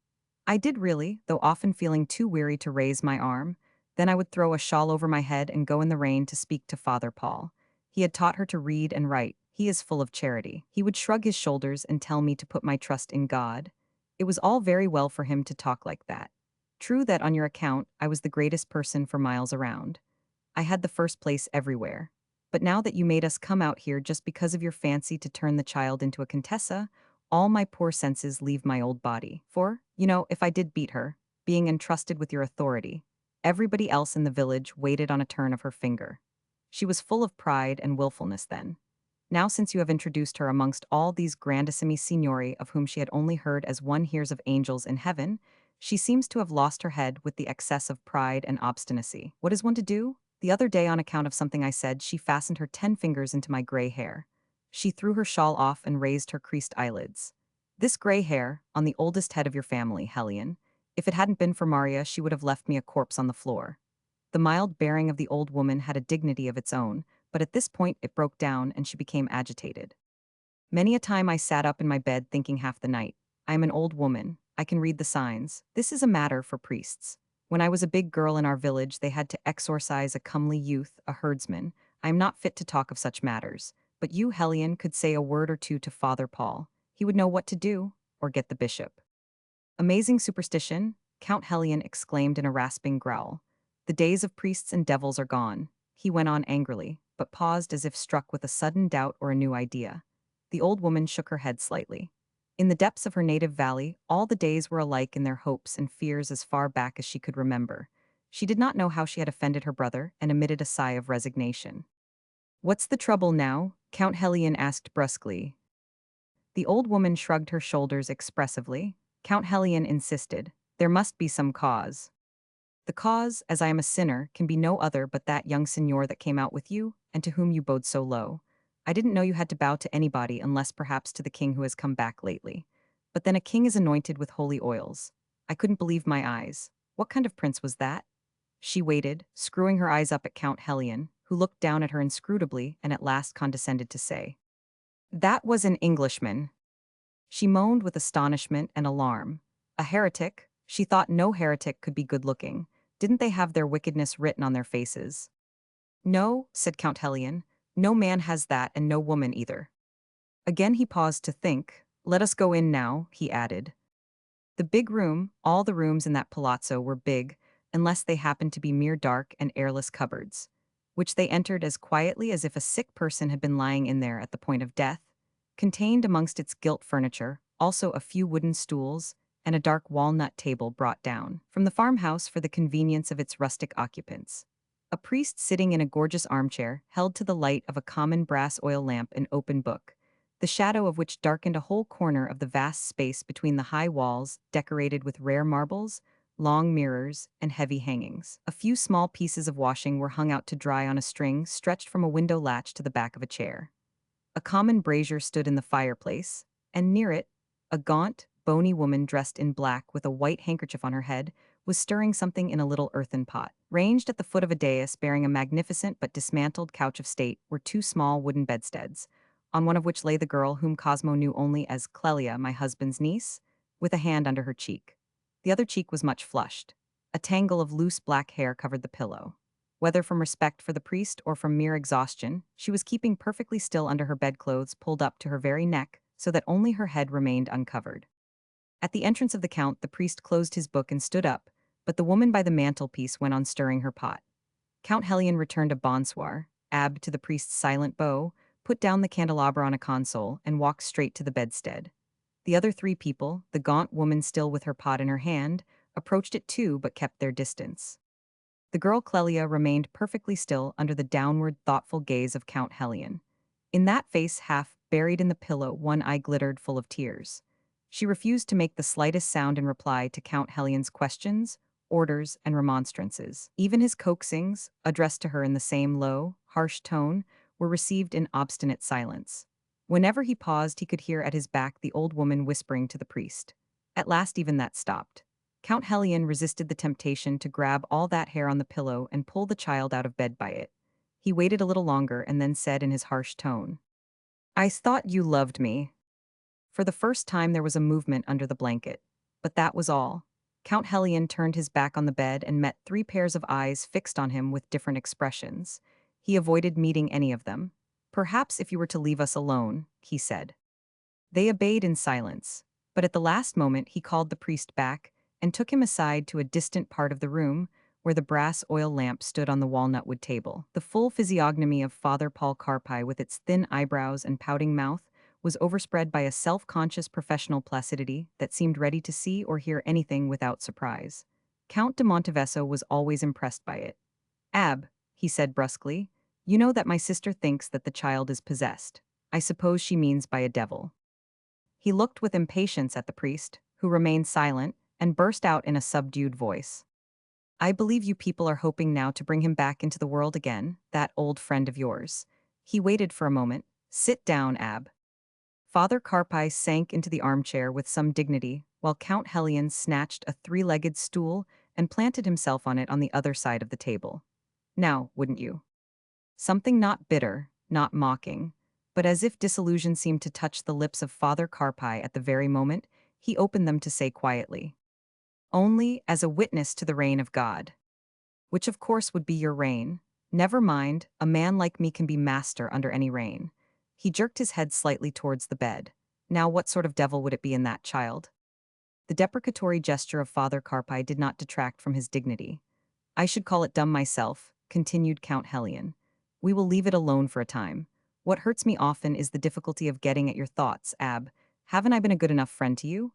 "I did really, though often feeling too weary to raise my arm. Then I would throw a shawl over my head and go in the rain to speak to Father Paul. He had taught her to read and write. He is full of charity. He would shrug his shoulders and tell me to put my trust in God. It was all very well for him to talk like that. True that on your account I was the greatest person for miles around. I had the first place everywhere. But now that you made us come out here just because of your fancy to turn the child into a contessa, all my poor senses leave my old body. For, if I did beat her, being entrusted with your authority, everybody else in the village waited on a turn of her finger. She was full of pride and willfulness then. Now since you have introduced her amongst all these grandissimi signori of whom she had only heard as one hears of angels in heaven, she seems to have lost her head with the excess of pride and obstinacy. What is one to do? The other day, on account of something I said, she fastened her 10 fingers into my gray hair. She threw her shawl off and raised her creased eyelids. This gray hair, on the oldest head of your family, Hellion. If it hadn't been for Maria, she would have left me a corpse on the floor." The mild bearing of the old woman had a dignity of its own, but at this point it broke down and she became agitated. "Many a time I sat up in my bed thinking half the night, I am an old woman, I can read the signs. This is a matter for priests. When I was a big girl in our village, they had to exorcise a comely youth, a herdsman. I am not fit to talk of such matters. But you, Hellion, could say a word or two to Father Paul. He would know what to do, or get the bishop." "Amazing superstition," Count Hellion exclaimed in a rasping growl. "The days of priests and devils are gone." He went on angrily, but paused as if struck with a sudden doubt or a new idea. The old woman shook her head slightly. In the depths of her native valley, all the days were alike in their hopes and fears as far back as she could remember. She did not know how she had offended her brother and emitted a sigh of resignation. "What's the trouble now?" Count Hellion asked brusquely. The old woman shrugged her shoulders expressively. Count Hellion insisted. "There must be some cause." "The cause, as I am a sinner, can be no other but that young signor that came out with you, and to whom you bowed so low. I didn't know you had to bow to anybody unless perhaps to the king who has come back lately. But then a king is anointed with holy oils. I couldn't believe my eyes. What kind of prince was that?" She waited, screwing her eyes up at Count Hellion, who looked down at her inscrutably and at last condescended to say, "That was an Englishman." She moaned with astonishment and alarm. A heretic? She thought no heretic could be good-looking. Didn't they have their wickedness written on their faces? "No," said Count Hellion. No man has that, and no woman either. Again he paused to think. Let us go in now, he added. The big room, all the rooms in that palazzo were big, unless they happened to be mere dark and airless cupboards, which they entered as quietly as if a sick person had been lying in there at the point of death, contained amongst its gilt furniture also a few wooden stools and a dark walnut table brought down from the farmhouse for the convenience of its rustic occupants. A priest sitting in a gorgeous armchair held to the light of a common brass oil lamp an open book, the shadow of which darkened a whole corner of the vast space between the high walls decorated with rare marbles, long mirrors, and heavy hangings. A few small pieces of washing were hung out to dry on a string stretched from a window latch to the back of a chair. A common brazier stood in the fireplace, and near it, a gaunt, bony woman dressed in black with a white handkerchief on her head was stirring something in a little earthen pot. Ranged at the foot of a dais bearing a magnificent but dismantled couch of state were two small wooden bedsteads, on one of which lay the girl whom Cosmo knew only as Clelia, my husband's niece, with a hand under her cheek. The other cheek was much flushed. A tangle of loose black hair covered the pillow. Whether from respect for the priest or from mere exhaustion, she was keeping perfectly still under her bedclothes pulled up to her very neck so that only her head remained uncovered. At the entrance of the count, the priest closed his book and stood up, but the woman by the mantelpiece went on stirring her pot. Count Hellion returned a bonsoir, abbed to the priest's silent bow, put down the candelabra on a console, and walked straight to the bedstead. The other three people, the gaunt woman still with her pot in her hand, approached it too but kept their distance. The girl Clelia remained perfectly still under the downward, thoughtful gaze of Count Hellion. In that face, half buried in the pillow, one eye glittered full of tears. She refused to make the slightest sound in reply to Count Hellion's questions, orders, and remonstrances. Even his coaxings, addressed to her in the same low, harsh tone, were received in obstinate silence. Whenever he paused, he could hear at his back the old woman whispering to the priest. At last even that stopped. Count Hellion resisted the temptation to grab all that hair on the pillow and pull the child out of bed by it. He waited a little longer and then said in his harsh tone, "I thought you loved me." For the first time there was a movement under the blanket. But that was all. Count Hellion turned his back on the bed and met three pairs of eyes fixed on him with different expressions. He avoided meeting any of them. "Perhaps if you were to leave us alone," he said. They obeyed in silence, but at the last moment he called the priest back and took him aside to a distant part of the room where the brass oil lamp stood on the walnut-wood table. The full physiognomy of Father Paul Carpi, with its thin eyebrows and pouting mouth, was overspread by a self-conscious professional placidity that seemed ready to see or hear anything without surprise. Count de Monteveso was always impressed by it. "Ab," he said brusquely, "you know that my sister thinks that the child is possessed. I suppose she means by a devil." He looked with impatience at the priest, who remained silent, and burst out in a subdued voice. "I believe you people are hoping now to bring him back into the world again, that old friend of yours." He waited for a moment. "Sit down, Ab." Father Carpi sank into the armchair with some dignity, while Count Hellion snatched a three-legged stool and planted himself on it on the other side of the table. "Now, wouldn't you?" Something not bitter, not mocking, but as if disillusion seemed to touch the lips of Father Carpi at the very moment, he opened them to say quietly, "Only as a witness to the reign of God." "Which of course would be your reign. Never mind, a man like me can be master under any reign." He jerked his head slightly towards the bed. "Now what sort of devil would it be in that child?" The deprecatory gesture of Father Carpi did not detract from his dignity. "I should call it dumb myself," continued Count Hellion. "We will leave it alone for a time. What hurts me often is the difficulty of getting at your thoughts, Ab. Haven't I been a good enough friend to you?"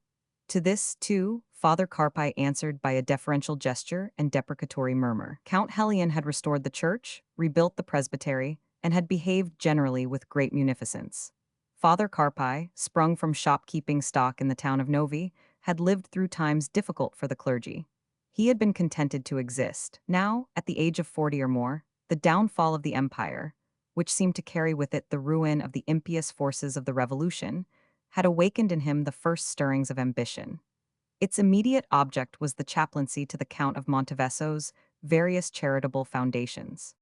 To this, too, Father Carpi answered by a deferential gesture and deprecatory murmur. Count Hellion had restored the church, rebuilt the presbytery, and had behaved generally with great munificence. Father Carpi, sprung from shopkeeping stock in the town of Novi, had lived through times difficult for the clergy. He had been contented to exist. Now, at the age of 40 or more, the downfall of the empire, which seemed to carry with it the ruin of the impious forces of the revolution, had awakened in him the first stirrings of ambition. Its immediate object was the chaplaincy to the Count of Monteveso's various charitable foundations.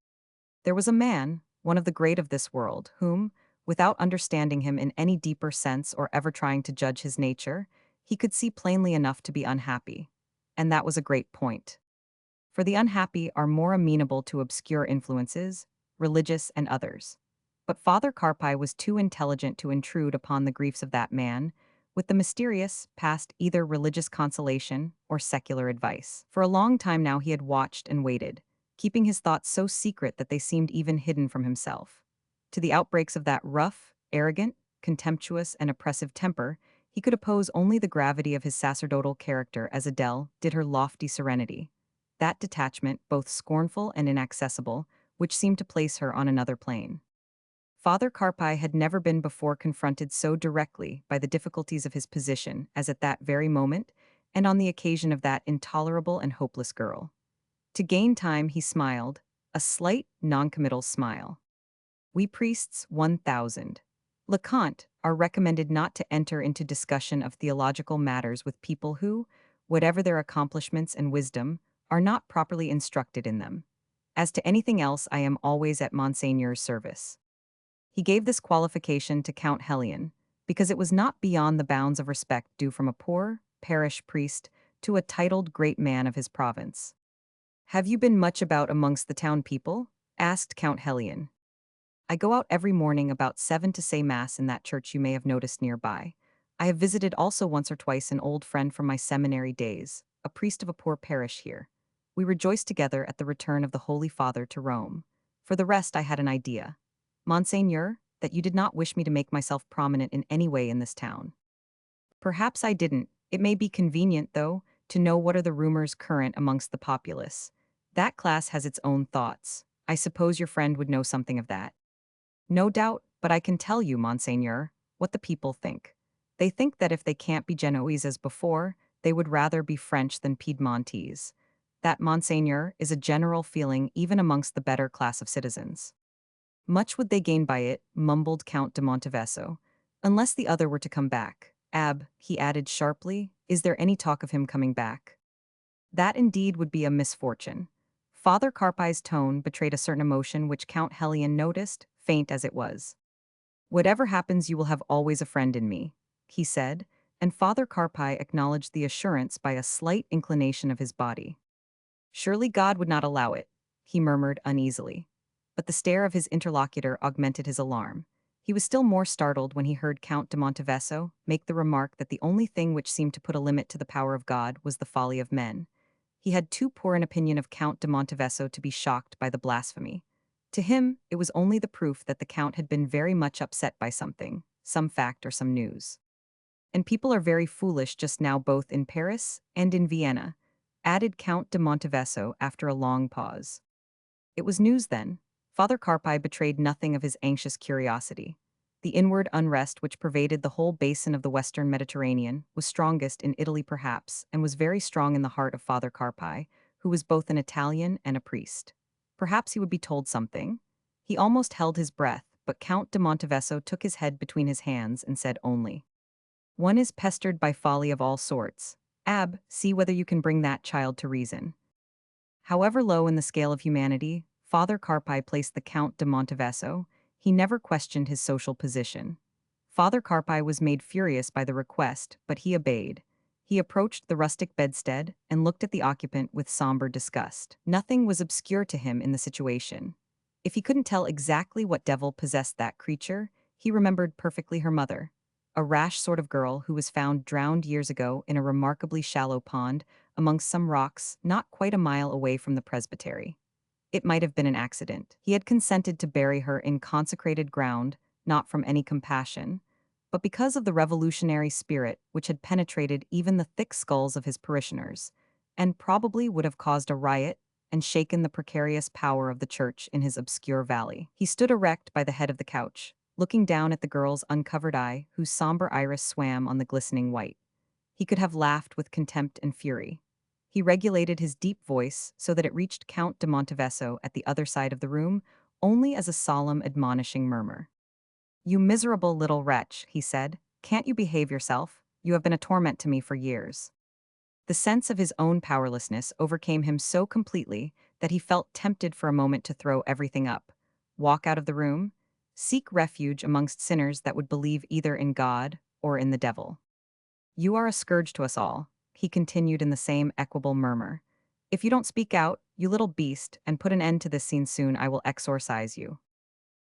There was a man, one of the great of this world, whom, without understanding him in any deeper sense or ever trying to judge his nature, he could see plainly enough to be unhappy. And that was a great point. For the unhappy are more amenable to obscure influences, religious and others. But Father Carpi was too intelligent to intrude upon the griefs of that man, with the mysterious, past either religious consolation or secular advice. For a long time now he had watched and waited, keeping his thoughts so secret that they seemed even hidden from himself. To the outbreaks of that rough, arrogant, contemptuous, and oppressive temper, he could oppose only the gravity of his sacerdotal character as Adele did her lofty serenity. That detachment, both scornful and inaccessible, which seemed to place her on another plane. Father Carpi had never been before confronted so directly by the difficulties of his position as at that very moment, and on the occasion of that intolerable and hopeless girl. To gain time, he smiled, a slight, noncommittal smile. We priests, 1,000. LeConte are recommended not to enter into discussion of theological matters with people who, whatever their accomplishments and wisdom, are not properly instructed in them. As to anything else, I am always at Monseigneur's service. He gave this qualification to Count Hellion, because it was not beyond the bounds of respect due from a poor, parish priest to a titled great man of his province. Have you been much about amongst the town people? Asked Count Hellion. I go out every morning about 7 to say mass in that church you may have noticed nearby. I have visited also once or twice an old friend from my seminary days, a priest of a poor parish here. We rejoiced together at the return of the Holy Father to Rome. For the rest, I had an idea. Monseigneur, that you did not wish me to make myself prominent in any way in this town. Perhaps I didn't. It may be convenient, though, to know what are the rumors current amongst the populace. That class has its own thoughts. I suppose your friend would know something of that. No doubt, but I can tell you, Monseigneur, what the people think. They think that if they can't be Genoese as before, they would rather be French than Piedmontese. That, Monseigneur, is a general feeling even amongst the better class of citizens. Much would they gain by it, mumbled Count de Monteveso, unless the other were to come back. He added sharply, is there any talk of him coming back? That indeed would be a misfortune. Father Carpi's tone betrayed a certain emotion which Count Hellion noticed, faint as it was. Whatever happens, you will have always a friend in me, he said, and Father Carpi acknowledged the assurance by a slight inclination of his body. Surely God would not allow it, he murmured uneasily. But the stare of his interlocutor augmented his alarm. He was still more startled when he heard Count de Monteveso make the remark that the only thing which seemed to put a limit to the power of God was the folly of men. He had too poor an opinion of Count de Monteveso to be shocked by the blasphemy. To him, it was only the proof that the Count had been very much upset by something, some fact or some news. And people are very foolish just now both in Paris and in Vienna, added Count de Monteveso after a long pause. It was news then. Father Carpi betrayed nothing of his anxious curiosity. The inward unrest which pervaded the whole basin of the western Mediterranean was strongest in Italy perhaps, and was very strong in the heart of Father Carpi, who was both an Italian and a priest. Perhaps he would be told something. He almost held his breath, but Count de Monteveso took his head between his hands and said only, one is pestered by folly of all sorts. See whether you can bring that child to reason. However low in the scale of humanity, Father Carpi placed the Count de Monteveso, he never questioned his social position. Father Carpi was made furious by the request, but he obeyed. He approached the rustic bedstead and looked at the occupant with somber disgust. Nothing was obscure to him in the situation. If he couldn't tell exactly what devil possessed that creature, he remembered perfectly her mother, a rash sort of girl who was found drowned years ago in a remarkably shallow pond amongst some rocks not quite a mile away from the presbytery. It might have been an accident. He had consented to bury her in consecrated ground, not from any compassion, but because of the revolutionary spirit which had penetrated even the thick skulls of his parishioners, and probably would have caused a riot and shaken the precarious power of the church in his obscure valley. He stood erect by the head of the couch, looking down at the girl's uncovered eye, whose somber iris swam on the glistening white. He could have laughed with contempt and fury. He regulated his deep voice so that it reached Count de Monteveso at the other side of the room only as a solemn, admonishing murmur. You miserable little wretch, he said, can't you behave yourself? You have been a torment to me for years. The sense of his own powerlessness overcame him so completely that he felt tempted for a moment to throw everything up, walk out of the room, seek refuge amongst sinners that would believe either in God or in the devil. You are a scourge to us all, he continued in the same equable murmur. If you don't speak out, you little beast, and put an end to this scene soon, I will exorcise you.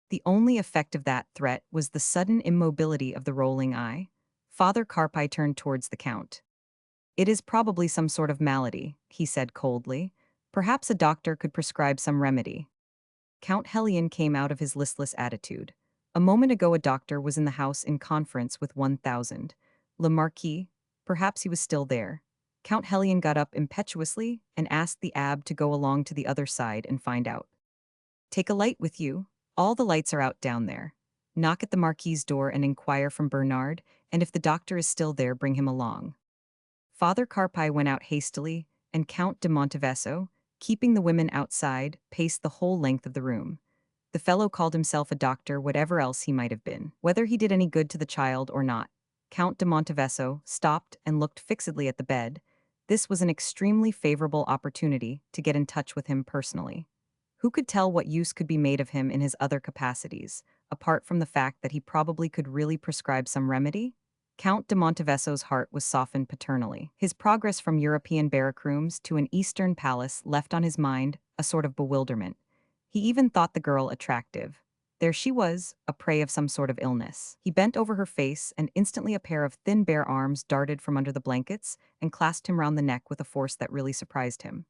The only effect of that threat was the sudden immobility of the rolling eye. Father Carpi turned towards the Count. "It is probably some sort of malady," he said coldly. "Perhaps a doctor could prescribe some remedy." Count Hellion came out of his listless attitude. A moment ago a doctor was in the house in conference with 1,000. Le Marquis, perhaps he was still there. Count Hellion got up impetuously and asked the abbé to go along to the other side and find out. "Take a light with you. All the lights are out down there. Knock at the Marquis's door and inquire from Bernard, and if the doctor is still there, bring him along." Father Carpi went out hastily, and Count de Monteveso, keeping the women outside, paced the whole length of the room. The fellow called himself a doctor, whatever else he might have been. Whether he did any good to the child or not, Count de Monteveso stopped and looked fixedly at the bed. This was an extremely favorable opportunity to get in touch with him personally. Who could tell what use could be made of him in his other capacities, apart from the fact that he probably could really prescribe some remedy? Count de Monteveso's heart was softened paternally. His progress from European barrack rooms to an Eastern palace left on his mind a sort of bewilderment. He even thought the girl attractive. There she was, a prey of some sort of illness. He bent over her face, and instantly a pair of thin bare arms darted from under the blankets and clasped him round the neck with a force that really surprised him.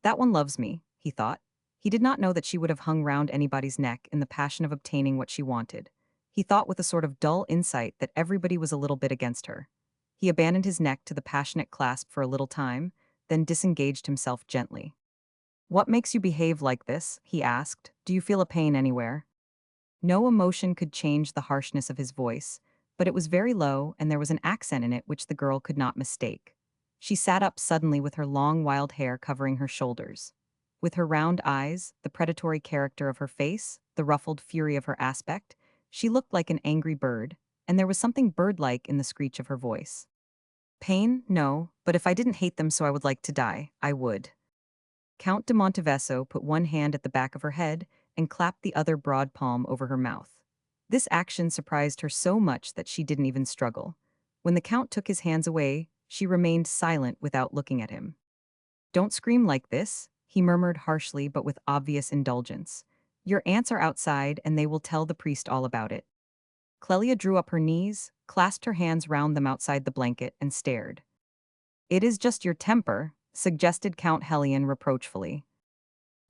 "That one loves me," he thought. He did not know that she would have hung round anybody's neck in the passion of obtaining what she wanted. He thought with a sort of dull insight that everybody was a little bit against her. He abandoned his neck to the passionate clasp for a little time, then disengaged himself gently. "What makes you behave like this?" he asked. "Do you feel a pain anywhere?" No emotion could change the harshness of his voice, but it was very low and there was an accent in it which the girl could not mistake. She sat up suddenly with her long wild hair covering her shoulders. With her round eyes, the predatory character of her face, the ruffled fury of her aspect, she looked like an angry bird, and there was something bird-like in the screech of her voice. "Pain? No, but if I didn't hate them so I would like to die, I would." Count de Monteveso put one hand at the back of her head and clapped the other broad palm over her mouth. This action surprised her so much that she didn't even struggle. When the Count took his hands away, she remained silent without looking at him. "Don't scream like this," he murmured harshly but with obvious indulgence. "Your aunts are outside and they will tell the priest all about it." Clelia drew up her knees, clasped her hands round them outside the blanket, and stared. "It is just your temper," suggested Count Hellion reproachfully.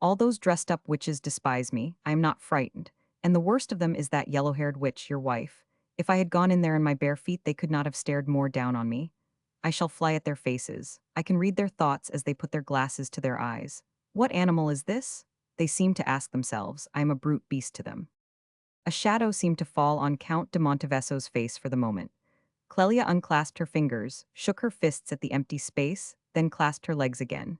"All those dressed-up witches despise me, I am not frightened, and the worst of them is that yellow-haired witch, your wife. If I had gone in there in my bare feet they could not have stared more down on me. I shall fly at their faces. I can read their thoughts as they put their glasses to their eyes. What animal is this? They seem to ask themselves. I am a brute beast to them." A shadow seemed to fall on Count de Monteveso's face for the moment. Clelia unclasped her fingers, shook her fists at the empty space, then clasped her legs again.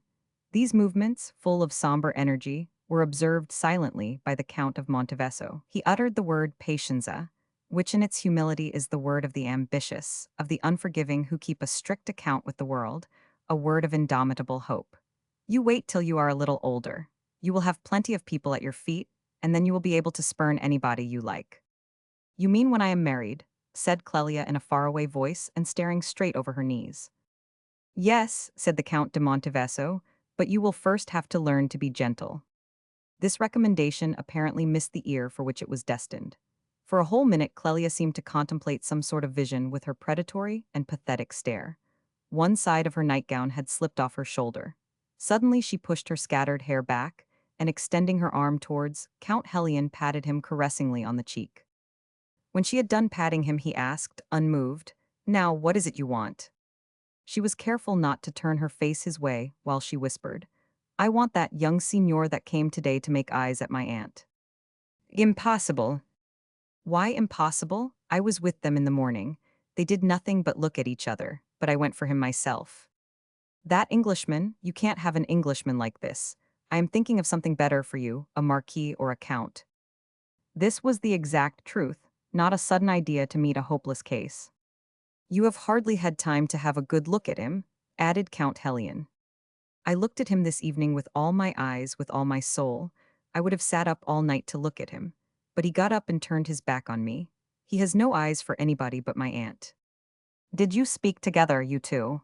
These movements, full of somber energy, were observed silently by the Count of Monteveso. He uttered the word patienza, which in its humility is the word of the ambitious, of the unforgiving who keep a strict account with the world, a word of indomitable hope. "You wait till you are a little older. You will have plenty of people at your feet, and then you will be able to spurn anybody you like." "You mean when I am married?" said Clelia in a faraway voice and staring straight over her knees. "Yes," said the Count de Monteveso, "but you will first have to learn to be gentle." This recommendation apparently missed the ear for which it was destined. For a whole minute Clelia seemed to contemplate some sort of vision with her predatory and pathetic stare. One side of her nightgown had slipped off her shoulder. Suddenly she pushed her scattered hair back, and extending her arm towards, Count Hellion patted him caressingly on the cheek. When she had done patting him he asked, unmoved, "Now, what is it you want?" She was careful not to turn her face his way while she whispered, "I want that young signor that came today to make eyes at my aunt." "Impossible." "Why impossible? I was with them in the morning. They did nothing but look at each other, but I went for him myself." "That Englishman? You can't have an Englishman like this. I am thinking of something better for you, a marquis or a count." This was the exact truth, not a sudden idea to meet a hopeless case. "You have hardly had time to have a good look at him," added Count Hellion. "I looked at him this evening with all my eyes, with all my soul. I would have sat up all night to look at him. But he got up and turned his back on me. He has no eyes for anybody but my aunt." "Did you speak together, you two?"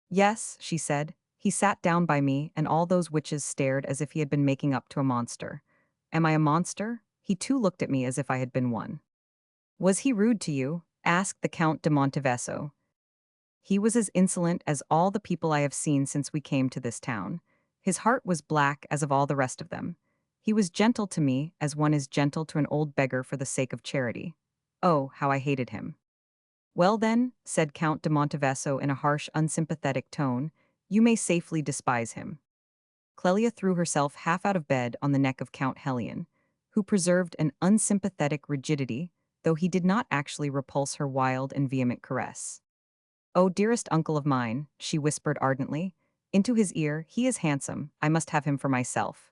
"Yes," she said. "He sat down by me, and all those witches stared as if he had been making up to a monster." "Am I a monster?" He too looked at me as if I had been one. Was he rude to you? Asked the Count de Monteveso. He was as insolent as all the people I have seen since we came to this town. His heart was black as of all the rest of them. He was gentle to me as one is gentle to an old beggar for the sake of charity. Oh, how I hated him. Well then, said Count de Monteveso in a harsh, unsympathetic tone, you may safely despise him. Clelia threw herself half out of bed on the neck of Count Helion, who preserved an unsympathetic rigidity, though he did not actually repulse her wild and vehement caress. "Oh, dearest uncle of mine," she whispered ardently. Into his ear, "He is handsome, I must have him for myself."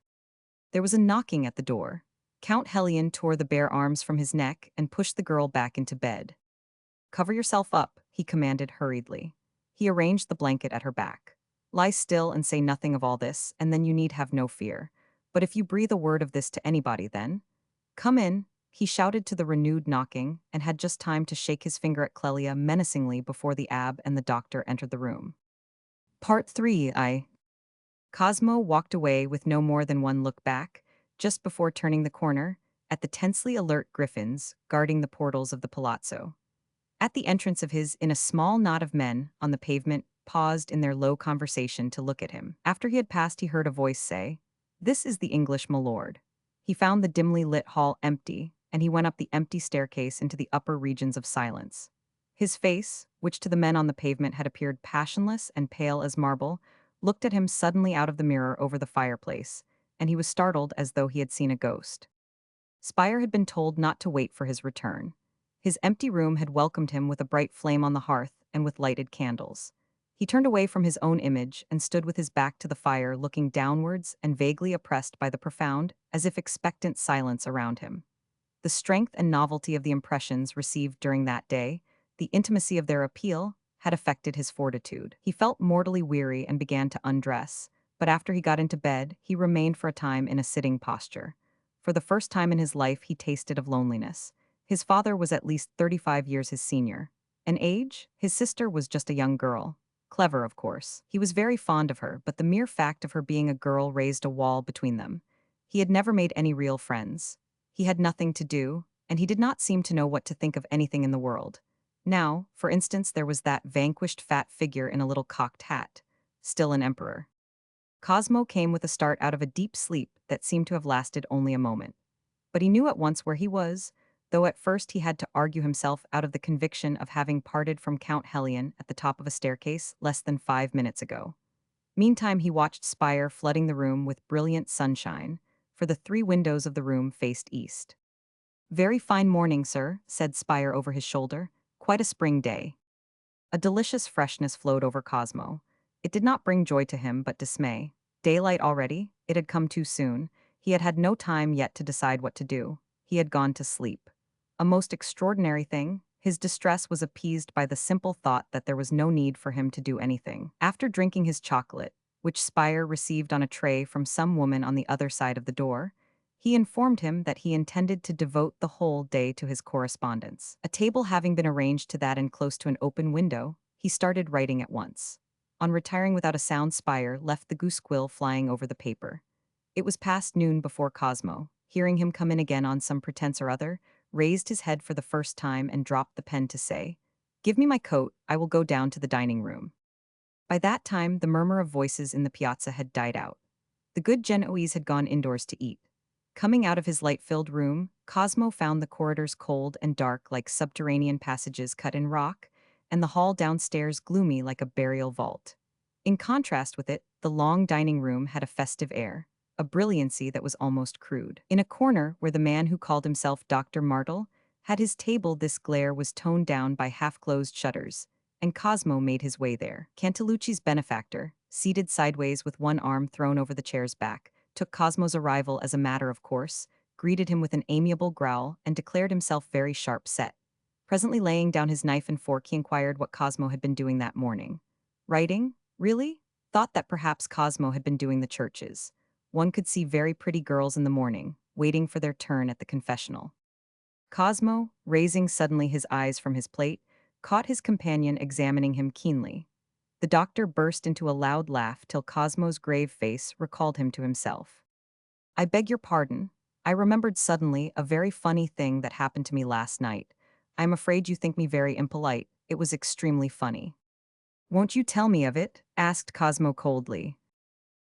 There was a knocking at the door. Count Helion tore the bare arms from his neck and pushed the girl back into bed. "Cover yourself up," he commanded hurriedly. He arranged the blanket at her back. "Lie still and say nothing of all this, and then you need have no fear. But if you breathe a word of this to anybody, then come in." He shouted to the renewed knocking, and had just time to shake his finger at Clelia menacingly before the abb and the doctor entered the room. Part 3. Cosmo walked away with no more than one look back, just before turning the corner, at the tensely alert griffins guarding the portals of the palazzo. At the entrance of his, in a small knot of men, on the pavement, paused in their low conversation to look at him. After he had passed, he heard a voice say, "This is the English milord." He found the dimly lit hall empty, and he went up the empty staircase into the upper regions of silence. His face, which to the men on the pavement had appeared passionless and pale as marble, looked at him suddenly out of the mirror over the fireplace, and he was startled as though he had seen a ghost. Spire had been told not to wait for his return. His empty room had welcomed him with a bright flame on the hearth and with lighted candles. He turned away from his own image and stood with his back to the fire, looking downwards and vaguely oppressed by the profound, as if expectant silence around him. The strength and novelty of the impressions received during that day, the intimacy of their appeal, had affected his fortitude. He felt mortally weary and began to undress, but after he got into bed, he remained for a time in a sitting posture. For the first time in his life, he tasted of loneliness. His father was at least 35 years his senior. An age? His sister was just a young girl. Clever, of course. He was very fond of her, but the mere fact of her being a girl raised a wall between them. He had never made any real friends. He had nothing to do, and he did not seem to know what to think of anything in the world. Now, for instance, there was that vanquished fat figure in a little cocked hat, still an emperor. Cosmo came with a start out of a deep sleep that seemed to have lasted only a moment. But he knew at once where he was, though at first he had to argue himself out of the conviction of having parted from Count Helion at the top of a staircase less than 5 minutes ago. Meantime, he watched Spire flooding the room with brilliant sunshine, for the 3 windows of the room faced east. "Very fine morning, sir," said Spire over his shoulder. "Quite a spring day." A delicious freshness flowed over Cosmo. It did not bring joy to him, but dismay. Daylight already? It had come too soon. He had had no time yet to decide what to do. He had gone to sleep. A most extraordinary thing. His distress was appeased by the simple thought that there was no need for him to do anything. After drinking his chocolate, which Spire received on a tray from some woman on the other side of the door, he informed him that he intended to devote the whole day to his correspondence. A table having been arranged to that and close to an open window, he started writing at once. On retiring without a sound, Spire left the goose quill flying over the paper. It was past noon before Cosmo, hearing him come in again on some pretense or other, raised his head for the first time and dropped the pen to say, "Give me my coat, I will go down to the dining room." By that time, the murmur of voices in the piazza had died out. The good Genoese had gone indoors to eat. Coming out of his light-filled room, Cosmo found the corridors cold and dark like subterranean passages cut in rock, and the hall downstairs gloomy like a burial vault. In contrast with it, the long dining room had a festive air, a brilliancy that was almost crude. In a corner where the man who called himself Dr. Martel had his table, this glare was toned down by half-closed shutters, and Cosmo made his way there. Cantalucci's benefactor, seated sideways with one arm thrown over the chair's back, took Cosmo's arrival as a matter of course, greeted him with an amiable growl, and declared himself very sharp-set. Presently laying down his knife and fork, he inquired what Cosmo had been doing that morning. Writing? Really? Thought that perhaps Cosmo had been doing the churches. One could see very pretty girls in the morning, waiting for their turn at the confessional. Cosmo, raising suddenly his eyes from his plate, caught his companion examining him keenly. The doctor burst into a loud laugh till Cosmo's grave face recalled him to himself. "I beg your pardon. I remembered suddenly a very funny thing that happened to me last night. I'm afraid you think me very impolite. It was extremely funny. Won't you tell me of it? Asked Cosmo coldly.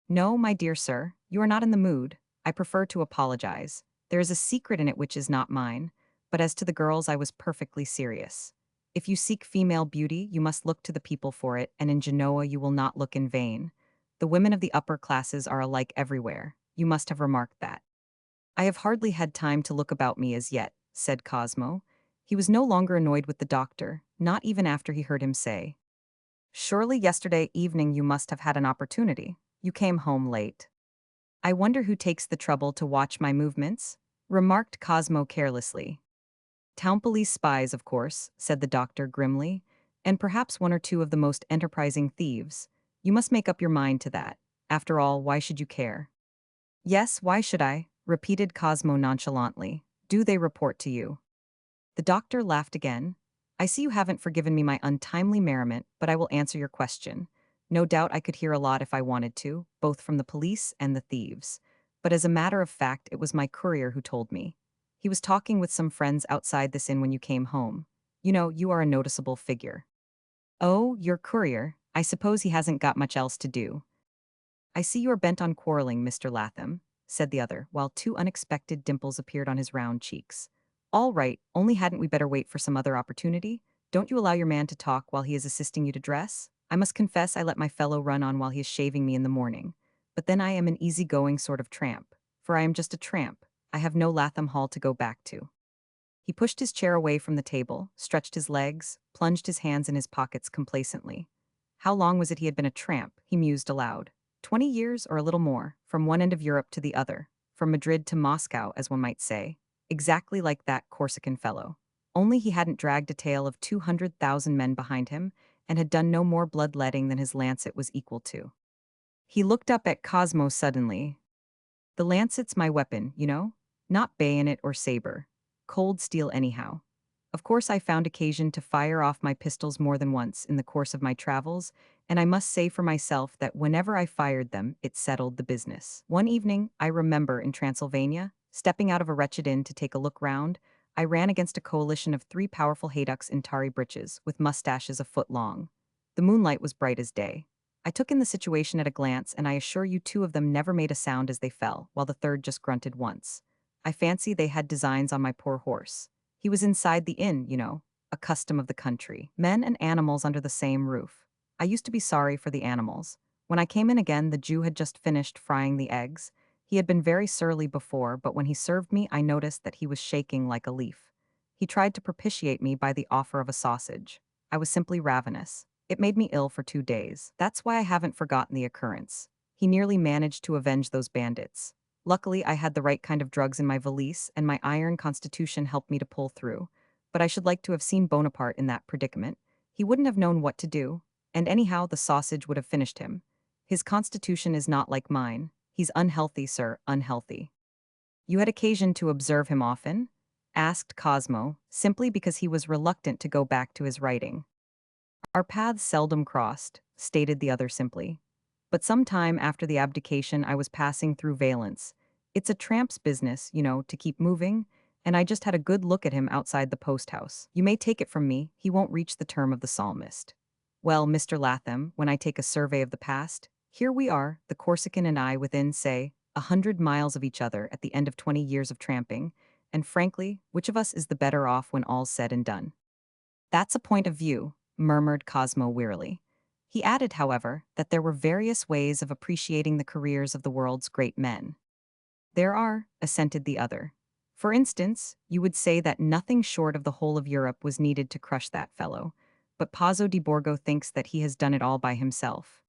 No, my dear sir, you are not in the mood. I prefer to apologize. There is a secret in it which is not mine, but as to the girls, I was perfectly serious. If you seek female beauty, you must look to the people for it, and in Genoa you will not look in vain. The women of the upper classes are alike everywhere. You must have remarked that. I have hardly had time to look about me as yet, said Cosmo. He was no longer annoyed with the doctor, not even after he heard him say, surely yesterday evening you must have had an opportunity. You came home late. I wonder who takes the trouble to watch my movements, remarked Cosmo carelessly. Town police spies, of course, said the doctor grimly, and perhaps one or two of the most enterprising thieves. You must make up your mind to that. After all, why should you care? Yes, why should I? Repeated Cosmo nonchalantly. Do they report to you? The doctor laughed again. I see you haven't forgiven me my untimely merriment, but I will answer your question. No doubt I could hear a lot if I wanted to, both from the police and the thieves. But as a matter of fact, it was my courier who told me. He was talking with some friends outside this inn when you came home. You know, you are a noticeable figure. Oh, your courier. I suppose he hasn't got much else to do. I see you are bent on quarreling, Mr. Latham, said the other, while two unexpected dimples appeared on his round cheeks. All right, only hadn't we better wait for some other opportunity? Don't you allow your man to talk while he is assisting you to dress? I must confess I let my fellow run on while he is shaving me in the morning. But then I am an easy-going sort of tramp. For I am just a tramp. I have no Latham Hall to go back to. He pushed his chair away from the table, stretched his legs, plunged his hands in his pockets complacently. How long was it he had been a tramp? He mused aloud. 20 years or a little more, from one end of Europe to the other, from Madrid to Moscow, as one might say, exactly like that Corsican fellow. Only he hadn't dragged a tail of 200,000 men behind him, and had done no more bloodletting than his lancet was equal to. He looked up at Cosmo suddenly. The lancet's my weapon, you know? Not bayonet or saber. Cold steel anyhow. Of course I found occasion to fire off my pistols more than once in the course of my travels, and I must say for myself that whenever I fired them, it settled the business. One evening, I remember in Transylvania, stepping out of a wretched inn to take a look round, I ran against a coalition of three powerful haydocks in tarry breeches, with mustaches a foot long. The moonlight was bright as day. I took in the situation at a glance, and I assure you two of them never made a sound as they fell, while the third just grunted once. I fancy they had designs on my poor horse. He was inside the inn, you know, a custom of the country. Men and animals under the same roof. I used to be sorry for the animals. When I came in again, the Jew had just finished frying the eggs. He had been very surly before, but when he served me, I noticed that he was shaking like a leaf. He tried to propitiate me by the offer of a sausage. I was simply ravenous. It made me ill for 2 days. That's why I haven't forgotten the occurrence. He nearly managed to avenge those bandits. Luckily, I had the right kind of drugs in my valise, and my iron constitution helped me to pull through. But I should like to have seen Bonaparte in that predicament. He wouldn't have known what to do, and anyhow the sausage would have finished him. His constitution is not like mine. He's unhealthy, sir, unhealthy. You had occasion to observe him often? Asked Cosmo, simply because he was reluctant to go back to his writing. Our paths seldom crossed, stated the other simply. But some time after the abdication I was passing through Valence. It's a tramp's business, you know, to keep moving, and I just had a good look at him outside the post house. You may take it from me, he won't reach the term of the psalmist. Well, Mr. Latham, when I take a survey of the past, here we are, the Corsican and I within, say, 100 miles of each other at the end of 20 years of tramping, and frankly, which of us is the better off when all's said and done? That's a point of view, murmured Cosmo wearily. He added, however, that there were various ways of appreciating the careers of the world's great men. There are, assented the other. For instance, you would say that nothing short of the whole of Europe was needed to crush that fellow, but Pazzo di Borgo thinks that he has done it all by himself.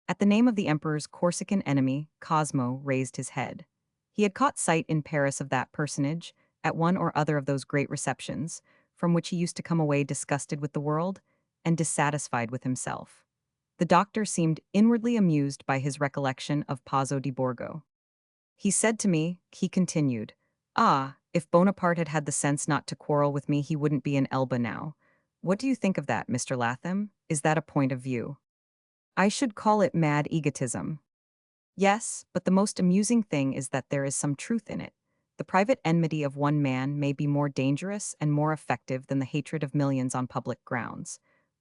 At the name of the emperor's Corsican enemy, Cosmo raised his head. He had caught sight in Paris of that personage, at one or other of those great receptions, from which he used to come away disgusted with the world and dissatisfied with himself. The doctor seemed inwardly amused by his recollection of Pazzo di Borgo. He said to me, he continued, "Ah, if Bonaparte had had the sense not to quarrel with me, he wouldn't be in Elba now. What do you think of that, Mr. Latham? Is that a point of view?" "I should call it mad egotism." "Yes, but the most amusing thing is that there is some truth in it. The private enmity of one man may be more dangerous and more effective than the hatred of millions on public grounds.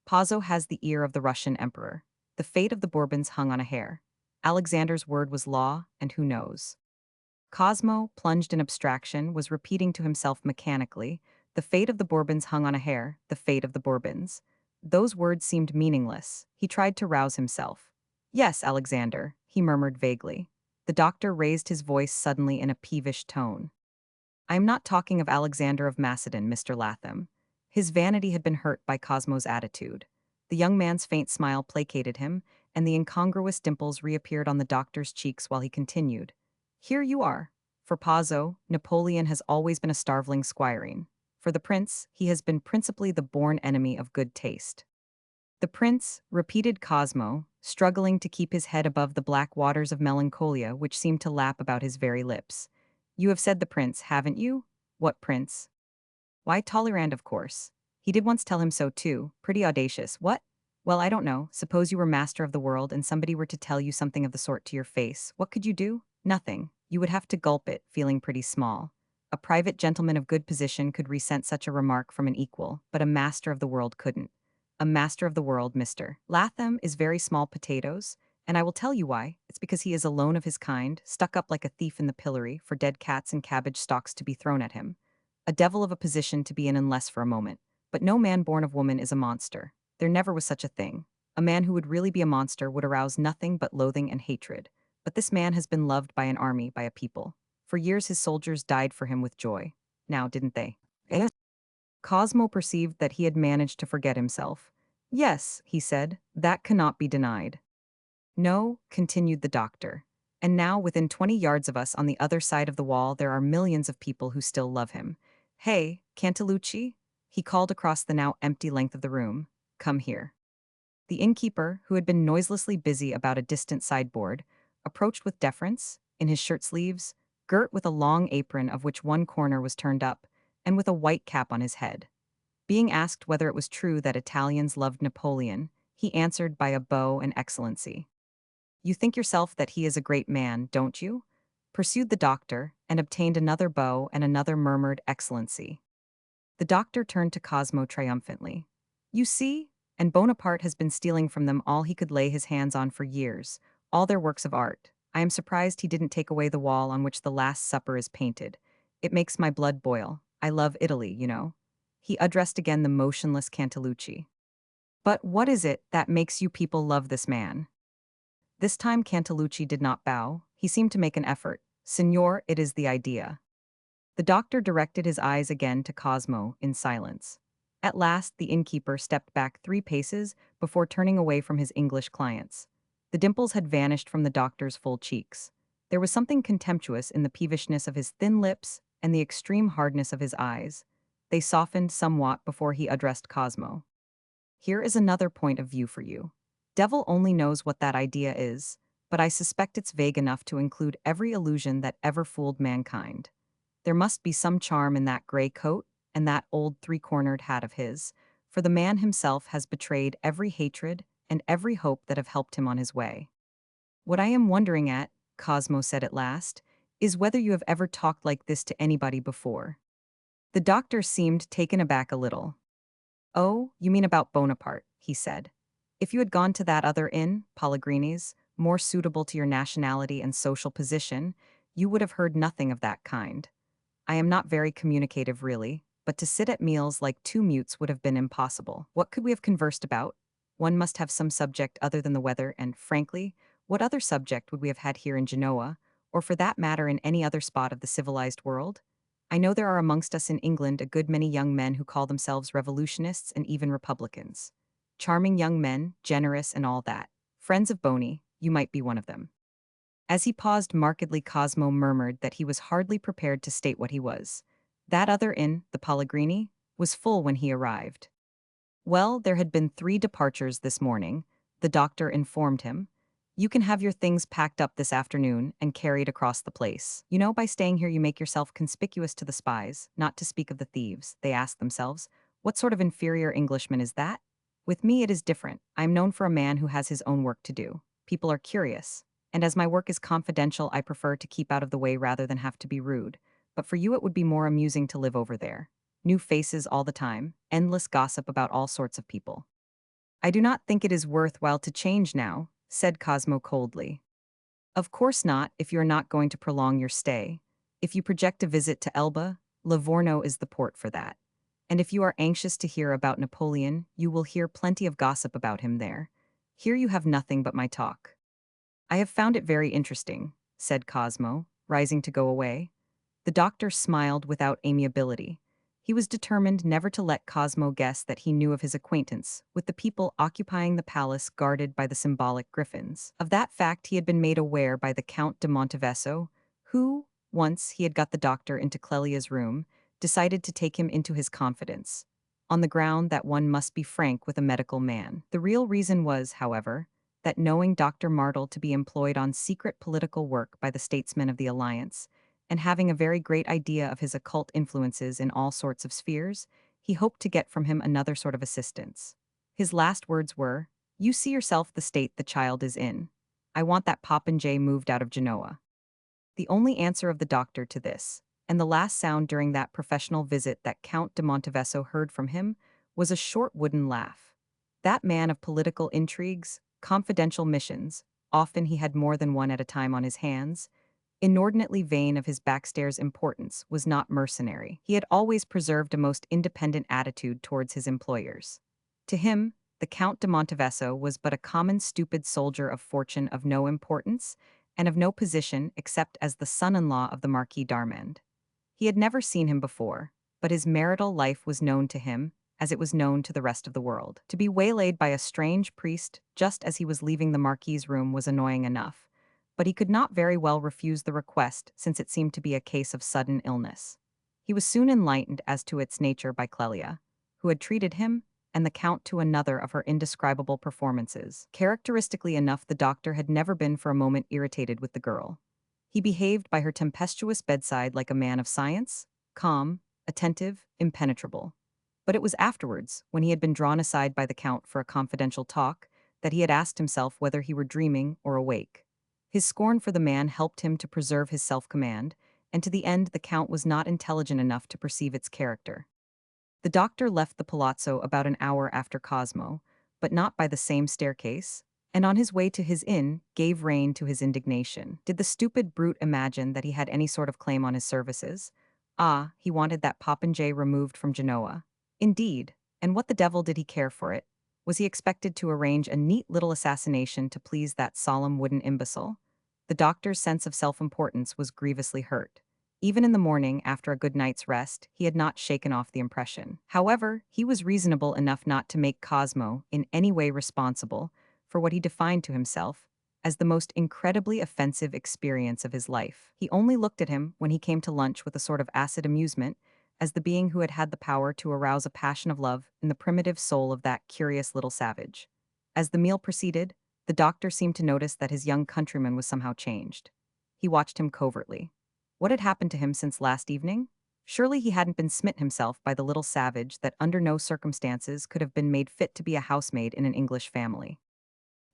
Pozzo has the ear of the Russian emperor. The fate of the Bourbons hung on a hair. Alexander's word was law, and who knows? Cosmo, plunged in abstraction, was repeating to himself mechanically, the fate of the Bourbons hung on a hair, the fate of the Bourbons. Those words seemed meaningless. He tried to rouse himself. Yes, Alexander, he murmured vaguely. The doctor raised his voice suddenly in a peevish tone. I am not talking of Alexander of Macedon, Mr. Latham. His vanity had been hurt by Cosmo's attitude. The young man's faint smile placated him, and the incongruous dimples reappeared on the doctor's cheeks while he continued. Here you are. For Pozzo, Napoleon has always been a starveling squiring. For the prince, he has been principally the born enemy of good taste. The prince, repeated Cosmo, struggling to keep his head above the black waters of melancholia which seemed to lap about his very lips. You have said the prince, haven't you? What prince? Why, Talleyrand, of course. He did once tell him so too. Pretty audacious. What? Well, I don't know. Suppose you were master of the world and somebody were to tell you something of the sort to your face. What could you do? Nothing. You would have to gulp it, feeling pretty small. A private gentleman of good position could resent such a remark from an equal, but a master of the world couldn't. A master of the world, Mr. Latham, is very small potatoes, and I will tell you why. It's because he is alone of his kind, stuck up like a thief in the pillory for dead cats and cabbage stalks to be thrown at him. A devil of a position to be in unless for a moment. But no man born of woman is a monster. There never was such a thing. A man who would really be a monster would arouse nothing but loathing and hatred. But this man has been loved by an army, by a people. For years his soldiers died for him with joy. Now, didn't they? Yes. Cosmo perceived that he had managed to forget himself. Yes, he said, that cannot be denied. No, continued the doctor. And now, within 20 yards of us on the other side of the wall, there are millions of people who still love him. Hey, Cantalucci? He called across the now empty length of the room. Come here. The innkeeper, who had been noiselessly busy about a distant sideboard, approached with deference, in his shirt sleeves, girt with a long apron of which one corner was turned up, and with a white cap on his head. Being asked whether it was true that Italians loved Napoleon, he answered by a bow and excellency. You think yourself that he is a great man, don't you? Pursued the doctor, and obtained another bow and another murmured excellency. The doctor turned to Cosmo triumphantly. You see? And Bonaparte has been stealing from them all he could lay his hands on for years, all their works of art. I am surprised he didn't take away the wall on which the Last Supper is painted. It makes my blood boil. I love Italy, you know. He addressed again the motionless Cantalucci. But what is it that makes you people love this man? This time Cantalucci did not bow. He seemed to make an effort. Signor, it is the idea. The doctor directed his eyes again to Cosmo, in silence. At last, the innkeeper stepped back 3 paces before turning away from his English clients. The dimples had vanished from the doctor's full cheeks. There was something contemptuous in the peevishness of his thin lips and the extreme hardness of his eyes. They softened somewhat before he addressed Cosmo. Here is another point of view for you. Devil only knows what that idea is, but I suspect it's vague enough to include every illusion that ever fooled mankind. There must be some charm in that gray coat and that old 3-cornered hat of his, for the man himself has betrayed every hatred and every hope that have helped him on his way. What I am wondering at, Cosmo said at last, is whether you have ever talked like this to anybody before. The doctor seemed taken aback a little. Oh, you mean about Bonaparte, he said. If you had gone to that other inn, Pellegrini's, more suitable to your nationality and social position, you would have heard nothing of that kind. I am not very communicative really, but to sit at meals like 2 mutes would have been impossible. What could we have conversed about? One must have some subject other than the weather, and, frankly, what other subject would we have had here in Genoa, or for that matter in any other spot of the civilized world? I know there are amongst us in England a good many young men who call themselves revolutionists and even republicans. Charming young men, generous and all that. Friends of Boney, you might be one of them. As he paused markedly, Cosmo murmured that he was hardly prepared to state what he was. That other inn, the Pellegrini, was full when he arrived. Well, there had been 3 departures this morning, the doctor informed him. You can have your things packed up this afternoon and carried across the place. You know, by staying here you make yourself conspicuous to the spies, not to speak of the thieves. They ask themselves, what sort of inferior Englishman is that? With me it is different. I am known for a man who has his own work to do. People are curious. And as my work is confidential, I prefer to keep out of the way rather than have to be rude. but for you it would be more amusing to live over there. New faces all the time, endless gossip about all sorts of people. I do not think it is worthwhile to change now, said Cosmo coldly. Of course not, if you are not going to prolong your stay. If you project a visit to Elba, Livorno is the port for that. And if you are anxious to hear about Napoleon, you will hear plenty of gossip about him there. Here you have nothing but my talk. I have found it very interesting, said Cosmo, rising to go away. The doctor smiled without amiability. He was determined never to let Cosmo guess that he knew of his acquaintance with the people occupying the palace guarded by the symbolic griffins. Of that fact he had been made aware by the Count de Monteveso, who, once he had got the doctor into Clelia's room, decided to take him into his confidence, on the ground that one must be frank with a medical man. The real reason was, however, that knowing Dr. Martel to be employed on secret political work by the statesmen of the Alliance, and having a very great idea of his occult influences in all sorts of spheres, he hoped to get from him another sort of assistance. His last words were, "You see yourself the state the child is in. I want that popinjay moved out of Genoa." The only answer of the doctor to this, and the last sound during that professional visit that Count de Monteveso heard from him, was a short wooden laugh. That man of political intrigues, confidential missions, often he had more than one at a time on his hands, inordinately vain of his backstairs importance, was not mercenary. He had always preserved a most independent attitude towards his employers. To him, the Count de Monteveso was but a common stupid soldier of fortune of no importance, and of no position except as the son-in-law of the Marquis d'Armand. He had never seen him before, but his marital life was known to him, as it was known to the rest of the world. To be waylaid by a strange priest just as he was leaving the Marquis's room was annoying enough, but he could not very well refuse the request since it seemed to be a case of sudden illness. He was soon enlightened as to its nature by Clelia, who had treated him, and the Count to another of her indescribable performances. Characteristically enough, the doctor had never been for a moment irritated with the girl. He behaved by her tempestuous bedside like a man of science, calm, attentive, impenetrable. But it was afterwards, when he had been drawn aside by the Count for a confidential talk, that he had asked himself whether he were dreaming or awake. His scorn for the man helped him to preserve his self-command, and to the end the Count was not intelligent enough to perceive its character. The doctor left the palazzo about an hour after Cosmo, but not by the same staircase, and on his way to his inn gave rein to his indignation. Did the stupid brute imagine that he had any sort of claim on his services? Ah, he wanted that popinjay removed from Genoa. Indeed, and what the devil did he care for it? Was he expected to arrange a neat little assassination to please that solemn wooden imbecile? The doctor's sense of self-importance was grievously hurt. Even in the morning, after a good night's rest, he had not shaken off the impression. However, he was reasonable enough not to make Cosmo in any way responsible for what he defined to himself as the most incredibly offensive experience of his life. He only looked at him when he came to lunch with a sort of acid amusement, as the being who had had the power to arouse a passion of love in the primitive soul of that curious little savage. As the meal proceeded, the doctor seemed to notice that his young countryman was somehow changed. He watched him covertly. What had happened to him since last evening? Surely he hadn't been smitten himself by the little savage that under no circumstances could have been made fit to be a housemaid in an English family.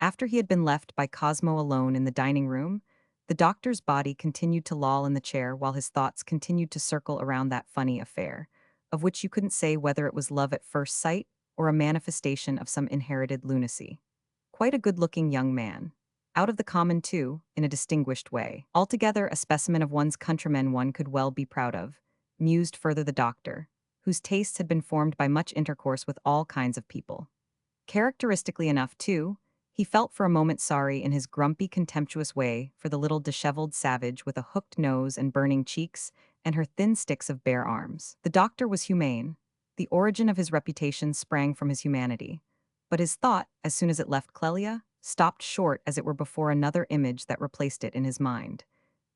After he had been left by Cosmo alone in the dining room, the doctor's body continued to loll in the chair while his thoughts continued to circle around that funny affair, of which you couldn't say whether it was love at first sight or a manifestation of some inherited lunacy. Quite a good-looking young man. Out of the common, too, in a distinguished way. Altogether a specimen of one's countrymen one could well be proud of, mused further the doctor, whose tastes had been formed by much intercourse with all kinds of people. Characteristically enough, too, he felt for a moment sorry in his grumpy, contemptuous way for the little disheveled savage with a hooked nose and burning cheeks and her thin sticks of bare arms. The doctor was humane. The origin of his reputation sprang from his humanity. But his thought, as soon as it left Clelia, stopped short as it were before another image that replaced it in his mind.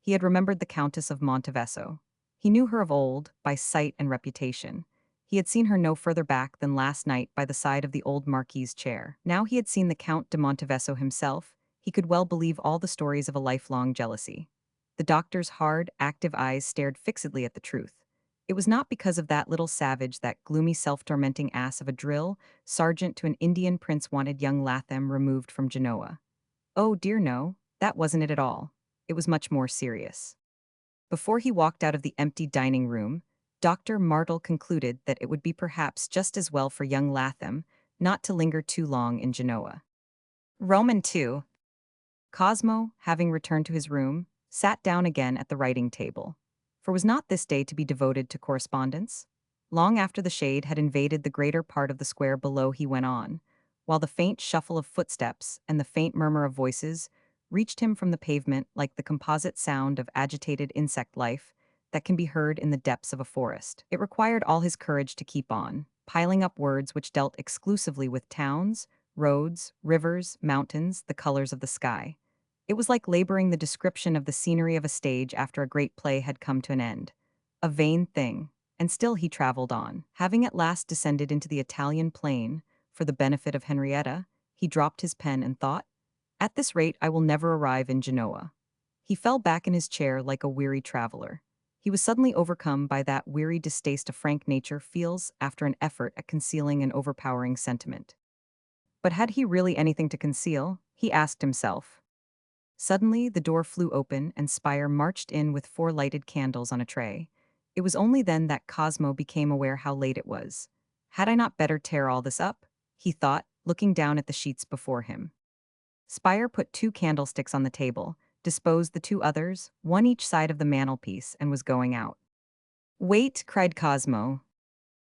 He had remembered the Countess of Monteveso. He knew her of old, by sight and reputation. He had seen her no further back than last night by the side of the old Marquis's chair. Now he had seen the Count de Monteveso himself, he could well believe all the stories of a lifelong jealousy. The doctor's hard, active eyes stared fixedly at the truth. It was not because of that little savage, that gloomy self-tormenting ass of a drill sergeant to an Indian prince wanted young Latham removed from Genoa. Oh dear no, that wasn't it at all. It was much more serious. Before he walked out of the empty dining room, Dr. Martle concluded that it would be perhaps just as well for young Latham not to linger too long in Genoa. Roman 2. Cosmo, having returned to his room, sat down again at the writing table. For was not this day to be devoted to correspondence? Long after the shade had invaded the greater part of the square below, he went on, while the faint shuffle of footsteps and the faint murmur of voices reached him from the pavement like the composite sound of agitated insect life that can be heard in the depths of a forest. It required all his courage to keep on, piling up words which dealt exclusively with towns, roads, rivers, mountains, the colors of the sky. It was like laboring the description of the scenery of a stage after a great play had come to an end. A vain thing, and still he traveled on. Having at last descended into the Italian plain, for the benefit of Henrietta, he dropped his pen and thought, "At this rate I will never arrive in Genoa." He fell back in his chair like a weary traveler. He was suddenly overcome by that weary distaste a frank nature feels after an effort at concealing an overpowering sentiment. But had he really anything to conceal? He asked himself. Suddenly, the door flew open and Spire marched in with 4 lighted candles on a tray. It was only then that Cosmo became aware how late it was. Had I not better tear all this up? He thought, looking down at the sheets before him. Spire put 2 candlesticks on the table, disposed the 2 others, one each side of the mantelpiece, and was going out. "Wait!" cried Cosmo.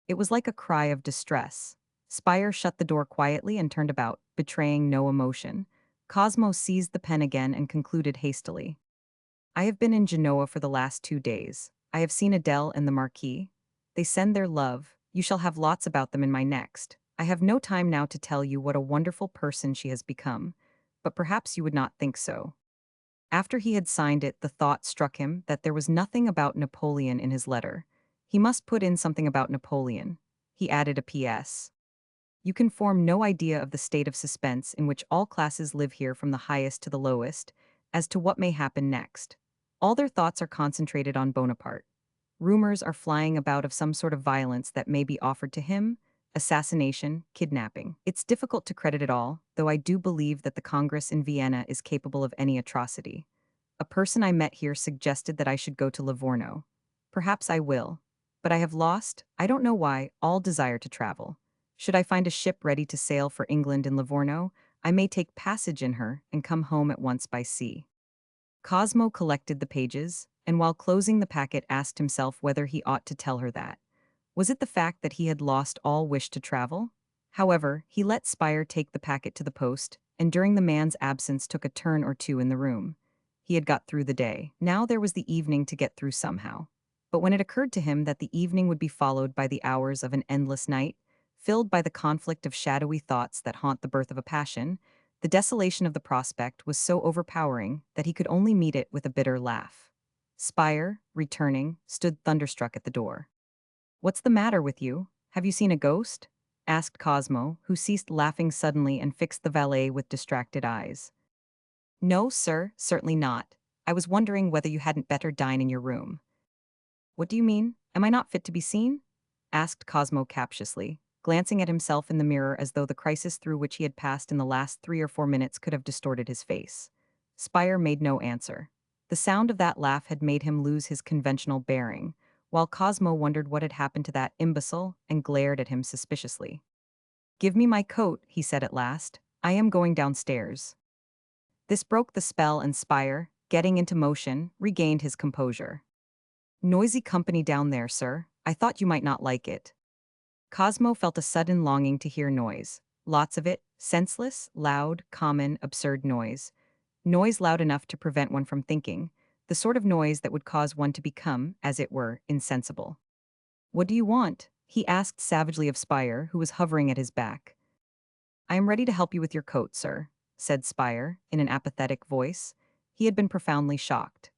It was like a cry of distress. Spire shut the door quietly and turned about, betraying no emotion. Cosmo seized the pen again and concluded hastily. "I have been in Genoa for the last 2 days. I have seen Adele and the Marquis. They send their love. You shall have lots about them in my next. I have no time now to tell you what a wonderful person she has become, but perhaps you would not think so." After he had signed it, the thought struck him that there was nothing about Napoleon in his letter. He must put in something about Napoleon. He added a P.S. "You can form no idea of the state of suspense in which all classes live here from the highest to the lowest, as to what may happen next. All their thoughts are concentrated on Bonaparte. Rumors are flying about of some sort of violence that may be offered to him, assassination, kidnapping. It's difficult to credit it all, though I do believe that the Congress in Vienna is capable of any atrocity. A person I met here suggested that I should go to Livorno. Perhaps I will. But I have lost, I don't know why, all desire to travel. Should I find a ship ready to sail for England in Livorno, I may take passage in her and come home at once by sea." Cosmo collected the pages, and while closing the packet asked himself whether he ought to tell her that. Was it the fact that he had lost all wish to travel? However, he let Spire take the packet to the post, and during the man's absence took a turn or 2 in the room. He had got through the day. Now there was the evening to get through somehow. But when it occurred to him that the evening would be followed by the hours of an endless night, filled by the conflict of shadowy thoughts that haunt the birth of a passion, the desolation of the prospect was so overpowering that he could only meet it with a bitter laugh. Spire, returning, stood thunderstruck at the door. "What's the matter with you? Have you seen a ghost?" asked Cosmo, who ceased laughing suddenly and fixed the valet with distracted eyes. "No, sir, certainly not. I was wondering whether you hadn't better dine in your room." "What do you mean? Am I not fit to be seen?" asked Cosmo captiously, glancing at himself in the mirror as though the crisis through which he had passed in the last 3 or 4 minutes could have distorted his face. Spire made no answer. The sound of that laugh had made him lose his conventional bearing, while Cosmo wondered what had happened to that imbecile and glared at him suspiciously. "Give me my coat," he said at last. "I am going downstairs." This broke the spell, and Spire, getting into motion, regained his composure. "Noisy company down there, sir. I thought you might not like it." Cosmo felt a sudden longing to hear noise. Lots of it, senseless, loud, common, absurd noise. Noise loud enough to prevent one from thinking, the sort of noise that would cause one to become, as it were, insensible. "What do you want?" he asked savagely of Spire, who was hovering at his back. "I am ready to help you with your coat, sir," said Spire, in an apathetic voice. He had been profoundly shocked.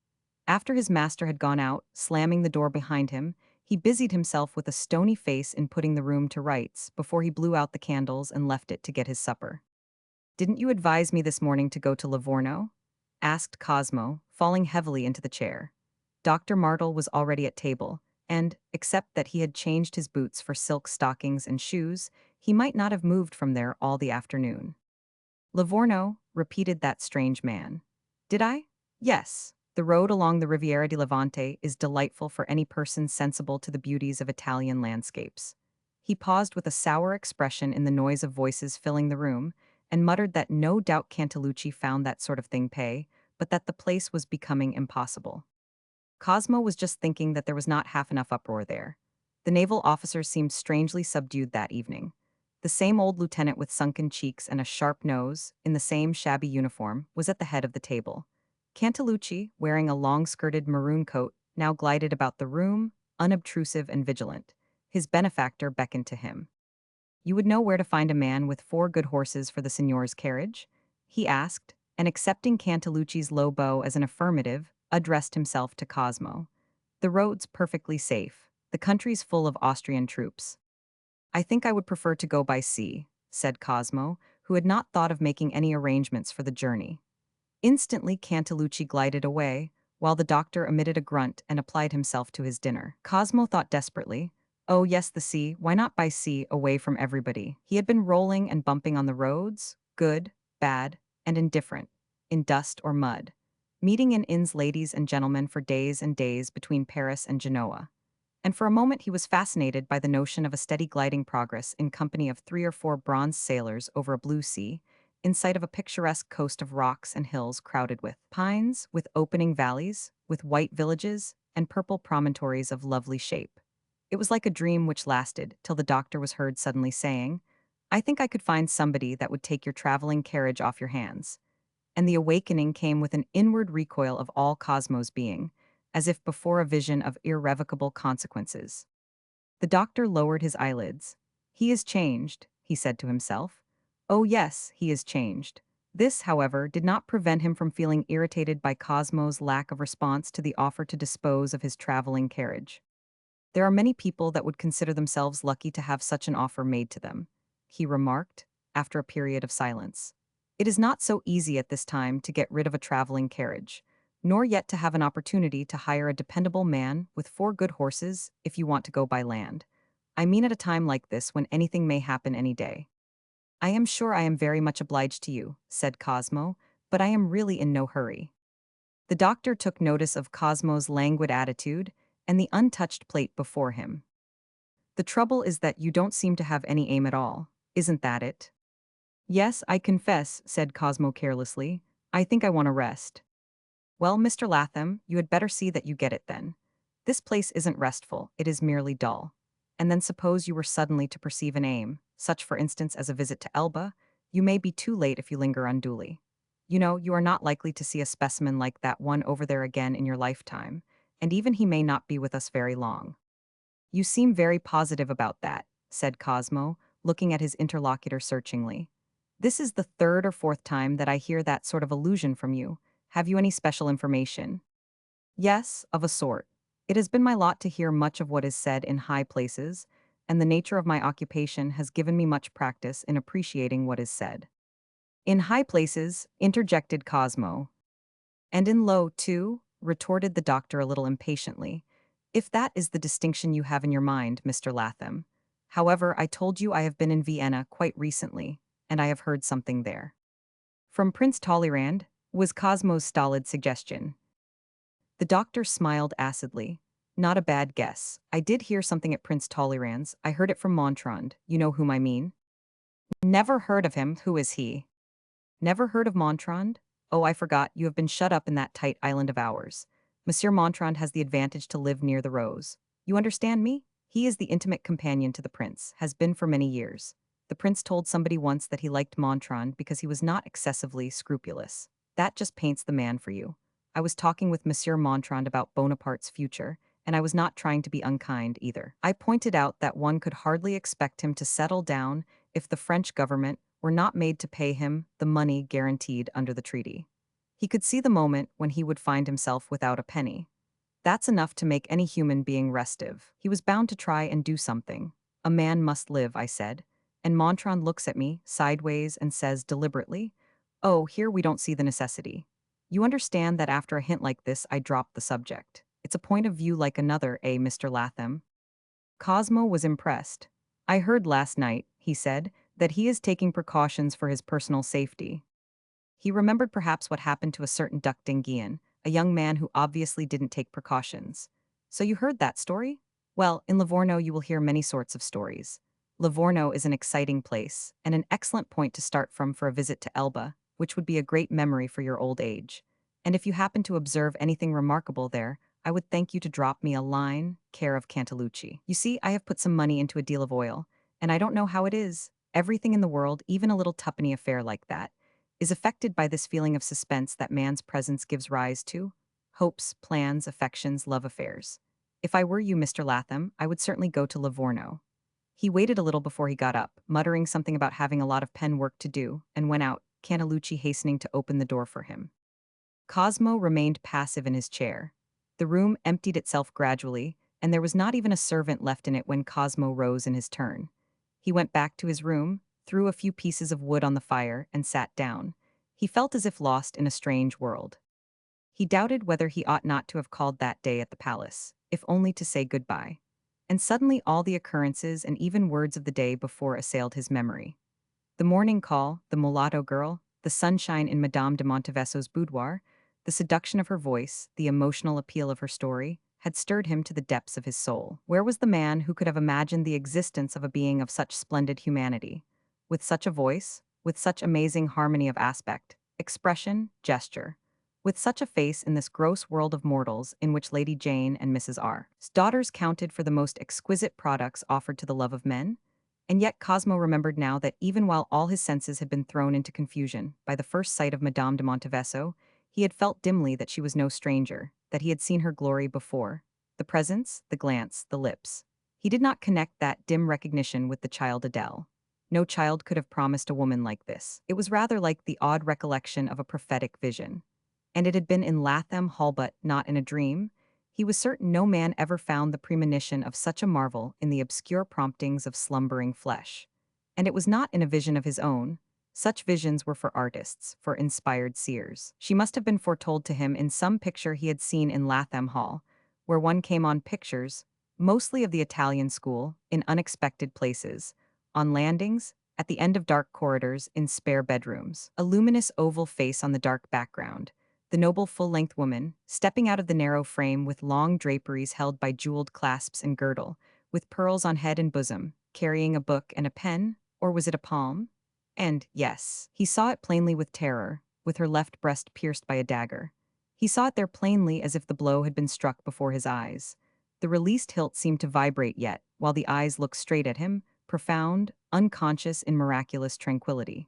After his master had gone out, slamming the door behind him, he busied himself with a stony face in putting the room to rights before he blew out the candles and left it to get his supper. "Didn't you advise me this morning to go to Livorno?" asked Cosmo, falling heavily into the chair. Dr. Martle was already at table, and, except that he had changed his boots for silk stockings and shoes, he might not have moved from there all the afternoon. "Livorno," repeated that strange man. "Did I? Yes. The road along the Riviera di Levante is delightful for any person sensible to the beauties of Italian landscapes. He paused with a sour expression in the noise of voices filling the room, and muttered that no doubt Cantalucci found that sort of thing pay, but that the place was becoming impossible. Cosmo was just thinking that there was not half enough uproar there. The naval officers seemed strangely subdued that evening. The same old lieutenant with sunken cheeks and a sharp nose, in the same shabby uniform, was at the head of the table. Cantalucci, wearing a long-skirted maroon coat, now glided about the room, unobtrusive and vigilant. His benefactor beckoned to him. "You would know where to find a man with 4 good horses for the signor's carriage?" he asked, and accepting Cantalucci's low bow as an affirmative, addressed himself to Cosmo. "The road's perfectly safe. The country's full of Austrian troops." "I think I would prefer to go by sea," said Cosmo, who had not thought of making any arrangements for the journey. Instantly Cantalucci glided away, while the doctor emitted a grunt and applied himself to his dinner. Cosmo thought desperately, "Oh yes, the sea, why not by sea, away from everybody?" He had been rolling and bumping on the roads, good, bad, and indifferent, in dust or mud, meeting in inns ladies and gentlemen for days and days between Paris and Genoa. And for a moment he was fascinated by the notion of a steady gliding progress in company of 3 or 4 bronze sailors over a blue sea, in sight of a picturesque coast of rocks and hills crowded with pines, with opening valleys, with white villages, and purple promontories of lovely shape. It was like a dream which lasted till the doctor was heard suddenly saying, "I think I could find somebody that would take your traveling carriage off your hands." And the awakening came with an inward recoil of all Cosmo's being, as if before a vision of irrevocable consequences. The doctor lowered his eyelids. "He is changed," he said to himself. "Oh yes, he is changed." This, however, did not prevent him from feeling irritated by Cosmo's lack of response to the offer to dispose of his traveling carriage. "There are many people that would consider themselves lucky to have such an offer made to them," he remarked, after a period of silence. "It is not so easy at this time to get rid of a traveling carriage, nor yet to have an opportunity to hire a dependable man with 4 good horses if you want to go by land. I mean at a time like this when anything may happen any day." "I am sure I am very much obliged to you," said Cosmo, "but I am really in no hurry." The doctor took notice of Cosmo's languid attitude and the untouched plate before him. "The trouble is that you don't seem to have any aim at all. Isn't that it?" "Yes, I confess," said Cosmo carelessly. "I think I want to rest." "Well, Mr. Latham, you had better see that you get it then. This place isn't restful, it is merely dull. And then suppose you were suddenly to perceive an aim, such for instance as a visit to Elba, you may be too late if you linger unduly. You know, you are not likely to see a specimen like that one over there again in your lifetime, and even he may not be with us very long." "You seem very positive about that," said Cosmo, looking at his interlocutor searchingly. "This is the 3rd or 4th time that I hear that sort of allusion from you. Have you any special information?" "Yes, of a sort. It has been my lot to hear much of what is said in high places, and the nature of my occupation has given me much practice in appreciating what is said." "In high places," interjected Cosmo. "And in low, too?" retorted the doctor a little impatiently. "If that is the distinction you have in your mind, Mr. Latham. However, I told you I have been in Vienna quite recently, and I have heard something there." "From Prince Talleyrand?" was Cosmo's stolid suggestion. The doctor smiled acidly. "Not a bad guess. I did hear something at Prince Talleyrand's. I heard it from Montrand. You know whom I mean?" "Never heard of him. Who is he?" "Never heard of Montrand? Oh, I forgot, you have been shut up in that tight island of ours. Monsieur Montrand has the advantage to live near the Rose. You understand me? He is the intimate companion to the prince, has been for many years. The prince told somebody once that he liked Montrand because he was not excessively scrupulous. That just paints the man for you. I was talking with Monsieur Montrand about Bonaparte's future, and I was not trying to be unkind either. I pointed out that one could hardly expect him to settle down if the French government were not made to pay him the money guaranteed under the treaty. He could see the moment when he would find himself without a penny. That's enough to make any human being restive. He was bound to try and do something. A man must live, I said. And Montrand looks at me, sideways, and says deliberately, "Oh, here we don't see the necessity." You understand that after a hint like this, I dropped the subject. It's a point of view like another, Mr. Latham? Cosmo was impressed. "I heard last night," he said, "that he is taking precautions for his personal safety." He remembered perhaps what happened to a certain duc d'Enghien, a young man who obviously didn't take precautions. So you heard that story? Well, in Livorno you will hear many sorts of stories. Livorno is an exciting place, and an excellent point to start from for a visit to Elba, which would be a great memory for your old age. And if you happen to observe anything remarkable there, I would thank you to drop me a line, care of Cantalucci. You see, I have put some money into a deal of oil, and I don't know how it is. Everything in the world, even a little tuppenny affair like that, is affected by this feeling of suspense that man's presence gives rise to. Hopes, plans, affections, love affairs. If I were you, Mr. Latham, I would certainly go to Livorno. He waited a little before he got up, muttering something about having a lot of pen work to do, and went out, Cantalucci hastening to open the door for him. Cosmo remained passive in his chair. The room emptied itself gradually, and there was not even a servant left in it when Cosmo rose in his turn. He went back to his room, threw a few pieces of wood on the fire, and sat down. He felt as if lost in a strange world. He doubted whether he ought not to have called that day at the palace, if only to say goodbye. And suddenly all the occurrences and even words of the day before assailed his memory. The morning call, the mulatto girl, the sunshine in Madame de Montevesso's boudoir, the seduction of her voice, the emotional appeal of her story, had stirred him to the depths of his soul. Where was the man who could have imagined the existence of a being of such splendid humanity? With such a voice, with such amazing harmony of aspect, expression, gesture, with such a face in this gross world of mortals in which Lady Jane and Mrs. R.'s daughters counted for the most exquisite products offered to the love of men? And yet Cosmo remembered now that even while all his senses had been thrown into confusion by the first sight of Madame de Montevesso, he had felt dimly that she was no stranger, that he had seen her glory before. The presence, the glance, the lips. He did not connect that dim recognition with the child Adele. No child could have promised a woman like this. It was rather like the odd recollection of a prophetic vision. And it had been in Latham Hall but not in a dream. He was certain no man ever found the premonition of such a marvel in the obscure promptings of slumbering flesh. And it was not in a vision of his own. Such visions were for artists, for inspired seers. She must have been foretold to him in some picture he had seen in Latham Hall, where one came on pictures, mostly of the Italian school, in unexpected places, on landings, at the end of dark corridors, in spare bedrooms. A luminous oval face on the dark background, the noble full-length woman, stepping out of the narrow frame with long draperies held by jeweled clasps and girdle, with pearls on head and bosom, carrying a book and a pen, or was it a palm? And, yes, he saw it plainly with terror, with her left breast pierced by a dagger. He saw it there plainly as if the blow had been struck before his eyes. The released hilt seemed to vibrate yet, while the eyes looked straight at him, profound, unconscious in miraculous tranquility.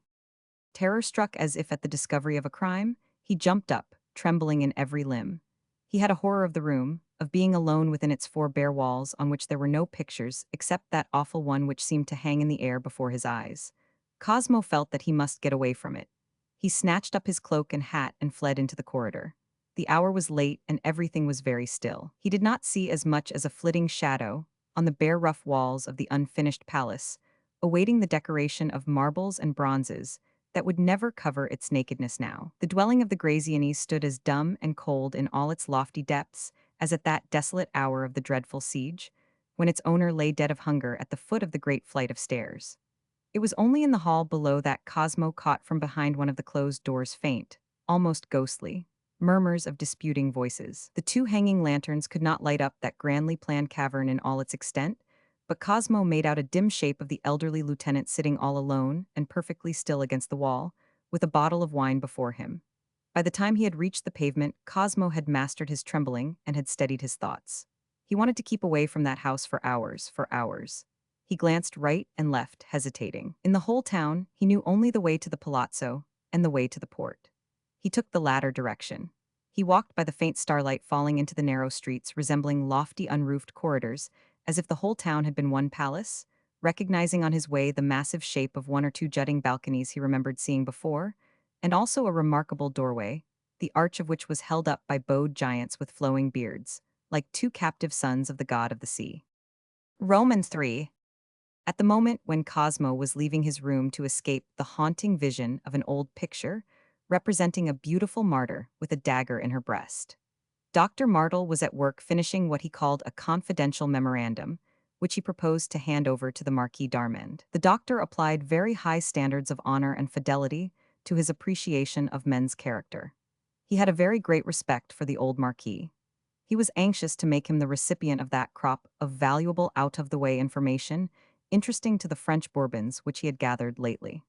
Terror-struck as if at the discovery of a crime, he jumped up, trembling in every limb. He had a horror of the room, of being alone within its four bare walls on which there were no pictures except that awful one which seemed to hang in the air before his eyes. Cosmo felt that he must get away from it. He snatched up his cloak and hat and fled into the corridor. The hour was late and everything was very still. He did not see as much as a flitting shadow on the bare rough walls of the unfinished palace, awaiting the decoration of marbles and bronzes that would never cover its nakedness now. The dwelling of the Grazianis stood as dumb and cold in all its lofty depths as at that desolate hour of the dreadful siege, when its owner lay dead of hunger at the foot of the great flight of stairs. It was only in the hall below that Cosmo caught from behind one of the closed doors faint, almost ghostly, murmurs of disputing voices. The two hanging lanterns could not light up that grandly planned cavern in all its extent, but Cosmo made out a dim shape of the elderly lieutenant sitting all alone and perfectly still against the wall, with a bottle of wine before him. By the time he had reached the pavement, Cosmo had mastered his trembling and had steadied his thoughts. He wanted to keep away from that house for hours, for hours. He glanced right and left, hesitating. In the whole town, he knew only the way to the palazzo and the way to the port. He took the latter direction. He walked by the faint starlight falling into the narrow streets resembling lofty unroofed corridors, as if the whole town had been one palace, recognizing on his way the massive shape of one or two jutting balconies he remembered seeing before, and also a remarkable doorway, the arch of which was held up by bowed giants with flowing beards, like two captive sons of the god of the sea. Romans 3. At the moment when Cosmo was leaving his room to escape the haunting vision of an old picture representing a beautiful martyr with a dagger in her breast, Dr. Martle was at work finishing what he called a confidential memorandum, which he proposed to hand over to the Marquis d'Armand. The doctor applied very high standards of honor and fidelity to his appreciation of men's character. He had a very great respect for the old marquis. He was anxious to make him the recipient of that crop of valuable out-of-the-way information, interesting to the French Bourbons which he had gathered lately.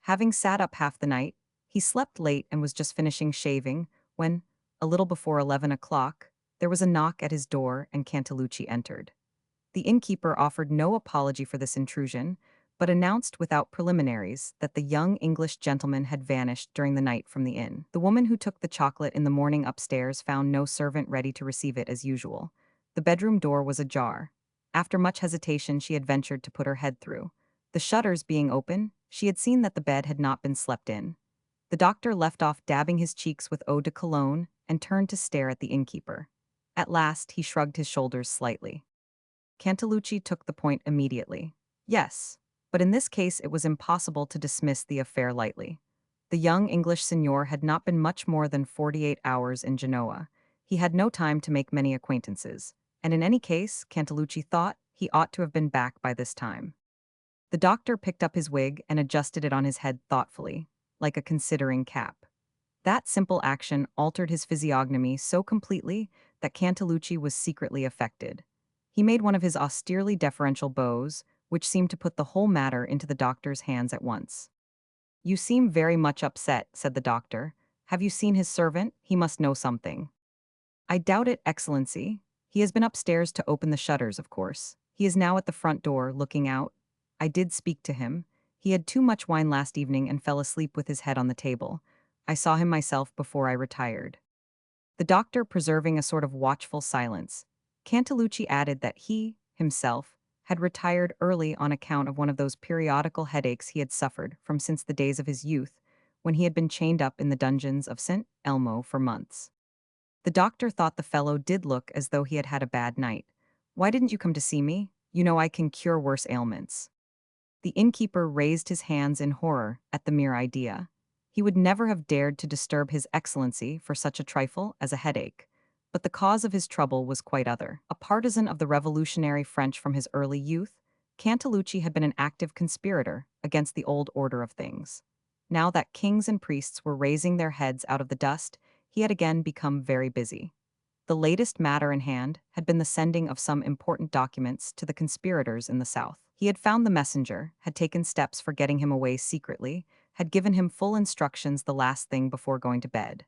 Having sat up half the night, he slept late and was just finishing shaving when, a little before 11 o'clock, there was a knock at his door and Cantalucci entered. The innkeeper offered no apology for this intrusion, but announced without preliminaries that the young English gentleman had vanished during the night from the inn. The woman who took the chocolate in the morning upstairs found no servant ready to receive it as usual. The bedroom door was ajar. After much hesitation, she had ventured to put her head through. The shutters being open, she had seen that the bed had not been slept in. The doctor left off dabbing his cheeks with eau de cologne and turned to stare at the innkeeper. At last, he shrugged his shoulders slightly. Cantalucci took the point immediately. Yes, but in this case it was impossible to dismiss the affair lightly. The young English signor had not been much more than 48 hours in Genoa. He had no time to make many acquaintances, and in any case, Cantalucci thought, he ought to have been back by this time. The doctor picked up his wig and adjusted it on his head thoughtfully, like a considering cap. That simple action altered his physiognomy so completely that Cantalucci was secretly affected. He made one of his austerely deferential bows, which seemed to put the whole matter into the doctor's hands at once. "You seem very much upset," said the doctor. "Have you seen his servant? He must know something." "I doubt it, Excellency. He has been upstairs to open the shutters, of course. He is now at the front door, looking out. I did speak to him. He had too much wine last evening and fell asleep with his head on the table. I saw him myself before I retired." The doctor preserving a sort of watchful silence, Cantalucci added that he, himself, had retired early on account of one of those periodical headaches he had suffered from since the days of his youth, when he had been chained up in the dungeons of St. Elmo for months. The doctor thought the fellow did look as though he had had a bad night. "Why didn't you come to see me? You know I can cure worse ailments." The innkeeper raised his hands in horror at the mere idea. He would never have dared to disturb His Excellency for such a trifle as a headache. But the cause of his trouble was quite other. A partisan of the revolutionary French from his early youth, Cantalucci had been an active conspirator against the old order of things. Now that kings and priests were raising their heads out of the dust, he had again become very busy. The latest matter in hand had been the sending of some important documents to the conspirators in the south. He had found the messenger, had taken steps for getting him away secretly, had given him full instructions the last thing before going to bed.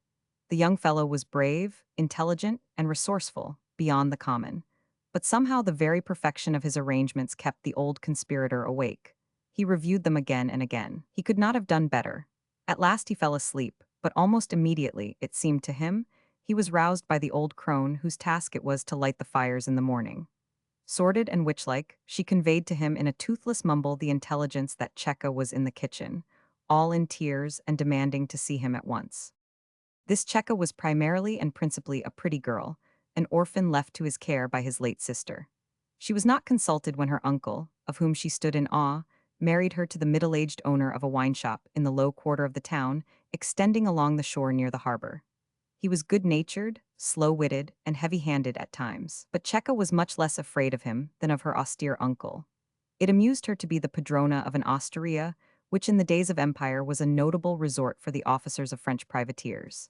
The young fellow was brave, intelligent, and resourceful, beyond the common. But somehow the very perfection of his arrangements kept the old conspirator awake. He reviewed them again and again. He could not have done better. At last he fell asleep, but almost immediately, it seemed to him, he was roused by the old crone whose task it was to light the fires in the morning. Sordid and witch-like, she conveyed to him in a toothless mumble the intelligence that Cheka was in the kitchen, all in tears and demanding to see him at once. This Cheka was primarily and principally a pretty girl, an orphan left to his care by his late sister. She was not consulted when her uncle, of whom she stood in awe, married her to the middle-aged owner of a wine shop in the low quarter of the town, extending along the shore near the harbor. He was good-natured, slow-witted, and heavy-handed at times, but Cheka was much less afraid of him than of her austere uncle. It amused her to be the padrona of an osteria, which in the days of empire was a notable resort for the officers of French privateers.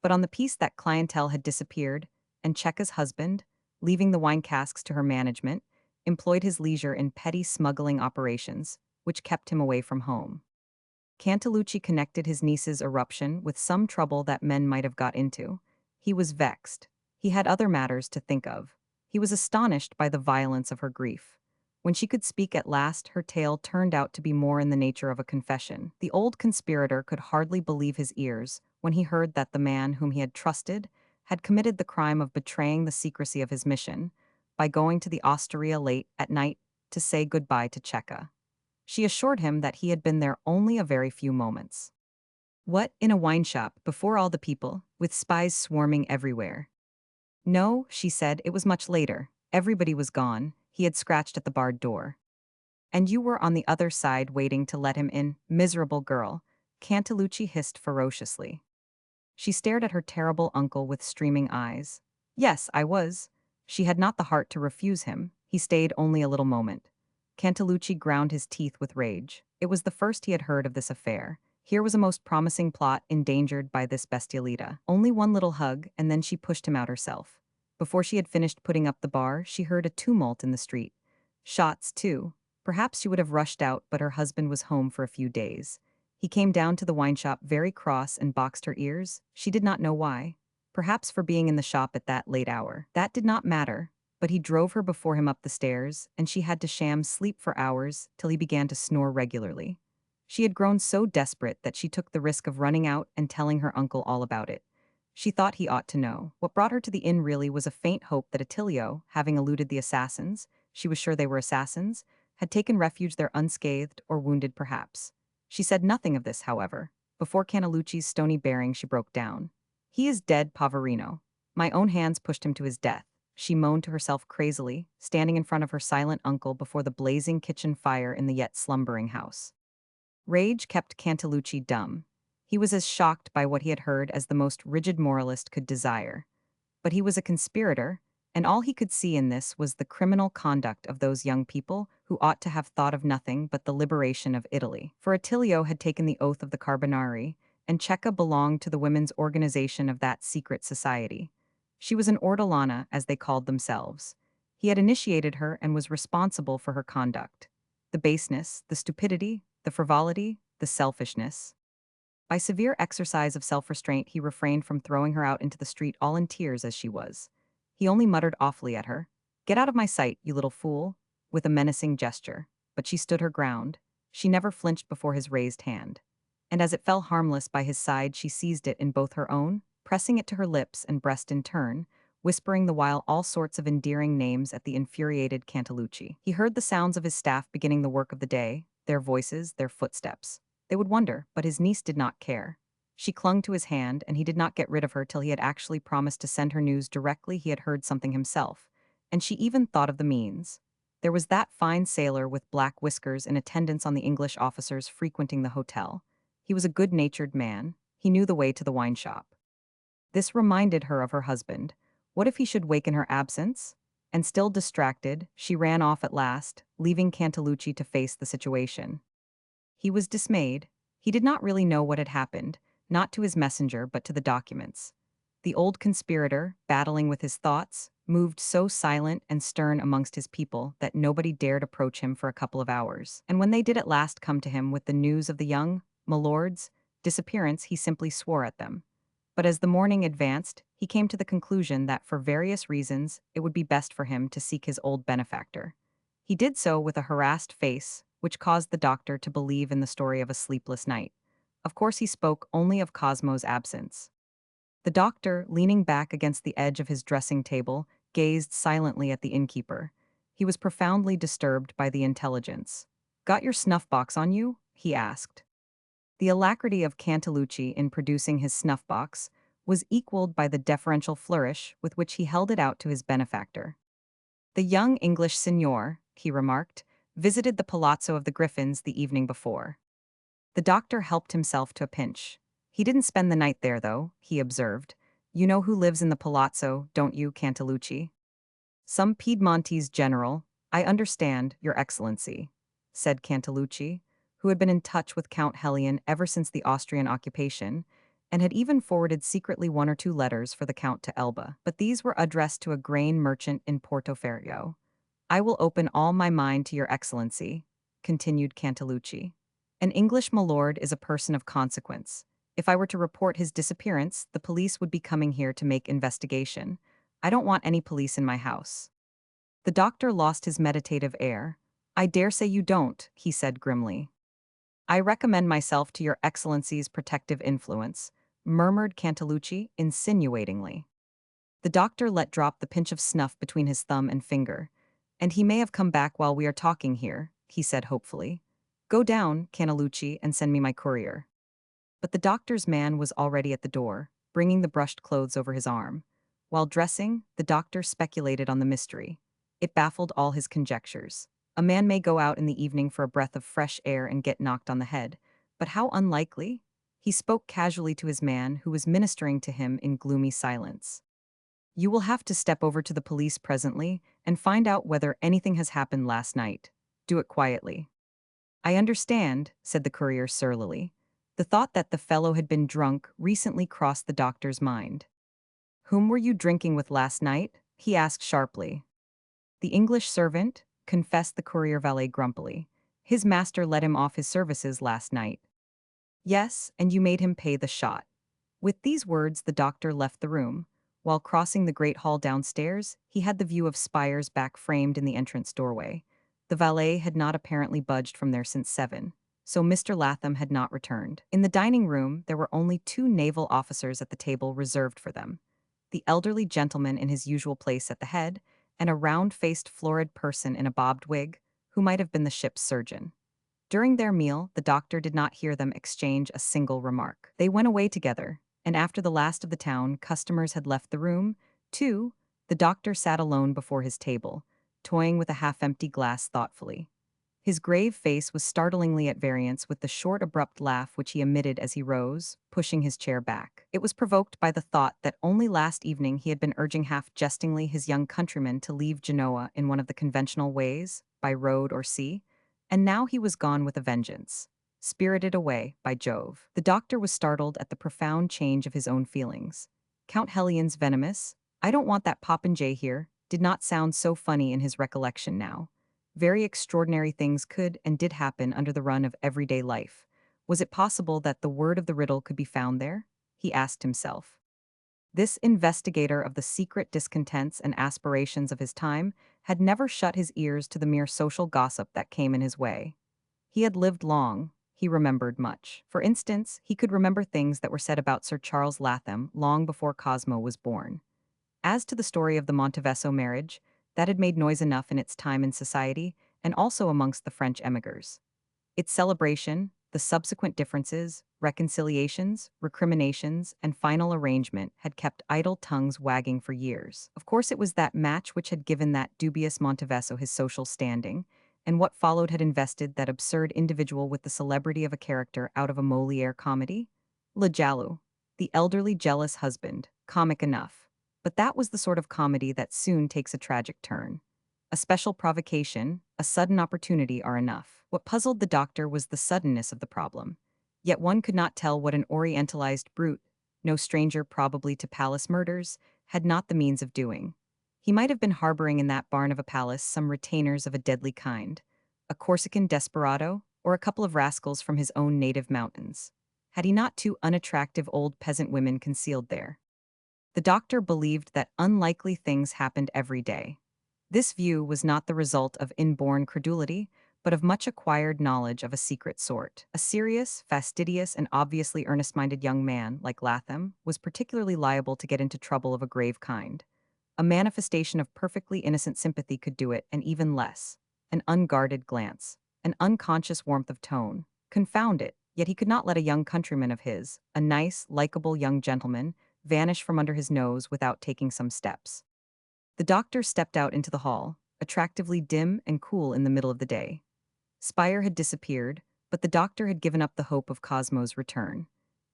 But on the peace that clientele had disappeared, and Cheka's husband, leaving the wine casks to her management, employed his leisure in petty smuggling operations, which kept him away from home. Cantalucci connected his niece's eruption with some trouble that men might have got into. He was vexed. He had other matters to think of. He was astonished by the violence of her grief. When she could speak at last, her tale turned out to be more in the nature of a confession. The old conspirator could hardly believe his ears when he heard that the man whom he had trusted had committed the crime of betraying the secrecy of his mission by going to the osteria late at night to say goodbye to Cheka. She assured him that he had been there only a very few moments. What, in a wine shop, before all the people, with spies swarming everywhere? No, she said, it was much later. Everybody was gone. He had scratched at the barred door. And you were on the other side waiting to let him in, miserable girl, Cantalucci hissed ferociously. She stared at her terrible uncle with streaming eyes. Yes, I was. She had not the heart to refuse him. He stayed only a little moment. Cantalucci ground his teeth with rage. It was the first he had heard of this affair. Here was a most promising plot endangered by this bestialita. Only one little hug, and then she pushed him out herself. Before she had finished putting up the bar, she heard a tumult in the street. Shots, too. Perhaps she would have rushed out, but her husband was home for a few days. He came down to the wine shop very cross and boxed her ears. She did not know why. Perhaps for being in the shop at that late hour. That did not matter, but he drove her before him up the stairs, and she had to sham sleep for hours till he began to snore regularly. She had grown so desperate that she took the risk of running out and telling her uncle all about it. She thought he ought to know. What brought her to the inn really was a faint hope that Attilio, having eluded the assassins, she was sure they were assassins, had taken refuge there unscathed or wounded perhaps. She said nothing of this, however. Before Cantalucci's stony bearing she broke down. "He is dead, poverino. My own hands pushed him to his death," she moaned to herself crazily, standing in front of her silent uncle before the blazing kitchen fire in the yet slumbering house. Rage kept Cantalucci dumb. He was as shocked by what he had heard as the most rigid moralist could desire. But he was a conspirator, and all he could see in this was the criminal conduct of those young people who ought to have thought of nothing but the liberation of Italy. For Attilio had taken the oath of the Carbonari, and Cecca belonged to the women's organization of that secret society. She was an ortolana, as they called themselves. He had initiated her and was responsible for her conduct. The baseness, the stupidity, the frivolity, the selfishness. By severe exercise of self-restraint, he refrained from throwing her out into the street all in tears as she was. He only muttered awfully at her, "Get out of my sight, you little fool," with a menacing gesture. But she stood her ground. She never flinched before his raised hand. And as it fell harmless by his side, she seized it in both her own, pressing it to her lips and breast in turn, whispering the while all sorts of endearing names at the infuriated Cantalucci. He heard the sounds of his staff beginning the work of the day, their voices, their footsteps. They would wonder, but his niece did not care. She clung to his hand, and he did not get rid of her till he had actually promised to send her news directly he had heard something himself. And she even thought of the means. There was that fine sailor with black whiskers in attendance on the English officers frequenting the hotel. He was a good-natured man. He knew the way to the wine shop. This reminded her of her husband. What if he should wake in her absence? And still distracted, she ran off at last, leaving Cantalucci to face the situation. He was dismayed. He did not really know what had happened, not to his messenger but to the documents. The old conspirator, battling with his thoughts, moved so silent and stern amongst his people that nobody dared approach him for a couple of hours. And when they did at last come to him with the news of the young milord's disappearance, he simply swore at them. But as the morning advanced, he came to the conclusion that for various reasons it would be best for him to seek his old benefactor. He did so with a harassed face, which caused the doctor to believe in the story of a sleepless night. Of course he spoke only of Cosmo's absence. The doctor, leaning back against the edge of his dressing table, gazed silently at the innkeeper. He was profoundly disturbed by the intelligence. "Got your snuff box on you?" he asked. The alacrity of Cantalucci in producing his snuff box was equaled by the deferential flourish with which he held it out to his benefactor. "The young English signor," he remarked, "visited the palazzo of the Griffins the evening before." The doctor helped himself to a pinch. "He didn't spend the night there, though," he observed. "You know who lives in the palazzo, don't you, Cantalucci?" "Some Piedmontese general. I understand, Your Excellency," said Cantalucci, who had been in touch with Count Helion ever since the Austrian occupation, and had even forwarded secretly one or two letters for the Count to Elba. But these were addressed to a grain merchant in Portoferraio. "I will open all my mind to Your Excellency," continued Cantalucci. "An English milord is a person of consequence. If I were to report his disappearance, the police would be coming here to make investigation. I don't want any police in my house." The doctor lost his meditative air. "I dare say you don't," he said grimly. "I recommend myself to Your Excellency's protective influence," murmured Cantalucci insinuatingly. The doctor let drop the pinch of snuff between his thumb and finger. "And he may have come back while we are talking here," he said hopefully. "Go down, Cantalucci, and send me my courier." But the doctor's man was already at the door, bringing the brushed clothes over his arm. While dressing, the doctor speculated on the mystery. It baffled all his conjectures. A man may go out in the evening for a breath of fresh air and get knocked on the head, but how unlikely? He spoke casually to his man, who was ministering to him in gloomy silence. "You will have to step over to the police presently and find out whether anything has happened last night. Do it quietly." "I understand," said the courier surlily. The thought that the fellow had been drunk recently crossed the doctor's mind. "Whom were you drinking with last night?" he asked sharply. "The English servant," confessed the courier valet grumpily. "His master let him off his services last night." "Yes, and you made him pay the shot." With these words, the doctor left the room. While crossing the great hall downstairs, he had the view of Spire's back framed in the entrance doorway. The valet had not apparently budged from there since 7, so Mr. Latham had not returned. In the dining room, there were only 2 naval officers at the table reserved for them: the elderly gentleman in his usual place at the head, and a round-faced florid person in a bobbed wig, who might have been the ship's surgeon. During their meal, the doctor did not hear them exchange a single remark. They went away together, and after the last of the town customers had left the room, too, the doctor sat alone before his table, toying with a half-empty glass thoughtfully. His grave face was startlingly at variance with the short, abrupt laugh which he emitted as he rose, pushing his chair back. It was provoked by the thought that only last evening he had been urging half-jestingly his young countryman to leave Genoa in one of the conventional ways, by road or sea, and now he was gone with a vengeance. Spirited away, by Jove. The doctor was startled at the profound change of his own feelings. Count Helion's venomous, "I don't want that popinjay here," did not sound so funny in his recollection now. Very extraordinary things could and did happen under the run of everyday life. Was it possible that the word of the riddle could be found there? He asked himself. This investigator of the secret discontents and aspirations of his time had never shut his ears to the mere social gossip that came in his way. He had lived long, he remembered much. For instance, he could remember things that were said about Sir Charles Latham long before Cosmo was born. As to the story of the Monteveso marriage, that had made noise enough in its time in society, and also amongst the French emigrants. Its celebration, the subsequent differences, reconciliations, recriminations, and final arrangement had kept idle tongues wagging for years. Of course, it was that match which had given that dubious Monteveso his social standing, and what followed had invested that absurd individual with the celebrity of a character out of a Molière comedy. Le Jaloux, the elderly jealous husband, comic enough. But that was the sort of comedy that soon takes a tragic turn. A special provocation, a sudden opportunity are enough. What puzzled the doctor was the suddenness of the problem. Yet one could not tell what an orientalized brute, no stranger probably to palace murders, had not the means of doing. He might have been harboring in that barn of a palace some retainers of a deadly kind, a Corsican desperado, or a couple of rascals from his own native mountains. Had he not 2 unattractive old peasant women concealed there? The doctor believed that unlikely things happened every day. This view was not the result of inborn credulity, but of much acquired knowledge of a secret sort. A serious, fastidious, and obviously earnest-minded young man, like Latham, was particularly liable to get into trouble of a grave kind. A manifestation of perfectly innocent sympathy could do it, and even less. An unguarded glance, an unconscious warmth of tone. Confound it, yet he could not let a young countryman of his, a nice, likable young gentleman, vanish from under his nose without taking some steps. The doctor stepped out into the hall, attractively dim and cool in the middle of the day. Spire had disappeared, but the doctor had given up the hope of Cosmo's return.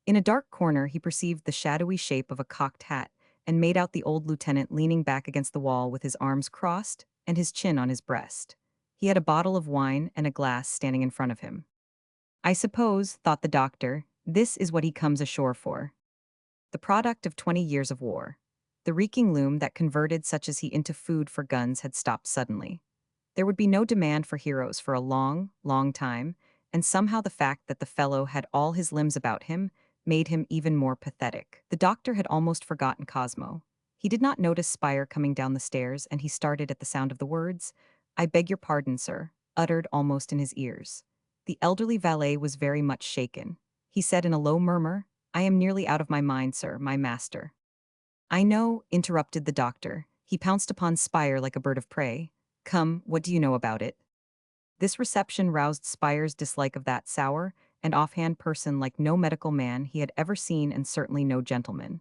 In a dark corner he perceived the shadowy shape of a cocked hat and made out the old lieutenant leaning back against the wall with his arms crossed and his chin on his breast. He had a bottle of wine and a glass standing in front of him. "I suppose," thought the doctor, "this is what he comes ashore for." The product of 20 years of war. The reeking loom that converted such as he into food for guns had stopped suddenly. There would be no demand for heroes for a long, long time, and somehow the fact that the fellow had all his limbs about him made him even more pathetic. The doctor had almost forgotten Cosmo. He did not notice Spire coming down the stairs, and he started at the sound of the words, "I beg your pardon, sir," uttered almost in his ears. The elderly valet was very much shaken. He said in a low murmur, "I am nearly out of my mind, sir, my master." "I know," interrupted the doctor. He pounced upon Spire like a bird of prey. "Come, what do you know about it?" This reception roused Spire's dislike of that sour and offhand person like no medical man he had ever seen, and certainly no gentleman.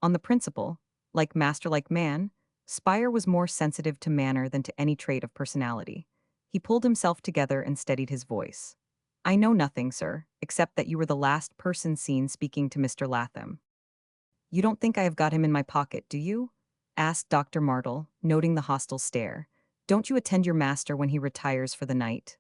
On the principle, like master like man, Spire was more sensitive to manner than to any trait of personality. He pulled himself together and steadied his voice. "I know nothing, sir, except that you were the last person seen speaking to Mr. Latham." "You don't think I have got him in my pocket, do you?" asked Dr. Martle, noting the hostile stare. "Don't you attend your master when he retires for the night?"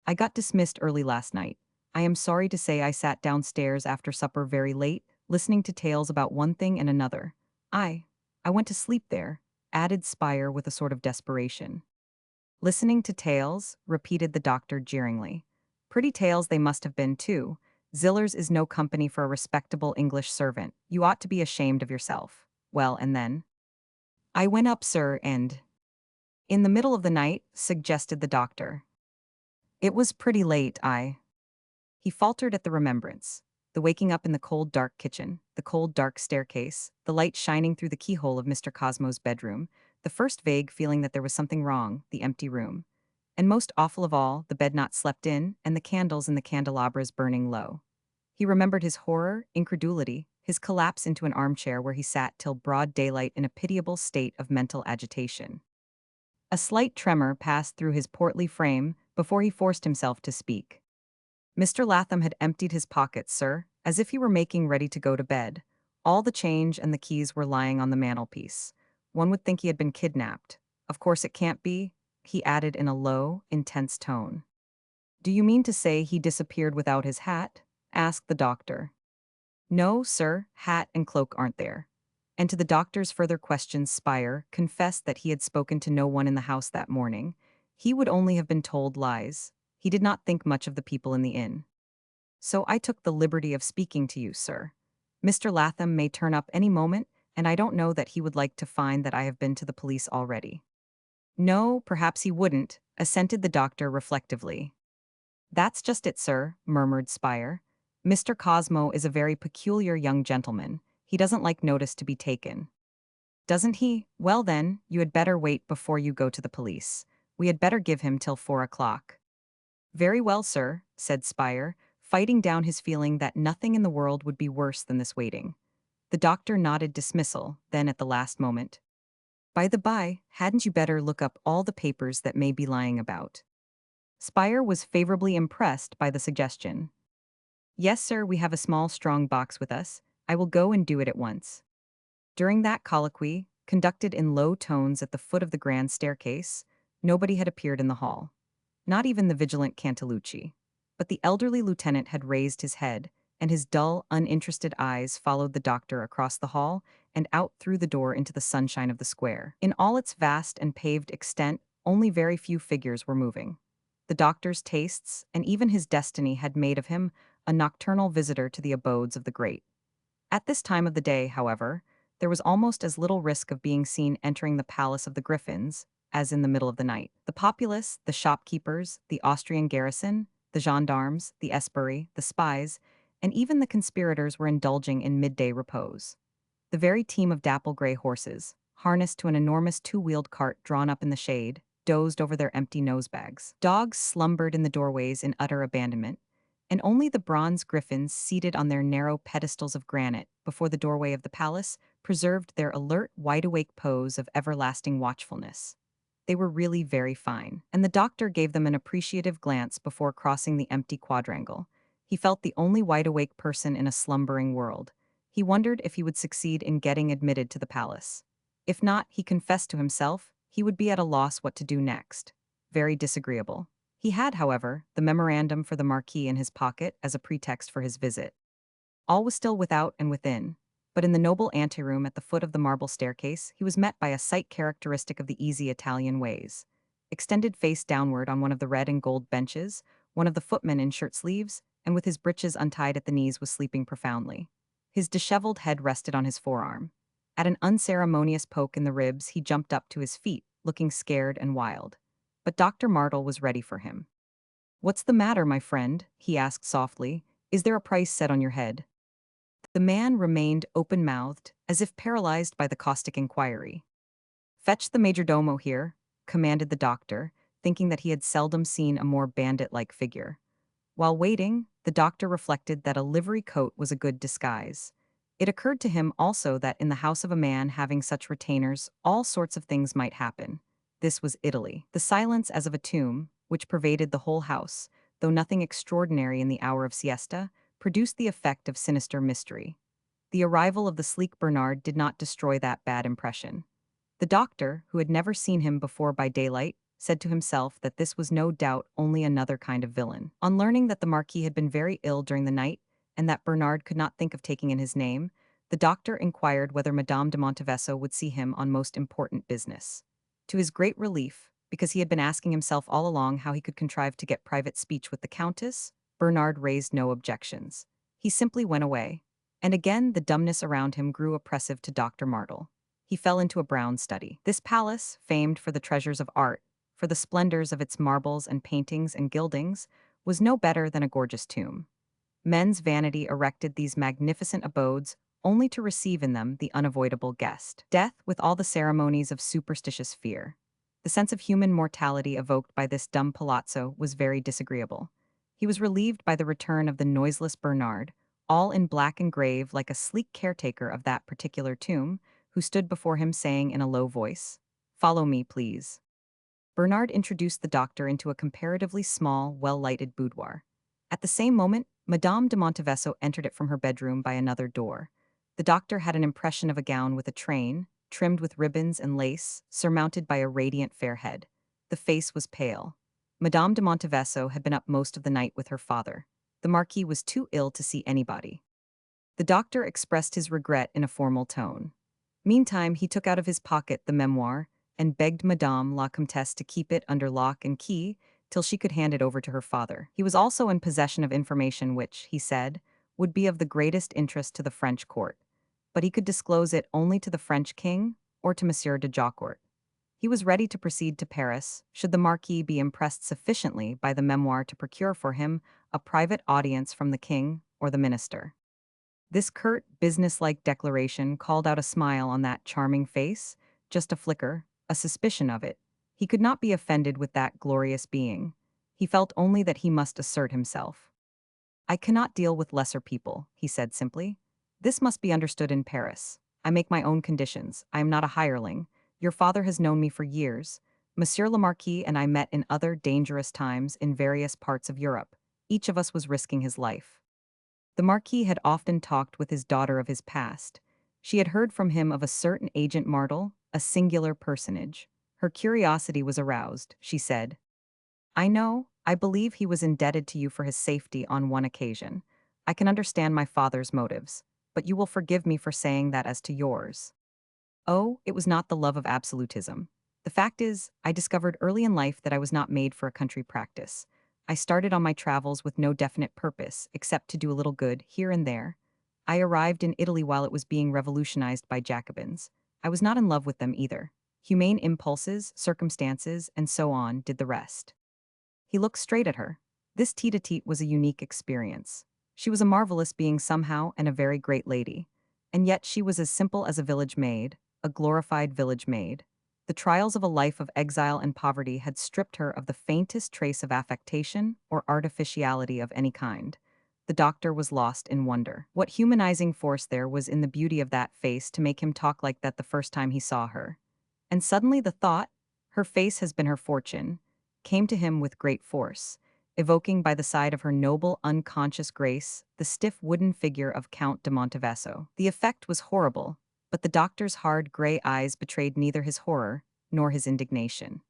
"I got dismissed early last night. I am sorry to say I sat downstairs after supper very late, listening to tales about one thing and another. I, I went to sleep there, added Spire with a sort of desperation. Listening to tales, repeated the doctor jeeringly. Pretty tales they must have been, too. Zillers is no company for a respectable English servant. You ought to be ashamed of yourself. Well, and then? I went up, sir, and... In the middle of the night, suggested the doctor. It was pretty late, He faltered at the remembrance. The waking up in the cold, dark kitchen, the cold, dark staircase, the light shining through the keyhole of Mr. Cosmo's bedroom, the first vague feeling that there was something wrong, the empty room. And most awful of all, the bed not slept in, and the candles in the candelabras burning low. He remembered his horror, incredulity, his collapse into an armchair where he sat till broad daylight in a pitiable state of mental agitation. A slight tremor passed through his portly frame before he forced himself to speak. Mr. Latham had emptied his pockets, sir, as if he were making ready to go to bed. All the change and the keys were lying on the mantelpiece. One would think he had been kidnapped. Of course it can't be, he added in a low, intense tone. Do you mean to say he disappeared without his hat? Asked the doctor. No, sir, hat and cloak aren't there. And to the doctor's further questions, Spire confessed that he had spoken to no one in the house that morning. He would only have been told lies. He did not think much of the people in the inn. So I took the liberty of speaking to you, sir. Mr. Latham may turn up any moment, and I don't know that he would like to find that I have been to the police already. No, perhaps he wouldn't, assented the doctor reflectively. That's just it, sir, murmured Spire. Mr. Cosmo is a very peculiar young gentleman. He doesn't like notice to be taken. Doesn't he? Well then, you had better wait before you go to the police. We had better give him till 4 o'clock. Very well, sir, said Spire, fighting down his feeling that nothing in the world would be worse than this waiting. The doctor nodded dismissal, then at the last moment. By the by, hadn't you better look up all the papers that may be lying about? Spire was favorably impressed by the suggestion. Yes, sir, we have a small, strong box with us. I will go and do it at once. During that colloquy, conducted in low tones at the foot of the grand staircase, nobody had appeared in the hall. Not even the vigilant Cantalucci. But the elderly lieutenant had raised his head, and his dull, uninterested eyes followed the doctor across the hall and out through the door into the sunshine of the square. In all its vast and paved extent, only very few figures were moving. The doctor's tastes, and even his destiny, had made of him a nocturnal visitor to the abodes of the great. At this time of the day, however, there was almost as little risk of being seen entering the palace of the Griffins as in the middle of the night. The populace, the shopkeepers, the Austrian garrison, the gendarmes, the esbirri, the spies, and even the conspirators were indulging in midday repose. The very team of dapple-gray horses, harnessed to an enormous two-wheeled cart drawn up in the shade, dozed over their empty nosebags. Dogs slumbered in the doorways in utter abandonment, and only the bronze griffins seated on their narrow pedestals of granite before the doorway of the palace preserved their alert, wide-awake pose of everlasting watchfulness. They were really very fine, and the doctor gave them an appreciative glance before crossing the empty quadrangle. He felt the only wide-awake person in a slumbering world. He wondered if he would succeed in getting admitted to the palace. If not, he confessed to himself, he would be at a loss what to do next. Very disagreeable. He had, however, the memorandum for the Marquis in his pocket as a pretext for his visit. All was still without and within, but in the noble anteroom at the foot of the marble staircase, he was met by a sight characteristic of the easy Italian ways. Extended face downward on one of the red and gold benches, one of the footmen in shirt sleeves, and with his breeches untied at the knees, was sleeping profoundly. His disheveled head rested on his forearm. At an unceremonious poke in the ribs, he jumped up to his feet, looking scared and wild. But Dr. Martle was ready for him. "What's the matter, my friend?" he asked softly. "Is there a price set on your head?" The man remained open-mouthed, as if paralyzed by the caustic inquiry. "Fetch the majordomo here," commanded the doctor, thinking that he had seldom seen a more bandit-like figure. While waiting, the doctor reflected that a livery coat was a good disguise. It occurred to him also that in the house of a man having such retainers, all sorts of things might happen. This was Italy. The silence as of a tomb, which pervaded the whole house, though nothing extraordinary in the hour of siesta, produced the effect of sinister mystery. The arrival of the sleek Bernard did not destroy that bad impression. The doctor, who had never seen him before by daylight, said to himself that this was no doubt only another kind of villain. On learning that the Marquis had been very ill during the night and that Bernard could not think of taking in his name, the doctor inquired whether Madame de Montevesso would see him on most important business. To his great relief, because he had been asking himself all along how he could contrive to get private speech with the Countess, Bernard raised no objections. He simply went away. And again the dumbness around him grew oppressive to Dr. Martle. He fell into a brown study. This palace, famed for the treasures of art, for the splendors of its marbles and paintings and gildings, was no better than a gorgeous tomb. Men's vanity erected these magnificent abodes only to receive in them the unavoidable guest. Death with all the ceremonies of superstitious fear. The sense of human mortality evoked by this dumb palazzo was very disagreeable. He was relieved by the return of the noiseless Bernard, all in black and grave like a sleek caretaker of that particular tomb, who stood before him saying in a low voice, "Follow me, please." Bernard introduced the doctor into a comparatively small, well-lighted boudoir. At the same moment, Madame de Montevesso entered it from her bedroom by another door. The doctor had an impression of a gown with a train, trimmed with ribbons and lace, surmounted by a radiant fair head. The face was pale. Madame de Montevesso had been up most of the night with her father. The Marquis was too ill to see anybody. The doctor expressed his regret in a formal tone. Meantime, he took out of his pocket the memoir and begged Madame la Comtesse to keep it under lock and key till she could hand it over to her father. He was also in possession of information which, he said, would be of the greatest interest to the French court, but he could disclose it only to the French king or to Monsieur de Jaucourt. He was ready to proceed to Paris, should the Marquis be impressed sufficiently by the memoir to procure for him a private audience from the king or the minister. This curt, businesslike declaration called out a smile on that charming face, just a flicker, a suspicion of it. He could not be offended with that glorious being. He felt only that he must assert himself. "I cannot deal with lesser people," he said simply. "This must be understood in Paris. I make my own conditions. I am not a hireling. Your father has known me for years. Monsieur le Marquis and I met in other dangerous times in various parts of Europe. Each of us was risking his life." The Marquis had often talked with his daughter of his past. She had heard from him of a certain Agent Martle, a singular personage. Her curiosity was aroused. She said, I believe he was indebted to you for his safety on one occasion. I can understand my father's motives, but you will forgive me for saying that as to yours." "Oh, it was not the love of absolutism. The fact is, I discovered early in life that I was not made for a country practice. I started on my travels with no definite purpose, except to do a little good here and there. I arrived in Italy while it was being revolutionized by Jacobins. I was not in love with them either. Humane impulses, circumstances, and so on did the rest." He looked straight at her. This tete-a-tete was a unique experience. She was a marvelous being somehow and a very great lady. And yet she was as simple as a village maid, a glorified village maid. The trials of a life of exile and poverty had stripped her of the faintest trace of affectation or artificiality of any kind. The doctor was lost in wonder. What humanizing force there was in the beauty of that face to make him talk like that the first time he saw her. And suddenly the thought, "Her face has been her fortune," came to him with great force, evoking by the side of her noble, unconscious grace the stiff wooden figure of Count de Montevesso. The effect was horrible, but the doctor's hard gray eyes betrayed neither his horror nor his indignation.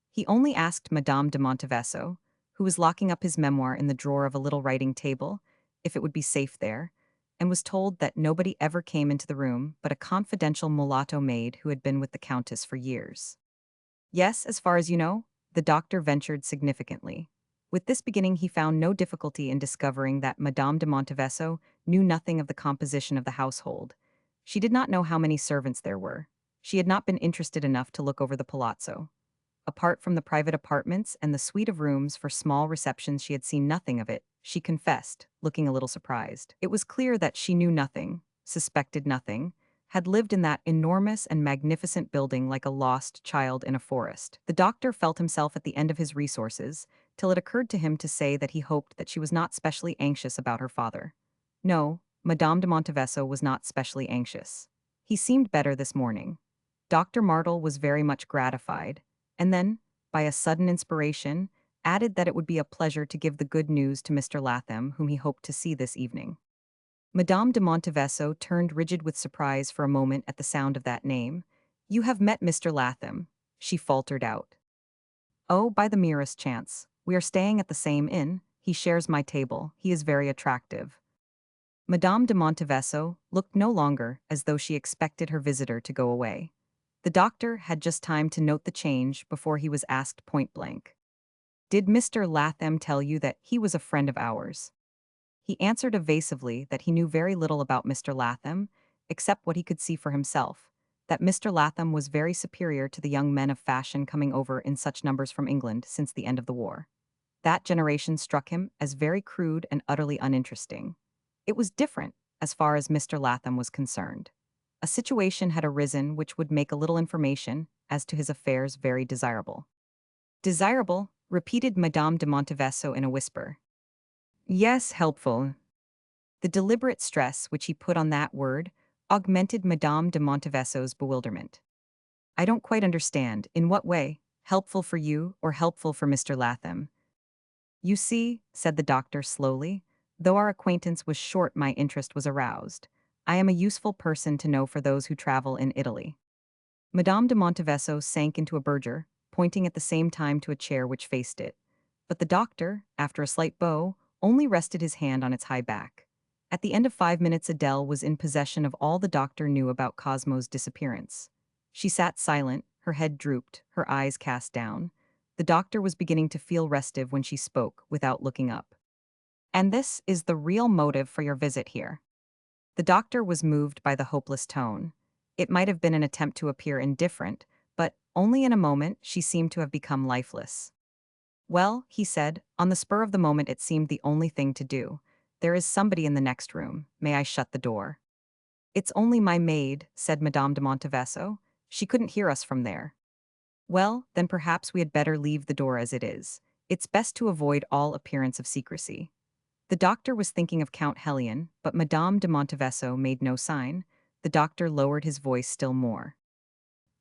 He only asked Madame de Montevesso, who was locking up his memoir in the drawer of a little writing table, if it would be safe there, and was told that nobody ever came into the room but a confidential mulatto maid who had been with the Countess for years. "Yes, as far as you know," the doctor ventured significantly. With this beginning he found no difficulty in discovering that Madame de Montevesso knew nothing of the composition of the household. She did not know how many servants there were. She had not been interested enough to look over the palazzo. Apart from the private apartments and the suite of rooms for small receptions, she had seen nothing of it, she confessed, looking a little surprised. It was clear that she knew nothing, suspected nothing, had lived in that enormous and magnificent building like a lost child in a forest. The doctor felt himself at the end of his resources, till it occurred to him to say that he hoped that she was not specially anxious about her father. No, Madame de Montevesso was not specially anxious. He seemed better this morning. Dr. Martle was very much gratified, and then, by a sudden inspiration, added that it would be a pleasure to give the good news to Mr. Latham, whom he hoped to see this evening. Madame de Montevesso turned rigid with surprise for a moment at the sound of that name. "You have met Mr. Latham," she faltered out. Oh, by the merest chance. We are staying at the same inn. He shares my table. He is very attractive. Madame de Montevesso looked no longer as though she expected her visitor to go away. The doctor had just time to note the change before he was asked point blank. Did Mr. Latham tell you that he was a friend of ours? He answered evasively that he knew very little about Mr. Latham, except what he could see for himself, that Mr. Latham was very superior to the young men of fashion coming over in such numbers from England since the end of the war. That generation struck him as very crude and utterly uninteresting. It was different, as far as Mr. Latham was concerned. A situation had arisen which would make a little information as to his affairs very desirable. Desirable, repeated Madame de Montevesso in a whisper. Yes, helpful. The deliberate stress which he put on that word augmented Madame de Montevesso's bewilderment. I don't quite understand. In what way? Helpful for you or helpful for Mr. Latham? You see, said the doctor slowly, though our acquaintance was short, my interest was aroused. I am a useful person to know for those who travel in Italy. Madame de Montevesso sank into a burgher, pointing at the same time to a chair which faced it. But the doctor, after a slight bow, only rested his hand on its high back. At the end of 5 minutes, Adele was in possession of all the doctor knew about Cosmo's disappearance. She sat silent, her head drooped, her eyes cast down. The doctor was beginning to feel restive when she spoke, without looking up. And this is the real motive for your visit here. The doctor was moved by the hopeless tone. It might have been an attempt to appear indifferent, but only in a moment she seemed to have become lifeless. Well, he said, on the spur of the moment it seemed the only thing to do. There is somebody in the next room. May I shut the door? It's only my maid, said Madame de Montevesso. She couldn't hear us from there. Well, then perhaps we had better leave the door as it is. It's best to avoid all appearance of secrecy. The doctor was thinking of Count Hellion, but Madame de Montevesso made no sign. The doctor lowered his voice still more.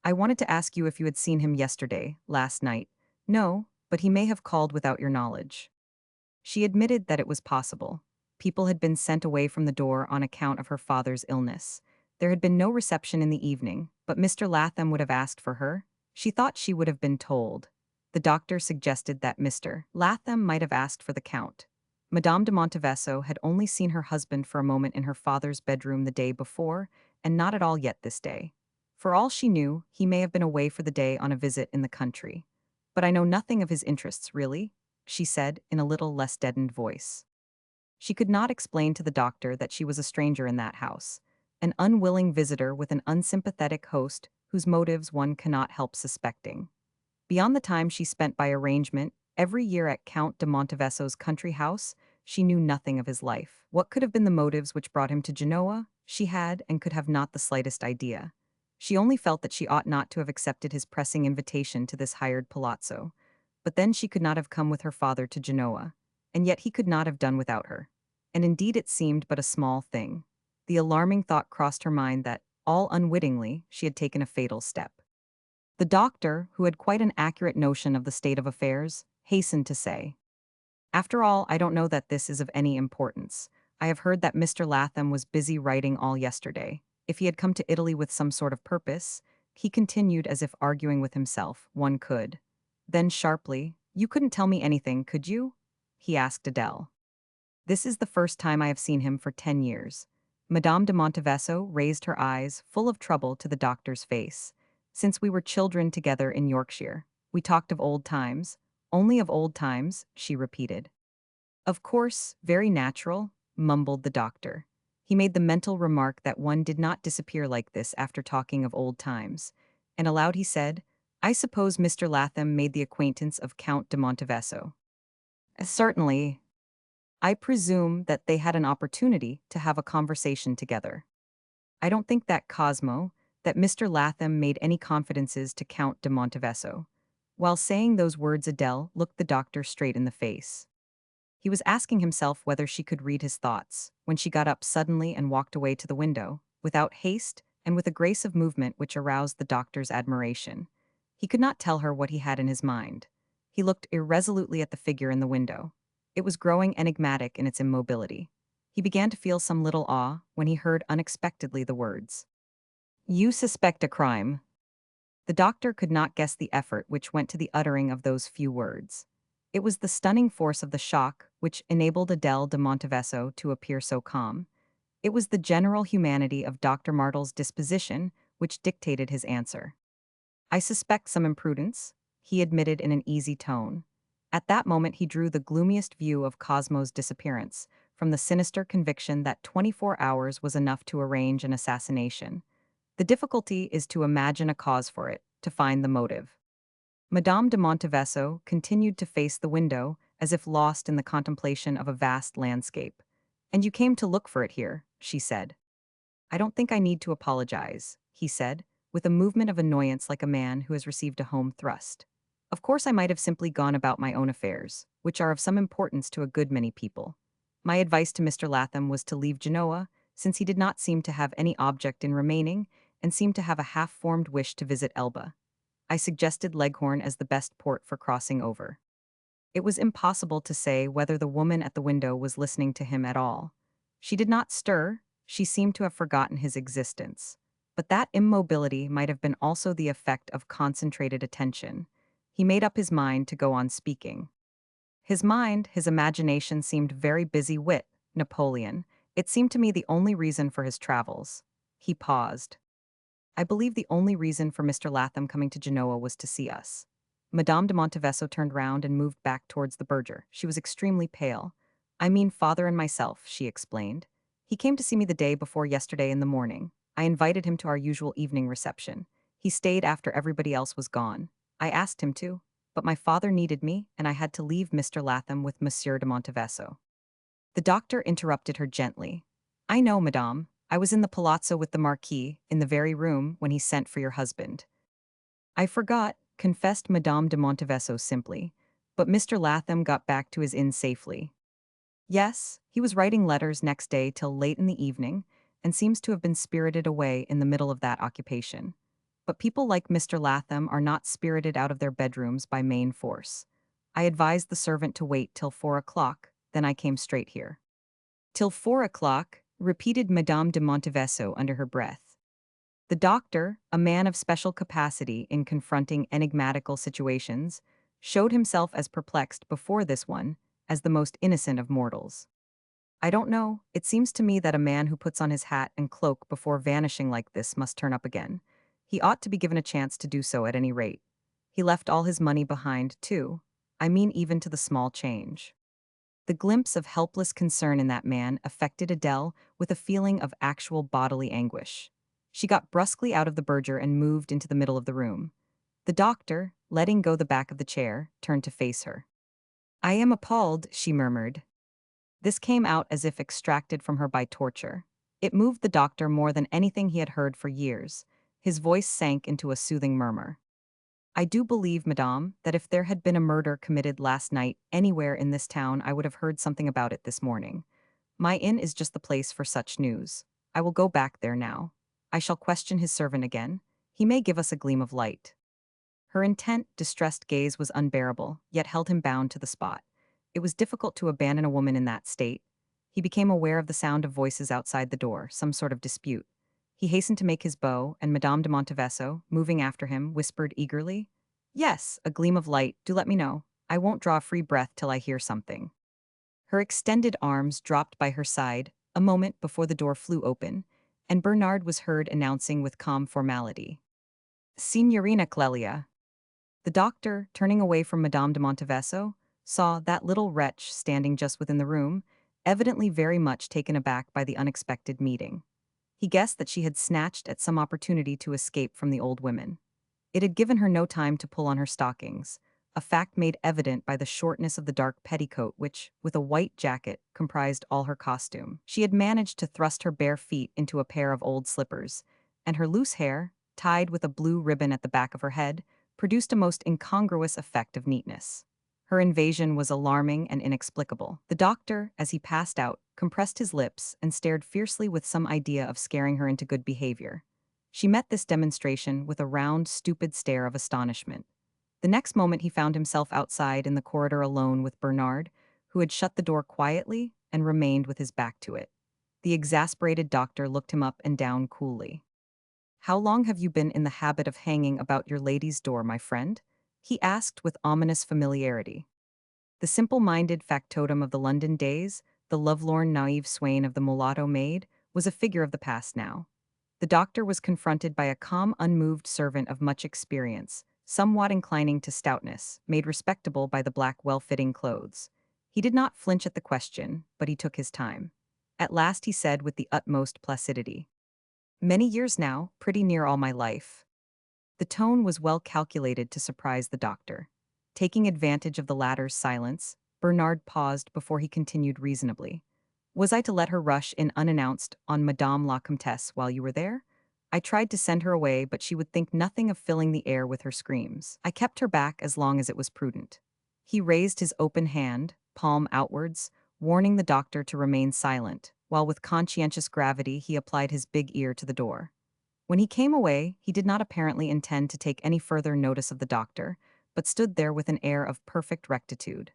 I wanted to ask you if you had seen him yesterday, last night. No, but he may have called without your knowledge. She admitted that it was possible. People had been sent away from the door on account of her father's illness. There had been no reception in the evening, but Mr. Latham would have asked for her. She thought she would have been told. The doctor suggested that Mr. Latham might have asked for the Count. Madame de Montevesso had only seen her husband for a moment in her father's bedroom the day before, and not at all yet this day. For all she knew, he may have been away for the day on a visit in the country. But I know nothing of his interests, really, she said in a little less deadened voice. She could not explain to the doctor that she was a stranger in that house, an unwilling visitor with an unsympathetic host whose motives one cannot help suspecting. Beyond the time she spent by arrangement every year at Count de Montevesso's country house, she knew nothing of his life. What could have been the motives which brought him to Genoa? She had and could have not the slightest idea. She only felt that she ought not to have accepted his pressing invitation to this hired palazzo. But then she could not have come with her father to Genoa, and yet he could not have done without her. And indeed it seemed but a small thing. The alarming thought crossed her mind that, all unwittingly, she had taken a fatal step. The doctor, who had quite an accurate notion of the state of affairs, hastened to say, after all, I don't know that this is of any importance. I have heard that Mr. Latham was busy writing all yesterday. If he had come to Italy with some sort of purpose, he continued as if arguing with himself, one could. Then sharply, you couldn't tell me anything, could you? He asked Adele. This is the first time I have seen him for 10 years. Madame de Montevesso raised her eyes, full of trouble, to the doctor's face. Since we were children together in Yorkshire, we talked of old times. Only of old times, she repeated. Of course, very natural, mumbled the doctor. He made the mental remark that one did not disappear like this after talking of old times. And aloud he said, I suppose Mr. Latham made the acquaintance of Count de Montevesso. Certainly. I presume that they had an opportunity to have a conversation together. I don't think that that Mr. Latham made any confidences to Count de Montevesso. While saying those words, Adele looked the doctor straight in the face. He was asking himself whether she could read his thoughts, when she got up suddenly and walked away to the window, without haste and with a grace of movement which aroused the doctor's admiration. He could not tell her what he had in his mind. He looked irresolutely at the figure in the window. It was growing enigmatic in its immobility. He began to feel some little awe when he heard unexpectedly the words, You suspect a crime. The doctor could not guess the effort which went to the uttering of those few words. It was the stunning force of the shock which enabled Adele de Monteveso to appear so calm. It was the general humanity of Dr. Martle's disposition which dictated his answer. I suspect some imprudence, he admitted in an easy tone. At that moment he drew the gloomiest view of Cosmo's disappearance, from the sinister conviction that 24 hours was enough to arrange an assassination. The difficulty is to imagine a cause for it, to find the motive. Madame de Monteveso continued to face the window, as if lost in the contemplation of a vast landscape. "And you came to look for it here," she said. "I don't think I need to apologize," he said, with a movement of annoyance like a man who has received a home thrust. "Of course I might have simply gone about my own affairs, which are of some importance to a good many people. My advice to Mr. Latham was to leave Genoa, since he did not seem to have any object in remaining, and seemed to have a half-formed wish to visit Elba. I suggested Leghorn as the best port for crossing over." It was impossible to say whether the woman at the window was listening to him at all. She did not stir, she seemed to have forgotten his existence. But that immobility might have been also the effect of concentrated attention. He made up his mind to go on speaking. His mind, his imagination seemed very busy with Napoleon. It seemed to me the only reason for his travels. He paused. "I believe the only reason for Mr. Latham coming to Genoa was to see us." Madame de Monteveso turned round and moved back towards the verger. She was extremely pale. "I mean father and myself," she explained. "He came to see me the day before yesterday in the morning. I invited him to our usual evening reception. He stayed after everybody else was gone. I asked him to, but my father needed me, and I had to leave Mr. Latham with Monsieur de Monteveso." The doctor interrupted her gently. "I know, madame. I was in the palazzo with the marquis, in the very room, when he sent for your husband." "I forgot," confessed Madame de Monteveso simply, "but Mr. Latham got back to his inn safely." "Yes, he was writing letters next day till late in the evening, and seems to have been spirited away in the middle of that occupation. But people like Mr. Latham are not spirited out of their bedrooms by main force. I advised the servant to wait till 4 o'clock, then I came straight here." "Till 4 o'clock," repeated Madame de Monteveso under her breath. The doctor, a man of special capacity in confronting enigmatical situations, showed himself as perplexed before this one as the most innocent of mortals. "I don't know, it seems to me that a man who puts on his hat and cloak before vanishing like this must turn up again. He ought to be given a chance to do so at any rate. He left all his money behind, too. I mean even to the small change." The glimpse of helpless concern in that man affected Adele with a feeling of actual bodily anguish. She got brusquely out of the verger and moved into the middle of the room. The doctor, letting go the back of the chair, turned to face her. "I am appalled," she murmured. This came out as if extracted from her by torture. It moved the doctor more than anything he had heard for years. His voice sank into a soothing murmur. "I do believe, madame, that if there had been a murder committed last night anywhere in this town, I would have heard something about it this morning. My inn is just the place for such news. I will go back there now. I shall question his servant again. He may give us a gleam of light." Her intent, distressed gaze was unbearable, yet held him bound to the spot. It was difficult to abandon a woman in that state. He became aware of the sound of voices outside the door, some sort of dispute. He hastened to make his bow, and Madame de Monteveso, moving after him, whispered eagerly, "Yes, a gleam of light, do let me know. I won't draw a free breath till I hear something." Her extended arms dropped by her side, a moment before the door flew open, and Bernard was heard announcing with calm formality, "Signorina Clelia." The doctor, turning away from Madame de Monteveso, saw that little wretch standing just within the room, evidently very much taken aback by the unexpected meeting. He guessed that she had snatched at some opportunity to escape from the old women. It had given her no time to pull on her stockings, a fact made evident by the shortness of the dark petticoat which, with a white jacket, comprised all her costume. She had managed to thrust her bare feet into a pair of old slippers, and her loose hair, tied with a blue ribbon at the back of her head, produced a most incongruous effect of neatness. Her invasion was alarming and inexplicable. The doctor, as he passed out, compressed his lips and stared fiercely with some idea of scaring her into good behavior. She met this demonstration with a round, stupid stare of astonishment. The next moment he found himself outside in the corridor alone with Bernard, who had shut the door quietly and remained with his back to it. The exasperated doctor looked him up and down coolly. How long have you been in the habit of hanging about your lady's door, my friend? He asked with ominous familiarity. The simple-minded factotum of the London days, the lovelorn naive swain of the mulatto maid, was a figure of the past now. The doctor was confronted by a calm, unmoved servant of much experience, somewhat inclining to stoutness, made respectable by the black, well-fitting clothes. He did not flinch at the question, but he took his time. At last he said with the utmost placidity, "Many years now, pretty near all my life." The tone was well calculated to surprise the doctor. Taking advantage of the latter's silence, Bernard paused before he continued reasonably. "Was I to let her rush in unannounced on Madame la Comtesse while you were there? I tried to send her away, but she would think nothing of filling the air with her screams. I kept her back as long as it was prudent." He raised his open hand, palm outwards, warning the doctor to remain silent, while with conscientious gravity he applied his big ear to the door. When he came away, he did not apparently intend to take any further notice of the doctor, but stood there with an air of perfect rectitude.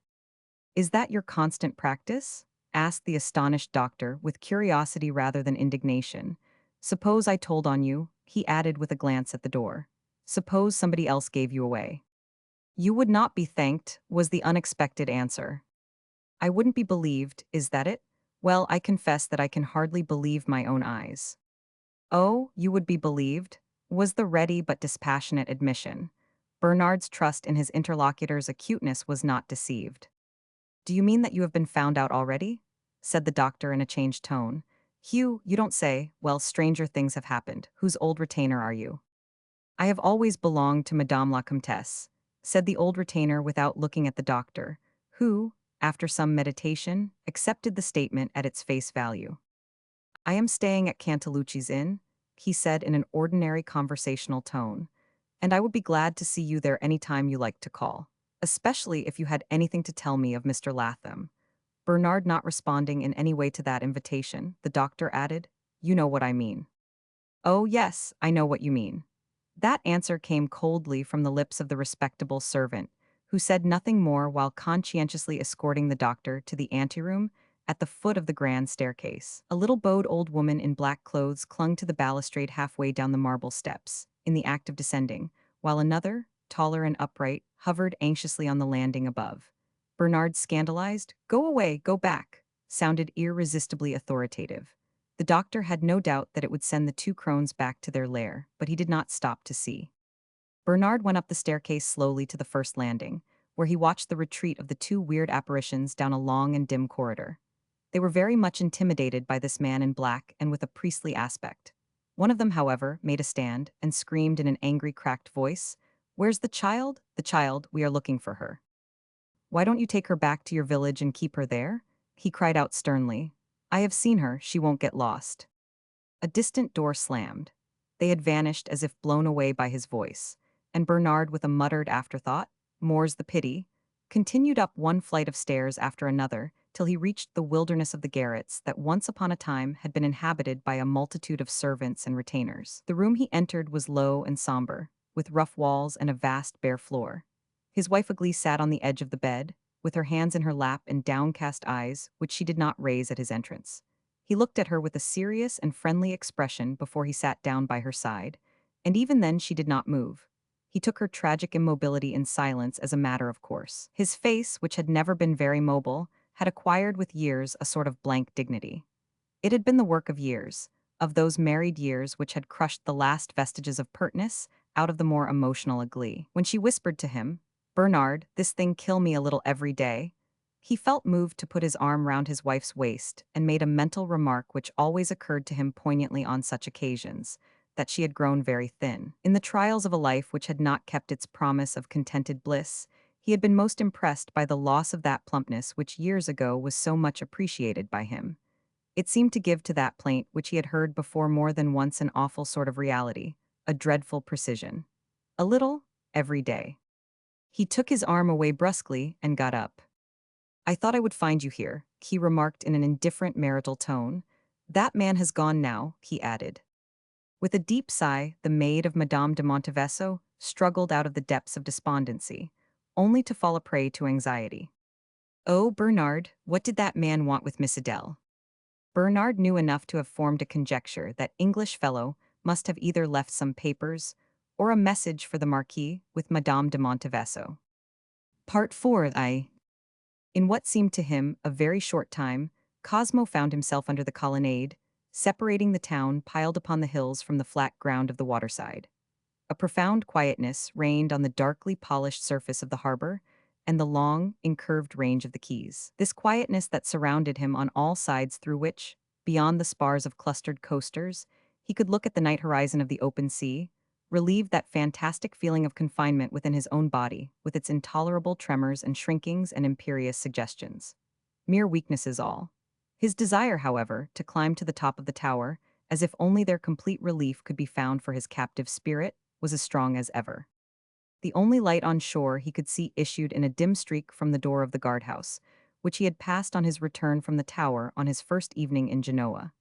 "Is that your constant practice?" asked the astonished doctor, with curiosity rather than indignation. "Suppose I told on you," he added with a glance at the door. "Suppose somebody else gave you away." "You would not be thanked," was the unexpected answer. "I wouldn't be believed, is that it? Well, I confess that I can hardly believe my own eyes." "Oh, you would be believed?" was the ready but dispassionate admission. Bernard's trust in his interlocutor's acuteness was not deceived. "Do you mean that you have been found out already?" said the doctor in a changed tone. "Hugh, you don't say. Well, stranger things have happened. Whose old retainer are you?" "I have always belonged to Madame la Comtesse," said the old retainer without looking at the doctor, who, after some meditation, accepted the statement at its face value. "I am staying at Cantalucci's Inn," he said in an ordinary conversational tone, "and I would be glad to see you there any time you like to call, especially if you had anything to tell me of Mr. Latham." Bernard not responding in any way to that invitation, the doctor added, "You know what I mean." "Oh, yes, I know what you mean." That answer came coldly from the lips of the respectable servant, who said nothing more while conscientiously escorting the doctor to the anteroom at the foot of the grand staircase. A little bowed old woman in black clothes clung to the balustrade halfway down the marble steps, in the act of descending, while another, taller and upright, hovered anxiously on the landing above. Bernard's scandalized, "Go away, go back," sounded irresistibly authoritative. The doctor had no doubt that it would send the two crones back to their lair, but he did not stop to see. Bernard went up the staircase slowly to the first landing, where he watched the retreat of the two weird apparitions down a long and dim corridor. They were very much intimidated by this man in black and with a priestly aspect. One of them, however, made a stand and screamed in an angry, cracked voice, "Where's the child? The child, we are looking for her." "Why don't you take her back to your village and keep her there?" he cried out sternly. "I have seen her, she won't get lost." A distant door slammed. They had vanished as if blown away by his voice, and Bernard, with a muttered afterthought, "More's the pity," continued up one flight of stairs after another till he reached the wilderness of the garrets that once upon a time had been inhabited by a multitude of servants and retainers. The room he entered was low and somber, with rough walls and a vast bare floor. His wife Agli sat on the edge of the bed, with her hands in her lap and downcast eyes, which she did not raise at his entrance. He looked at her with a serious and friendly expression before he sat down by her side, and even then she did not move. He took her tragic immobility in silence as a matter of course. His face, which had never been very mobile, had acquired with years a sort of blank dignity. It had been the work of years, of those married years which had crushed the last vestiges of pertness out of the more emotional Agli. When she whispered to him, "Bernard, this thing kill me a little every day," he felt moved to put his arm round his wife's waist and made a mental remark which always occurred to him poignantly on such occasions, that she had grown very thin. In the trials of a life which had not kept its promise of contented bliss, he had been most impressed by the loss of that plumpness which years ago was so much appreciated by him. It seemed to give to that plaint which he had heard before more than once an awful sort of reality, a dreadful precision. A little, every day. He took his arm away brusquely and got up. "I thought I would find you here," he remarked in an indifferent marital tone. "That man has gone now," he added. With a deep sigh, the maid of Madame de Montevesso struggled out of the depths of despondency, only to fall a prey to anxiety. "Oh, Bernard, what did that man want with Miss Adele?" Bernard knew enough to have formed a conjecture that English fellow must have either left some papers or a message for the Marquis with Madame de Monteveso. Part 4 I. In what seemed to him a very short time, Cosmo found himself under the colonnade, separating the town piled upon the hills from the flat ground of the waterside. A profound quietness reigned on the darkly polished surface of the harbor and the long, incurved range of the quays. This quietness that surrounded him on all sides through which, beyond the spars of clustered coasters, he could look at the night horizon of the open sea, relieved that fantastic feeling of confinement within his own body, with its intolerable tremors and shrinkings and imperious suggestions. Mere weaknesses all. His desire, however, to climb to the top of the tower, as if only their complete relief could be found for his captive spirit, was as strong as ever. The only light on shore he could see issued in a dim streak from the door of the guardhouse, which he had passed on his return from the tower on his first evening in Genoa.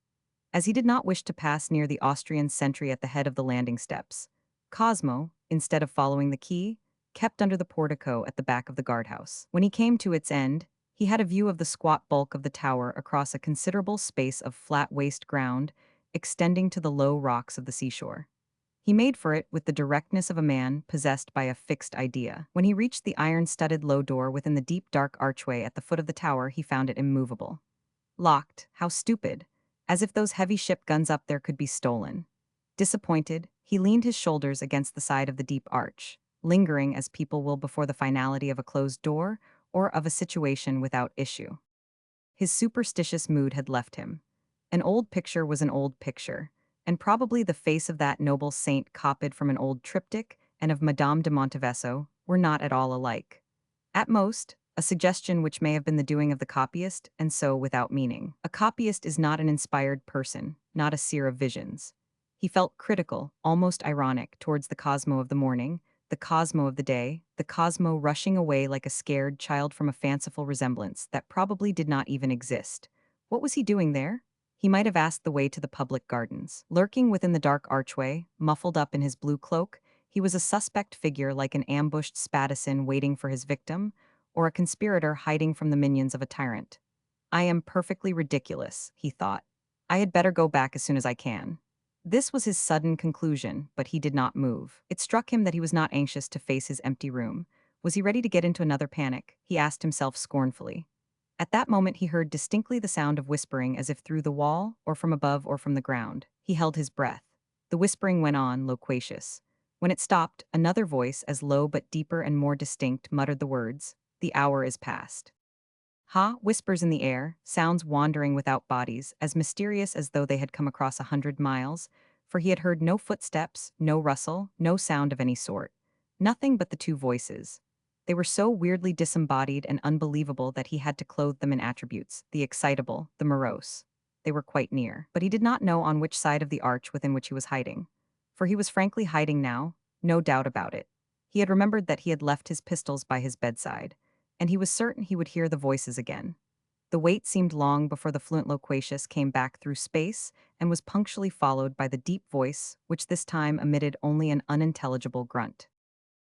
As he did not wish to pass near the Austrian sentry at the head of the landing steps, Cosmo, instead of following the quay, kept under the portico at the back of the guardhouse. When he came to its end, he had a view of the squat bulk of the tower across a considerable space of flat waste ground, extending to the low rocks of the seashore. He made for it with the directness of a man possessed by a fixed idea. When he reached the iron-studded low door within the deep dark archway at the foot of the tower, he found it immovable. Locked, how stupid, as if those heavy ship guns up there could be stolen. Disappointed, he leaned his shoulders against the side of the deep arch, lingering as people will before the finality of a closed door or of a situation without issue. His superstitious mood had left him. An old picture was an old picture, and probably the face of that noble saint copied from an old triptych and of Madame de Monteveso were not at all alike. At most, a suggestion which may have been the doing of the copyist, and so without meaning. A copyist is not an inspired person, not a seer of visions. He felt critical, almost ironic, towards the Cosmo of the morning, the Cosmo of the day, the Cosmo rushing away like a scared child from a fanciful resemblance that probably did not even exist. What was he doing there? He might have asked the way to the public gardens. Lurking within the dark archway, muffled up in his blue cloak, he was a suspect figure like an ambushed Spadassin waiting for his victim, or a conspirator hiding from the minions of a tyrant. I am perfectly ridiculous, he thought. I had better go back as soon as I can. This was his sudden conclusion, but he did not move. It struck him that he was not anxious to face his empty room. Was he ready to get into another panic? He asked himself scornfully. At that moment he heard distinctly the sound of whispering as if through the wall, or from above or from the ground. He held his breath. The whispering went on, loquacious. When it stopped, another voice, as low but deeper and more distinct, muttered the words, "The hour is past." Ha! Whispers in the air, sounds wandering without bodies, as mysterious as though they had come across 100 miles, for he had heard no footsteps, no rustle, no sound of any sort. Nothing but the two voices. They were so weirdly disembodied and unbelievable that he had to clothe them in attributes, the excitable, the morose. They were quite near, but he did not know on which side of the arch within which he was hiding. For he was frankly hiding now, no doubt about it. He had remembered that he had left his pistols by his bedside, and he was certain he would hear the voices again. The wait seemed long before the fluent loquacious came back through space and was punctually followed by the deep voice, which this time emitted only an unintelligible grunt.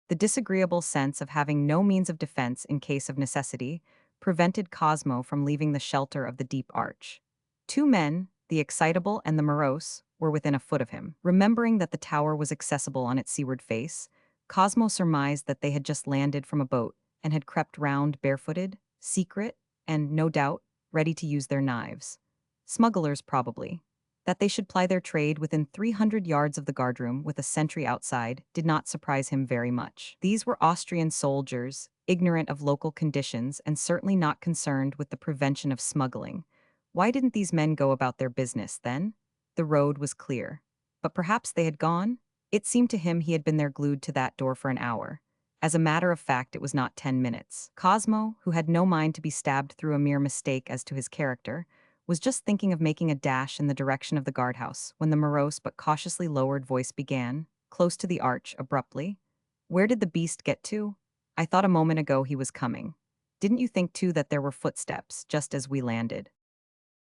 The disagreeable sense of having no means of defense in case of necessity prevented Cosmo from leaving the shelter of the deep arch. Two men, the excitable and the morose, were within a foot of him. Remembering that the tower was accessible on its seaward face, Cosmo surmised that they had just landed from a boat and had crept round barefooted, secret, and, no doubt, ready to use their knives. Smugglers, probably. That they should ply their trade within 300 yards of the guardroom with a sentry outside did not surprise him very much. These were Austrian soldiers, ignorant of local conditions and certainly not concerned with the prevention of smuggling. Why didn't these men go about their business, then? The road was clear. But perhaps they had gone? It seemed to him he had been there glued to that door for an hour. As a matter of fact, it was not 10 minutes. Cosmo, who had no mind to be stabbed through a mere mistake as to his character, was just thinking of making a dash in the direction of the guardhouse when the morose but cautiously lowered voice began, close to the arch, abruptly. "Where did the beast get to? I thought a moment ago he was coming. Didn't you think too that there were footsteps, just as we landed?"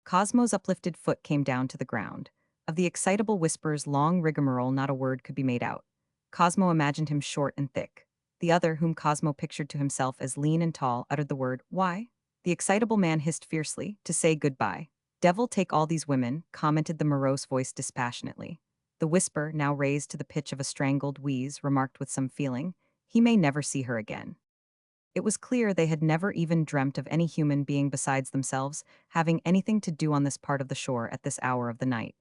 Cosmo's uplifted foot came down to the ground. Of the excitable whisper's long rigmarole not a word could be made out. Cosmo imagined him short and thick. The other, whom Cosmo pictured to himself as lean and tall, uttered the word, "Why?" The excitable man hissed fiercely, "To say goodbye." "Devil take all these women," commented the morose voice dispassionately. The whisper, now raised to the pitch of a strangled wheeze, remarked with some feeling, "He may never see her again." It was clear they had never even dreamt of any human being besides themselves having anything to do on this part of the shore at this hour of the night.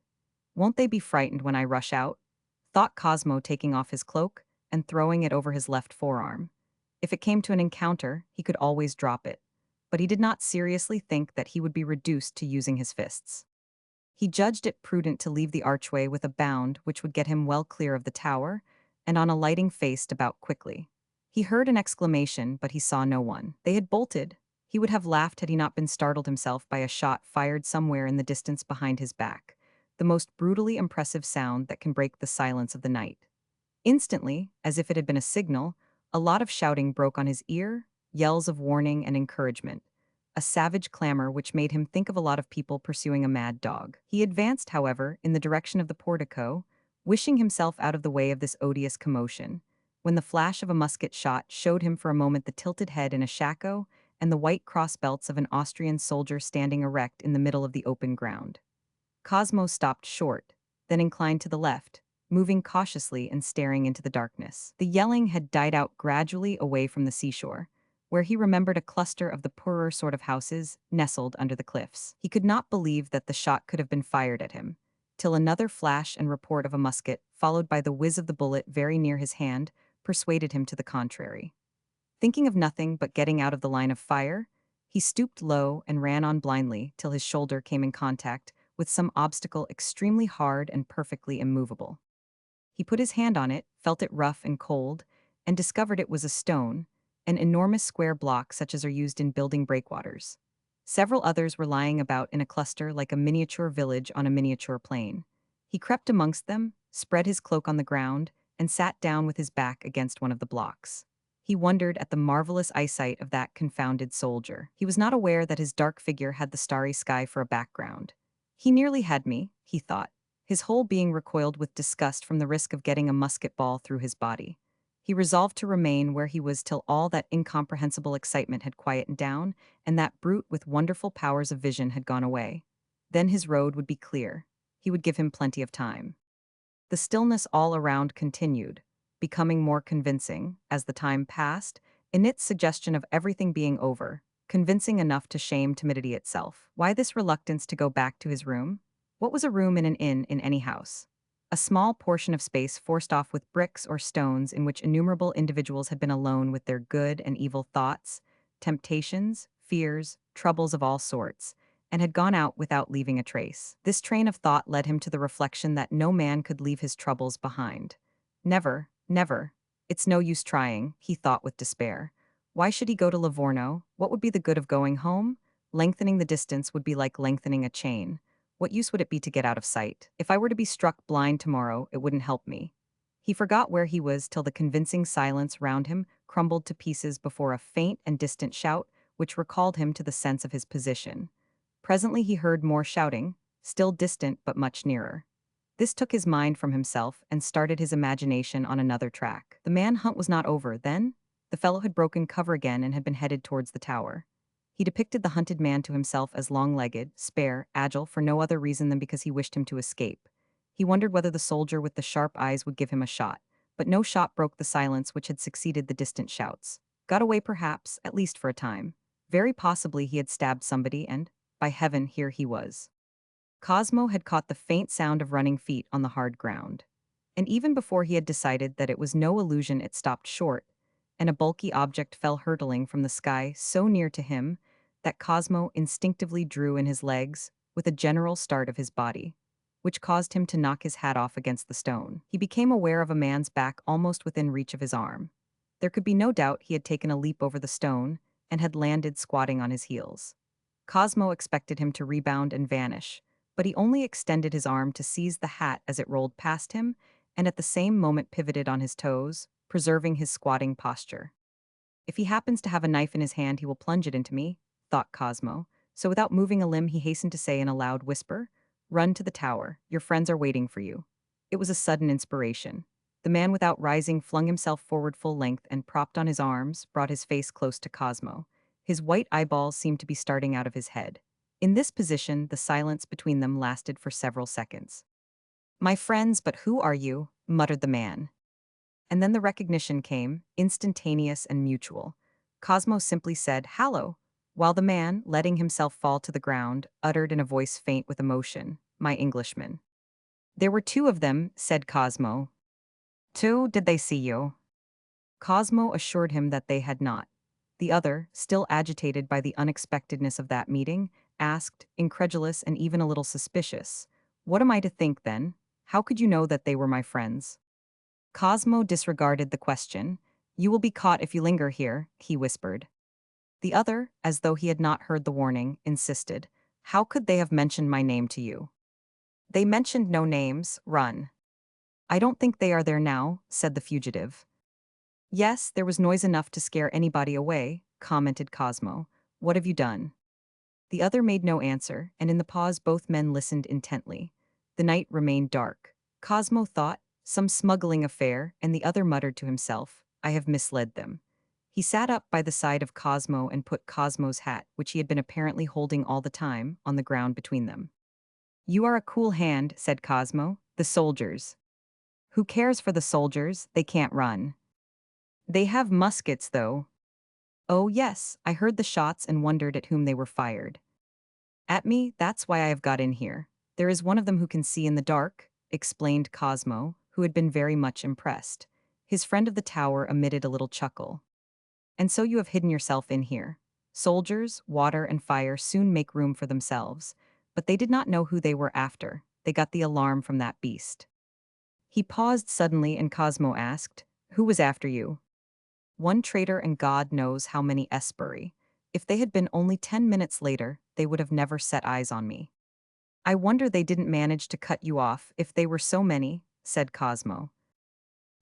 "Won't they be frightened when I rush out?" thought Cosmo, taking off his cloak and throwing it over his left forearm. If it came to an encounter, he could always drop it. But he did not seriously think that he would be reduced to using his fists. He judged it prudent to leave the archway with a bound which would get him well clear of the tower, and on alighting faced about quickly. He heard an exclamation, but he saw no one. They had bolted. He would have laughed had he not been startled himself by a shot fired somewhere in the distance behind his back, the most brutally impressive sound that can break the silence of the night. Instantly, as if it had been a signal, a lot of shouting broke on his ear, yells of warning and encouragement. A savage clamor which made him think of a lot of people pursuing a mad dog. He advanced, however, in the direction of the portico, wishing himself out of the way of this odious commotion, when the flash of a musket shot showed him for a moment the tilted head in a shako and the white cross belts of an Austrian soldier standing erect in the middle of the open ground. Cosmo stopped short, then inclined to the left, moving cautiously and staring into the darkness. The yelling had died out gradually away from the seashore, where he remembered a cluster of the poorer sort of houses nestled under the cliffs. He could not believe that the shot could have been fired at him, till another flash and report of a musket, followed by the whiz of the bullet very near his hand, persuaded him to the contrary. Thinking of nothing but getting out of the line of fire, he stooped low and ran on blindly till his shoulder came in contact with some obstacle extremely hard and perfectly immovable. He put his hand on it, felt it rough and cold, and discovered it was a stone, an enormous square block such as are used in building breakwaters. Several others were lying about in a cluster like a miniature village on a miniature plain. He crept amongst them, spread his cloak on the ground, and sat down with his back against one of the blocks. He wondered at the marvelous eyesight of that confounded soldier. He was not aware that his dark figure had the starry sky for a background. "He nearly had me," he thought. His whole being recoiled with disgust from the risk of getting a musket ball through his body. He resolved to remain where he was till all that incomprehensible excitement had quietened down, and that brute with wonderful powers of vision had gone away. Then his road would be clear. He would give him plenty of time. The stillness all around continued, becoming more convincing, as the time passed, in its suggestion of everything being over, convincing enough to shame timidity itself. Why this reluctance to go back to his room? What was a room in an inn in any house? A small portion of space forced off with bricks or stones in which innumerable individuals had been alone with their good and evil thoughts, temptations, fears, troubles of all sorts, and had gone out without leaving a trace. This train of thought led him to the reflection that no man could leave his troubles behind. Never, never. It's no use trying, he thought with despair. Why should he go to Livorno? What would be the good of going home? Lengthening the distance would be like lengthening a chain. What use would it be to get out of sight? If I were to be struck blind tomorrow, it wouldn't help me. He forgot where he was till the convincing silence round him crumbled to pieces before a faint and distant shout which recalled him to the sense of his position. Presently he heard more shouting, still distant but much nearer. This took his mind from himself and started his imagination on another track. The manhunt was not over, then? The fellow had broken cover again and had been headed towards the tower. He depicted the hunted man to himself as long-legged, spare, agile for no other reason than because he wished him to escape. He wondered whether the soldier with the sharp eyes would give him a shot, but no shot broke the silence which had succeeded the distant shouts. Got away perhaps, at least for a time. Very possibly he had stabbed somebody and, by heaven, here he was. Cosmo had caught the faint sound of running feet on the hard ground. And even before he had decided that it was no illusion, it stopped short, and a bulky object fell hurtling from the sky so near to him that Cosmo instinctively drew in his legs with a general start of his body, which caused him to knock his hat off against the stone. He became aware of a man's back almost within reach of his arm. There could be no doubt he had taken a leap over the stone and had landed squatting on his heels. Cosmo expected him to rebound and vanish, but he only extended his arm to seize the hat as it rolled past him, and at the same moment pivoted on his toes, preserving his squatting posture. If he happens to have a knife in his hand, he will plunge it into me, thought Cosmo, so without moving a limb he hastened to say in a loud whisper, "Run to the tower, your friends are waiting for you." It was a sudden inspiration. The man without rising flung himself forward full length and, propped on his arms, brought his face close to Cosmo. His white eyeballs seemed to be starting out of his head. In this position, the silence between them lasted for several seconds. My friends, but who are you? Muttered the man. And then the recognition came, instantaneous and mutual. Cosmo simply said, "Hallo," while the man, letting himself fall to the ground, uttered in a voice faint with emotion, "My Englishman." "There were two of them," said Cosmo. "Two? Did they see you?" Cosmo assured him that they had not. The other, still agitated by the unexpectedness of that meeting, asked, incredulous and even a little suspicious, "What am I to think, then? How could you know that they were my friends?" Cosmo disregarded the question. "You will be caught if you linger here," he whispered. The other, as though he had not heard the warning, insisted, "How could they have mentioned my name to you?" "They mentioned no names. Run." "I don't think they are there now," said the fugitive. "Yes, there was noise enough to scare anybody away," commented Cosmo. "What have you done?" The other made no answer, and in the pause both men listened intently. The night remained dark. Cosmo thought, "Some smuggling affair," and the other muttered to himself, "I have misled them." He sat up by the side of Cosmo and put Cosmo's hat, which he had been apparently holding all the time, on the ground between them. "You are a cool hand," said Cosmo. "The soldiers." "Who cares for the soldiers? They can't run." "They have muskets, though." "Oh, yes, I heard the shots and wondered at whom they were fired." "At me, that's why I have got in here. There is one of them who can see in the dark," explained Cosmo, who had been very much impressed. His friend of the tower emitted a little chuckle. "And so you have hidden yourself in here. Soldiers, water, and fire soon make room for themselves. But they did not know who they were after. They got the alarm from that beast." He paused suddenly and Cosmo asked, "Who was after you?" "One traitor and God knows how many Esperi. If they had been only 10 minutes later, they would have never set eyes on me." "I wonder they didn't manage to cut you off if they were so many," said Cosmo.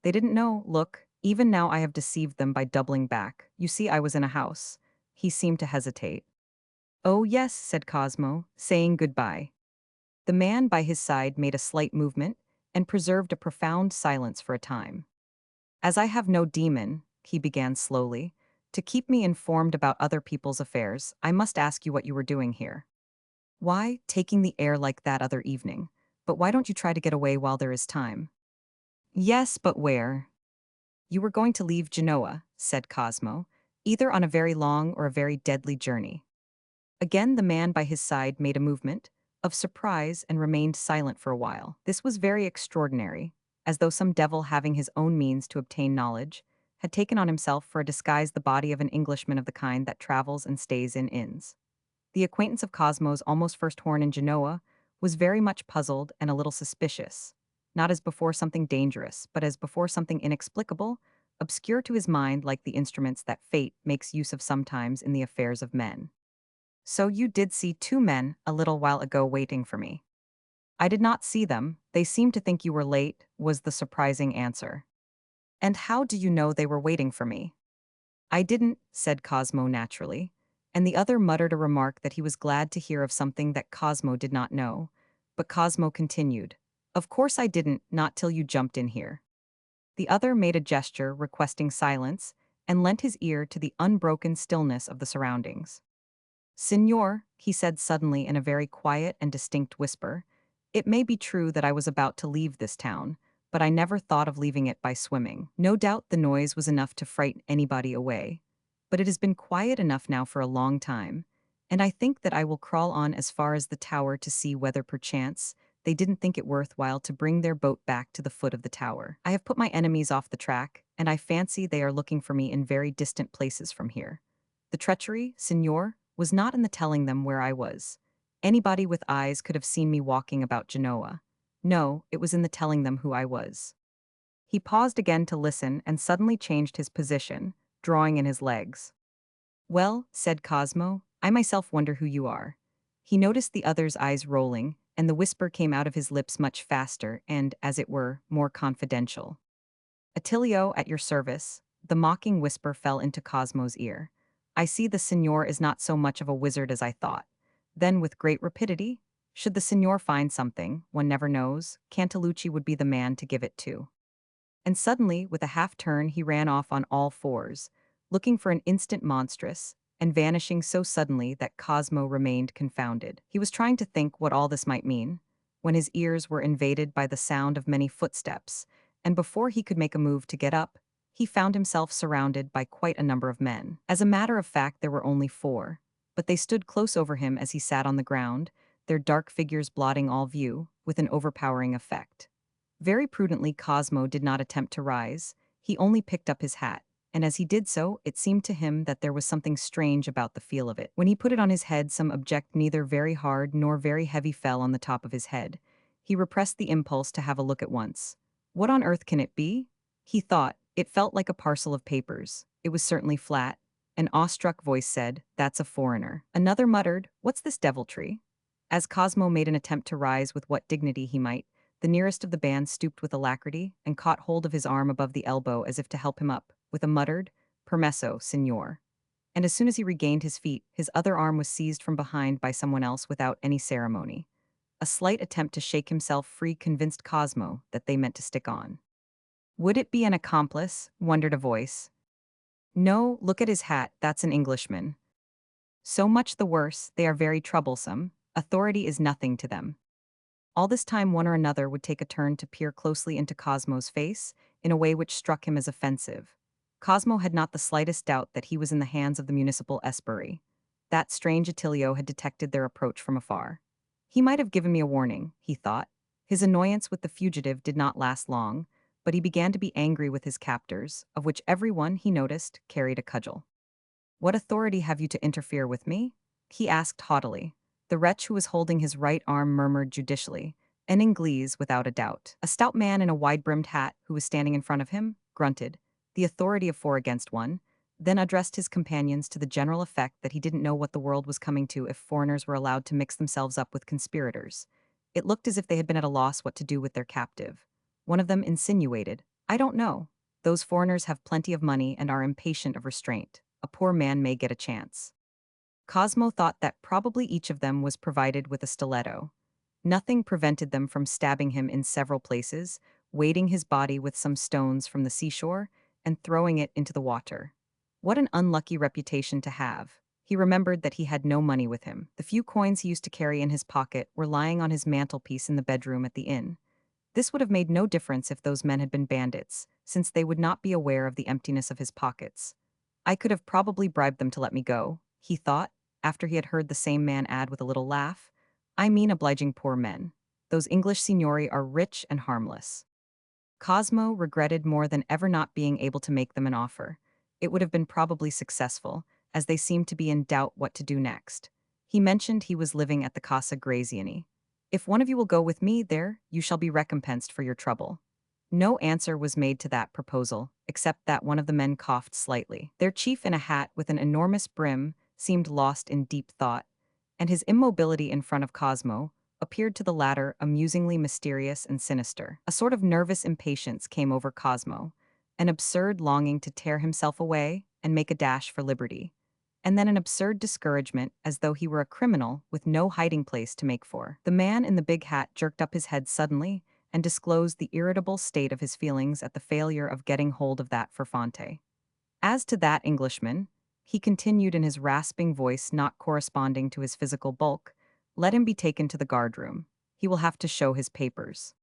"They didn't know, look, even now I have deceived them by doubling back. You see, I was in a house." He seemed to hesitate. "Oh, yes," said Cosmo, saying goodbye. The man by his side made a slight movement and preserved a profound silence for a time. "As I have no demon," he began slowly, "to keep me informed about other people's affairs, I must ask you what you were doing here." "Why, taking the air like that other evening. But why don't you try to get away while there is time?" "Yes, but where?" "You were going to leave Genoa," said Cosmo, "either on a very long or a very deadly journey." Again the man by his side made a movement of surprise and remained silent for a while. This was very extraordinary, as though some devil having his own means to obtain knowledge had taken on himself for a disguise the body of an Englishman of the kind that travels and stays in inns. The acquaintance of Cosmo's almost first horn in Genoa was very much puzzled and a little suspicious, not as before something dangerous, but as before something inexplicable, obscure to his mind like the instruments that fate makes use of sometimes in the affairs of men. "So you did see two men a little while ago waiting for me." "I did not see them. They seemed to think you were late," was the surprising answer. "And how do you know they were waiting for me?" "I didn't," said Cosmo naturally, and the other muttered a remark that he was glad to hear of something that Cosmo did not know. But Cosmo continued, "Of course I didn't, not till you jumped in here." The other made a gesture requesting silence and lent his ear to the unbroken stillness of the surroundings. "Signor," he said suddenly in a very quiet and distinct whisper, "it may be true that I was about to leave this town, but I never thought of leaving it by swimming. No doubt the noise was enough to frighten anybody away, but it has been quiet enough now for a long time, and I think that I will crawl on as far as the tower to see whether perchance they didn't think it worthwhile to bring their boat back to the foot of the tower. I have put my enemies off the track, and I fancy they are looking for me in very distant places from here. The treachery, signor, was not in the telling them where I was. Anybody with eyes could have seen me walking about Genoa. No, it was in the telling them who I was." He paused again to listen and suddenly changed his position, drawing in his legs. "Well," said Cosmo, "I myself wonder who you are." He noticed the other's eyes rolling, and the whisper came out of his lips much faster and, as it were, more confidential. "Attilio, at your service." The mocking whisper fell into Cosmo's ear. "I see the signor is not so much of a wizard as I thought." Then, with great rapidity, "Should the signor find something, one never knows, Cantalucci would be the man to give it to." And suddenly, with a half-turn, he ran off on all fours, looking for an instant monstrous, and vanishing so suddenly that Cosmo remained confounded. He was trying to think what all this might mean, when his ears were invaded by the sound of many footsteps, and before he could make a move to get up, he found himself surrounded by quite a number of men. As a matter of fact, there were only 4, but they stood close over him as he sat on the ground, their dark figures blotting all view, with an overpowering effect. Very prudently, Cosmo did not attempt to rise. He only picked up his hat, and as he did so, it seemed to him that there was something strange about the feel of it. When he put it on his head, some object neither very hard nor very heavy fell on the top of his head. He repressed the impulse to have a look at once. What on earth can it be? He thought. It felt like a parcel of papers. It was certainly flat. An awestruck voice said, "That's a foreigner." Another muttered, "What's this deviltry?" As Cosmo made an attempt to rise with what dignity he might, the nearest of the band stooped with alacrity and caught hold of his arm above the elbow as if to help him up, with a muttered, "Permesso, signor." And as soon as he regained his feet, his other arm was seized from behind by someone else without any ceremony. A slight attempt to shake himself free convinced Cosmo that they meant to stick on. Would it be an accomplice? Wondered a voice. No, look at his hat, that's an Englishman. So much the worse, they are very troublesome. Authority is nothing to them. All this time one or another would take a turn to peer closely into Cosmo's face, in a way which struck him as offensive. Cosmo had not the slightest doubt that he was in the hands of the municipal esbirri. That strange Attilio had detected their approach from afar. He might have given me a warning, he thought. His annoyance with the fugitive did not last long, but he began to be angry with his captors, of which every one, he noticed, carried a cudgel. "What authority have you to interfere with me?" he asked haughtily. The wretch who was holding his right arm murmured judicially, "An Inglese, without a doubt." A stout man in a wide-brimmed hat, who was standing in front of him, grunted, the authority of 4 against 1, then addressed his companions to the general effect that he didn't know what the world was coming to if foreigners were allowed to mix themselves up with conspirators. It looked as if they had been at a loss what to do with their captive. One of them insinuated, "I don't know. Those foreigners have plenty of money and are impatient of restraint. A poor man may get a chance." Cosmo thought that probably each of them was provided with a stiletto. Nothing prevented them from stabbing him in several places, weighting his body with some stones from the seashore, and throwing it into the water. What an unlucky reputation to have. He remembered that he had no money with him. The few coins he used to carry in his pocket were lying on his mantelpiece in the bedroom at the inn. This would have made no difference if those men had been bandits, since they would not be aware of the emptiness of his pockets. I could have probably bribed them to let me go, he thought, after he had heard the same man add with a little laugh, "I mean obliging poor men. Those English signori are rich and harmless." Cosmo regretted more than ever not being able to make them an offer. It would have been probably successful, as they seemed to be in doubt what to do next. He mentioned he was living at the Casa Graziani. "If one of you will go with me there, you shall be recompensed for your trouble." No answer was made to that proposal, except that one of the men coughed slightly. Their chief in a hat with an enormous brim seemed lost in deep thought, and his immobility in front of Cosmo appeared to the latter amusingly mysterious and sinister. A sort of nervous impatience came over Cosmo, an absurd longing to tear himself away and make a dash for liberty, and then an absurd discouragement as though he were a criminal with no hiding place to make for. The man in the big hat jerked up his head suddenly and disclosed the irritable state of his feelings at the failure of getting hold of that Ferfante. As to that Englishman, he continued in his rasping voice not corresponding to his physical bulk, "Let him be taken to the guardroom. He will have to show his papers."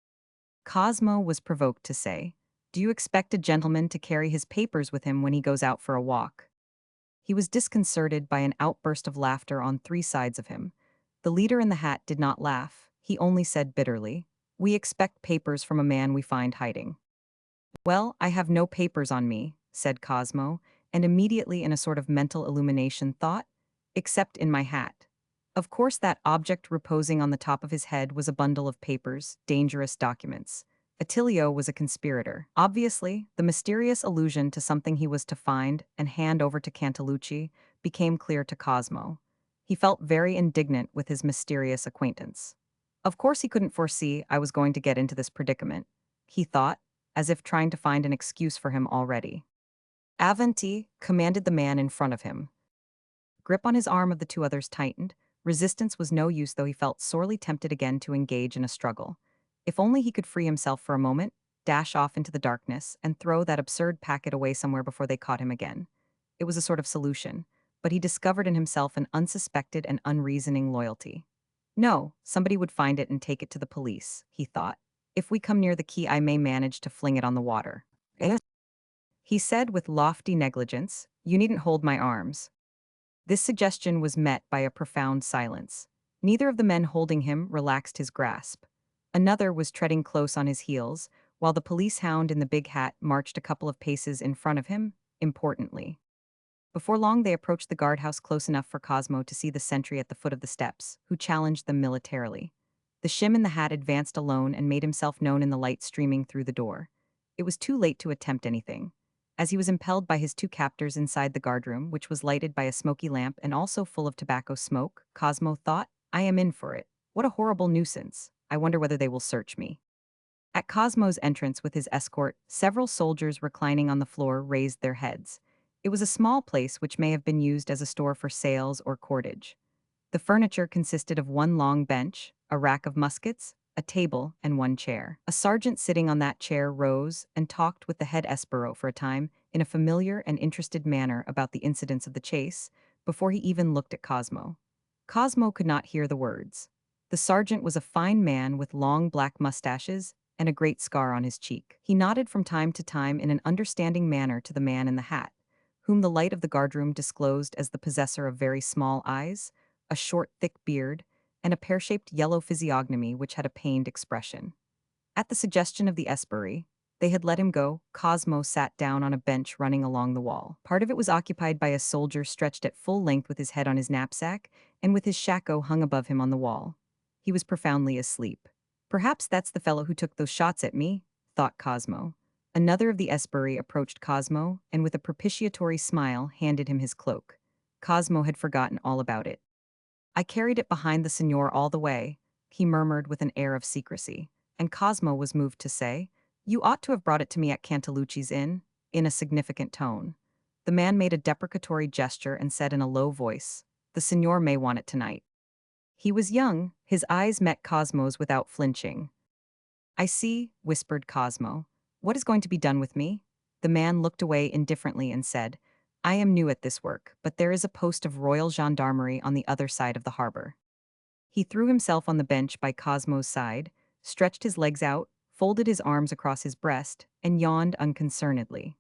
Cosmo was provoked to say, "Do you expect a gentleman to carry his papers with him when he goes out for a walk?" He was disconcerted by an outburst of laughter on 3 sides of him. The leader in the hat did not laugh. He only said bitterly, "We expect papers from a man we find hiding." "Well, I have no papers on me," said Cosmo, and immediately in a sort of mental illumination thought, "except in my hat." Of course that object reposing on the top of his head was a bundle of papers, dangerous documents. Attilio was a conspirator. Obviously, the mysterious allusion to something he was to find and hand over to Cantalucci became clear to Cosmo. He felt very indignant with his mysterious acquaintance. "Of course he couldn't foresee I was going to get into this predicament," he thought, as if trying to find an excuse for him already. "Avanti," commanded the man in front of him. Grip on his arm of the 2 others tightened. Resistance was no use, though he felt sorely tempted again to engage in a struggle. If only he could free himself for a moment, dash off into the darkness, and throw that absurd packet away somewhere before they caught him again. It was a sort of solution, but he discovered in himself an unsuspected and unreasoning loyalty. No, somebody would find it and take it to the police, he thought. If we come near the key, I may manage to fling it on the water. Yes. He said with lofty negligence, "You needn't hold my arms." This suggestion was met by a profound silence. Neither of the men holding him relaxed his grasp. Another was treading close on his heels, while the police hound in the big hat marched a couple of paces in front of him, importantly. Before long, they approached the guardhouse close enough for Cosmo to see the sentry at the foot of the steps, who challenged them militarily. The shim in the hat advanced alone and made himself known in the light streaming through the door. It was too late to attempt anything. As he was impelled by his two captors inside the guardroom, which was lighted by a smoky lamp and also full of tobacco smoke, Cosmo thought, "I am in for it. What a horrible nuisance. I wonder whether they will search me." At Cosmo's entrance with his escort, several soldiers reclining on the floor raised their heads. It was a small place which may have been used as a store for sales or cordage. The furniture consisted of one long bench, a rack of muskets, a table, and one chair. A sergeant sitting on that chair rose and talked with the head esbirro for a time in a familiar and interested manner about the incidents of the chase, before he even looked at Cosmo. Cosmo could not hear the words. The sergeant was a fine man with long black mustaches and a great scar on his cheek. He nodded from time to time in an understanding manner to the man in the hat, whom the light of the guardroom disclosed as the possessor of very small eyes, a short, thick beard, and a pear-shaped yellow physiognomy which had a pained expression. At the suggestion of the Esbury, they had let him go. Cosmo sat down on a bench running along the wall. Part of it was occupied by a soldier stretched at full length with his head on his knapsack and with his shako hung above him on the wall. He was profoundly asleep. "Perhaps that's the fellow who took those shots at me," thought Cosmo. Another of the Esbury approached Cosmo and with a propitiatory smile handed him his cloak. Cosmo had forgotten all about it. "I carried it behind the signor all the way," he murmured with an air of secrecy, and Cosmo was moved to say, "You ought to have brought it to me at Cantalucci's inn," in a significant tone. The man made a deprecatory gesture and said in a low voice, "The signor may want it tonight." He was young, his eyes met Cosmo's without flinching. "I see," whispered Cosmo. "What is going to be done with me?" The man looked away indifferently and said, "I am new at this work, but there is a post of royal gendarmerie on the other side of the harbor." He threw himself on the bench by Cosmo's side, stretched his legs out, folded his arms across his breast, and yawned unconcernedly.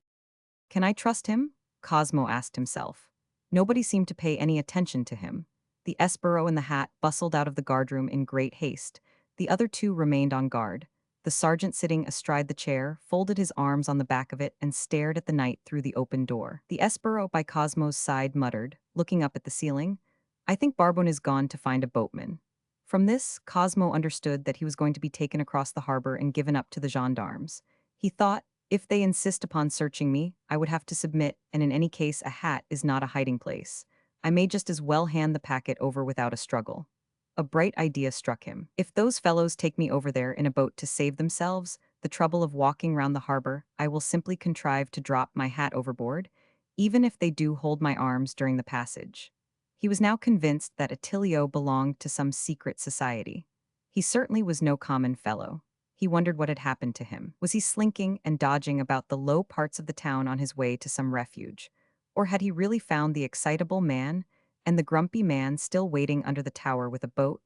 "Can I trust him?" Cosmo asked himself. Nobody seemed to pay any attention to him. The esbirro in the hat bustled out of the guardroom in great haste. The other two remained on guard. The sergeant sitting astride the chair folded his arms on the back of it and stared at the night through the open door. The esbirro by Cosmo's side muttered, looking up at the ceiling, "I think Barbone is gone to find a boatman." From this, Cosmo understood that he was going to be taken across the harbor and given up to the gendarmes. He thought, "If they insist upon searching me, I would have to submit, and in any case a hat is not a hiding place. I may just as well hand the packet over without a struggle." A bright idea struck him. "If those fellows take me over there in a boat to save themselves the trouble of walking round the harbor, I will simply contrive to drop my hat overboard, even if they do hold my arms during the passage." He was now convinced that Attilio belonged to some secret society. He certainly was no common fellow. He wondered what had happened to him. Was he slinking and dodging about the low parts of the town on his way to some refuge? Or had he really found the excitable man and the grumpy man still waiting under the tower with a boat?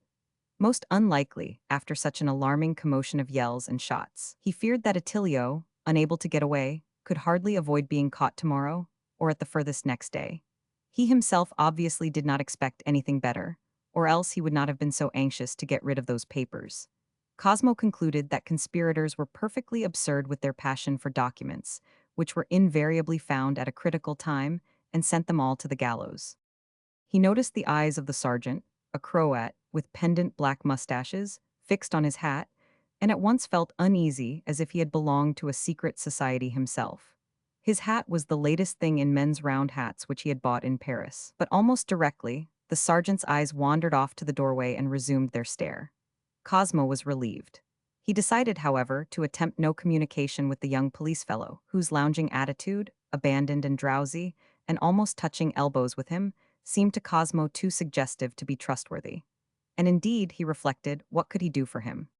Most unlikely, after such an alarming commotion of yells and shots. He feared that Attilio, unable to get away, could hardly avoid being caught tomorrow, or at the furthest next day. He himself obviously did not expect anything better, or else he would not have been so anxious to get rid of those papers. Cosmo concluded that conspirators were perfectly absurd with their passion for documents, which were invariably found at a critical time, and sent them all to the gallows. He noticed the eyes of the sergeant, a Croat with pendant black mustaches, fixed on his hat, and at once felt uneasy as if he had belonged to a secret society himself. His hat was the latest thing in men's round hats which he had bought in Paris. But almost directly, the sergeant's eyes wandered off to the doorway and resumed their stare. Cosmo was relieved. He decided, however, to attempt no communication with the young police fellow, whose lounging attitude, abandoned and drowsy, and almost touching elbows with him, seemed to Cosmo too suggestive to be trustworthy. And indeed, he reflected, what could he do for him?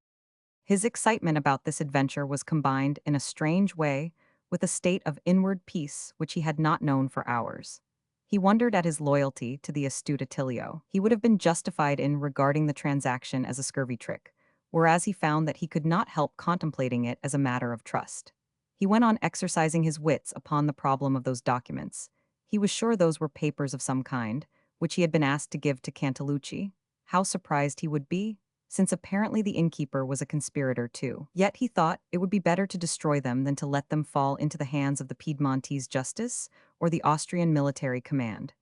His excitement about this adventure was combined in a strange way with a state of inward peace which he had not known for hours. He wondered at his loyalty to the astute Attilio. He would have been justified in regarding the transaction as a scurvy trick, whereas he found that he could not help contemplating it as a matter of trust. He went on exercising his wits upon the problem of those documents. He was sure those were papers of some kind, which he had been asked to give to Cantalucci. How surprised he would be, since apparently the innkeeper was a conspirator too. Yet he thought it would be better to destroy them than to let them fall into the hands of the Piedmontese justice or the Austrian military command.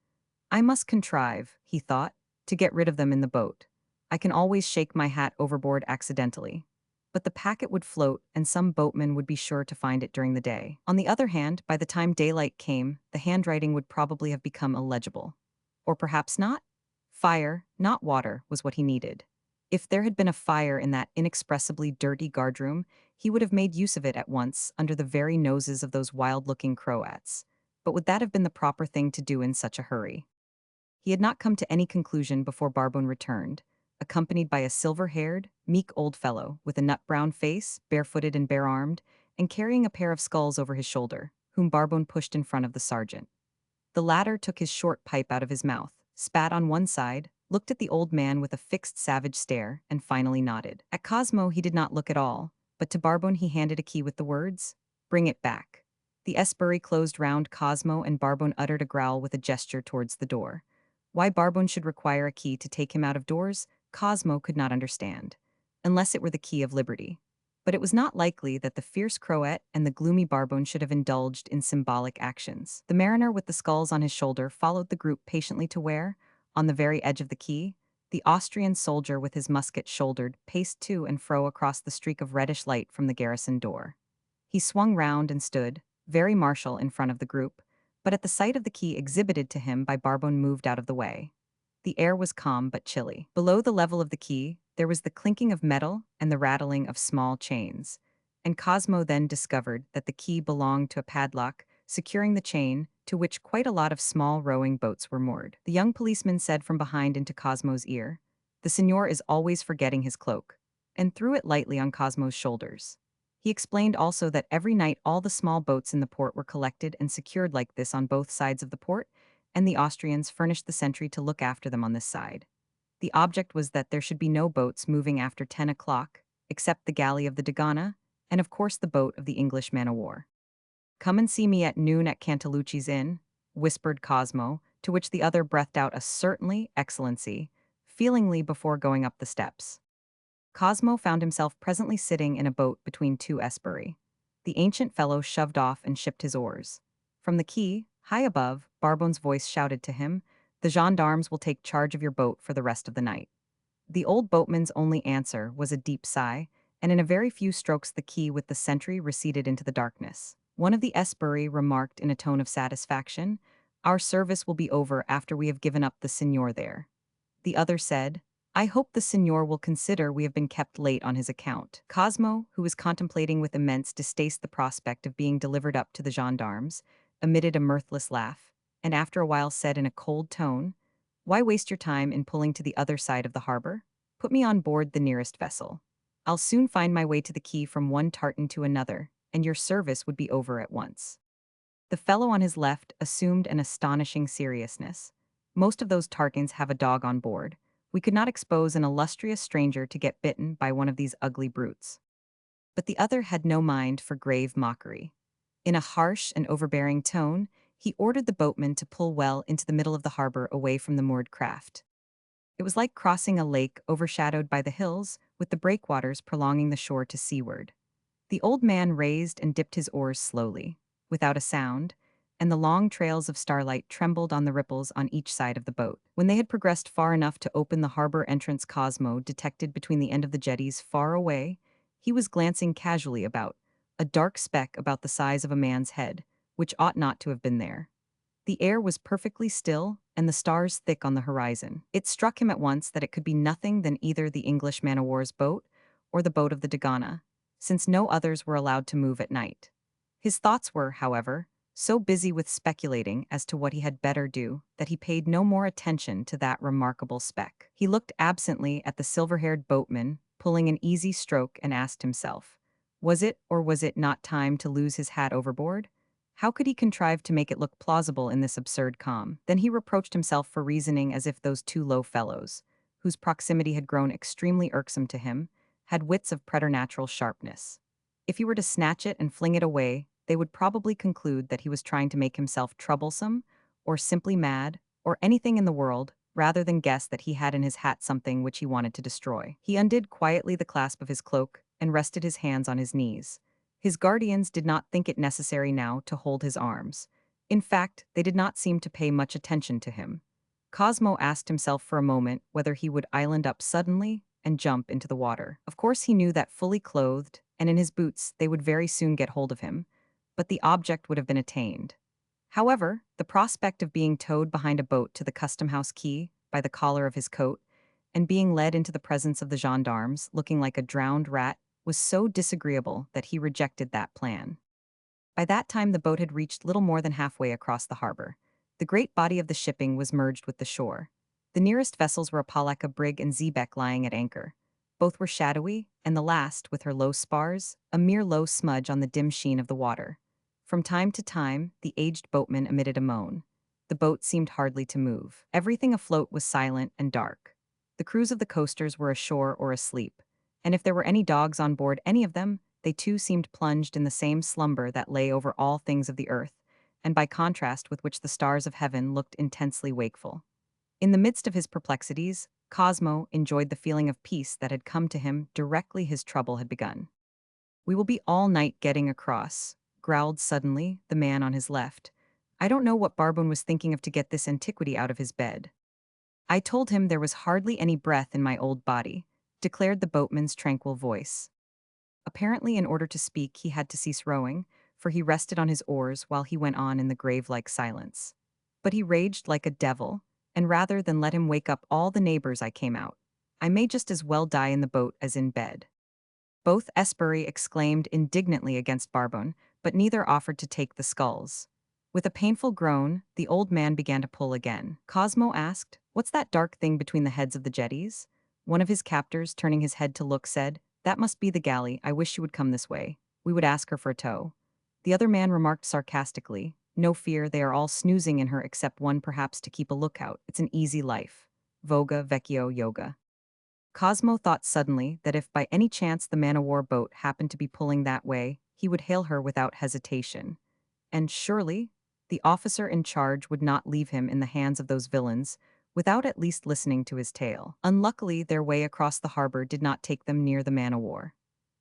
I must contrive, he thought, to get rid of them in the boat. I can always shake my hat overboard accidentally. But the packet would float, and some boatman would be sure to find it during the day. On the other hand, by the time daylight came, the handwriting would probably have become illegible. Or perhaps not? Fire, not water, was what he needed. If there had been a fire in that inexpressibly dirty guardroom, he would have made use of it at once under the very noses of those wild-looking Croats. But would that have been the proper thing to do in such a hurry? He had not come to any conclusion before Barbone returned, accompanied by a silver-haired, meek old fellow with a nut-brown face, barefooted and bare-armed, and carrying a pair of sculls over his shoulder, whom Barbone pushed in front of the sergeant. The latter took his short pipe out of his mouth, spat on one side, looked at the old man with a fixed savage stare, and finally nodded. At Cosmo he did not look at all, but to Barbone he handed a key with the words, "Bring it back." The esbury closed round Cosmo, and Barbone uttered a growl with a gesture towards the door. Why Barbone should require a key to take him out of doors, Cosmo could not understand, unless it were the key of liberty. But it was not likely that the fierce Croat and the gloomy Barbone should have indulged in symbolic actions. The mariner with the sculls on his shoulder followed the group patiently to where, on the very edge of the quay, the Austrian soldier with his musket shouldered paced to and fro across the streak of reddish light from the garrison door. He swung round and stood, very martial, in front of the group, but at the sight of the key exhibited to him by Barbone moved out of the way. The air was calm but chilly. Below the level of the quay, there was the clinking of metal and the rattling of small chains, and Cosmo then discovered that the key belonged to a padlock, securing the chain, to which quite a lot of small rowing boats were moored. The young policeman said from behind into Cosmo's ear, "The signor is always forgetting his cloak," and threw it lightly on Cosmo's shoulders. He explained also that every night all the small boats in the port were collected and secured like this on both sides of the port, and the Austrians furnished the sentry to look after them on this side. The object was that there should be no boats moving after 10 o'clock, except the galley of the Dogana, and of course the boat of the English man-o'-war. "Come and see me at noon at Cantalucci's inn," whispered Cosmo, to which the other breathed out a "certainly, Excellency," feelingly before going up the steps. Cosmo found himself presently sitting in a boat between two esbury. The ancient fellow shoved off and shipped his oars. From the quay, high above, Barbone's voice shouted to him, "The gendarmes will take charge of your boat for the rest of the night." The old boatman's only answer was a deep sigh, and in a very few strokes the quay with the sentry receded into the darkness. One of the esbury remarked in a tone of satisfaction, "Our service will be over after we have given up the signor there." The other said, "I hope the signor will consider we have been kept late on his account." Cosmo, who was contemplating with immense distaste the prospect of being delivered up to the gendarmes, emitted a mirthless laugh, and after a while said in a cold tone, "Why waste your time in pulling to the other side of the harbor? Put me on board the nearest vessel. I'll soon find my way to the quay from one tartan to another, and your service would be over at once." The fellow on his left assumed an astonishing seriousness. "Most of those tartans have a dog on board. We could not expose an illustrious stranger to get bitten by one of these ugly brutes." But the other had no mind for grave mockery. In a harsh and overbearing tone, he ordered the boatman to pull well into the middle of the harbor away from the moored craft. It was like crossing a lake overshadowed by the hills, with the breakwaters prolonging the shore to seaward. The old man raised and dipped his oars slowly, without a sound, and the long trails of starlight trembled on the ripples on each side of the boat. When they had progressed far enough to open the harbor entrance, Cosmo detected between the end of the jetties far away, he was glancing casually about, a dark speck about the size of a man's head, which ought not to have been there. The air was perfectly still, and the stars thick on the horizon. It struck him at once that it could be nothing than either the English man-o'-war's boat or the boat of the Dogana, since no others were allowed to move at night. His thoughts were, however, so busy with speculating as to what he had better do that he paid no more attention to that remarkable speck. He looked absently at the silver-haired boatman, pulling an easy stroke, and asked himself, was it or was it not time to lose his hat overboard? How could he contrive to make it look plausible in this absurd calm? Then he reproached himself for reasoning as if those two low fellows, whose proximity had grown extremely irksome to him, had wits of preternatural sharpness. If he were to snatch it and fling it away, they would probably conclude that he was trying to make himself troublesome, or simply mad, or anything in the world, rather than guess that he had in his hat something which he wanted to destroy. He undid quietly the clasp of his cloak and rested his hands on his knees. His guardians did not think it necessary now to hold his arms. In fact, they did not seem to pay much attention to him. Cosmo asked himself for a moment whether he would island up suddenly and jump into the water. Of course, he knew that fully clothed, and in his boots, they would very soon get hold of him, but the object would have been attained. However, the prospect of being towed behind a boat to the custom-house quay by the collar of his coat and being led into the presence of the gendarmes, looking like a drowned rat, was so disagreeable that he rejected that plan. By that time, the boat had reached little more than halfway across the harbor. The great body of the shipping was merged with the shore. The nearest vessels were a Paleka brig and Xebec lying at anchor. Both were shadowy, and the last, with her low spars, a mere low smudge on the dim sheen of the water. From time to time, the aged boatman emitted a moan. The boat seemed hardly to move. Everything afloat was silent and dark. The crews of the coasters were ashore or asleep, and if there were any dogs on board any of them, they too seemed plunged in the same slumber that lay over all things of the earth, and by contrast with which the stars of heaven looked intensely wakeful. In the midst of his perplexities, Cosmo enjoyed the feeling of peace that had come to him directly his trouble had begun. "We will be all night getting across," growled suddenly the man on his left. "I don't know what Barbon was thinking of to get this antiquity out of his bed." "I told him there was hardly any breath in my old body," declared the boatman's tranquil voice. Apparently, in order to speak, he had to cease rowing, for he rested on his oars while he went on in the grave-like silence. "But he raged like a devil, and rather than let him wake up all the neighbors I came out. I may just as well die in the boat as in bed." Both Esperi exclaimed indignantly against Barbon, but neither offered to take the sculls. With a painful groan, the old man began to pull again. Cosmo asked, "What's that dark thing between the heads of the jetties?" One of his captors, turning his head to look, said, "That must be the galley. I wish she would come this way. We would ask her for a tow." The other man remarked sarcastically, "No fear, they are all snoozing in her except one perhaps to keep a lookout. It's an easy life. Voga, vecchio, yoga." Cosmo thought suddenly that if by any chance the man-o'-war boat happened to be pulling that way, he would hail her without hesitation. And surely, the officer in charge would not leave him in the hands of those villains without at least listening to his tale. Unluckily, their way across the harbor did not take them near the man-o'-war.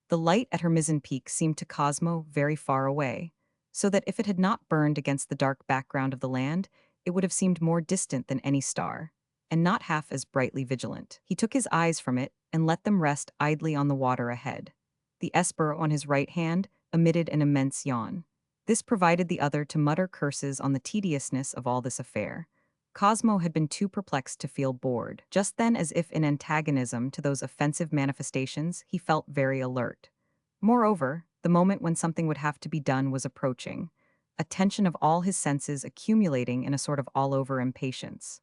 The light at her mizzen peak seemed to Cosmo very far away, so that if it had not burned against the dark background of the land, it would have seemed more distant than any star, and not half as brightly vigilant. He took his eyes from it and let them rest idly on the water ahead. The Esper on his right hand emitted an immense yawn. This provided the other to mutter curses on the tediousness of all this affair. Cosmo had been too perplexed to feel bored. Just then, as if in antagonism to those offensive manifestations, he felt very alert. Moreover, the moment when something would have to be done was approaching, a tension of all his senses accumulating in a sort of all-over impatience.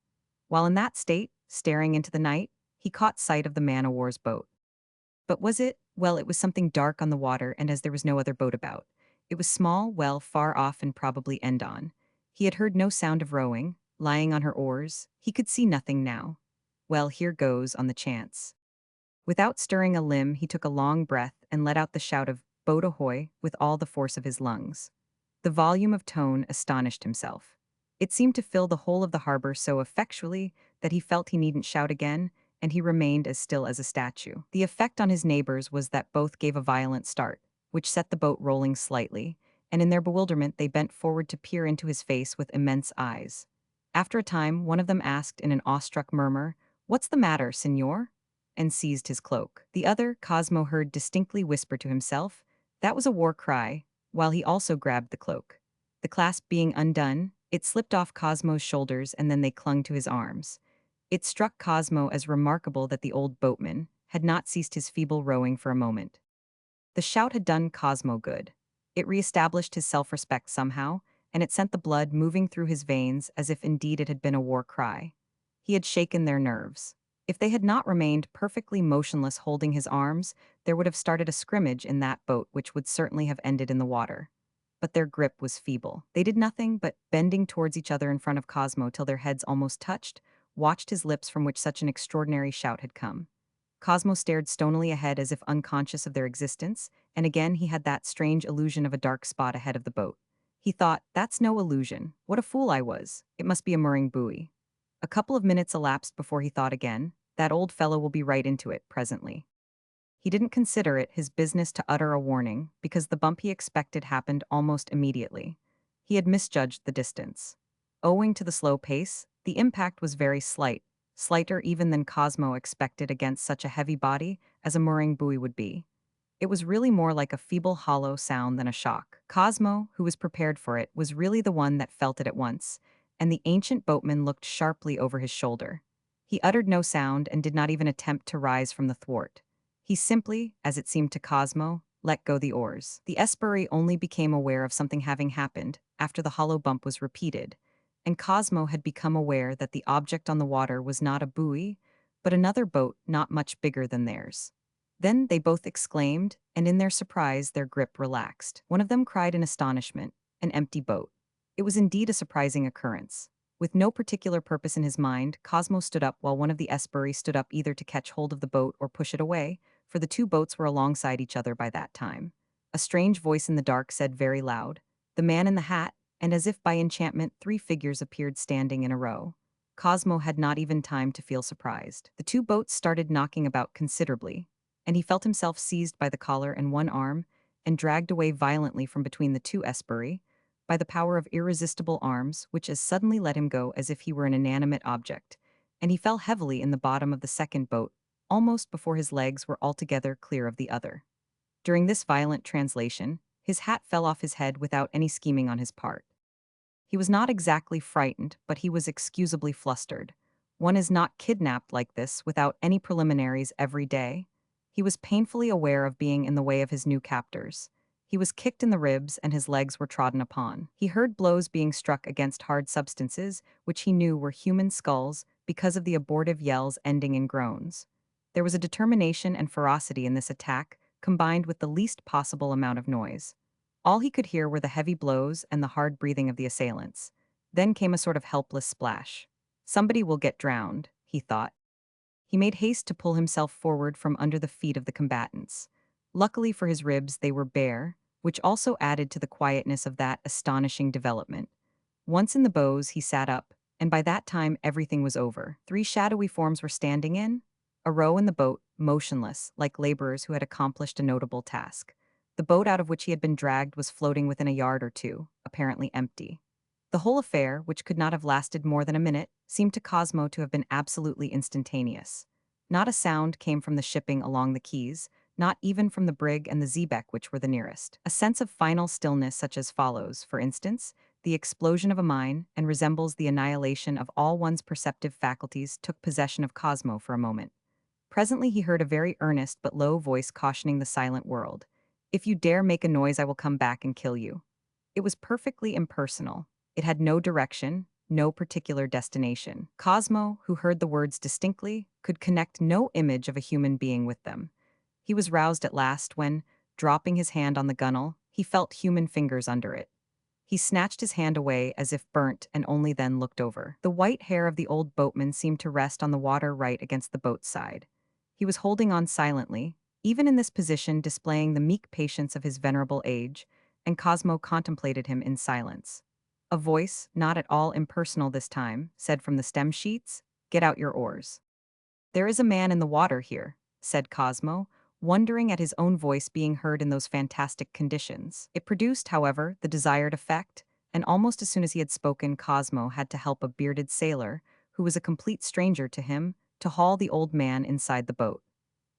While in that state, staring into the night, he caught sight of the man-o'-war's boat. But was it? Well, it was something dark on the water, and as there was no other boat about. It was small, well, far off and probably end on. He had heard no sound of rowing, lying on her oars. He could see nothing now. Well, here goes, on the chance. Without stirring a limb, he took a long breath and let out the shout of "Boat ahoy" with all the force of his lungs. The volume of tone astonished himself. It seemed to fill the whole of the harbor so effectually that he felt he needn't shout again, and he remained as still as a statue. The effect on his neighbors was that both gave a violent start, which set the boat rolling slightly, and in their bewilderment they bent forward to peer into his face with immense eyes. After a time, one of them asked in an awestruck murmur, "What's the matter, senor?" and seized his cloak. The other, Cosmo heard distinctly whisper to himself, "That was a war cry," while he also grabbed the cloak. The clasp being undone, it slipped off Cosmo's shoulders and then they clung to his arms. It struck Cosmo as remarkable that the old boatman had not ceased his feeble rowing for a moment. The shout had done Cosmo good. It re-established his self-respect somehow, and it sent the blood moving through his veins as if indeed it had been a war cry. He had shaken their nerves. If they had not remained perfectly motionless holding his arms, there would have started a scrimmage in that boat which would certainly have ended in the water. but their grip was feeble. They did nothing but, bending towards each other in front of Cosmo till their heads almost touched, watched his lips from which such an extraordinary shout had come. Cosmo stared stonily ahead as if unconscious of their existence, and again he had that strange illusion of a dark spot ahead of the boat. He thought, that's no illusion. What a fool I was. It must be a mooring buoy. A couple of minutes elapsed before he thought again, that old fellow will be right into it presently. He didn't consider it his business to utter a warning, because the bump he expected happened almost immediately. He had misjudged the distance. Owing to the slow pace, the impact was very slight, slighter even than Cosmo expected against such a heavy body as a mooring buoy would be. It was really more like a feeble hollow sound than a shock. Cosmo, who was prepared for it, was really the one that felt it at once, and the ancient boatman looked sharply over his shoulder. He uttered no sound and did not even attempt to rise from the thwart. He simply, as it seemed to Cosmo, let go the oars. The estuary only became aware of something having happened after the hollow bump was repeated, and Cosmo had become aware that the object on the water was not a buoy, but another boat not much bigger than theirs. Then they both exclaimed, and in their surprise their grip relaxed. One of them cried in astonishment, an empty boat. It was indeed a surprising occurrence. With no particular purpose in his mind, Cosmo stood up while one of the estuary stood up either to catch hold of the boat or push it away, for the two boats were alongside each other by that time. A strange voice in the dark said very loud, "The man in the hat," and as if by enchantment 3 figures appeared standing in a row. Cosmo had not even time to feel surprised. The two boats started knocking about considerably, and he felt himself seized by the collar and one arm and dragged away violently from between the two estuary by the power of irresistible arms which as suddenly let him go as if he were an inanimate object, and he fell heavily in the bottom of the second boat almost before his legs were altogether clear of the other. During this violent translation, his hat fell off his head without any scheming on his part. He was not exactly frightened, but he was excusably flustered. One is not kidnapped like this without any preliminaries every day. He was painfully aware of being in the way of his new captors. He was kicked in the ribs and his legs were trodden upon. He heard blows being struck against hard substances, which he knew were human skulls because of the abortive yells ending in groans. There was a determination and ferocity in this attack, combined with the least possible amount of noise. All he could hear were the heavy blows and the hard breathing of the assailants. Then came a sort of helpless splash. Somebody will get drowned, he thought. He made haste to pull himself forward from under the feet of the combatants. Luckily for his ribs, they were bare, which also added to the quietness of that astonishing development. Once in the bows, he sat up, and by that time everything was over. 3 shadowy forms were standing in a row in the boat, motionless, like laborers who had accomplished a notable task. The boat out of which he had been dragged was floating within a yard or two, apparently empty. The whole affair, which could not have lasted more than a minute, seemed to Cosmo to have been absolutely instantaneous. Not a sound came from the shipping along the quays, not even from the brig and the xebec which were the nearest. A sense of final stillness such as follows, for instance, the explosion of a mine and resembles the annihilation of all one's perceptive faculties took possession of Cosmo for a moment. Presently he heard a very earnest but low voice cautioning the silent world. "If you dare make a noise, I will come back and kill you." It was perfectly impersonal. It had no direction, no particular destination. Cosmo, who heard the words distinctly, could connect no image of a human being with them. He was roused at last when, dropping his hand on the gunwale, he felt human fingers under it. He snatched his hand away as if burnt and only then looked over. The white hair of the old boatman seemed to rest on the water right against the boat's side. He was holding on silently, even in this position displaying the meek patience of his venerable age, and Cosmo contemplated him in silence. A voice, not at all impersonal this time, said from the stem sheets, "Get out your oars." "There is a man in the water here," said Cosmo, wondering at his own voice being heard in those fantastic conditions. It produced, however, the desired effect, and almost as soon as he had spoken, Cosmo had to help a bearded sailor, who was a complete stranger to him, to haul the old man inside the boat.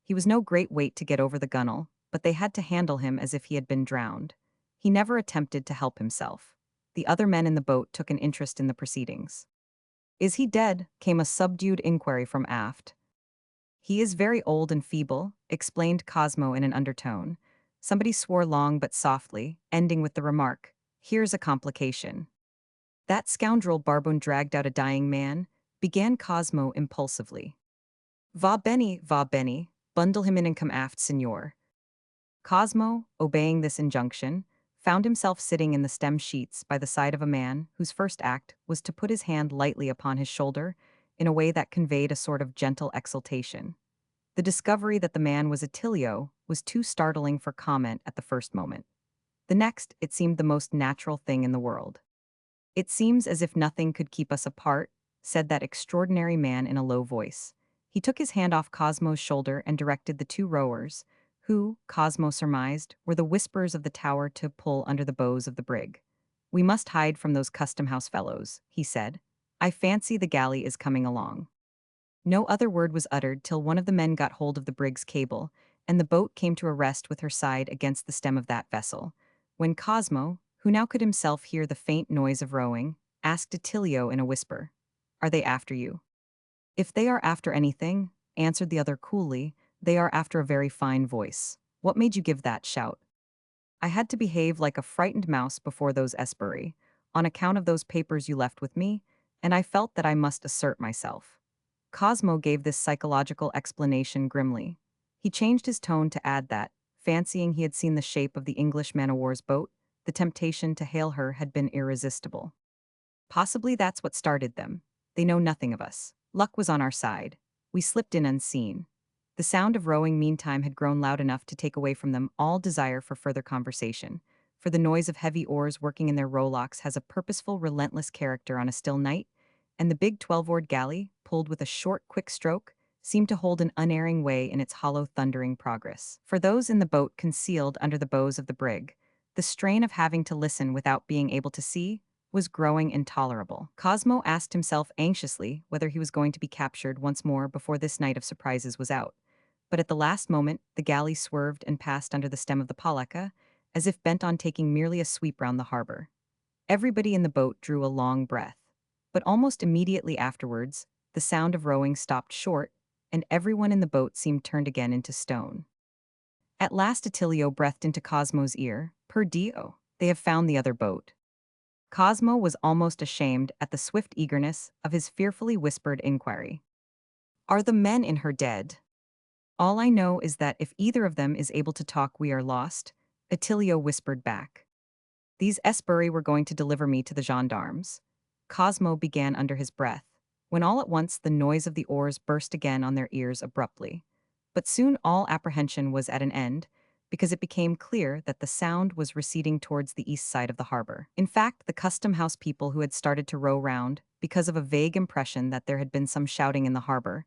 He was no great weight to get over the gunwale, but they had to handle him as if he had been drowned. He never attempted to help himself. The other men in the boat took an interest in the proceedings. "Is he dead?" came a subdued inquiry from aft. "He is very old and feeble," explained Cosmo in an undertone. Somebody swore long but softly, ending with the remark, "Here's a complication." "That scoundrel Barbone dragged out a dying man," began Cosmo impulsively. Va bene, bundle him in and come aft, signor." Cosmo, obeying this injunction, found himself sitting in the stem sheets by the side of a man whose first act was to put his hand lightly upon his shoulder in a way that conveyed a sort of gentle exultation. The discovery that the man was Attilio was too startling for comment at the first moment. The next, it seemed the most natural thing in the world. "It seems as if nothing could keep us apart," said that extraordinary man in a low voice. He took his hand off Cosmo's shoulder and directed the two rowers, who, Cosmo surmised, were the whisperers of the tower, to pull under the bows of the brig. "We must hide from those custom-house fellows," he said. "I fancy the galley is coming along." No other word was uttered till one of the men got hold of the brig's cable, and the boat came to a rest with her side against the stem of that vessel, when Cosmo, who now could himself hear the faint noise of rowing, asked Attilio in a whisper, "Are they after you?" "If they are after anything," answered the other coolly, "they are after a very fine voice. What made you give that shout?" "I had to behave like a frightened mouse before those Esperi, on account of those papers you left with me, and I felt that I must assert myself." Cosmo gave this psychological explanation grimly. He changed his tone to add that, fancying he had seen the shape of the English man-o'-war's boat, the temptation to hail her had been irresistible. "Possibly that's what started them. They know nothing of us. Luck was on our side. We slipped in unseen." The sound of rowing meantime had grown loud enough to take away from them all desire for further conversation, for the noise of heavy oars working in their rowlocks has a purposeful, relentless character on a still night, and the big 12-oared galley, pulled with a short, quick stroke, seemed to hold an unerring way in its hollow, thundering progress. For those in the boat concealed under the bows of the brig, the strain of having to listen without being able to see was growing intolerable. Cosmo asked himself anxiously whether he was going to be captured once more before this night of surprises was out. But at the last moment, the galley swerved and passed under the stem of the Palaka, as if bent on taking merely a sweep round the harbor. Everybody in the boat drew a long breath. But almost immediately afterwards, the sound of rowing stopped short, and everyone in the boat seemed turned again into stone. At last Attilio breathed into Cosmo's ear, "Per Dio, they have found the other boat." Cosmo was almost ashamed at the swift eagerness of his fearfully whispered inquiry. "Are the men in her dead?" "All I know is that if either of them is able to talk, we are lost," Attilio whispered back. "These Esperi were going to deliver me to the gendarmes," Cosmo began under his breath, when all at once the noise of the oars burst again on their ears abruptly. But soon all apprehension was at an end, because it became clear that the sound was receding towards the east side of the harbor. In fact, the custom-house people who had started to row round, because of a vague impression that there had been some shouting in the harbor,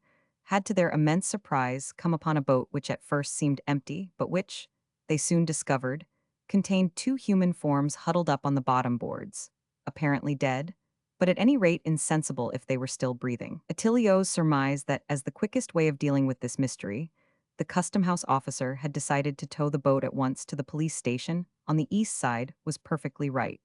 had to their immense surprise come upon a boat which at first seemed empty, but which, they soon discovered, contained two human forms huddled up on the bottom boards, apparently dead, but at any rate insensible if they were still breathing. Attilio surmised that as the quickest way of dealing with this mystery, the custom-house officer had decided to tow the boat at once to the police station on the east side was perfectly right.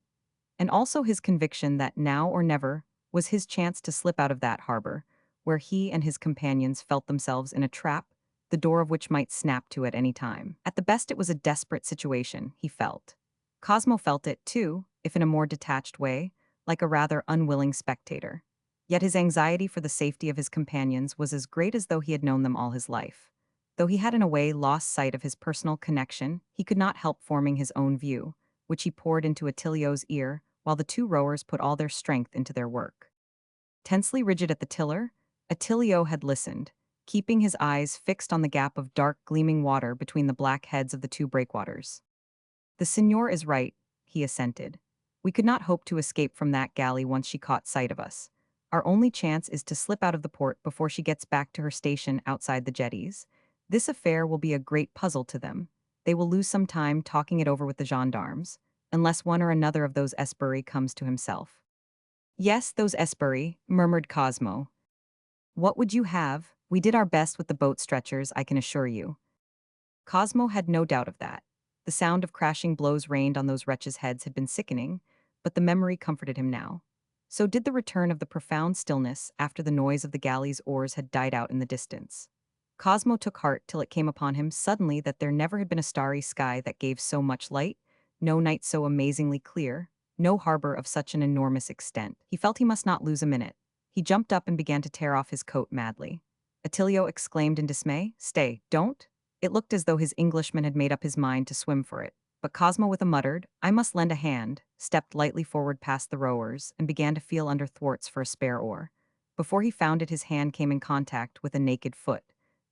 And also his conviction that now or never was his chance to slip out of that harbor, where he and his companions felt themselves in a trap, the door of which might snap to at any time. At the best it was a desperate situation, he felt. Cosmo felt it, too, if in a more detached way, like a rather unwilling spectator. Yet his anxiety for the safety of his companions was as great as though he had known them all his life. Though he had in a way lost sight of his personal connection, he could not help forming his own view, which he poured into Attilio's ear while the two rowers put all their strength into their work. Tensely rigid at the tiller, Attilio had listened, keeping his eyes fixed on the gap of dark gleaming water between the black heads of the two breakwaters. "The signor is right," he assented. "We could not hope to escape from that galley once she caught sight of us. Our only chance is to slip out of the port before she gets back to her station outside the jetties. This affair will be a great puzzle to them. They will lose some time talking it over with the gendarmes, unless one or another of those Esperi comes to himself." "Yes, those Esperi," murmured Cosmo. "What would you have? We did our best with the boat stretchers, I can assure you." Cosmo had no doubt of that. The sound of crashing blows rained on those wretches' heads had been sickening, but the memory comforted him now. So did the return of the profound stillness after the noise of the galley's oars had died out in the distance. Cosmo took heart till it came upon him suddenly that there never had been a starry sky that gave so much light, no night so amazingly clear, no harbor of such an enormous extent. He felt he must not lose a minute. He jumped up and began to tear off his coat madly. Attilio exclaimed in dismay, "Stay, don't!" It looked as though his Englishman had made up his mind to swim for it. But Cosmo, with a muttered, "I must lend a hand," stepped lightly forward past the rowers and began to feel under thwarts for a spare oar. Before he found it, his hand came in contact with a naked foot.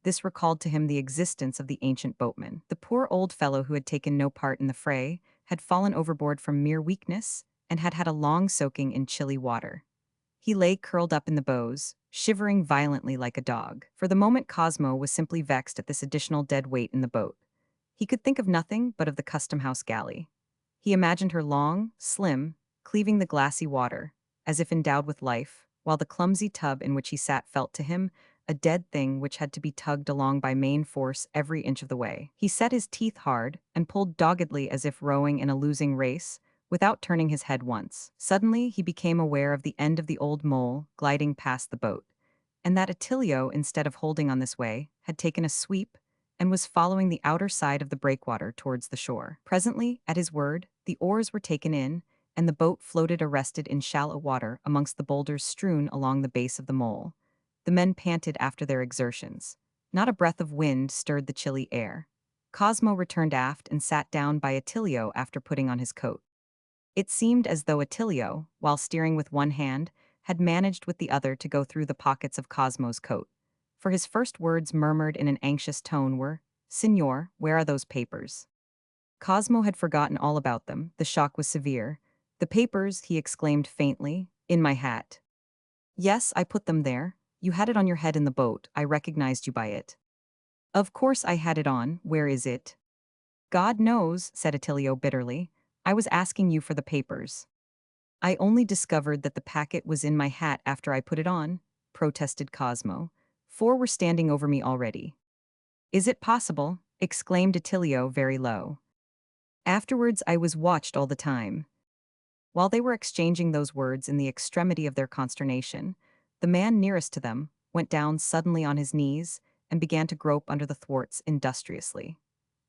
This recalled to him the existence of the ancient boatman. The poor old fellow who had taken no part in the fray had fallen overboard from mere weakness and had had a long soaking in chilly water. He lay curled up in the bows, shivering violently like a dog. For the moment, Cosmo was simply vexed at this additional dead weight in the boat. He could think of nothing but of the custom-house galley. He imagined her long, slim, cleaving the glassy water, as if endowed with life, while the clumsy tub in which he sat felt to him a dead thing which had to be tugged along by main force every inch of the way. He set his teeth hard and pulled doggedly as if rowing in a losing race, without turning his head once. Suddenly, he became aware of the end of the old mole gliding past the boat, and that Attilio, instead of holding on this way, had taken a sweep and was following the outer side of the breakwater towards the shore. Presently, at his word, the oars were taken in, and the boat floated arrested in shallow water amongst the boulders strewn along the base of the mole. The men panted after their exertions. Not a breath of wind stirred the chilly air. Cosmo returned aft and sat down by Attilio after putting on his coat. It seemed as though Attilio, while steering with one hand, had managed with the other to go through the pockets of Cosmo's coat. For his first words, murmured in an anxious tone, were, "Signor, where are those papers?" Cosmo had forgotten all about them. The shock was severe. "The papers," he exclaimed faintly, "in my hat." "Yes, I put them there. You had it on your head in the boat. I recognized you by it." "Of course I had it on. Where is it?" "God knows," said Attilio bitterly. "I was asking you for the papers." "I only discovered that the packet was in my hat after I put it on," protested Cosmo. "Four were standing over me already." "Is it possible?" exclaimed Attilio very low. "Afterwards I was watched all the time." While they were exchanging those words in the extremity of their consternation, the man nearest to them went down suddenly on his knees and began to grope under the thwarts industriously.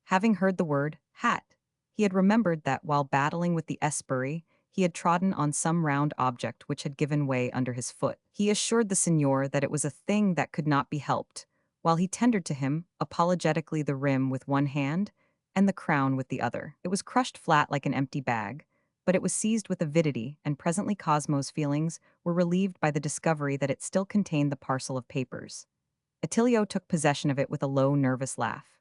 Having heard the word hat, he had remembered that while battling with the Esbury, he had trodden on some round object which had given way under his foot. He assured the signor that it was a thing that could not be helped, while he tendered to him apologetically the rim with one hand and the crown with the other. It was crushed flat like an empty bag, but it was seized with avidity, and presently Cosmo's feelings were relieved by the discovery that it still contained the parcel of papers. Attilio took possession of it with a low, nervous laugh.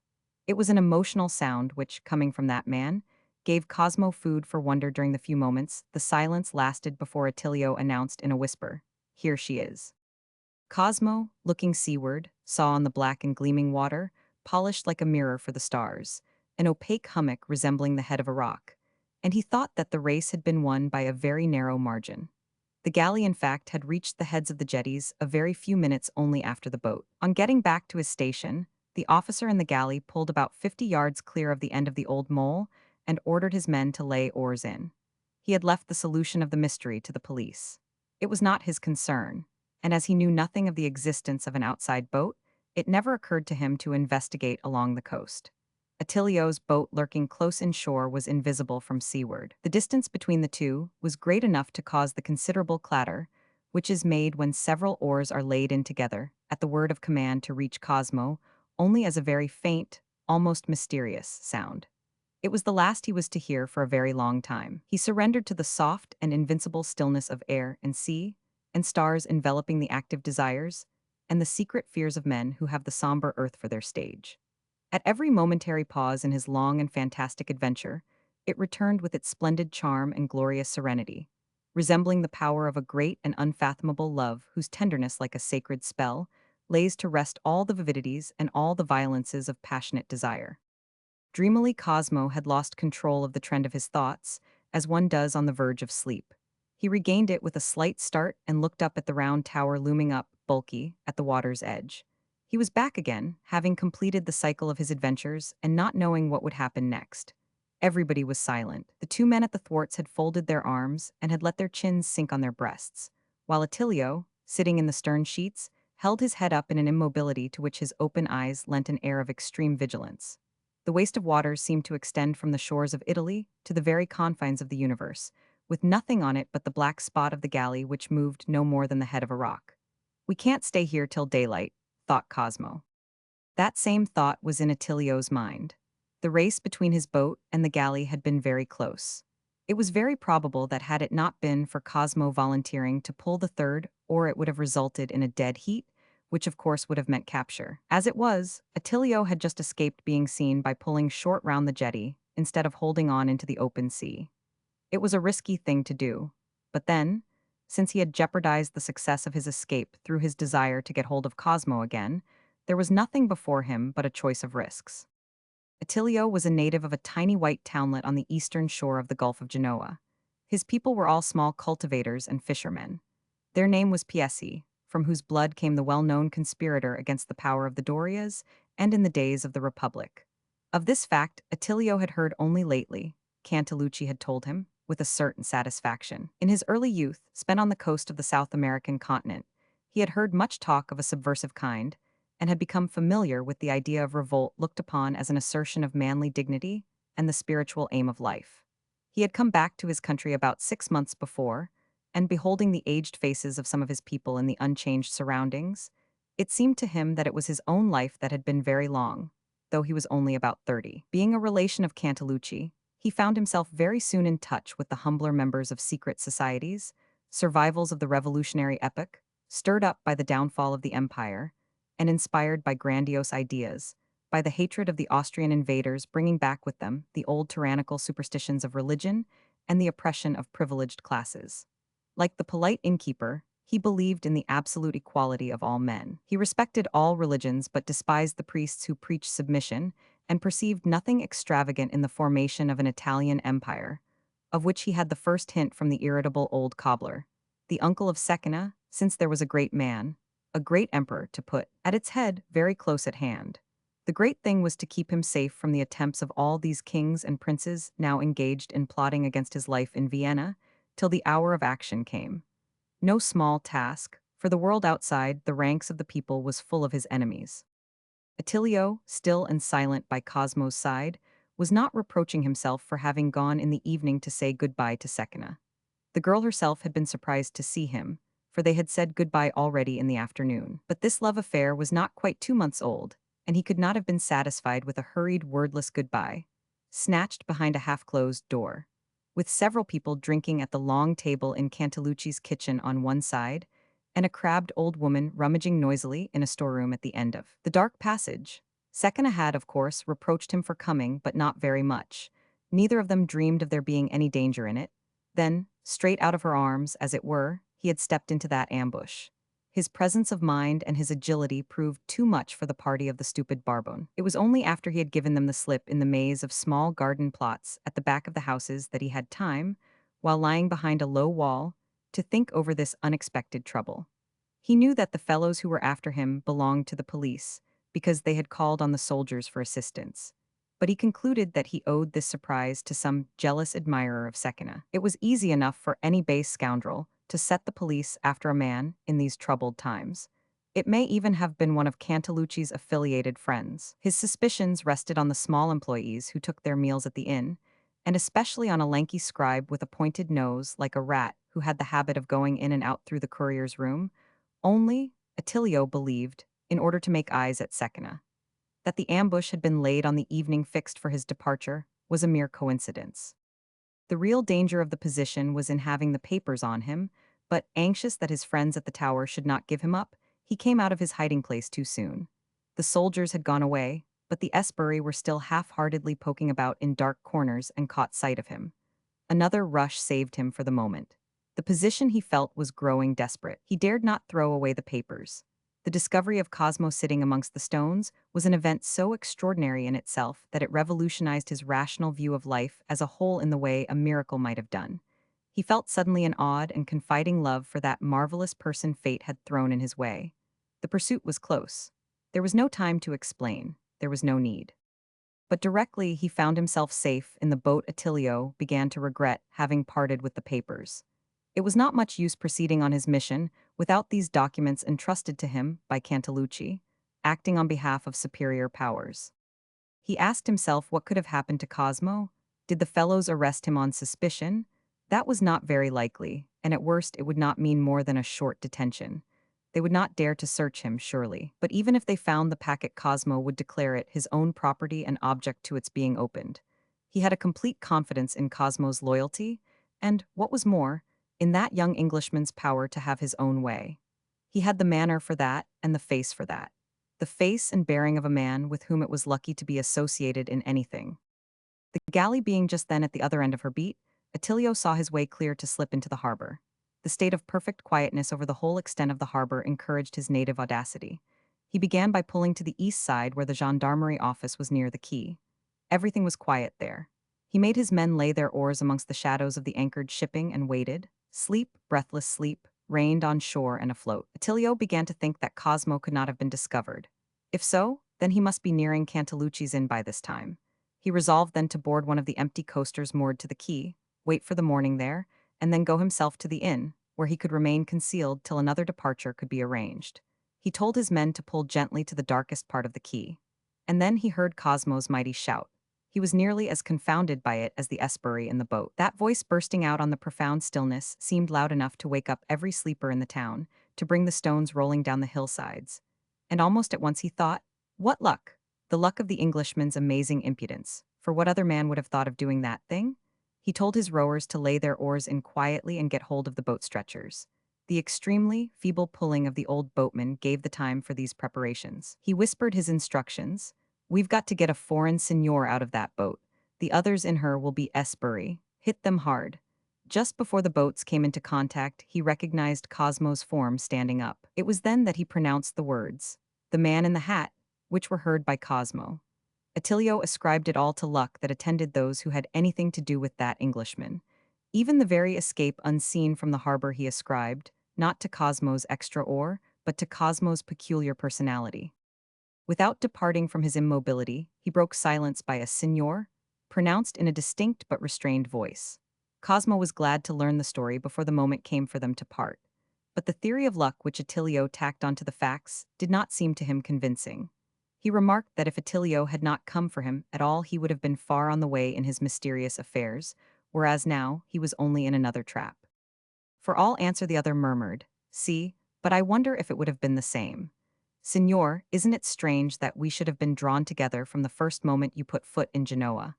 It was an emotional sound which, coming from that man, gave Cosmo food for wonder. During the few moments the silence lasted before Attilio announced in a whisper, "Here she is." Cosmo, looking seaward, saw on the black and gleaming water, polished like a mirror for the stars, an opaque hummock resembling the head of a rock, and he thought that the race had been won by a very narrow margin. The galley, in fact, had reached the heads of the jetties a very few minutes only after the boat. On getting back to his station, the officer in the galley pulled about 50 yards clear of the end of the old mole and ordered his men to lay oars in. He had left the solution of the mystery to the police. It was not his concern, and as he knew nothing of the existence of an outside boat, it never occurred to him to investigate along the coast. Attilio's boat lurking close inshore was invisible from seaward. The distance between the two was great enough to cause the considerable clatter, which is made when several oars are laid in together, at the word of command, to reach Cosmo only as a very faint, almost mysterious sound. It was the last he was to hear for a very long time. He surrendered to the soft and invincible stillness of air and sea, and stars enveloping the active desires, and the secret fears of men who have the somber earth for their stage. At every momentary pause in his long and fantastic adventure, it returned with its splendid charm and glorious serenity, resembling the power of a great and unfathomable love whose tenderness, like a sacred spell, lays to rest all the vividities and all the violences of passionate desire. Dreamily, Cosmo had lost control of the trend of his thoughts, as one does on the verge of sleep. He regained it with a slight start and looked up at the round tower looming up, bulky, at the water's edge. He was back again, having completed the cycle of his adventures and not knowing what would happen next. Everybody was silent. The two men at the thwarts had folded their arms and had let their chins sink on their breasts, while Attilio, sitting in the stern sheets, held his head up in an immobility to which his open eyes lent an air of extreme vigilance. The waste of waters seemed to extend from the shores of Italy to the very confines of the universe, with nothing on it but the black spot of the galley which moved no more than the head of a rock. "We can't stay here till daylight," thought Cosmo. That same thought was in Attilio's mind. The race between his boat and the galley had been very close. It was very probable that had it not been for Cosmo volunteering to pull the third, or it would have resulted in a dead heat, which of course would have meant capture. As it was, Attilio had just escaped being seen by pulling short round the jetty, instead of holding on into the open sea. It was a risky thing to do. But then, since he had jeopardized the success of his escape through his desire to get hold of Cosmo again, there was nothing before him but a choice of risks. Attilio was a native of a tiny white townlet on the eastern shore of the Gulf of Genoa. His people were all small cultivators and fishermen. Their name was Piesi, from whose blood came the well-known conspirator against the power of the Dorias and in the days of the Republic. Of this fact, Attilio had heard only lately, Cantalucci had told him, with a certain satisfaction. In his early youth, spent on the coast of the South American continent, he had heard much talk of a subversive kind, and had become familiar with the idea of revolt looked upon as an assertion of manly dignity and the spiritual aim of life. He had come back to his country about 6 months before, and beholding the aged faces of some of his people in the unchanged surroundings, it seemed to him that it was his own life that had been very long, though he was only about 30. Being a relation of Cantalucci, he found himself very soon in touch with the humbler members of secret societies, survivals of the revolutionary epoch, stirred up by the downfall of the empire, and inspired by grandiose ideas, by the hatred of the Austrian invaders bringing back with them the old tyrannical superstitions of religion and the oppression of privileged classes. Like the polite innkeeper, he believed in the absolute equality of all men. He respected all religions but despised the priests who preached submission and perceived nothing extravagant in the formation of an Italian empire, of which he had the first hint from the irritable old cobbler, the uncle of Secina, since there was a great man, a great emperor to put at its head very close at hand. The great thing was to keep him safe from the attempts of all these kings and princes now engaged in plotting against his life in Vienna, till the hour of action came. No small task, for the world outside the ranks of the people was full of his enemies. Attilio, still and silent by Cosmo's side, was not reproaching himself for having gone in the evening to say goodbye to Secina. The girl herself had been surprised to see him, for they had said goodbye already in the afternoon. But this love affair was not quite 2 months old, and he could not have been satisfied with a hurried, wordless goodbye, snatched behind a half-closed door. With several people drinking at the long table in Cantalucci's kitchen on one side, and a crabbed old woman rummaging noisily in a storeroom at the end of the dark passage. Secina had, of course, reproached him for coming, but not very much. Neither of them dreamed of there being any danger in it. Then, straight out of her arms, as it were, he had stepped into that ambush. His presence of mind and his agility proved too much for the party of the stupid Barbone. It was only after he had given them the slip in the maze of small garden plots at the back of the houses that he had time, while lying behind a low wall, to think over this unexpected trouble. He knew that the fellows who were after him belonged to the police, because they had called on the soldiers for assistance. But he concluded that he owed this surprise to some jealous admirer of Secina. It was easy enough for any base scoundrel to set the police after a man in these troubled times. It may even have been one of Cantalucci's affiliated friends. His suspicions rested on the small employees who took their meals at the inn, and especially on a lanky scribe with a pointed nose like a rat who had the habit of going in and out through the courier's room. Only, Attilio believed, in order to make eyes at Secina. That the ambush had been laid on the evening fixed for his departure was a mere coincidence. The real danger of the position was in having the papers on him, but anxious that his friends at the tower should not give him up, he came out of his hiding place too soon. The soldiers had gone away, but the Esperi were still half-heartedly poking about in dark corners and caught sight of him. Another rush saved him for the moment. The position he felt was growing desperate. He dared not throw away the papers. The discovery of Cosmo sitting amongst the stones was an event so extraordinary in itself that it revolutionized his rational view of life as a whole in the way a miracle might have done. He felt suddenly an odd and confiding love for that marvelous person fate had thrown in his way. The pursuit was close. There was no time to explain. There was no need. But directly he found himself safe in the boat, Attilio began to regret having parted with the papers. It was not much use proceeding on his mission without these documents entrusted to him by Cantalucci, acting on behalf of superior powers. He asked himself what could have happened to Cosmo. Did the fellows arrest him on suspicion? That was not very likely, and at worst it would not mean more than a short detention. They would not dare to search him, surely. But even if they found the packet, Cosmo would declare it his own property and object to its being opened. He had a complete confidence in Cosmo's loyalty, and, what was more, in that young Englishman's power to have his own way. He had the manner for that and the face for that. The face and bearing of a man with whom it was lucky to be associated in anything. The galley being just then at the other end of her beat, Attilio saw his way clear to slip into the harbor. The state of perfect quietness over the whole extent of the harbor encouraged his native audacity. He began by pulling to the east side where the gendarmerie office was near the quay. Everything was quiet there. He made his men lay their oars amongst the shadows of the anchored shipping and waited. Sleep, breathless sleep, reigned on shore and afloat. Attilio began to think that Cosmo could not have been discovered. If so, then he must be nearing Cantalucci's inn by this time. He resolved then to board one of the empty coasters moored to the quay, wait for the morning there, and then go himself to the inn, where he could remain concealed till another departure could be arranged. He told his men to pull gently to the darkest part of the quay. And then he heard Cosmo's mighty shout. He was nearly as confounded by it as the Espery in the boat. That voice bursting out on the profound stillness seemed loud enough to wake up every sleeper in the town, to bring the stones rolling down the hillsides. And almost at once he thought, what luck! The luck of the Englishman's amazing impudence, for what other man would have thought of doing that thing? He told his rowers to lay their oars in quietly and get hold of the boat stretchers. The extremely feeble pulling of the old boatman gave the time for these preparations. He whispered his instructions. We've got to get a foreign signor out of that boat. The others in her will be Espery. Hit them hard. Just before the boats came into contact, he recognized Cosmo's form standing up. It was then that he pronounced the words, "The man in the hat," which were heard by Cosmo. Attilio ascribed it all to luck that attended those who had anything to do with that Englishman. Even the very escape unseen from the harbor he ascribed, not to Cosmo's extra oar, but to Cosmo's peculiar personality. Without departing from his immobility, he broke silence by a "Signor," pronounced in a distinct but restrained voice. Cosmo was glad to learn the story before the moment came for them to part. But the theory of luck which Attilio tacked onto the facts did not seem to him convincing. He remarked that if Attilio had not come for him at all, he would have been far on the way in his mysterious affairs, whereas now he was only in another trap. For all answer the other murmured, "See, but I wonder if it would have been the same. Signor, isn't it strange that we should have been drawn together from the first moment you put foot in Genoa?"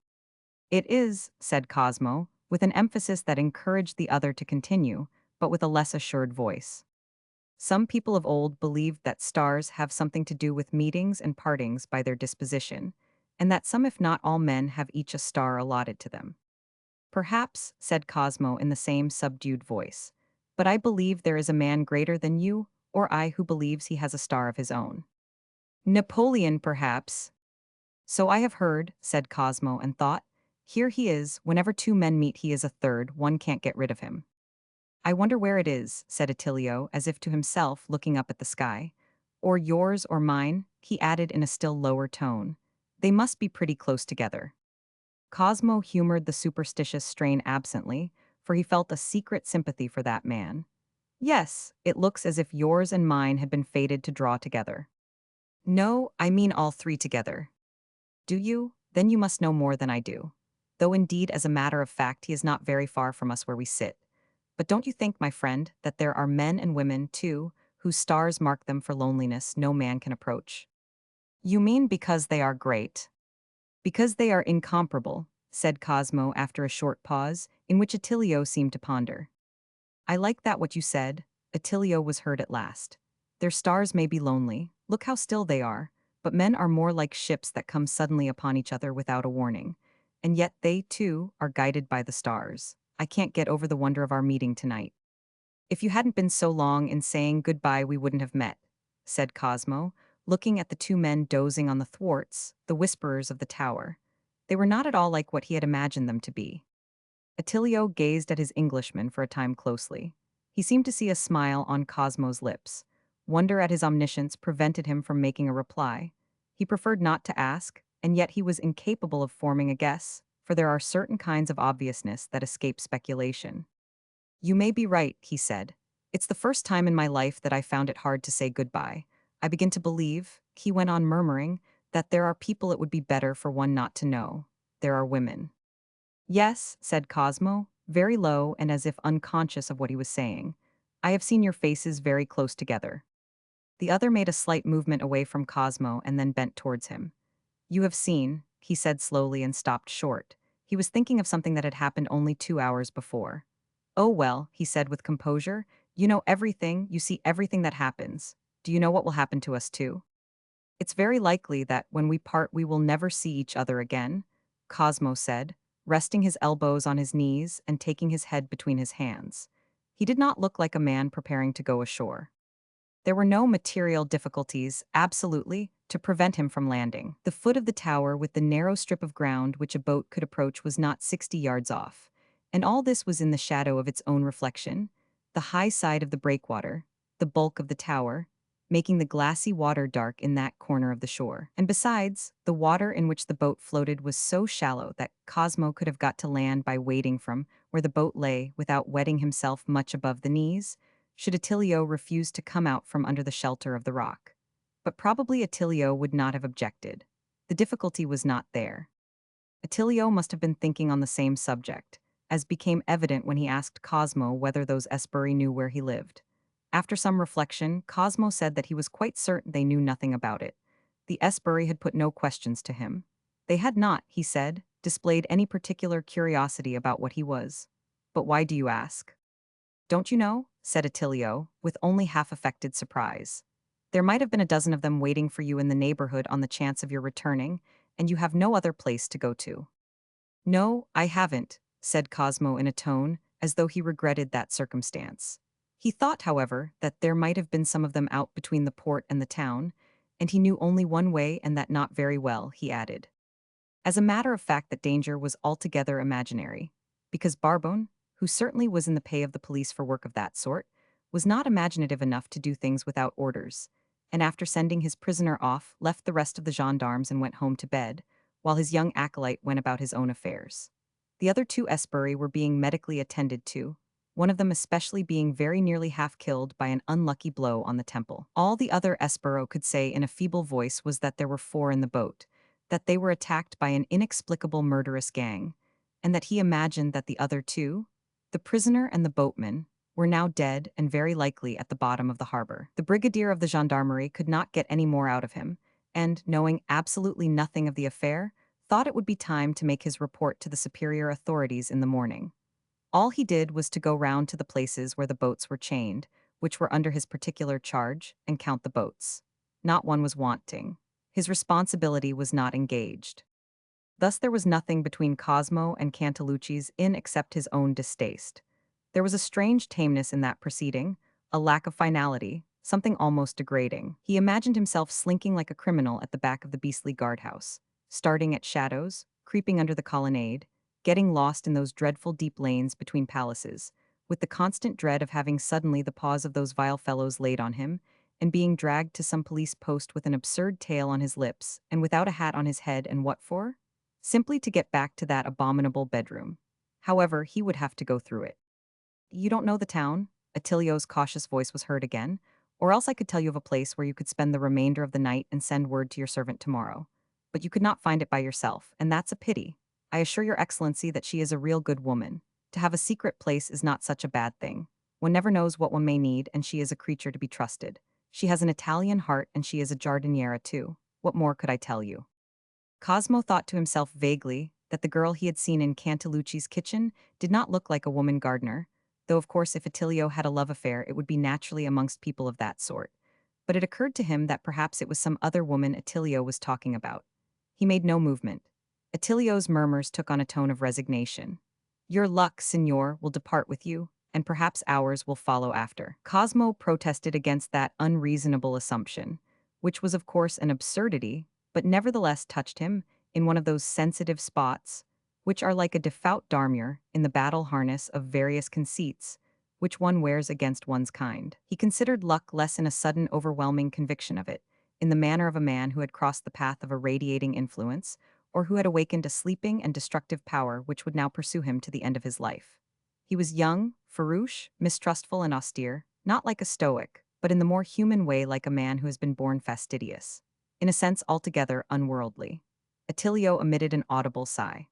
"It is," said Cosmo, with an emphasis that encouraged the other to continue, but with a less assured voice. Some people of old believed that stars have something to do with meetings and partings by their disposition, and that some if not all men have each a star allotted to them. "Perhaps," said Cosmo in the same subdued voice, "but I believe there is a man greater than you or I who believes he has a star of his own." "Napoleon, perhaps." "So I have heard," said Cosmo, and thought, "here he is, whenever two men meet he is a third, one can't get rid of him." "I wonder where it is," said Attilio, as if to himself, looking up at the sky. "Or yours or mine," he added in a still lower tone. "They must be pretty close together." Cosmo humored the superstitious strain absently, for he felt a secret sympathy for that man. "Yes, it looks as if yours and mine had been fated to draw together." "No, I mean all three together." "Do you? Then you must know more than I do. Though indeed, as a matter of fact, he is not very far from us where we sit. But don't you think, my friend, that there are men and women, too, whose stars mark them for loneliness no man can approach?" "You mean because they are great?" "Because they are incomparable," said Cosmo after a short pause, in which Attilio seemed to ponder. "I like that what you said." Attilio was heard at last. "Their stars may be lonely, look how still they are, but men are more like ships that come suddenly upon each other without a warning. And yet they, too, are guided by the stars. I can't get over the wonder of our meeting tonight." "If you hadn't been so long in saying goodbye we wouldn't have met," said Cosmo, looking at the two men dozing on the thwarts, the whisperers of the tower. They were not at all like what he had imagined them to be. Attilio gazed at his Englishman for a time closely. He seemed to see a smile on Cosmo's lips. Wonder at his omniscience prevented him from making a reply. He preferred not to ask, and yet he was incapable of forming a guess, for there are certain kinds of obviousness that escape speculation. "You may be right," he said. "It's the first time in my life that I found it hard to say goodbye. I begin to believe," he went on murmuring, "that there are people it would be better for one not to know. There are women." "Yes," said Cosmo, very low and as if unconscious of what he was saying. "I have seen your faces very close together." The other made a slight movement away from Cosmo and then bent towards him. You have seen, he said slowly and stopped short. He was thinking of something that had happened only 2 hours before. Oh well, he said with composure, you know everything, you see everything that happens. Do you know what will happen to us too? It's very likely that when we part we will never see each other again, Cosmo said, resting his elbows on his knees and taking his head between his hands. He did not look like a man preparing to go ashore. There were no material difficulties, absolutely, to prevent him from landing. The foot of the tower with the narrow strip of ground which a boat could approach was not 60 yards off. And all this was in the shadow of its own reflection, the high side of the breakwater, the bulk of the tower, making the glassy water dark in that corner of the shore. And besides, the water in which the boat floated was so shallow that Cosmo could have got to land by wading from where the boat lay without wetting himself much above the knees, should Attilio refuse to come out from under the shelter of the rock. But probably Attilio would not have objected. The difficulty was not there. Attilio must have been thinking on the same subject, as became evident when he asked Cosmo whether those Esperi knew where he lived. After some reflection, Cosmo said that he was quite certain they knew nothing about it. The Esperi had put no questions to him. They had not, he said, displayed any particular curiosity about what he was. But why do you ask? Don't you know? Said Attilio, with only half-affected surprise. There might have been a dozen of them waiting for you in the neighborhood on the chance of your returning, and you have no other place to go to. No, I haven't, said Cosmo in a tone, as though he regretted that circumstance. He thought, however, that there might have been some of them out between the port and the town, and he knew only one way and that not very well, he added. As a matter of fact, that danger was altogether imaginary, because Barbone, who certainly was in the pay of the police for work of that sort, was not imaginative enough to do things without orders, and after sending his prisoner off, left the rest of the gendarmes and went home to bed, while his young acolyte went about his own affairs. The other two Esperi were being medically attended to, one of them especially being very nearly half killed by an unlucky blow on the temple. All the other Espero could say in a feeble voice was that there were 4 in the boat, that they were attacked by an inexplicable murderous gang, and that he imagined that the other 2, the prisoner and the boatman, were now dead and very likely at the bottom of the harbor. The brigadier of the gendarmerie could not get any more out of him, and, knowing absolutely nothing of the affair, thought it would be time to make his report to the superior authorities in the morning. All he did was to go round to the places where the boats were chained, which were under his particular charge, and count the boats. Not one was wanting. His responsibility was not engaged. Thus there was nothing between Cosmo and Cantalucci's inn except his own distaste. There was a strange tameness in that proceeding, a lack of finality, something almost degrading. He imagined himself slinking like a criminal at the back of the beastly guardhouse, starting at shadows, creeping under the colonnade, getting lost in those dreadful deep lanes between palaces, with the constant dread of having suddenly the paws of those vile fellows laid on him, and being dragged to some police post with an absurd tale on his lips, and without a hat on his head, and what for? Simply to get back to that abominable bedroom. However, he would have to go through it. You don't know the town? Attilio's cautious voice was heard again. Or else I could tell you of a place where you could spend the remainder of the night and send word to your servant tomorrow. But you could not find it by yourself, and that's a pity. I assure your excellency that she is a real good woman. To have a secret place is not such a bad thing. One never knows what one may need, and she is a creature to be trusted. She has an Italian heart, and she is a giardiniera too. What more could I tell you? Cosmo thought to himself vaguely that the girl he had seen in Cantalucci's kitchen did not look like a woman gardener, though of course if Attilio had a love affair it would be naturally amongst people of that sort. But it occurred to him that perhaps it was some other woman Attilio was talking about. He made no movement. Attilio's murmurs took on a tone of resignation. Your luck, signor, will depart with you, and perhaps ours will follow after. Cosmo protested against that unreasonable assumption, which was of course an absurdity, but nevertheless touched him in one of those sensitive spots, which are like a devout darmure in the battle harness of various conceits, which one wears against one's kind. He considered luck less in a sudden overwhelming conviction of it, in the manner of a man who had crossed the path of a radiating influence, or who had awakened a sleeping and destructive power which would now pursue him to the end of his life. He was young, farouche, mistrustful and austere, not like a stoic, but in the more human way like a man who has been born fastidious. In a sense altogether unworldly. Attilio emitted an audible sigh.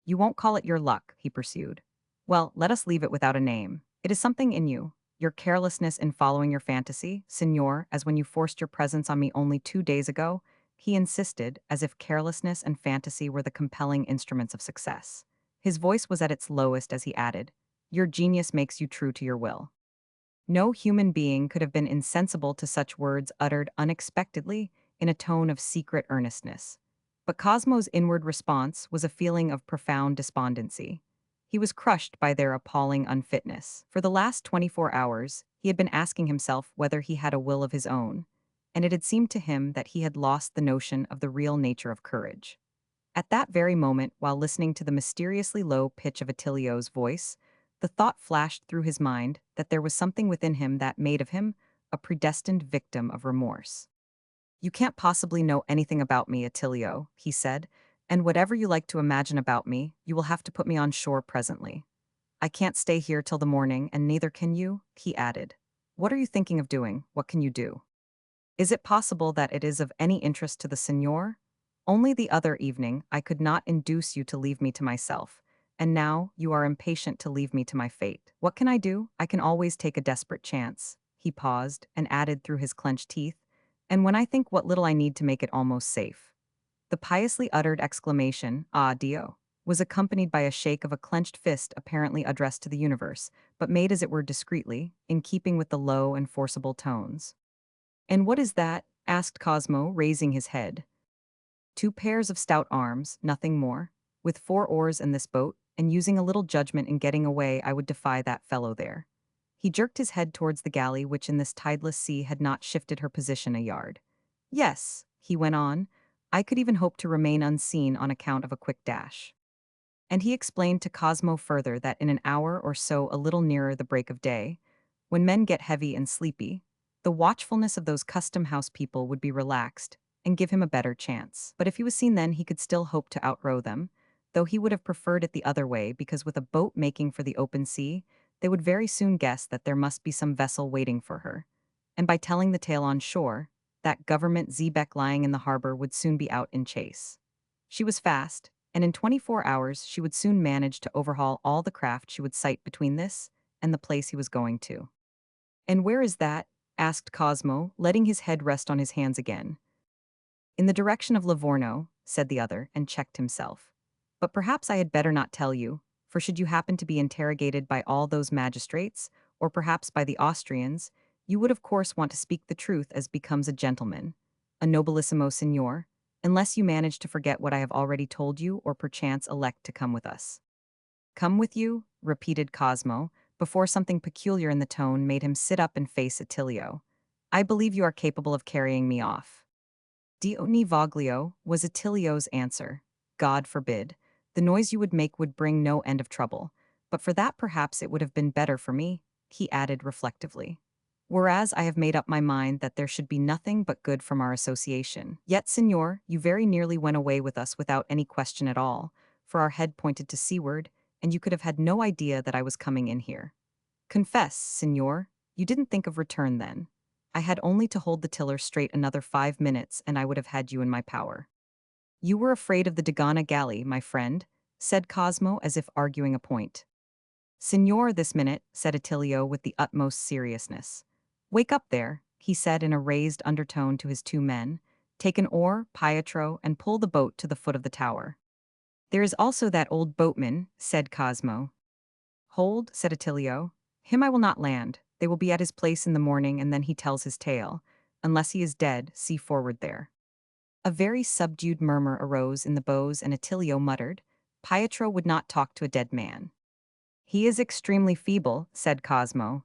You won't call it your luck, he pursued. Well, let us leave it without a name. It is something in you. Your carelessness in following your fantasy, Signor, as when you forced your presence on me only 2 days ago, he insisted, as if carelessness and fantasy were the compelling instruments of success. His voice was at its lowest as he added, Your genius makes you true to your will. No human being could have been insensible to such words uttered unexpectedly in a tone of secret earnestness. But Cosmo's inward response was a feeling of profound despondency. He was crushed by their appalling unfitness. For the last 24 hours, he had been asking himself whether he had a will of his own, and it had seemed to him that he had lost the notion of the real nature of courage. At that very moment, while listening to the mysteriously low pitch of Attilio's voice, the thought flashed through his mind that there was something within him that made of him a predestined victim of remorse. You can't possibly know anything about me, Attilio, he said, and whatever you like to imagine about me, you will have to put me on shore presently. I can't stay here till the morning, and neither can you, he added. What are you thinking of doing? What can you do? Is it possible that it is of any interest to the Signor? Only the other evening I could not induce you to leave me to myself, and now you are impatient to leave me to my fate. What can I do? I can always take a desperate chance. He paused and added through his clenched teeth, and when I think what little I need to make it almost safe. The piously uttered exclamation, Ah Dio, was accompanied by a shake of a clenched fist apparently addressed to the universe, but made as it were discreetly, in keeping with the low and forcible tones. And what is that? Asked Cosmo, raising his head. 2 pairs of stout arms, nothing more. With 4 oars in this boat, and using a little judgment in getting away, I would defy that fellow there. He jerked his head towards the galley, which in this tideless sea had not shifted her position a yard. Yes, he went on, I could even hope to remain unseen on account of a quick dash. And he explained to Cosmo further that in an hour or so a little nearer the break of day, when men get heavy and sleepy, the watchfulness of those custom-house people would be relaxed and give him a better chance. But if he was seen then, he could still hope to outrow them, though he would have preferred it the other way because with a boat making for the open sea, they would very soon guess that there must be some vessel waiting for her. And by telling the tale on shore, that government Zeebeck lying in the harbor would soon be out in chase. She was fast, and in 24 hours she would soon manage to overhaul all the craft she would sight between this and the place he was going to. And where is that? Asked Cosmo, letting his head rest on his hands again. In the direction of Livorno, said the other, and checked himself. But perhaps I had better not tell you, for should you happen to be interrogated by all those magistrates, or perhaps by the Austrians, you would of course want to speak the truth as becomes a gentleman, a nobilissimo signor, unless you manage to forget what I have already told you or perchance elect to come with us. Come with you? Repeated Cosmo, before something peculiar in the tone made him sit up and face Attilio. I believe you are capable of carrying me off. Dione voglio, was Attilio's answer. God forbid. The noise you would make would bring no end of trouble, but for that perhaps it would have been better for me, he added reflectively. Whereas I have made up my mind that there should be nothing but good from our association. Yet, Signor, you very nearly went away with us without any question at all, for our head pointed to seaward, and you could have had no idea that I was coming in here. Confess, Signor, you didn't think of return then. I had only to hold the tiller straight another 5 minutes and I would have had you in my power. You were afraid of the Dagana galley, my friend, said Cosmo as if arguing a point. Signor, this minute, said Attilio with the utmost seriousness. Wake up there, he said in a raised undertone to his 2 men. Take an oar, Pietro, and pull the boat to the foot of the tower. There is also that old boatman, said Cosmo. Hold, said Attilio. Him I will not land. They will be at his place in the morning, and then he tells his tale. Unless he is dead, see forward there. A very subdued murmur arose in the bows, and Attilio muttered, Pietro would not talk to a dead man. He is extremely feeble, said Cosmo.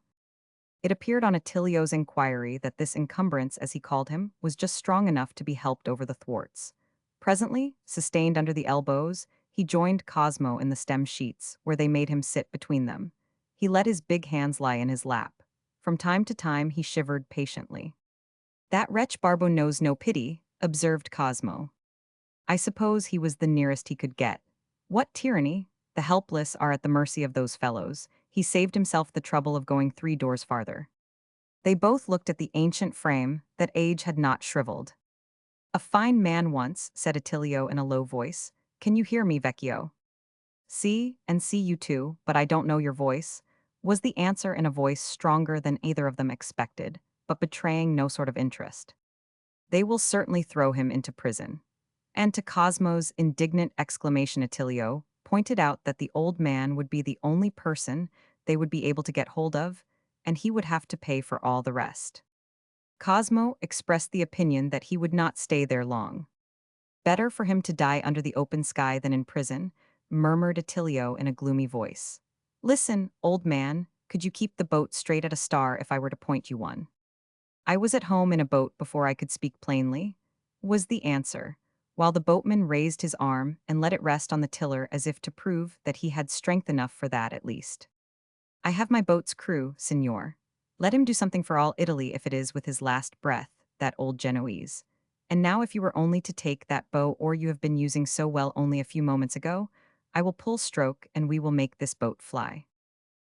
It appeared on Attilio's inquiry that this encumbrance, as he called him, was just strong enough to be helped over the thwarts. Presently, sustained under the elbows, he joined Cosmo in the stem sheets, where they made him sit between them. He let his big hands lie in his lap. From time to time he shivered patiently. That wretch Barbo knows no pity, observed Cosmo. I suppose he was the nearest he could get. What tyranny! The helpless are at the mercy of those fellows. He saved himself the trouble of going 3 doors farther. They both looked at the ancient frame that age had not shriveled. A fine man once, said Attilio in a low voice. Can you hear me, Vecchio? See, and see you too, but I don't know your voice. Was the answer in a voice stronger than either of them expected, but betraying no sort of interest. They will certainly throw him into prison. And to Cosmo's indignant exclamation, Attilio pointed out that the old man would be the only person they would be able to get hold of, and he would have to pay for all the rest. Cosmo expressed the opinion that he would not stay there long. Better for him to die under the open sky than in prison, murmured Attilio in a gloomy voice. Listen, old man, could you keep the boat straight at a star if I were to point you one? I was at home in a boat before I could speak plainly, was the answer, while the boatman raised his arm and let it rest on the tiller as if to prove that he had strength enough for that at least. I have my boat's crew, signor. Let him do something for all Italy if it is with his last breath, that old Genoese. And now if you were only to take that bow or you have been using so well only a few moments ago, I will pull stroke and we will make this boat fly.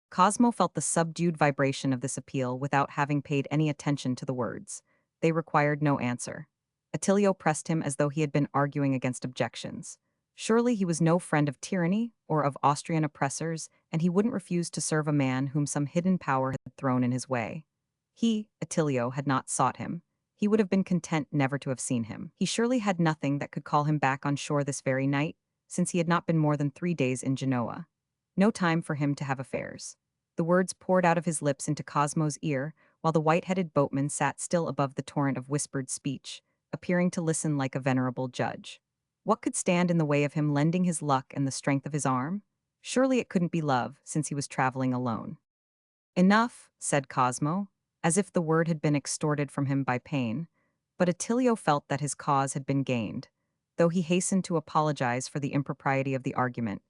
Cosmo felt the subdued vibration of this appeal without having paid any attention to the words. They required no answer. Attilio pressed him as though he had been arguing against objections. Surely he was no friend of tyranny or of Austrian oppressors, and he wouldn't refuse to serve a man whom some hidden power had thrown in his way. He, Attilio, had not sought him. He would have been content never to have seen him. He surely had nothing that could call him back on shore this very night, since he had not been more than 3 days in Genoa. No time for him to have affairs. The words poured out of his lips into Cosmo's ear, while the white-headed boatman sat still above the torrent of whispered speech, appearing to listen like a venerable judge. What could stand in the way of him lending his luck and the strength of his arm? Surely it couldn't be love, since he was traveling alone. Enough, said Cosmo, as if the word had been extorted from him by pain, but Attilio felt that his cause had been gained, though he hastened to apologize for the impropriety of the argument,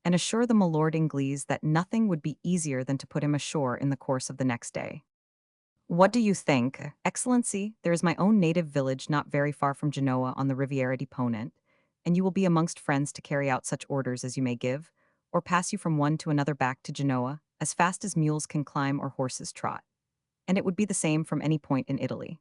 and assure the milord Inglese that nothing would be easier than to put him ashore in the course of the next day. What do you think, Excellency? There is my own native village not very far from Genoa on the Riviera di Ponente, and you will be amongst friends to carry out such orders as you may give, or pass you from one to another back to Genoa, as fast as mules can climb or horses trot. And it would be the same from any point in Italy.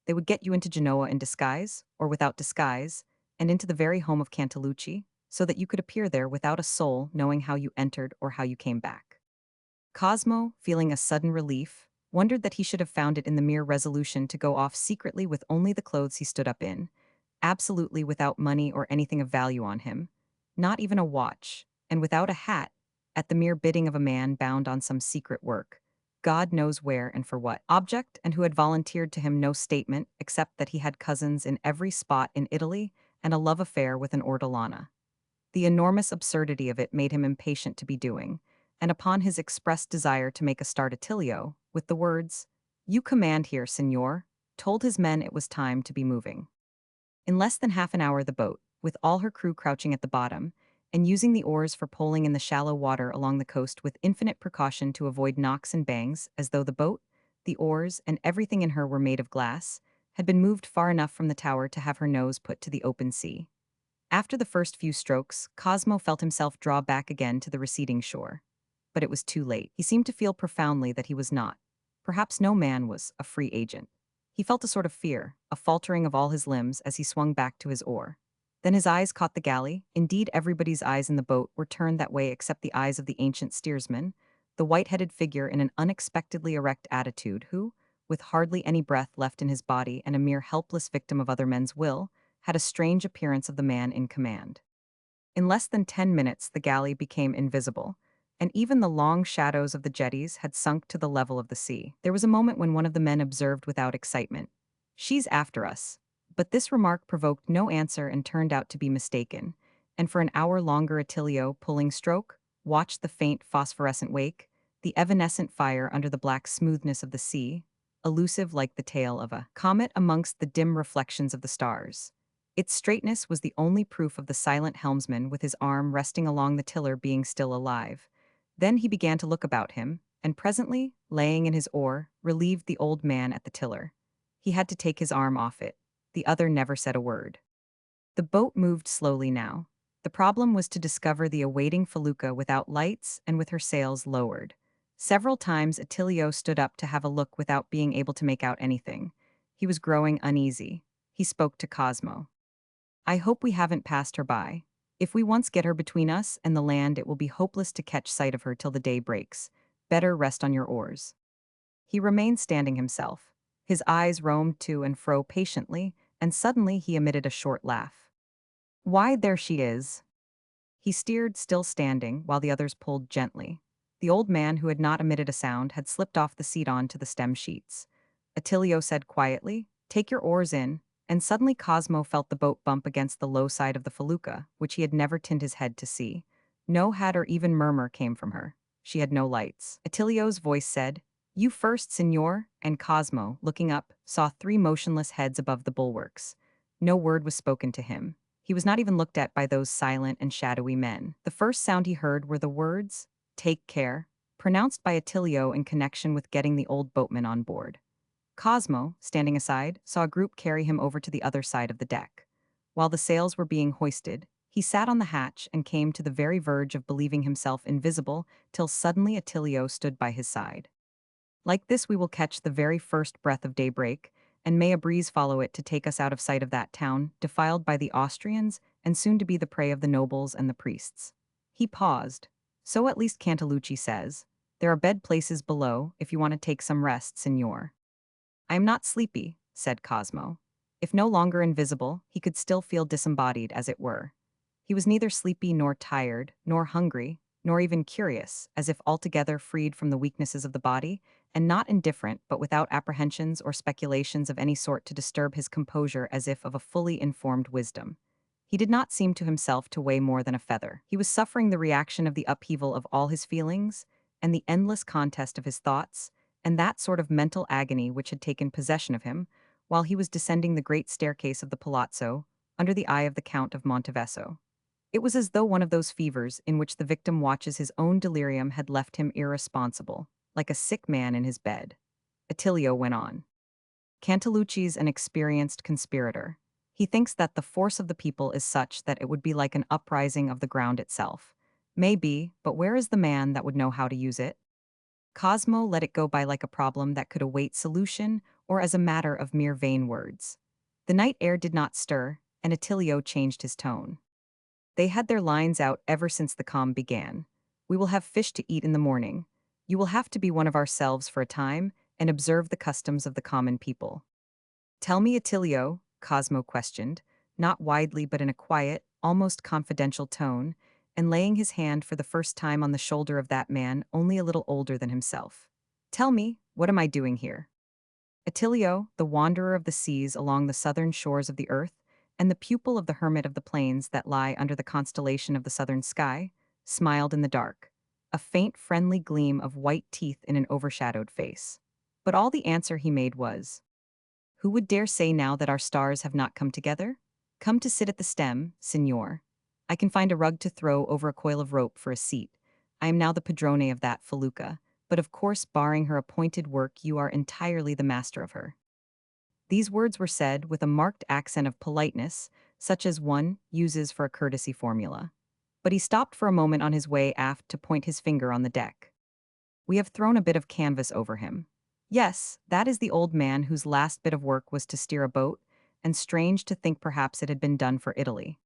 They would get you into Genoa in disguise, or without disguise, and into the very home of Cantalucci, so that you could appear there without a soul knowing how you entered or how you came back. Cosmo, feeling a sudden relief, wondered that he should have found it in the mere resolution to go off secretly with only the clothes he stood up in, absolutely without money or anything of value on him, not even a watch, and without a hat, at the mere bidding of a man bound on some secret work, God knows where and for what object, and who had volunteered to him no statement except that he had cousins in every spot in Italy and a love affair with an ortolana. The enormous absurdity of it made him impatient to be doing, and upon his expressed desire to make a start, Attilio, with the words, "You command here, signor," told his men it was time to be moving. In less than half an hour the boat, with all her crew crouching at the bottom, and using the oars for poling in the shallow water along the coast with infinite precaution to avoid knocks and bangs, as though the boat, the oars, and everything in her were made of glass, had been moved far enough from the tower to have her nose put to the open sea. After the first few strokes, Cosmo felt himself draw back again to the receding shore. But it was too late. He seemed to feel profoundly that he was not. Perhaps no man was a free agent. He felt a sort of fear, a faltering of all his limbs as he swung back to his oar. Then his eyes caught the galley. Indeed, everybody's eyes in the boat were turned that way except the eyes of the ancient steersman, the white-headed figure in an unexpectedly erect attitude who, with hardly any breath left in his body and a mere helpless victim of other men's will, had a strange appearance of the man in command. In less than 10 minutes the galley became invisible, and even the long shadows of the jetties had sunk to the level of the sea. There was a moment when one of the men observed without excitement, "She's after us." But this remark provoked no answer and turned out to be mistaken, and for an hour longer Attilio, pulling stroke, watched the faint phosphorescent wake, the evanescent fire under the black smoothness of the sea, elusive like the tail of a comet amongst the dim reflections of the stars. Its straightness was the only proof of the silent helmsman with his arm resting along the tiller being still alive. Then he began to look about him, and presently, laying in his oar, relieved the old man at the tiller. He had to take his arm off it. The other never said a word. The boat moved slowly now. The problem was to discover the awaiting felucca without lights and with her sails lowered. Several times Attilio stood up to have a look without being able to make out anything. He was growing uneasy. He spoke to Cosmo. "I hope we haven't passed her by. If we once get her between us and the land, it will be hopeless to catch sight of her till the day breaks. Better rest on your oars." He remained standing himself. His eyes roamed to and fro patiently, and suddenly he emitted a short laugh. "Why, there she is." He steered, still standing, while the others pulled gently. The old man, who had not emitted a sound, had slipped off the seat on to the stem sheets. Attilio said quietly, "Take your oars in," and suddenly Cosmo felt the boat bump against the low side of the felucca, which he had never turned his head to see. No hat or even murmur came from her. She had no lights. Attilio's voice said, "You first, signor," and Cosmo, looking up, saw three motionless heads above the bulwarks. No word was spoken to him. He was not even looked at by those silent and shadowy men. The first sound he heard were the words, "Take care," pronounced by Attilio in connection with getting the old boatman on board. Cosmo, standing aside, saw a group carry him over to the other side of the deck. While the sails were being hoisted, he sat on the hatch and came to the very verge of believing himself invisible till suddenly Attilio stood by his side. "Like this we will catch the very first breath of daybreak, and may a breeze follow it to take us out of sight of that town, defiled by the Austrians, and soon to be the prey of the nobles and the priests." He paused. "So at least Cantalucci says. There are bed places below, if you want to take some rest, signor." "I am not sleepy," said Cosmo. If no longer invisible, he could still feel disembodied, as it were. He was neither sleepy nor tired, nor hungry, nor even curious, as if altogether freed from the weaknesses of the body, and not indifferent, but without apprehensions or speculations of any sort to disturb his composure, as if of a fully informed wisdom. He did not seem to himself to weigh more than a feather. He was suffering the reaction of the upheaval of all his feelings, and the endless contest of his thoughts, and that sort of mental agony which had taken possession of him, while he was descending the great staircase of the palazzo, under the eye of the Count of Montevesso. It was as though one of those fevers in which the victim watches his own delirium had left him irresponsible, like a sick man in his bed. Attilio went on. "Cantalucci's an experienced conspirator. He thinks that the force of the people is such that it would be like an uprising of the ground itself. Maybe, but where is the man that would know how to use it?" Cosmo let it go by like a problem that could await solution, or as a matter of mere vain words. The night air did not stir, and Attilio changed his tone. "They had their lines out ever since the calm began. We will have fish to eat in the morning. You will have to be one of ourselves for a time, and observe the customs of the common people." "Tell me, Attilio," Cosmo questioned, not widely but in a quiet, almost confidential tone, and laying his hand for the first time on the shoulder of that man only a little older than himself. "Tell me, what am I doing here?" Attilio, the wanderer of the seas along the southern shores of the earth, and the pupil of the hermit of the plains that lie under the constellation of the southern sky, smiled in the dark, a faint friendly gleam of white teeth in an overshadowed face. But all the answer he made was, "Who would dare say now that our stars have not come together? Come to sit at the stem, signor. I can find a rug to throw over a coil of rope for a seat. I am now the padrone of that felucca, but of course, barring her appointed work, you are entirely the master of her." These words were said with a marked accent of politeness, such as one uses for a courtesy formula. But he stopped for a moment on his way aft to point his finger on the deck. "We have thrown a bit of canvas over him. Yes, that is the old man whose last bit of work was to steer a boat, and strange to think perhaps it had been done for Italy."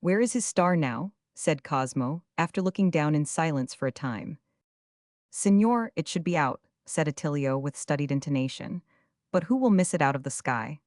"Where is his star now?" said Cosmo, after looking down in silence for a time. "Signor, it should be out," said Attilio with studied intonation. "But who will miss it out of the sky?